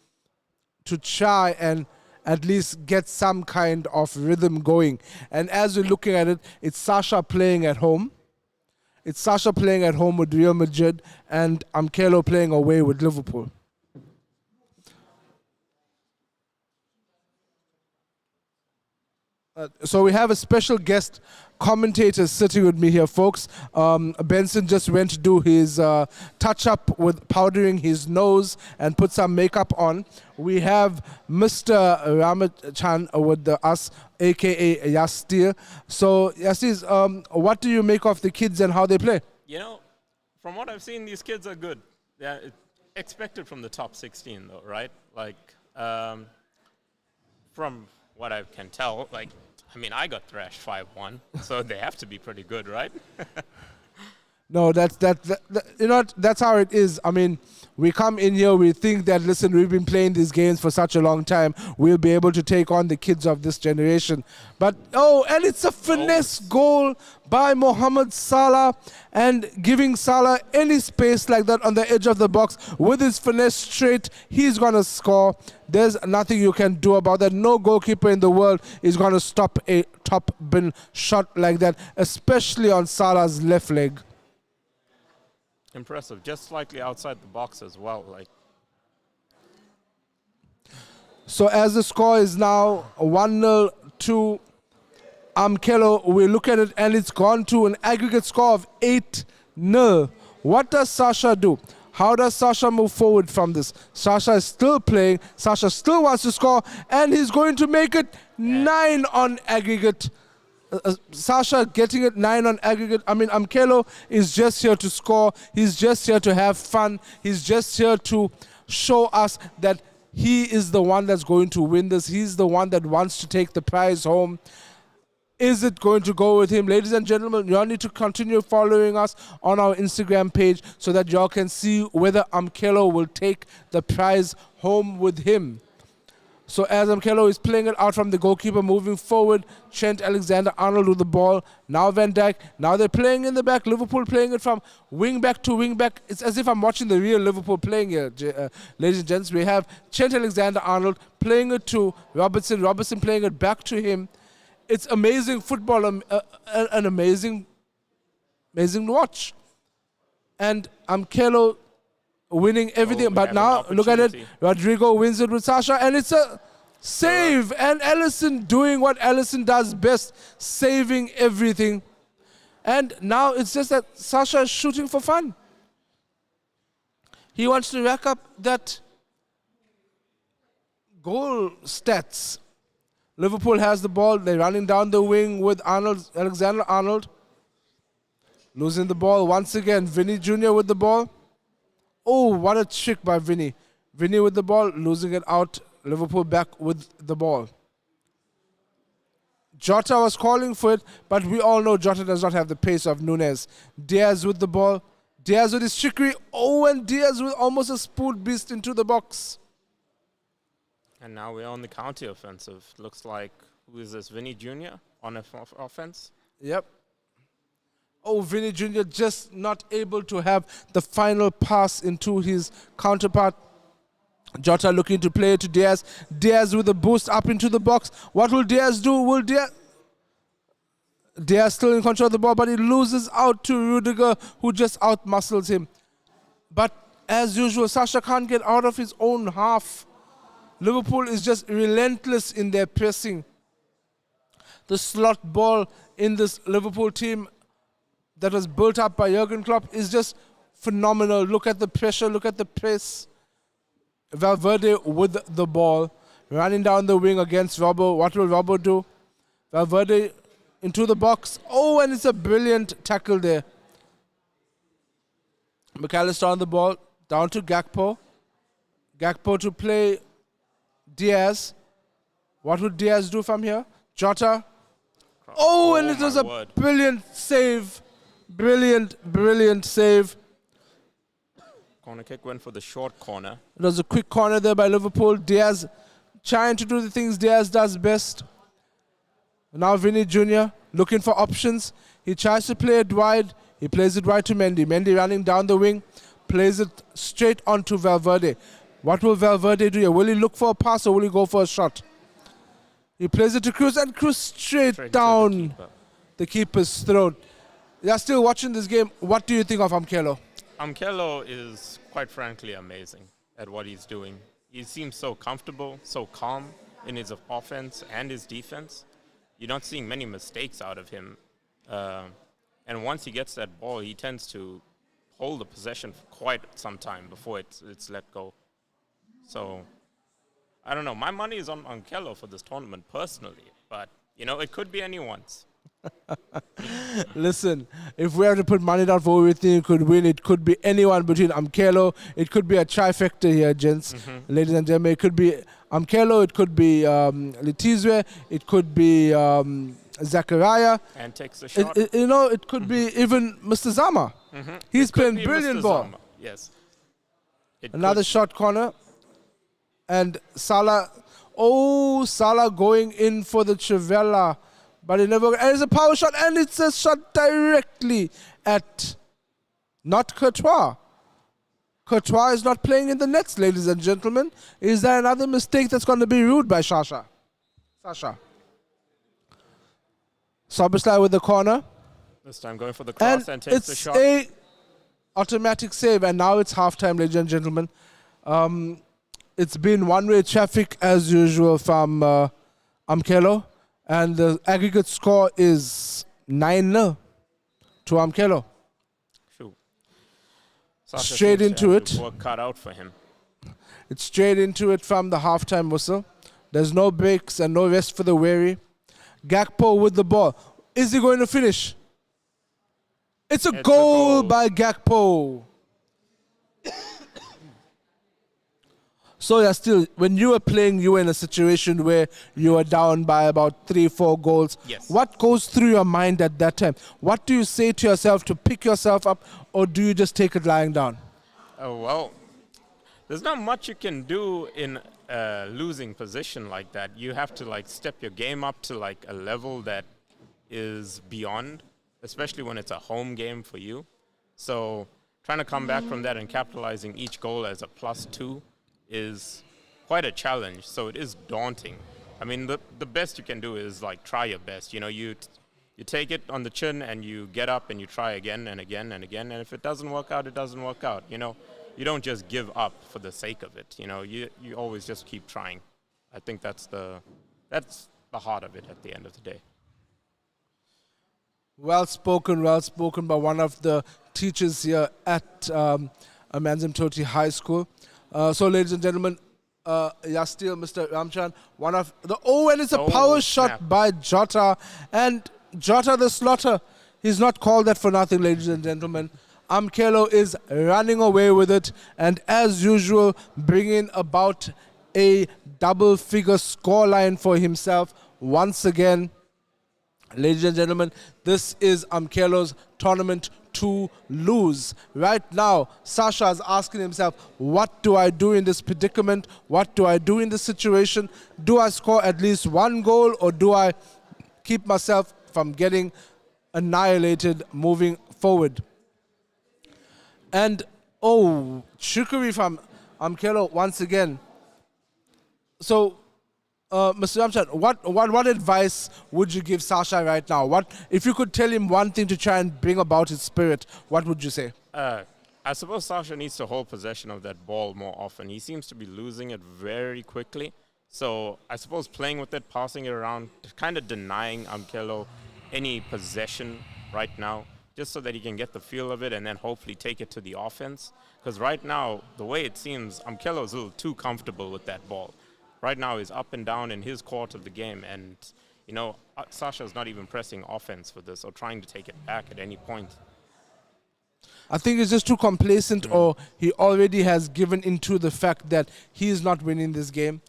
to try and at least get some kind of rhythm going. And as we're looking at it, it's Sasha playing at home. It's Sasha playing at home with Real Madrid and Amkelo playing away with Liverpool. So we have a special guest commentator sitting with me here, folks. Benson just went to do his touch-up with powdering his nose and put some makeup on. We have Mr. Ramachan with us, a.k.a. Yastir. So, Yastir, what do you make of the kids and how they play? You know, from what I've seen, these kids are good. They're expected from the top 16, though, right? Like, from what I can tell, like, I mean, I got thrashed 5-1, so they have to be pretty good, right? No, you know what, that's how it is. I mean, we come in here, we think that, listen, we've been playing these games for such a long time, we'll be able to take on the kids of this generation. But, and it's a finesse goal by Mohamed Salah, and giving Salah any space like that on the edge of the box with his finesse straight, he's going to score. There's nothing you can do about that. No goalkeeper in the world is going to stop a top bin shot like that, especially on Salah's left leg. Impressive. Just slightly outside the box as well. Like. So as the score is now 1-0 to Amkelo, we look at it and it's gone to an aggregate score of 8-0. What does Sasha do? How does Sasha move forward from this? Sasha is still playing. Sasha still wants to score, and he's going to make it 9 on aggregate. Sasha getting it 9 on aggregate. I mean, Amkelo is just here to score. He's just here to have fun. He's just here to show us that he is the one that's going to win this. He's the one that wants to take the prize home. Is it going to go with him? Ladies and gentlemen, y'all need to continue following us on our Instagram page so that y'all can see whether Amkelo will take the prize home with him. So as Amkelo is playing it out from the goalkeeper, moving forward, Trent Alexander-Arnold with the ball. Now Van Dijk. Now they're playing in the back. Liverpool playing it from wing back to wing back. It's as if I'm watching the real Liverpool playing here, ladies and gents. We have Trent Alexander-Arnold playing it to Robertson. Robertson playing it back to him. It's amazing football, an amazing to watch. And Amkelo winning everything. But now, look at it. Rodrigo wins it with Sasha, and it's a save. And Ellison doing what Ellison does best, saving everything. And now it's just that Sasha is shooting for fun. He wants to rack up that goal stats. Liverpool has the ball. They're running down the wing with Alexander-Arnold. Losing the ball once again. Vinny Jr. with the ball. Oh, what a trick by Vinny. Vinny with the ball, losing it out. Liverpool back with the ball. Jota was calling for it, but we all know Jota does not have the pace of Nunes. Diaz with the ball. Diaz with his trickery. Oh, and Diaz with almost a spoon beast into the box. And now we're on the counter offensive. Looks like, who is this, Vinny Jr. on offense? Yep. Oh, Vinny Jr. just not able to have the final pass into his counterpart. Jota looking to play it to Diaz. Diaz with a boost up into the box. What will Diaz do? Will Diaz still in control of the ball, but he loses out to Rudiger, who just outmuscles him. But as usual, Sasha can't get out of his own half. Liverpool is just relentless in their pressing. The slot ball in this Liverpool team that was built up by Jurgen Klopp is just phenomenal. Look at the pressure, look at the press. Valverde with the ball, running down the wing against Robbo. What will Robbo do? Valverde into the box. Oh, and it's a brilliant tackle there. McAllister on the ball, down to Gakpo. Gakpo to play Diaz. What would Diaz do from here? Jota. Oh, and it was a brilliant save. Brilliant save. Corner kick went for the short corner. It was a quick corner there by Liverpool. Diaz trying to do the things Diaz does best. Now Vinny Jr. looking for options. He tries to play it wide. He plays it wide to Mendy. Mendy running down the wing. Plays it straight onto Valverde. What will Valverde do here? Will he look for a pass or will he go for a shot? He plays it to Cruz, and Cruz straight down the keeper's throat. You're still watching this game. What do you think of Amkelo? Amkelo is, quite frankly, amazing at what he's doing. He seems so comfortable, so calm in his offense and his defense. You're not seeing many mistakes out of him. And once he gets that ball, he tends to hold the possession for quite some time before it's let go. So, I don't know. My money is on Amkelo for this tournament personally. But, you know, it could be anyone's. Listen, if we have to put money down for who we think could win, it could be anyone between Amkelo. It could be a trifecta here, gents. Ladies and gentlemen, it could be Amkelo, it could be Letizwe, it could be Zachariah. And takes the shot. It could be even Mr. Zama. He's playing brilliant Mr. ball. Zama. Yes. Another shot corner. And Salah. Oh, Salah going in for the Trivella. But it never. And it's a power shot, and it's a shot directly at not Courtois. Courtois is not playing in the nets, ladies and gentlemen. Is there another mistake that's going to be ruled by Sasha? Soboslai with the corner. This time going for the cross and takes the shot. It's a automatic save, and now it's halftime, ladies and gentlemen. It's been one-way traffic as usual from Amkelo. And the aggregate score is 9-0 to Amkelo. Straight into it. Work cut out for him. It's straight into it from the halftime whistle. There's no breaks and no rest for the weary. Gakpo with the ball. Is he going to finish? It's a goal by Gakpo. So yeah, still, when you were playing, you were in a situation where you were down by about 3-4 goals. Yes. What goes through your mind at that time? What do you say to yourself to pick yourself up, or do you just take it lying down? Oh, well, there's not much you can do in a losing position like that. You have to step your game up to a level that is beyond, especially when it's a home game for you. So trying to come back from that and capitalizing each goal as a +2 is quite a challenge, so it is daunting. I mean, the best you can do is try your best. You know, you take it on the chin and you get up and you try again and again and again. And if it doesn't work out, it doesn't work out. You know, you don't just give up for the sake of it. You know, you always just keep trying. I think that's the heart of it at the end of the day. Well spoken by one of the teachers here at Amanzimtoti High School. So, ladies and gentlemen, still Mr. Ramchan, and it's a power shot by Jota. And Jota the Slaughter, he's not called that for nothing, ladies and gentlemen. Amkelo is running away with it, and as usual, bringing about a double-figure scoreline for himself once again. Ladies and gentlemen, this is Amkelo's tournament to lose. Right now, Sasha is asking himself, what do I do in this predicament? What do I do in this situation? Do I score at least one goal, or do I keep myself from getting annihilated moving forward? And, trickery from Amkelo once again. So, Mr. Ramchan, what advice would you give Sasha right now? What if you could tell him one thing to try and bring about his spirit? What would you say? I suppose Sasha needs to hold possession of that ball more often. He seems to be losing it very quickly. So I suppose playing with it, passing it around, kind of denying Amkelo any possession right now, just so that he can get the feel of it and then hopefully take it to the offense. Because right now, the way it seems, Amkelo is a little too comfortable with that ball. Right now, he's up and down in his court of the game, and Sasha's not even pressing offense for this or trying to take it back at any point. I think he's just too complacent, or he already has given into the fact that he is not winning this game.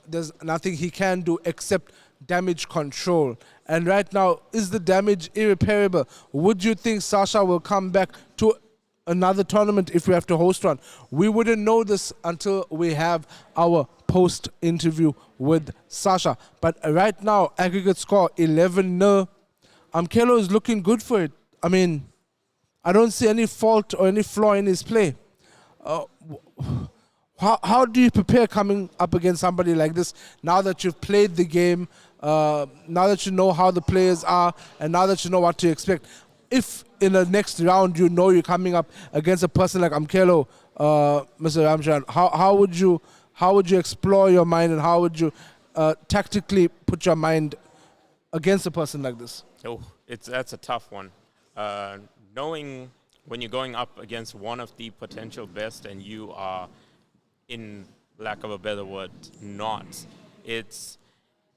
There's nothing he can do except damage control. And right now, is the damage irreparable? Would you think Sasha will come back to another tournament if we have to host one? We wouldn't know this until we have our post-interview with Sasha. But right now, aggregate score 11-0. Amkelo is looking good for it. I mean, I don't see any fault or any flaw in his play. How do you prepare coming up against somebody like this now that you've played the game, now that you know how the players are, and now that you know what to expect? If in the next round you know you're coming up against a person like Amkelo, Mr. Ramchan, how would you explore your mind, and how would you tactically put your mind against a person like this? That's a tough one. Knowing when you're going up against one of the potential best and you are, in lack of a better word, not, it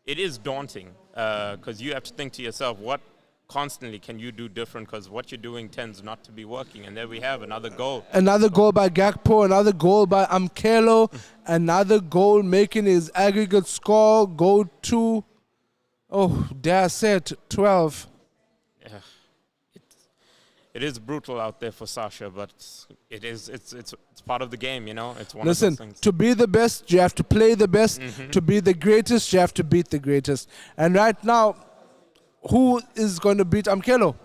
is daunting, because you have to think to yourself, what constantly can you do different, because what you're doing tends not to be working. And there we have another goal. Another goal by Gakpo, another goal by Amkelo, another goal making his aggregate score go to, dare I say it, 12. Yeah. It is brutal out there for Sasha, but it's part of the game, It's one of those things. To be the best, you have to play the best. To be the greatest, you have to beat the greatest. And right now, who is going to beat Amkelo?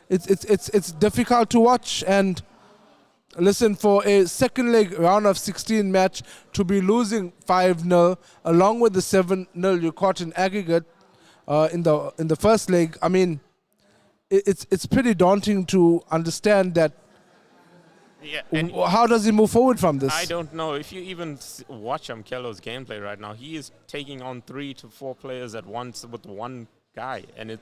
It's difficult to watch. And listen, for a second leg round of 16 match to be losing 5-0, along with the 7-0 you caught in aggregate in the first leg, I mean, it's pretty daunting to understand that. Yeah, and how does he move forward from this? I don't know. If you even watch Amkelo's gameplay right now, he is taking on 3 to 4 players at once with one guy. And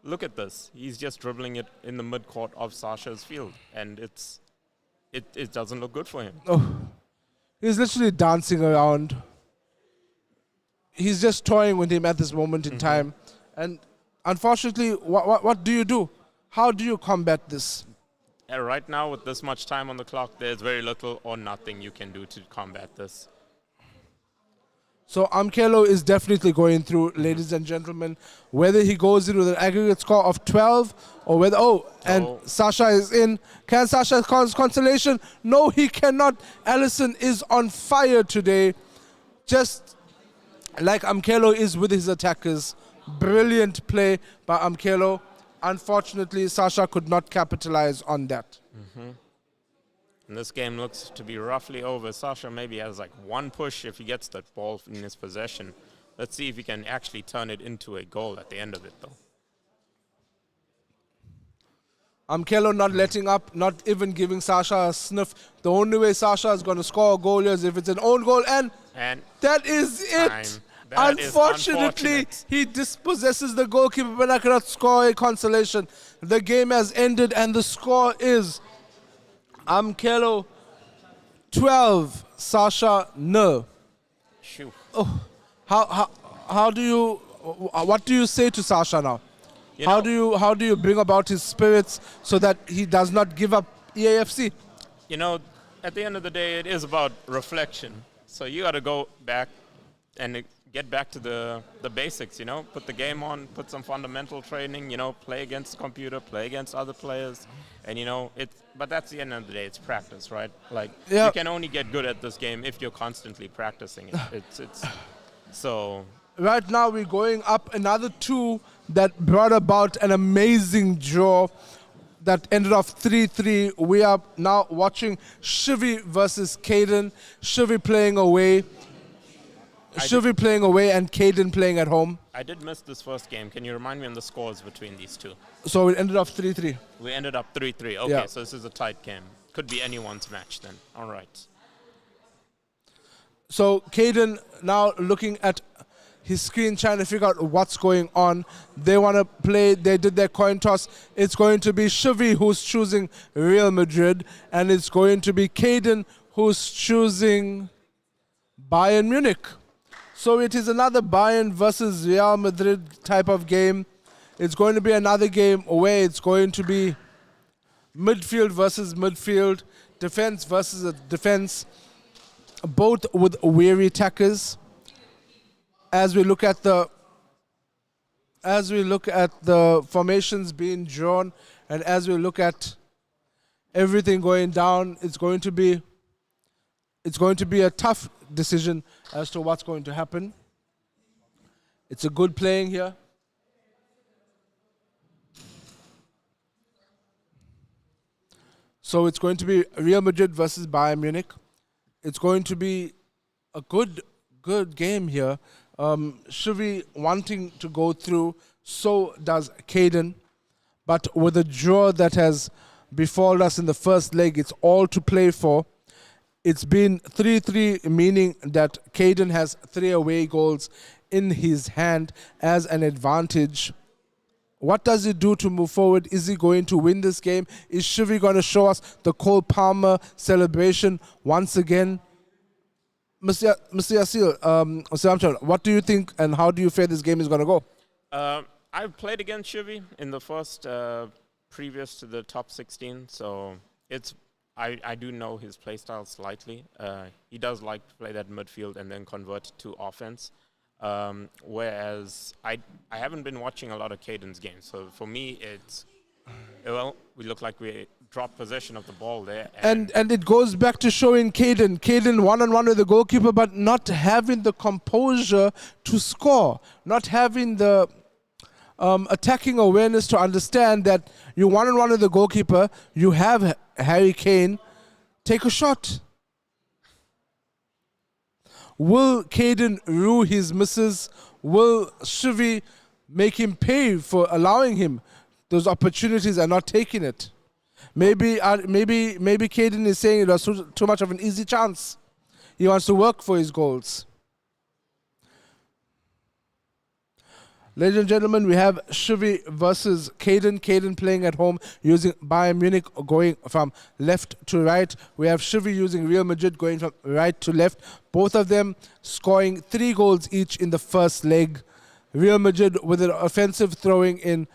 look at this. He's just dribbling it in the mid-court of Sasha's field. And it doesn't look good for him. He's literally dancing around. He's just toying with him at this moment in time. And unfortunately, what do you do? How do you combat this? Right now, with this much time on the clock, there's very little or nothing you can do to combat this. So Amkelo is definitely going through, ladies and gentlemen. Whether he goes in with an aggregate score of 12 or whether, Sasha is in. Can Sasha cause consolation? No, he cannot. Allison is on fire today. Just like Amkelo is with his attackers. Brilliant play by Amkelo. Unfortunately, Sasha could not capitalize on that. And this game looks to be roughly over. Sasha maybe has like one push if he gets that ball in his possession. Let's see if he can actually turn it into a goal at the end of it, though. Amkelo not letting up, not even giving Sasha a sniff. The only way Sasha is going to score a goal here is if it's an own goal, and that is it. Unfortunately, he dispossesses the goalkeeper, but I cannot score a consolation. The game has ended, and the score is Amkelo 12, Sasha 0. How do you? What do you say to Sasha now? How do you bring about his spirits so that he does not give up EAFC? At the end of the day, it is about reflection. So you got to go back and get back to the basics, you know, put the game on, put some fundamental training, you know, play against the computer, play against other players, and you know, but that's the end of the day, it's practice, right? Like, Yeah. you can only get good at this game if you're constantly practicing it. It's so. Right now we're going up another 2 that brought about an amazing draw that ended off 3-3. We are now watching Shivi versus Caden. Shivi playing away. Shivi playing away and Caden playing at home. I did miss this first game. Can you remind me on the scores between these two? So it ended off 3-3. We ended up 3-3. Okay, Yeah. so this is a tight game. Could be anyone's match then. All right. So Caden now looking at his screen, trying to figure out what's going on. They want to play. They did their coin toss. It's going to be Shivi who's choosing Real Madrid, and it's going to be Caden who's choosing Bayern Munich. So it is another Bayern versus Real Madrid type of game. It's going to be another game where it's going to be midfield versus midfield, defense versus a defense, both with weary attackers. As we look at the formations being drawn, and as we look at everything going down, it's going to be a tough decision as to what's going to happen. It's a good playing here. So it's going to be Real Madrid versus Bayern Munich. It's going to be a good game here. Shivi wanting to go through, so does Caden. But with the draw that has befallen us in the first leg, it's all to play for. It's been 3-3, meaning that Caden has 3 away goals in his hand as an advantage. What does he do to move forward? Is he going to win this game? Is Shivi going to show us the Cole Palmer celebration once again? Mr. Yasil, Mr. Amchal, what do you think and how do you fear this game is going to go? I've played against Shivi in the first previous to the top 16, so I do know his playstyle slightly. He does like to play that midfield and then convert to offense. Whereas I haven't been watching a lot of Caden's games, so for me we look like we dropped possession of the ball there. And it goes back to showing Caden one-on-one with the goalkeeper, but not having the composure to score, not having the attacking awareness to understand that you one-on-one with the goalkeeper, you have Harry Kane, take a shot. Will Caden rue his misses? Will Shivi make him pay for allowing him those opportunities and not taking it? Maybe Caden is saying it was too much of an easy chance. He wants to work for his goals. Ladies and gentlemen, we have Shivi versus Caden. Caden playing at home using Bayern Munich, going from left to right. We have Shivi using Real Madrid, going from right to left. Both of them scoring 3 goals each in the first leg. Real Madrid with an offensive throwing in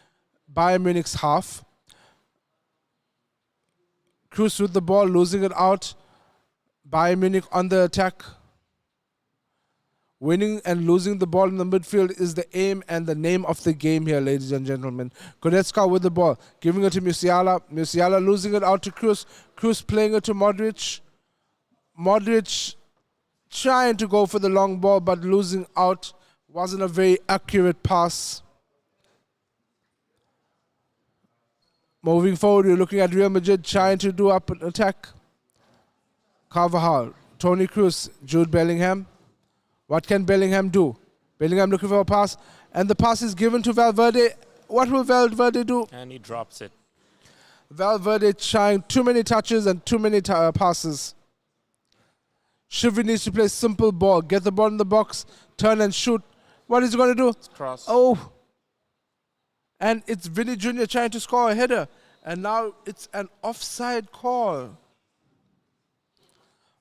Bayern Munich's half. Cruz with the ball, losing it out. Bayern Munich on the attack. Winning and losing the ball in the midfield is the aim and the name of the game here, ladies and gentlemen. Goretzka with the ball, giving it to Musiala. Musiala losing it out to Cruz. Cruz playing it to Modric. Modric trying to go for the long ball, but losing out. Wasn't a very accurate pass. Moving forward, we're looking at Real Madrid trying to do up an attack. Carvajal, Toni Kroos, Jude Bellingham. What can Bellingham do? Bellingham looking for a pass, and the pass is given to Valverde. What will Valverde do? And he drops it. Valverde trying too many touches and too many passes. Shivi needs to play simple ball. Get the ball in the box, turn and shoot. What is he going to do? Cross. Oh. And it's Vinny Jr. trying to score a header. And now it's an offside call.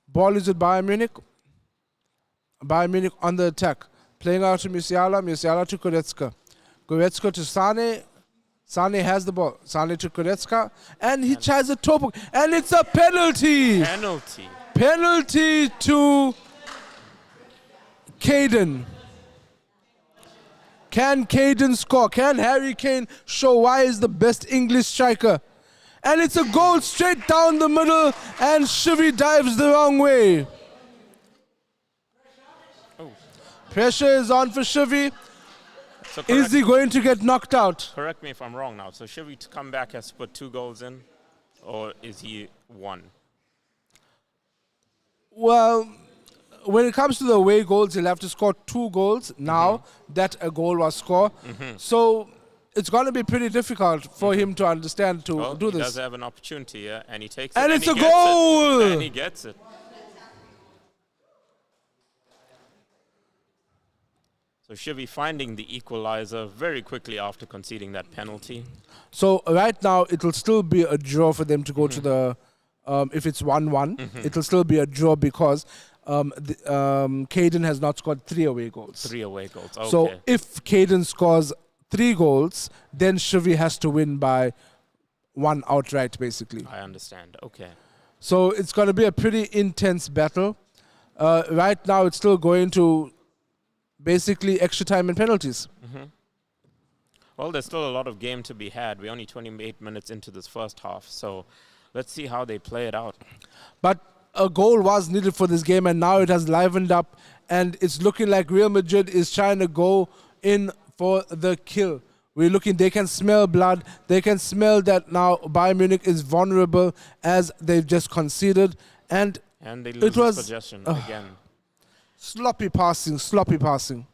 Ball is with Bayern Munich. Bayern Munich on the attack. Playing out to Musiala. Musiala to Goretzka. Goretzka to Sane. Sane has the ball. Sane to Goretzka. And he tries a toe poke. And it's a penalty. Penalty. Penalty to Caden. Can Caden score? Can Harry Kane show why he's the best English striker? And it's a goal straight down the middle, and Shivi dives the wrong way. Pressure is on for Shivi. So Is he going to get knocked out? correct me if I'm wrong now. So Shivi to come back has to put 2 goals in, or is he 1? Well, when it comes to the away goals, he'll have to score 2 goals now that a goal was scored. So it's going to be pretty difficult for him to understand to Well, do he this. does have an opportunity, yeah, and he takes And it. it's he a gets it, goal! and he gets it. So Shivi finding the equalizer very quickly after conceding that penalty. So right now, it will still be a draw for them to go to the, if it's 1-1, it will still be a draw because Caden has not scored 3 away goals. 3 away goals. Okay. So if Caden scores 3 goals, then Shivi has to win by 1 outright, basically. I understand. Okay. So it's going to be a pretty intense battle. Right now, it's still going to basically extra time and penalties. Well, there's still a lot of game to be had. We're only 28 minutes into this first half, so let's see how they play it out. But a goal was needed for this game, and now it has livened up, and it's looking like Real Madrid is trying to go in for the kill. We're looking, they can smell blood. They can smell that now Bayern Munich is vulnerable as they've just conceded. And they lose was, possession again. sloppy passing.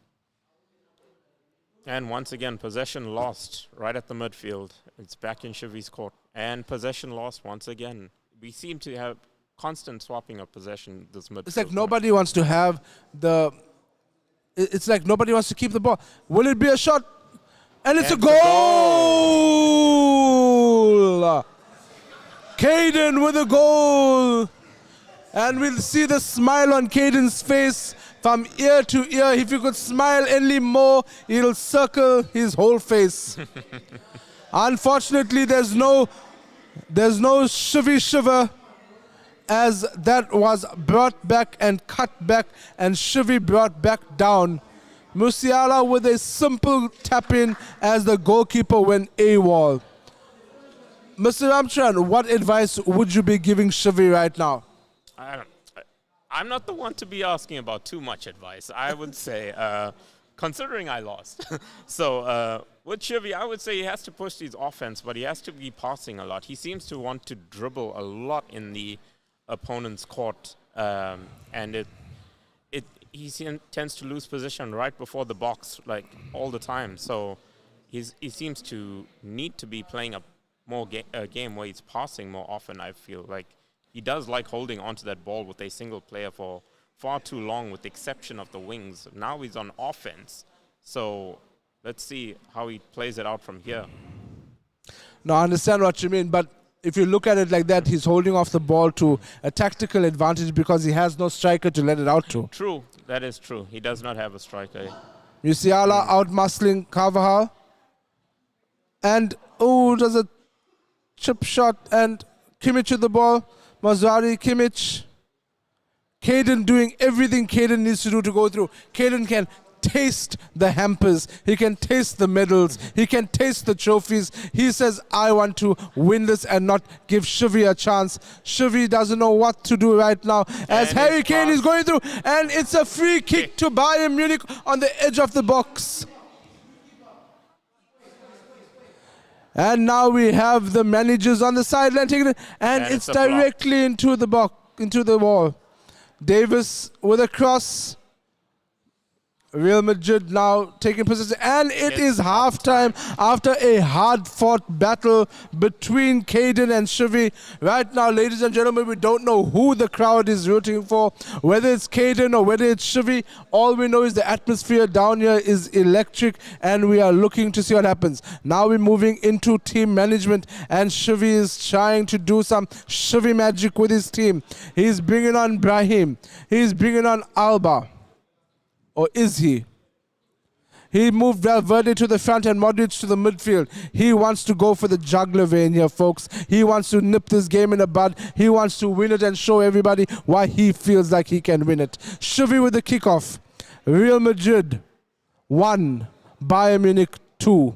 And once again, possession lost right at the midfield. It's back in Shivi's court. And possession lost once again. We seem to have constant swapping of possession this midfield. It's like nobody wants to have the... It's like nobody wants to keep the ball. Will it be a shot? And it's a goal! Caden with a goal! And we'll see the smile on Caden's face from ear to ear. If you could smile any more, it'll circle his whole face. Unfortunately, there's no Shivi shiver, as that was brought back and cut back and Shivi brought back down. Musiala with a simple tap-in as the goalkeeper went AWOL. Mr. Ramchan, what advice would you be giving Shivi right now? I'm not the one to be asking about too much advice. I would say, considering I lost. So with Shivi, I would say he has to push his offense, but he has to be passing a lot. He seems to want to dribble a lot in the opponent's court, and he tends to lose position right before the box, like all the time. So he seems to need to be playing a game where he's passing more often. I feel like he does like holding onto that ball with a single player for far too long, with the exception of the wings. Now he's on offense, so let's see how he plays it out from here. No, I understand what you mean, but if you look at it like that, he's holding off the ball to a tactical advantage because he has no striker to let it out to. True, that is true. He does not have a striker. Musiala out-muscling Carvajal. And, does a chip shot, and Kimmich with the ball. Mazzari, Kimmich. Caden doing everything Caden needs to do to go through. Caden can taste the hampers. He can taste the medals. He can taste the trophies. He says, I want to win this and not give Shivi a chance. Shivi doesn't know what to do right now as And Harry Kane is going through, and it's a free kick to Bayern Munich on the edge of the box. And now we have the managers on the sideline taking it, and it's directly into the box, into the wall. Davis with a cross. Real Madrid now taking possession, and it is halftime after a hard-fought battle between Caden and Shivi. Right now, ladies and gentlemen, we don't know who the crowd is rooting for, whether it's Caden or whether it's Shivi. All we know is the atmosphere down here is electric, and we are looking to see what happens. Now we're moving into team management, and Shivi is trying to do some Shivi magic with his team. He's bringing on Brahim. He's bringing on Alba. Or is he? He moved Valverde to the front and Modric to the midfield. He wants to go for the juggler vein here, folks. He wants to nip this game in the bud. He wants to win it and show everybody why he feels like he can win it. Shivi with the kickoff. Real Madrid 1, Bayern Munich 2.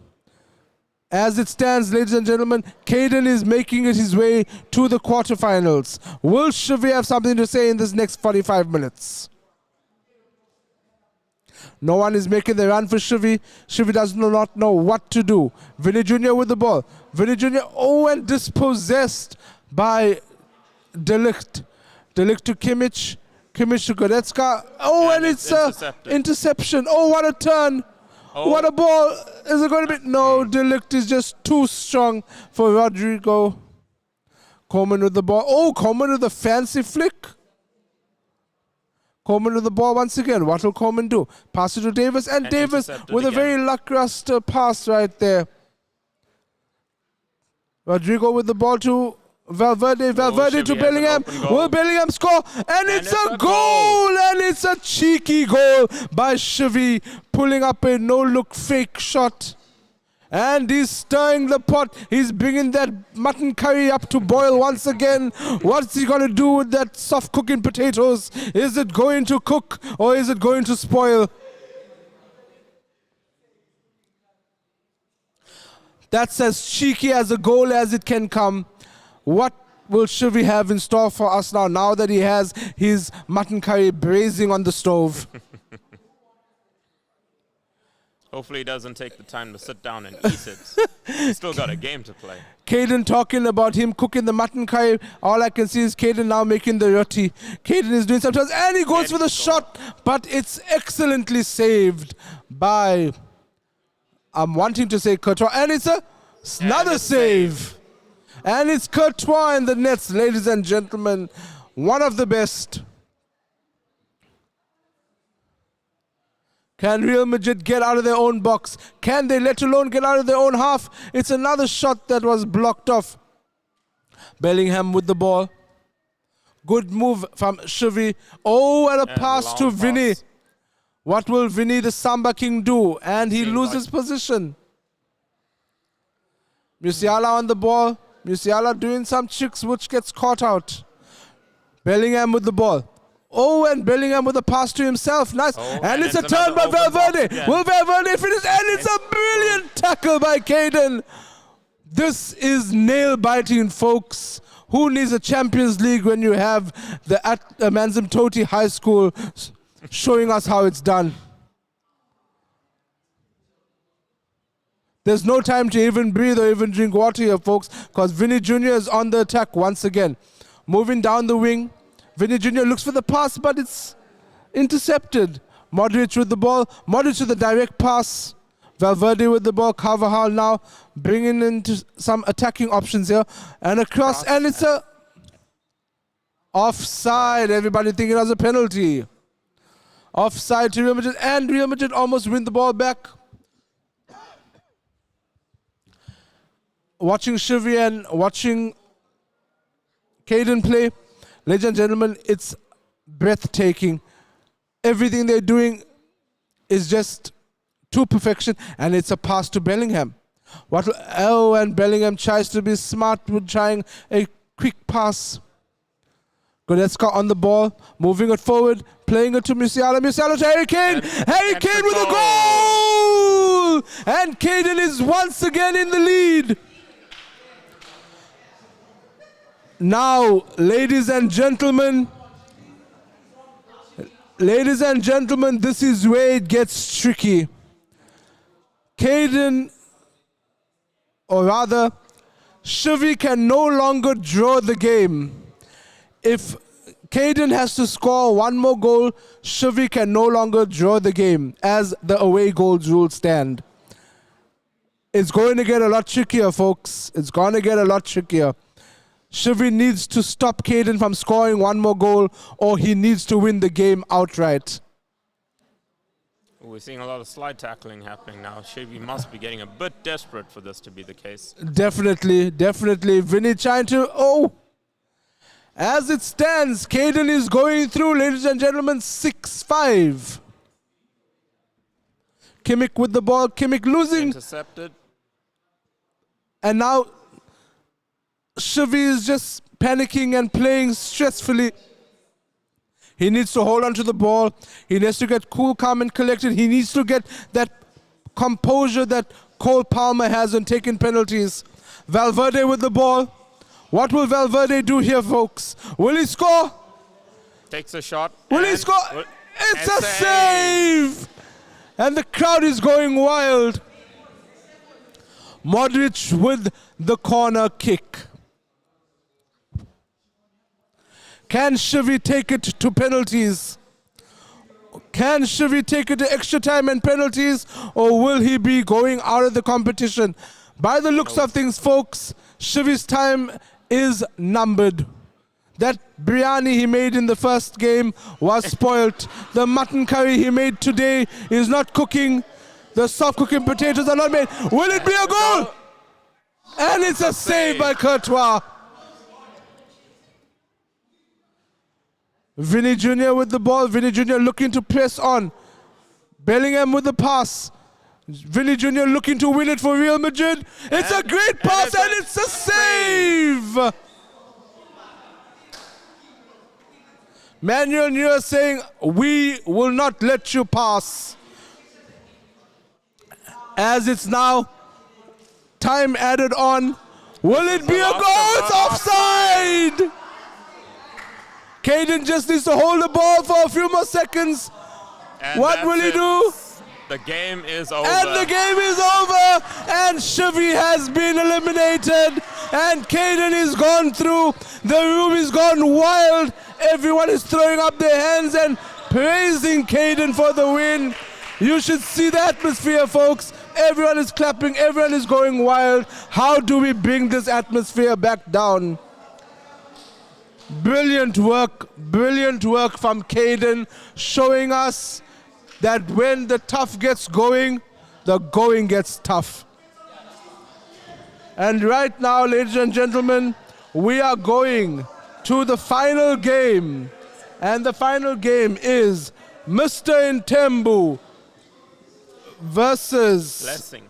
As it stands, ladies and gentlemen, Caden is making it his way to the quarterfinals. Will Shivi have something to say in this next 45 minutes? No one is making the run for Shivi. Shivi does not know what to do. Vinny Jr. with the ball. Vinny Jr. and dispossessed by Delict. Delict to Kimmich. Kimmich to Goretzka. And it's interception. What a turn. What a ball. Is it going to be? No, Delict is just too strong for Rodrigo. Coleman with the ball. Coleman with a fancy flick. Coleman with the ball once again. What will Coleman do? Pass it to Davis. And Davis with a very lackluster pass right there. Rodrigo with the ball to Valverde. Valverde to Bellingham. Will Bellingham score? And it's a goal! And it's a cheeky goal by Shivi, pulling up a no-look fake shot. And he's stirring the pot. He's bringing that mutton curry up to boil once again. What's he going to do with that soft cooking potatoes? Is it going to cook or is it going to spoil? That's as cheeky as a goal as it can come. What will Shivi have in store for us now that he has his mutton curry braising on the stove? Hopefully he doesn't take the time to sit down and eat it. He's still got a game to play. Caden talking about him cooking the mutton curry. All I can see is Caden now making the roti. Caden is doing sometimes, and he goes for the shot, but it's excellently saved by, I'm wanting to say Courtois, and it's another save. And it's Courtois in the nets, ladies and gentlemen. One of the best. Can Real Madrid get out of their own box? Can they, let alone get out of their own half? It's another shot that was blocked off. Bellingham with the ball. Good move from Shivi. And a pass to Vinny. What will Vinny, the Samba King, do? And he loses position. Musiala on the ball. Musiala doing some tricks which gets caught out. Bellingham with the ball. And Bellingham with a pass to himself. Nice. And it's a turn by Valverde. Will Valverde finish? And it's a brilliant tackle by Caden. This is nail-biting, folks. Who needs a Champions League when you have the Amanzimtoti High School showing us how it's done? There's no time to even breathe or even drink water here, folks, because Vinny Jr. is on the attack once again. Moving down the wing. Vinny Jr. looks for the pass, but it's intercepted. Modric with the ball. Modric with the direct pass. Valverde with the ball. Carvajal now bringing into some attacking options here. And a cross, and it's a offside. Everybody thinking it was a penalty. Offside to Real Madrid, and Real Madrid almost win the ball back. Watching Shivi and watching Caden play, ladies and gentlemen, it's breathtaking. Everything they're doing is just to perfection, and it's a pass to Bellingham. And Bellingham tries to be smart with trying a quick pass. Goretzka on the ball, moving it forward, playing it to Musiala. Musiala to Harry Kane. Harry Kane with a goal! And Caden is once again in the lead. Now, ladies and gentlemen, this is where it gets tricky. Caden, or rather, Shivi can no longer draw the game. If Caden has to score one more goal, Shivi can no longer draw the game as the away goals rule stand. It's going to get a lot trickier, folks. It's going to get a lot trickier. Shivi needs to stop Caden from scoring one more goal, or he needs to win the game outright. We're seeing a lot of slide tackling happening now. Shivi must be getting a bit desperate for this to be the case. Definitely. Vinny trying to... As it stands, Caden is going through, ladies and gentlemen, 6-5. Kimmich with the ball. Kimmich losing. Intercepted. And now Shivi is just panicking and playing stressfully. He needs to hold on to the ball. He needs to get cool, calm, and collected. He needs to get that composure that Cole Palmer has on taking penalties. Valverde with the ball. What will Valverde do here, folks? Will he score? Takes a shot. Will he and score? will- It's and a save! And the crowd is going wild. Modric with the corner kick. Can Shivi take it to penalties? Can Shivi take it to extra time and penalties? Or will he be going out of the competition? By the looks of things, folks, Shivi's time is numbered. That biryani he made in the first game was spoilt. The mutton curry he made today is not cooking. The soft cooking potatoes are not made. Will it be a goal? And it's a save by Courtois. Vinny Jr. with the ball. Vinny Jr. looking to press on. Bellingham with the pass. Vinny Jr. looking to win it for Real Madrid. It's a great pass and it's a save. Manuel Neuer saying, we will not let you pass. As it's now time added on. Will it be a goal? It's offside! Caden just needs to hold the ball for a few more seconds. And What will he that's do? The game is over. And the game is over. And Shivi has been eliminated. And Caden is gone through. The room is gone wild. Everyone is throwing up their hands and praising Caden for the win. You should see the atmosphere, folks. Everyone is clapping. Everyone is going wild. How do we bring this atmosphere back down? Brilliant work from Caden, showing us that when the tough gets going, the going gets tough. And right now, ladies and gentlemen, we are going to the final game. And the final game is Mr. Ntembu versus... Blessing.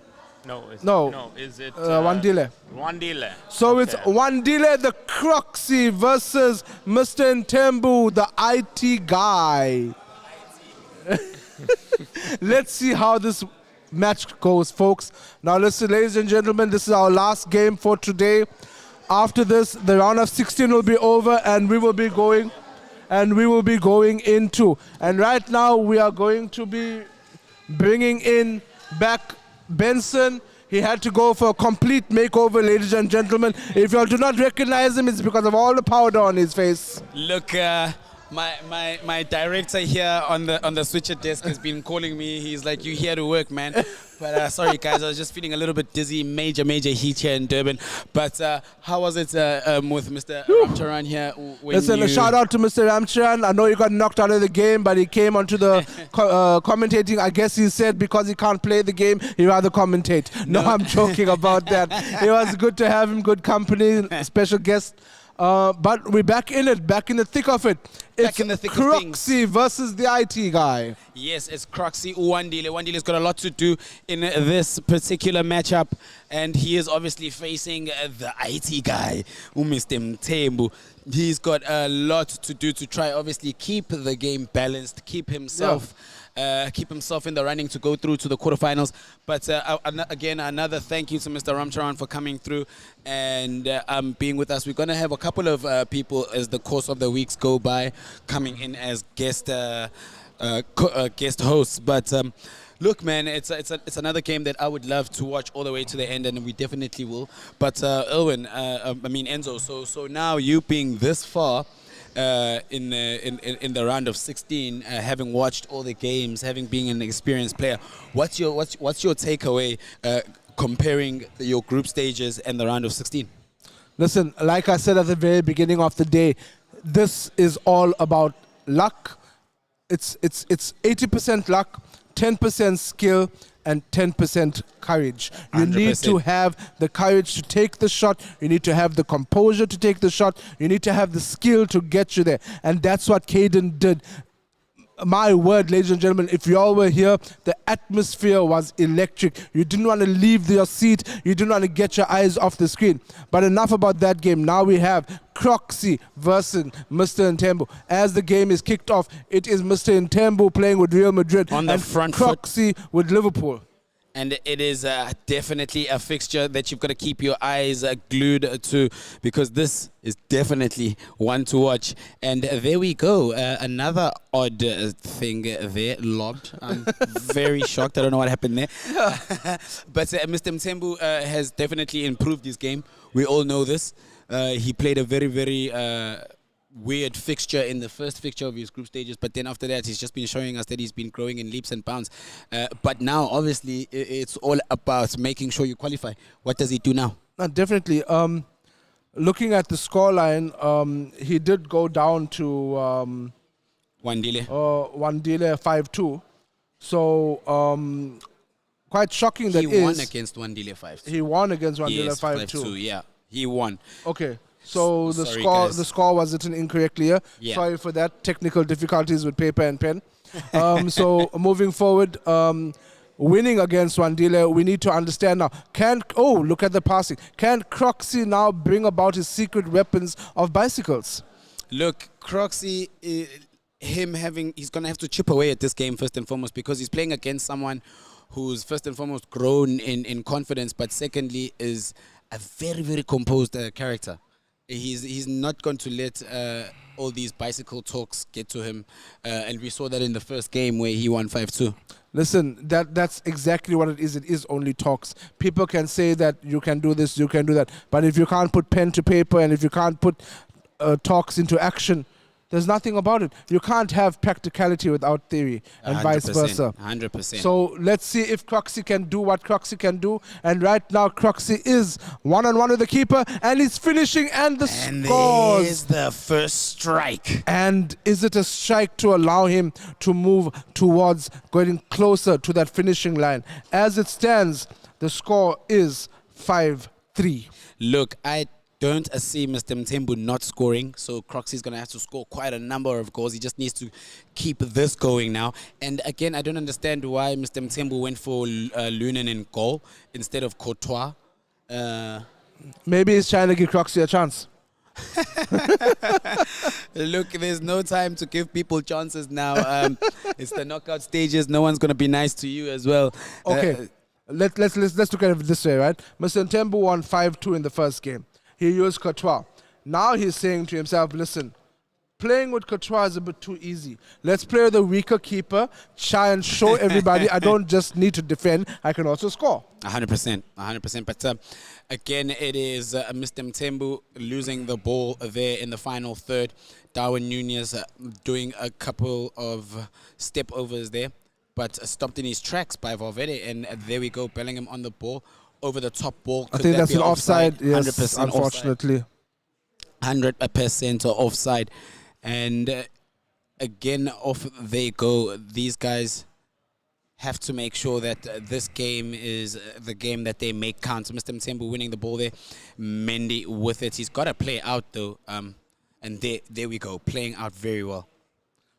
No. Is it Wandile. Wandile. So Okay. it's Wandile the Croxy versus Mr. Ntembu, the IT guy. Let's see how this match goes, folks. Now listen, ladies and gentlemen, this is our last game for today. After this, the round of 16 will be over and we will be going into. And right now, we are going to be bringing in back Benson. He had to go for a complete makeover, ladies and gentlemen. If you all do not recognize him, it's because of all the powder on his face. Look, my director here on the switcher desk has been calling me. He's like, "You here to work, man?" But sorry, guys, I was just feeling a little bit dizzy. Major heat here in Durban. But how was it with Mr. Ramcharan here? Listen, a shout out to Mr. Ramcharan. I know he got knocked out of the game, but he came onto the commentating. I guess he said because he can't play the game, he'd rather commentate. No, I'm joking about that. It was good to have him, good company, special guest. But we're back in it, back in the thick of it. It's in the thick of things. Croxy versus the IT guy. Yes, it's Croxy Wandile. Wandile's got a lot to do in this particular matchup, and he is obviously facing the IT guy, Mr. Mthembu. He's got a lot to do to try, obviously, keep the game balanced, keep himself in the running to go through to the quarterfinals. But again, another thank you to Mr. Ramcharan for coming through and being with us. We're going to have a couple of people as the course of the weeks go by coming in as guest hosts. But look, man, it's another game that I would love to watch all the way to the end, and we definitely will. But Erwin, Enzo, so now you being this far in the round of 16, having watched all the games, having been an experienced player, what's your takeaway comparing your group stages and the round of 16? Listen, like I said at the very beginning of the day, this is all about luck. It's 80% luck, 10% skill, and 10% courage. You 100%. Need to have the courage to take the shot. You need to have the composure to take the shot. You need to have the skill to get you there. And that's what Caden did. My word, ladies and gentlemen, if you all were here, the atmosphere was electric. You didn't want to leave your seat. You didn't want to get your eyes off the screen. But enough about that game. Now we have Croxy versus Mr. Ntembu. As the game is kicked off, it is Mr. Ntembu playing with Real Madrid on the and front Croxy with Liverpool. And it is definitely a fixture that you've got to keep your eyes glued to, because this is definitely one to watch. And there we go. Another odd thing there, lobbed. I'm very shocked. I don't know what happened there. But Mr. Mthembu has definitely improved his game. We all know this. He played a very, very weird fixture in the first fixture of his group stages, but then after that he's just been showing us that he's been growing in leaps and bounds. But now obviously it's all about making sure you qualify. What does he do now? Definitely. Looking at the scoreline, he did go down to Wandile. 5-2. So quite shocking that He won against Wandile 5-2. He won against Wandile Yes, 5-2. Yeah, he won. Okay. So Sorry, guys. the score was written incorrectly here. Yeah. Sorry for that. Technical difficulties with paper and pen. So moving forward, winning against Wandile, we need to understand now. Look at the passing. Can Croxy now bring about his secret weapons of bicycles? Look, Croxy, he's going to have to chip away at this game first and foremost, because he's playing against someone who's first and foremost grown in confidence, but secondly is a very, very composed character. He's not going to let all these bicycle talks get to him, and we saw that in the first game where he won 5-2. Listen, that's exactly what it is. It is only talks. People can say that you can do this, you can do that, but if you can't put pen to paper and if you can't put talks into action, there's nothing about it. You can't have practicality without theory, and vice versa. 100%. So let's see if Croxy can do what Croxy can do. And right now, Croxy is one-on-one with the keeper, and he's finishing, and the scores. There's the first strike. And is it a strike to allow him to move towards getting closer to that finishing line? As it stands, the score is 5-3. Look, I don't see Mr. Mthembu not scoring, so Croxy's going to have to score quite a number of goals. He just needs to keep this going now. And again, I don't understand why Mr. Mthembu went for Lunan in goal instead of Courtois. Maybe he's trying to give Croxy a chance. Look, there's no time to give people chances now. It's the knockout stages. No one's going to be nice to you as well. Okay, let's look at it this way, right? Mr. Mthembu won 5-2 in the first game. He used Courtois. Now he's saying to himself, listen, playing with Courtois is a bit too easy. Let's play with a weaker keeper, try and show everybody I don't just need to defend, I can also score. 100%. But again, it is Mr. Mthembu losing the ball there in the final third. Darwin Nunez doing a couple of step overs there, but stopped in his tracks by Valverde. And there we go, Bellingham on the ball. Over the top ball. I think that's an offside, yes, 100% unfortunately. 100% offside. And again, off they go. These guys have to make sure that this game is the game that they make count. So Mr. Mthembu winning the ball there. Mendy with it. He's got to play out though. And there we go, playing out very well.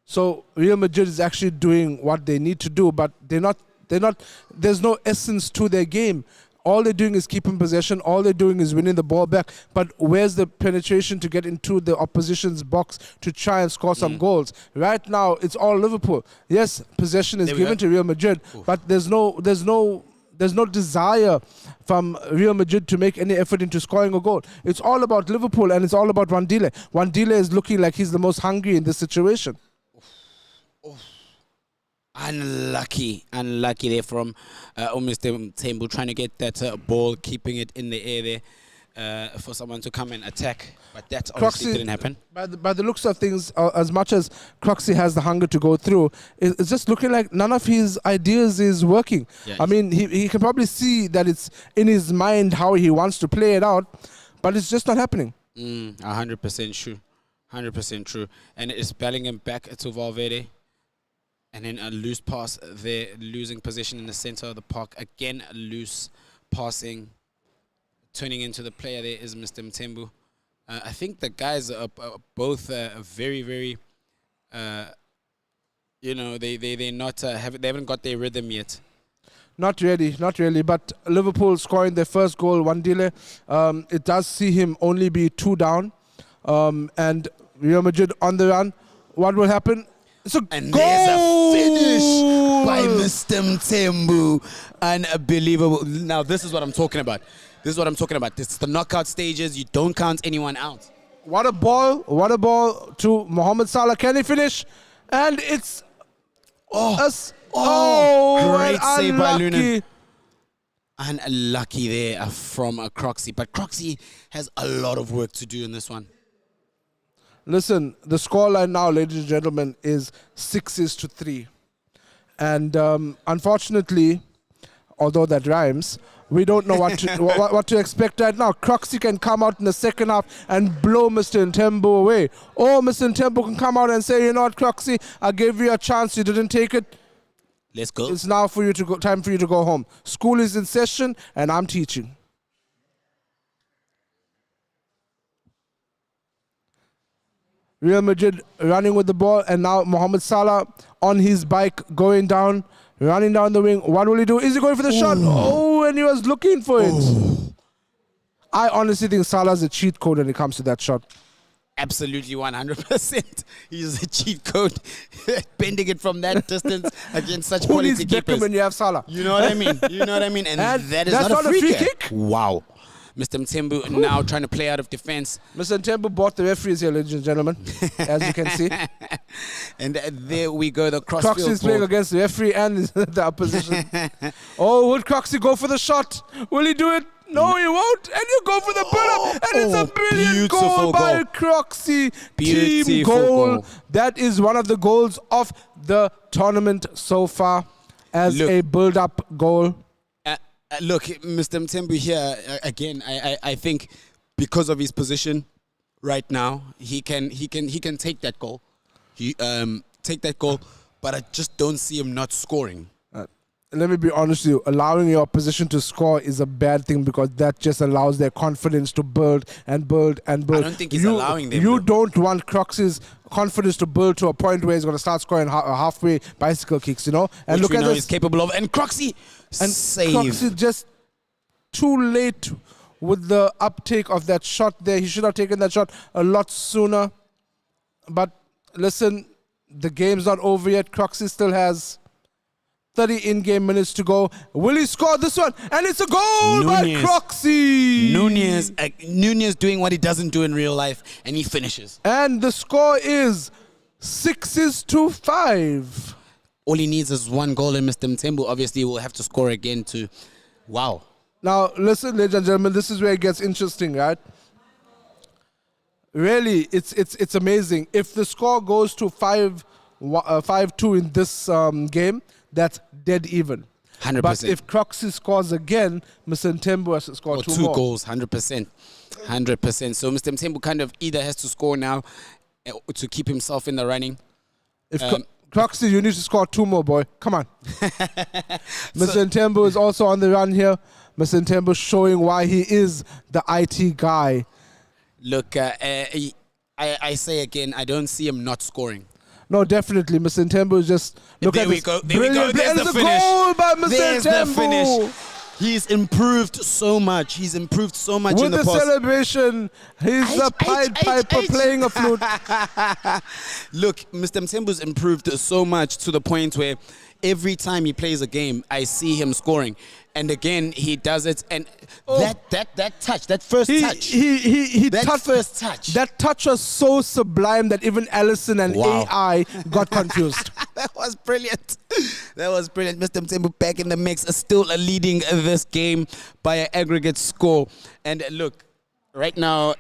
So Real Madrid is actually doing what they need to do, but there's no essence to their game. All they're doing is keeping possession. All they're doing is winning the ball back. But where's the penetration to get into the opposition's box to try and score some goals? Right now, it's all Liverpool. Yes, possession is given to Real Madrid, but there's no desire from Real Madrid to make any effort into scoring a goal. It's all about Liverpool, and it's all about Wandile. Wandile is looking like he's the most hungry in this situation. Unlucky there from Mr. Mthembu, trying to get that ball, keeping it in the air there for someone to come and attack. But that obviously didn't happen. By the looks of things, as much as Croxy has the hunger to go through, it's just looking like none of his ideas is working. Yeah, I mean, he can probably see that it's in his mind how he wants to play it out, but it's just not happening. 100% true. 100% true. And it's Bellingham back to Valverde. And then a loose pass there, losing position in the center of the park. Again, a loose passing. Turning into the player there is Mr. Mthembu. I think the guys are both very, very, they haven't got their rhythm yet. Not really. But Liverpool scoring their first goal, Wandile, it does see him only be 2 down. And Real Madrid on the run. What will happen? It's a And goal. there's a finish by Mr. Mthembu. Unbelievable. Now, this is what I'm talking about. This is the knockout stages. You don't count anyone out. What a ball. What a ball to Mohamed Salah. Can he finish? And it's... Great save by unlucky. Lunan. Unlucky there from Croxy. But Croxy has a lot of work to do in this one. Listen, the scoreline now, ladies and gentlemen, is 6-3. And unfortunately, although that rhymes, we don't know what to what to expect right now. Croxy can come out in the second half and blow Mr. Mthembu away. Or Mr. Mthembu can come out and say, you know what, Croxy, I gave you a chance, you didn't take it. Let's go. It's now for you to go, time for you to go home. School is in session and I'm teaching. Real Madrid running with the ball, and now Mohamed Salah on his bike going down, running down the wing. What will he do? Is he going for the shot? Oh, and he was looking for it. I honestly think Salah's a cheat code when it comes to that shot. Absolutely 100%. He's a cheat code. Bending it from that distance against such Who quality needs Beckham keepers. when you have Salah? You know what I mean? You know what I mean? And that is that's not a free kick. kick? Wow. Mr. Mthembu now trying to play out of defense. Mr. Mthembu bought the referees here, ladies and gentlemen, as you can see. And there we go, the Croxy crossfield is playing ball. against the referee and the opposition. Oh, would Croxy go for the shot? Will he do it? No, he won't. And you go for the build-up. And it's a brilliant goal beautiful by goal. Croxy. Team Beautiful goal. goal. That is one of the goals of the tournament so far as Look. a build-up goal. Look, Mr. Mthembu here, again, I think because of his position right now, he can take that goal. Take that goal, but I just don't see him not scoring. Let me be honest with you, allowing your opposition to score is a bad thing because that just allows their confidence to build and build and build. I don't think he's allowing them. You though. don't want Crox's confidence to build to a point where he's going to start scoring halfway bicycle kicks, you know? And Which look we at know this. he's capable of. And Croxy, And save. Croxy just too late with the uptake of that shot there. He should have taken that shot a lot sooner. But listen, the game's not over yet. Croxy still has 30 in-game minutes to go. Will he score this one? And it's a goal by Nunez. Croxy. Nunez doing what he doesn't do in real life, and he finishes. And the score is 6-5. All he needs is one goal, and Mr. Mthembu obviously will have to score again to, wow. Now, listen, ladies and gentlemen, this is where it gets interesting, right? Really, it's amazing. If the score goes to 5-2 in this game, that's dead even. 100%. But if Croxy scores again, Mr. Mthembu has to score Or two two more. goals, 100%. 100%. So Mr. Mthembu kind of either has to score now to keep himself in the running. If Croxy, you need to score two more, boy. Come on. Mr. Mthembu is also on the run here. Mr. Mthembu showing why he is the IT guy. Look, I say again, I don't see him not scoring. No, definitely. Mr. Mthembu is just... Look There at we this. go. There we go. Brilliant. There's And the it's a finish. goal by Mr. There's Mthembu. the finish. He's improved so much. He's improved so much With in the the past. celebration, he's a Pied Piper playing a flute. Look, Mr. Mthembu's improved so much to the point where every time he plays a game, I see him scoring. And again, he does it. And that touch, that first touch. He That touched, first touch. That touch was so sublime that even Allison and Wow. AI got confused. That was brilliant. That was brilliant. Mr. Mthembu back in the mix, still leading this game by an aggregate score. And look, right now,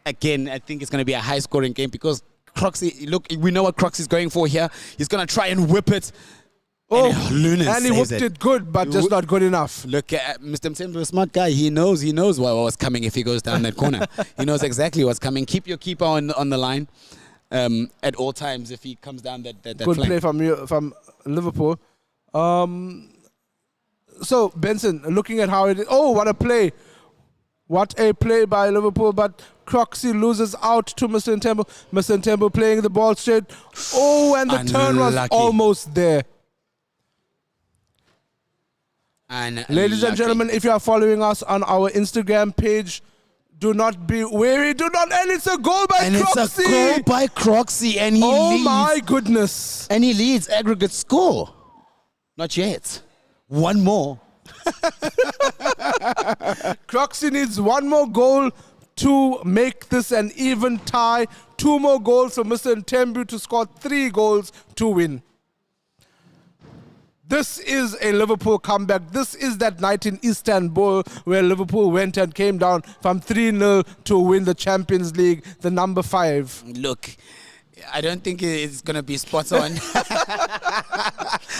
again, I think it's going to be a high-scoring game because Croxy, look, we know what Croxy's going for here. He's going to try and whip it. Oh, Lunan and he saves whipped it good, but just not good enough. Look, Mr. Mthembu is a smart guy. He knows what was coming if he goes down that corner. He knows exactly what's coming. Keep your keeper on the line at all times if he comes down that Good flank. play from Liverpool. So, Benson, looking at how it is. Oh, what a play. What a play by Liverpool, but Croxy loses out to Mr. Mthembu. Mr. Mthembu playing the ball straight. Oh, and the turn was Unlucky. almost there. And Ladies and gentlemen, if you are following us on our Instagram page, Do not be weary. Do not. And it's a goal by And Croxy. it's a goal by Croxy, and he Oh leads. my goodness. And he leads aggregate score. Not yet. One more. Croxy needs one more goal to make this an even tie. 2 more goals for Mr. Ntembu to score 3 goals to win. This is a Liverpool comeback. This is that night in Istanbul where Liverpool went and came down from 3-0 to win the Champions League, the number 5. Look, I don't think it's going to be spot on.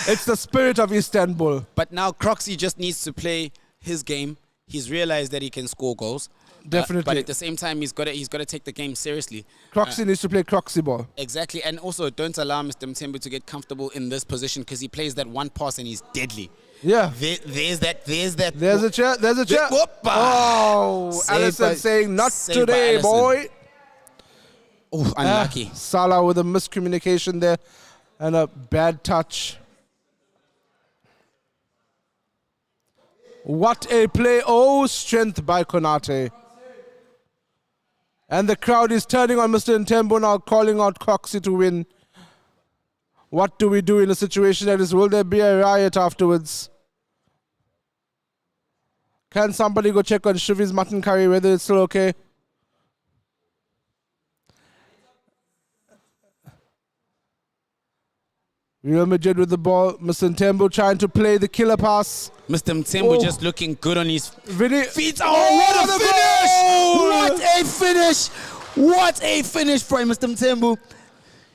It's the spirit of Istanbul. But now Croxy just needs to play his game. He's realized that he can score goals. Definitely. But at the same time, he's got to take the game seriously. Croxy needs to play Croxy ball. Exactly. And also, don't allow Mr. Mthembu to get comfortable in this position because he plays that one pass and he's deadly. Yeah. There's that. There's a chair. There's a chair. Whoop-a. Oh, Saved Allison by- saying, not saved by today, Allison. boy. Oh, unlucky. Salah with a miscommunication there and a bad touch. What a play. Oh, strength by Konate. And the crowd is turning on Mr. Ntembu now, calling out Croxy to win. What do we do in a situation like this? Will there be a riot afterwards? Can somebody go check on Shuvi's mutton curry, whether it's still okay? Real Madrid with the ball. Mr. Ntembu trying to play the killer pass. Mr. Mthembu Oh. just looking good on his Vinny. feet. Oh, what a finish! goal! What a finish! What a finish from Mr. Mthembu.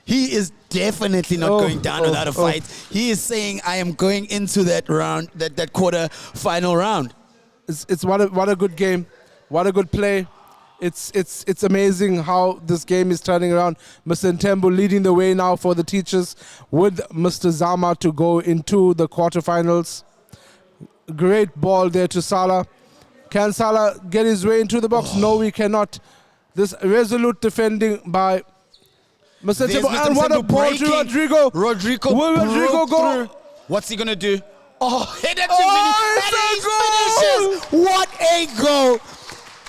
He is definitely not going down without a fight. He is saying, I am going into that round, that quarter final round. It's what a good game. What a good play. It's amazing how this game is turning around. Mr. Ntembu leading the way now for the teachers with Mr. Zama to go into the quarterfinals. Great ball there to Salah. Can Salah get his way into the box? No, we cannot. This resolute defending by Mr. There's Ntembu. Mr. And what a Mthembu ball breaking. to Rodrigo. Rodrigo Will Rodrigo broke go? through. What's he going to do? Oh, hit it to Oh, Vinny. And he finishes. What a goal.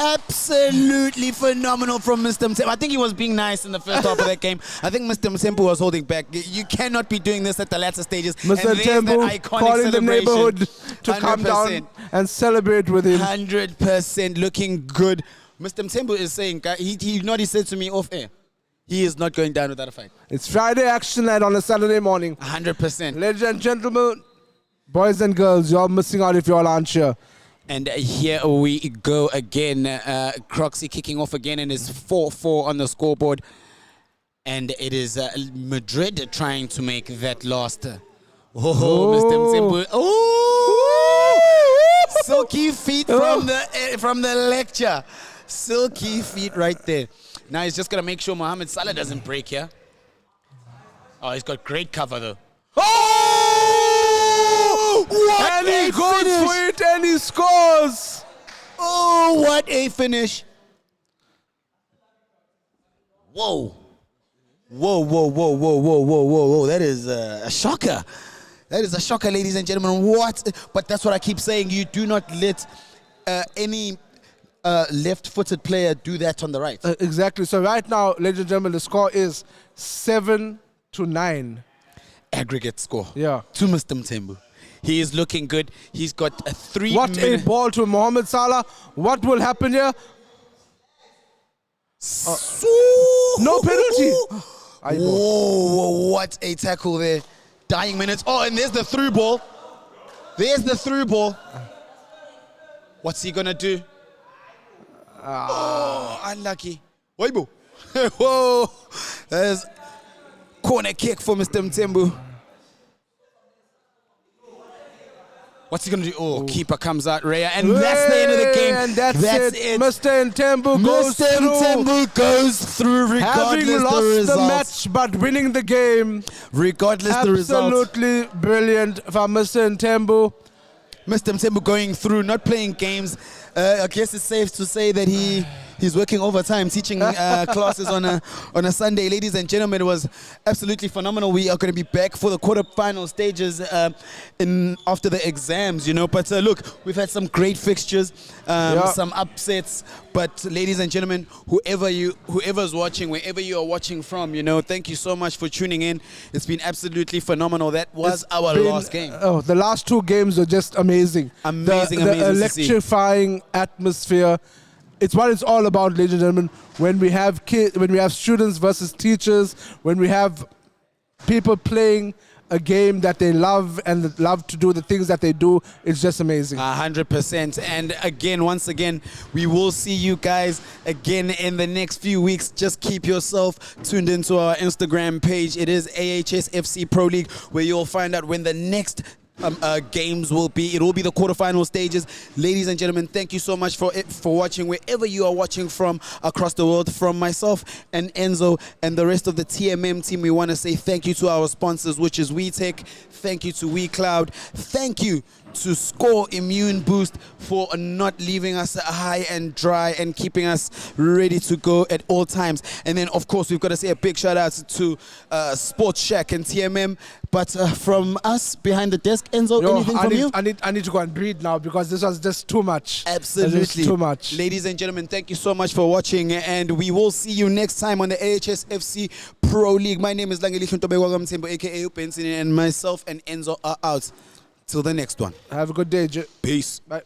Absolutely phenomenal from Mr. Mthembu. I think he was being nice in the first half of that game. I think Mr. Mthembu was holding back. You cannot be doing this at the latter stages. Mr. And there's that Tembu iconic calling the celebration. neighborhood to come 100%. down and celebrate with him. 100% looking good. Mr. Mthembu is saying, he said to me off air, he is not going down without a fight. It's Friday action night on a Saturday morning. 100%. Ladies and gentlemen, boys and girls, you're missing out if you all aren't here. And here we go again. Croxy kicking off again and is 4-4 on the scoreboard. And it is Madrid trying to make that last. Mr. Mthembu. Oh! Silky feet from the lecture. Silky feet right there. Now he's just going to make sure Mohamed Salah doesn't break here. Oh, he's got great cover though. Oh! What And he a goes finish. for it and he scores! Oh, what a finish. Whoa. Whoa. That is a shocker. That is a shocker, ladies and gentlemen. What? But that's what I keep saying. You do not let any left-footed player do that on the right. Exactly. So right now, ladies and gentlemen, the score is 7-9. Aggregate score. Yeah. To Mr. Mthembu. He is looking good. He's got a 3 What a ball to Mohamed Salah. What will happen here? No penalty. Whoa, what a tackle there. Dying minutes. Oh, and there's the through ball. There's the through ball. What's he going to do? Oh, unlucky. Waibu. Whoa. There's corner kick for Mr. Mthembu. What's he going to do? Oh, keeper comes out, Raya. And that's the end of the game. And that's it. Mr. Ntembu goes Mr. through. Mthembu goes through regardless Having lost the the results. match, but winning the game. Regardless the results. Absolutely brilliant from Mr. Ntembu. Mr. Mthembu going through, not playing games. I guess it's safe to say that he He's working overtime, teaching classes on a Sunday. Ladies and gentlemen, it was absolutely phenomenal. We are going to be back for the quarterfinal stages after the exams, you know. But look, we've had some great fixtures, some upsets. But ladies and gentlemen, whoever's watching, wherever you are watching from, you know, thank you so much for tuning in. It's been absolutely phenomenal. That was our last game. Oh, the last 2 games were just amazing. Amazing, the amazing to see. electrifying atmosphere. It's what it's all about, ladies and gentlemen. When we have when we have students versus teachers, when we have people playing a game that they love and love to do the things that they do, it's just amazing. 100%. And again, once again, we will see you guys again in the next few weeks. Just keep yourself tuned into our Instagram page. It is AHS FC Pro League, where you'll find out when the next games will be. It will be the quarterfinal stages. Ladies and gentlemen, thank you so much for watching wherever you are watching from across the world. From myself and Enzo and the rest of the TMM team, we want to say thank you to our sponsors, which is WeTech. Thank you to WeCloud. Thank you to Score Immune Boost for not leaving us high and dry and keeping us ready to go at all times. And then, of course, we've got to say a big shout out to Sports Shack and TMM. But from us behind the desk, Enzo, anything from you? I need to go and breathe now because this was just too much. Absolutely. Just too much. Ladies and gentlemen, thank you so much for watching, and we will see you next time on the AHS FC Pro League. My name is Langelihle Ntobekwakamthembu, aka Benson, and myself and Enzo are out. Till the next one. Have a good day. Peace. Bye.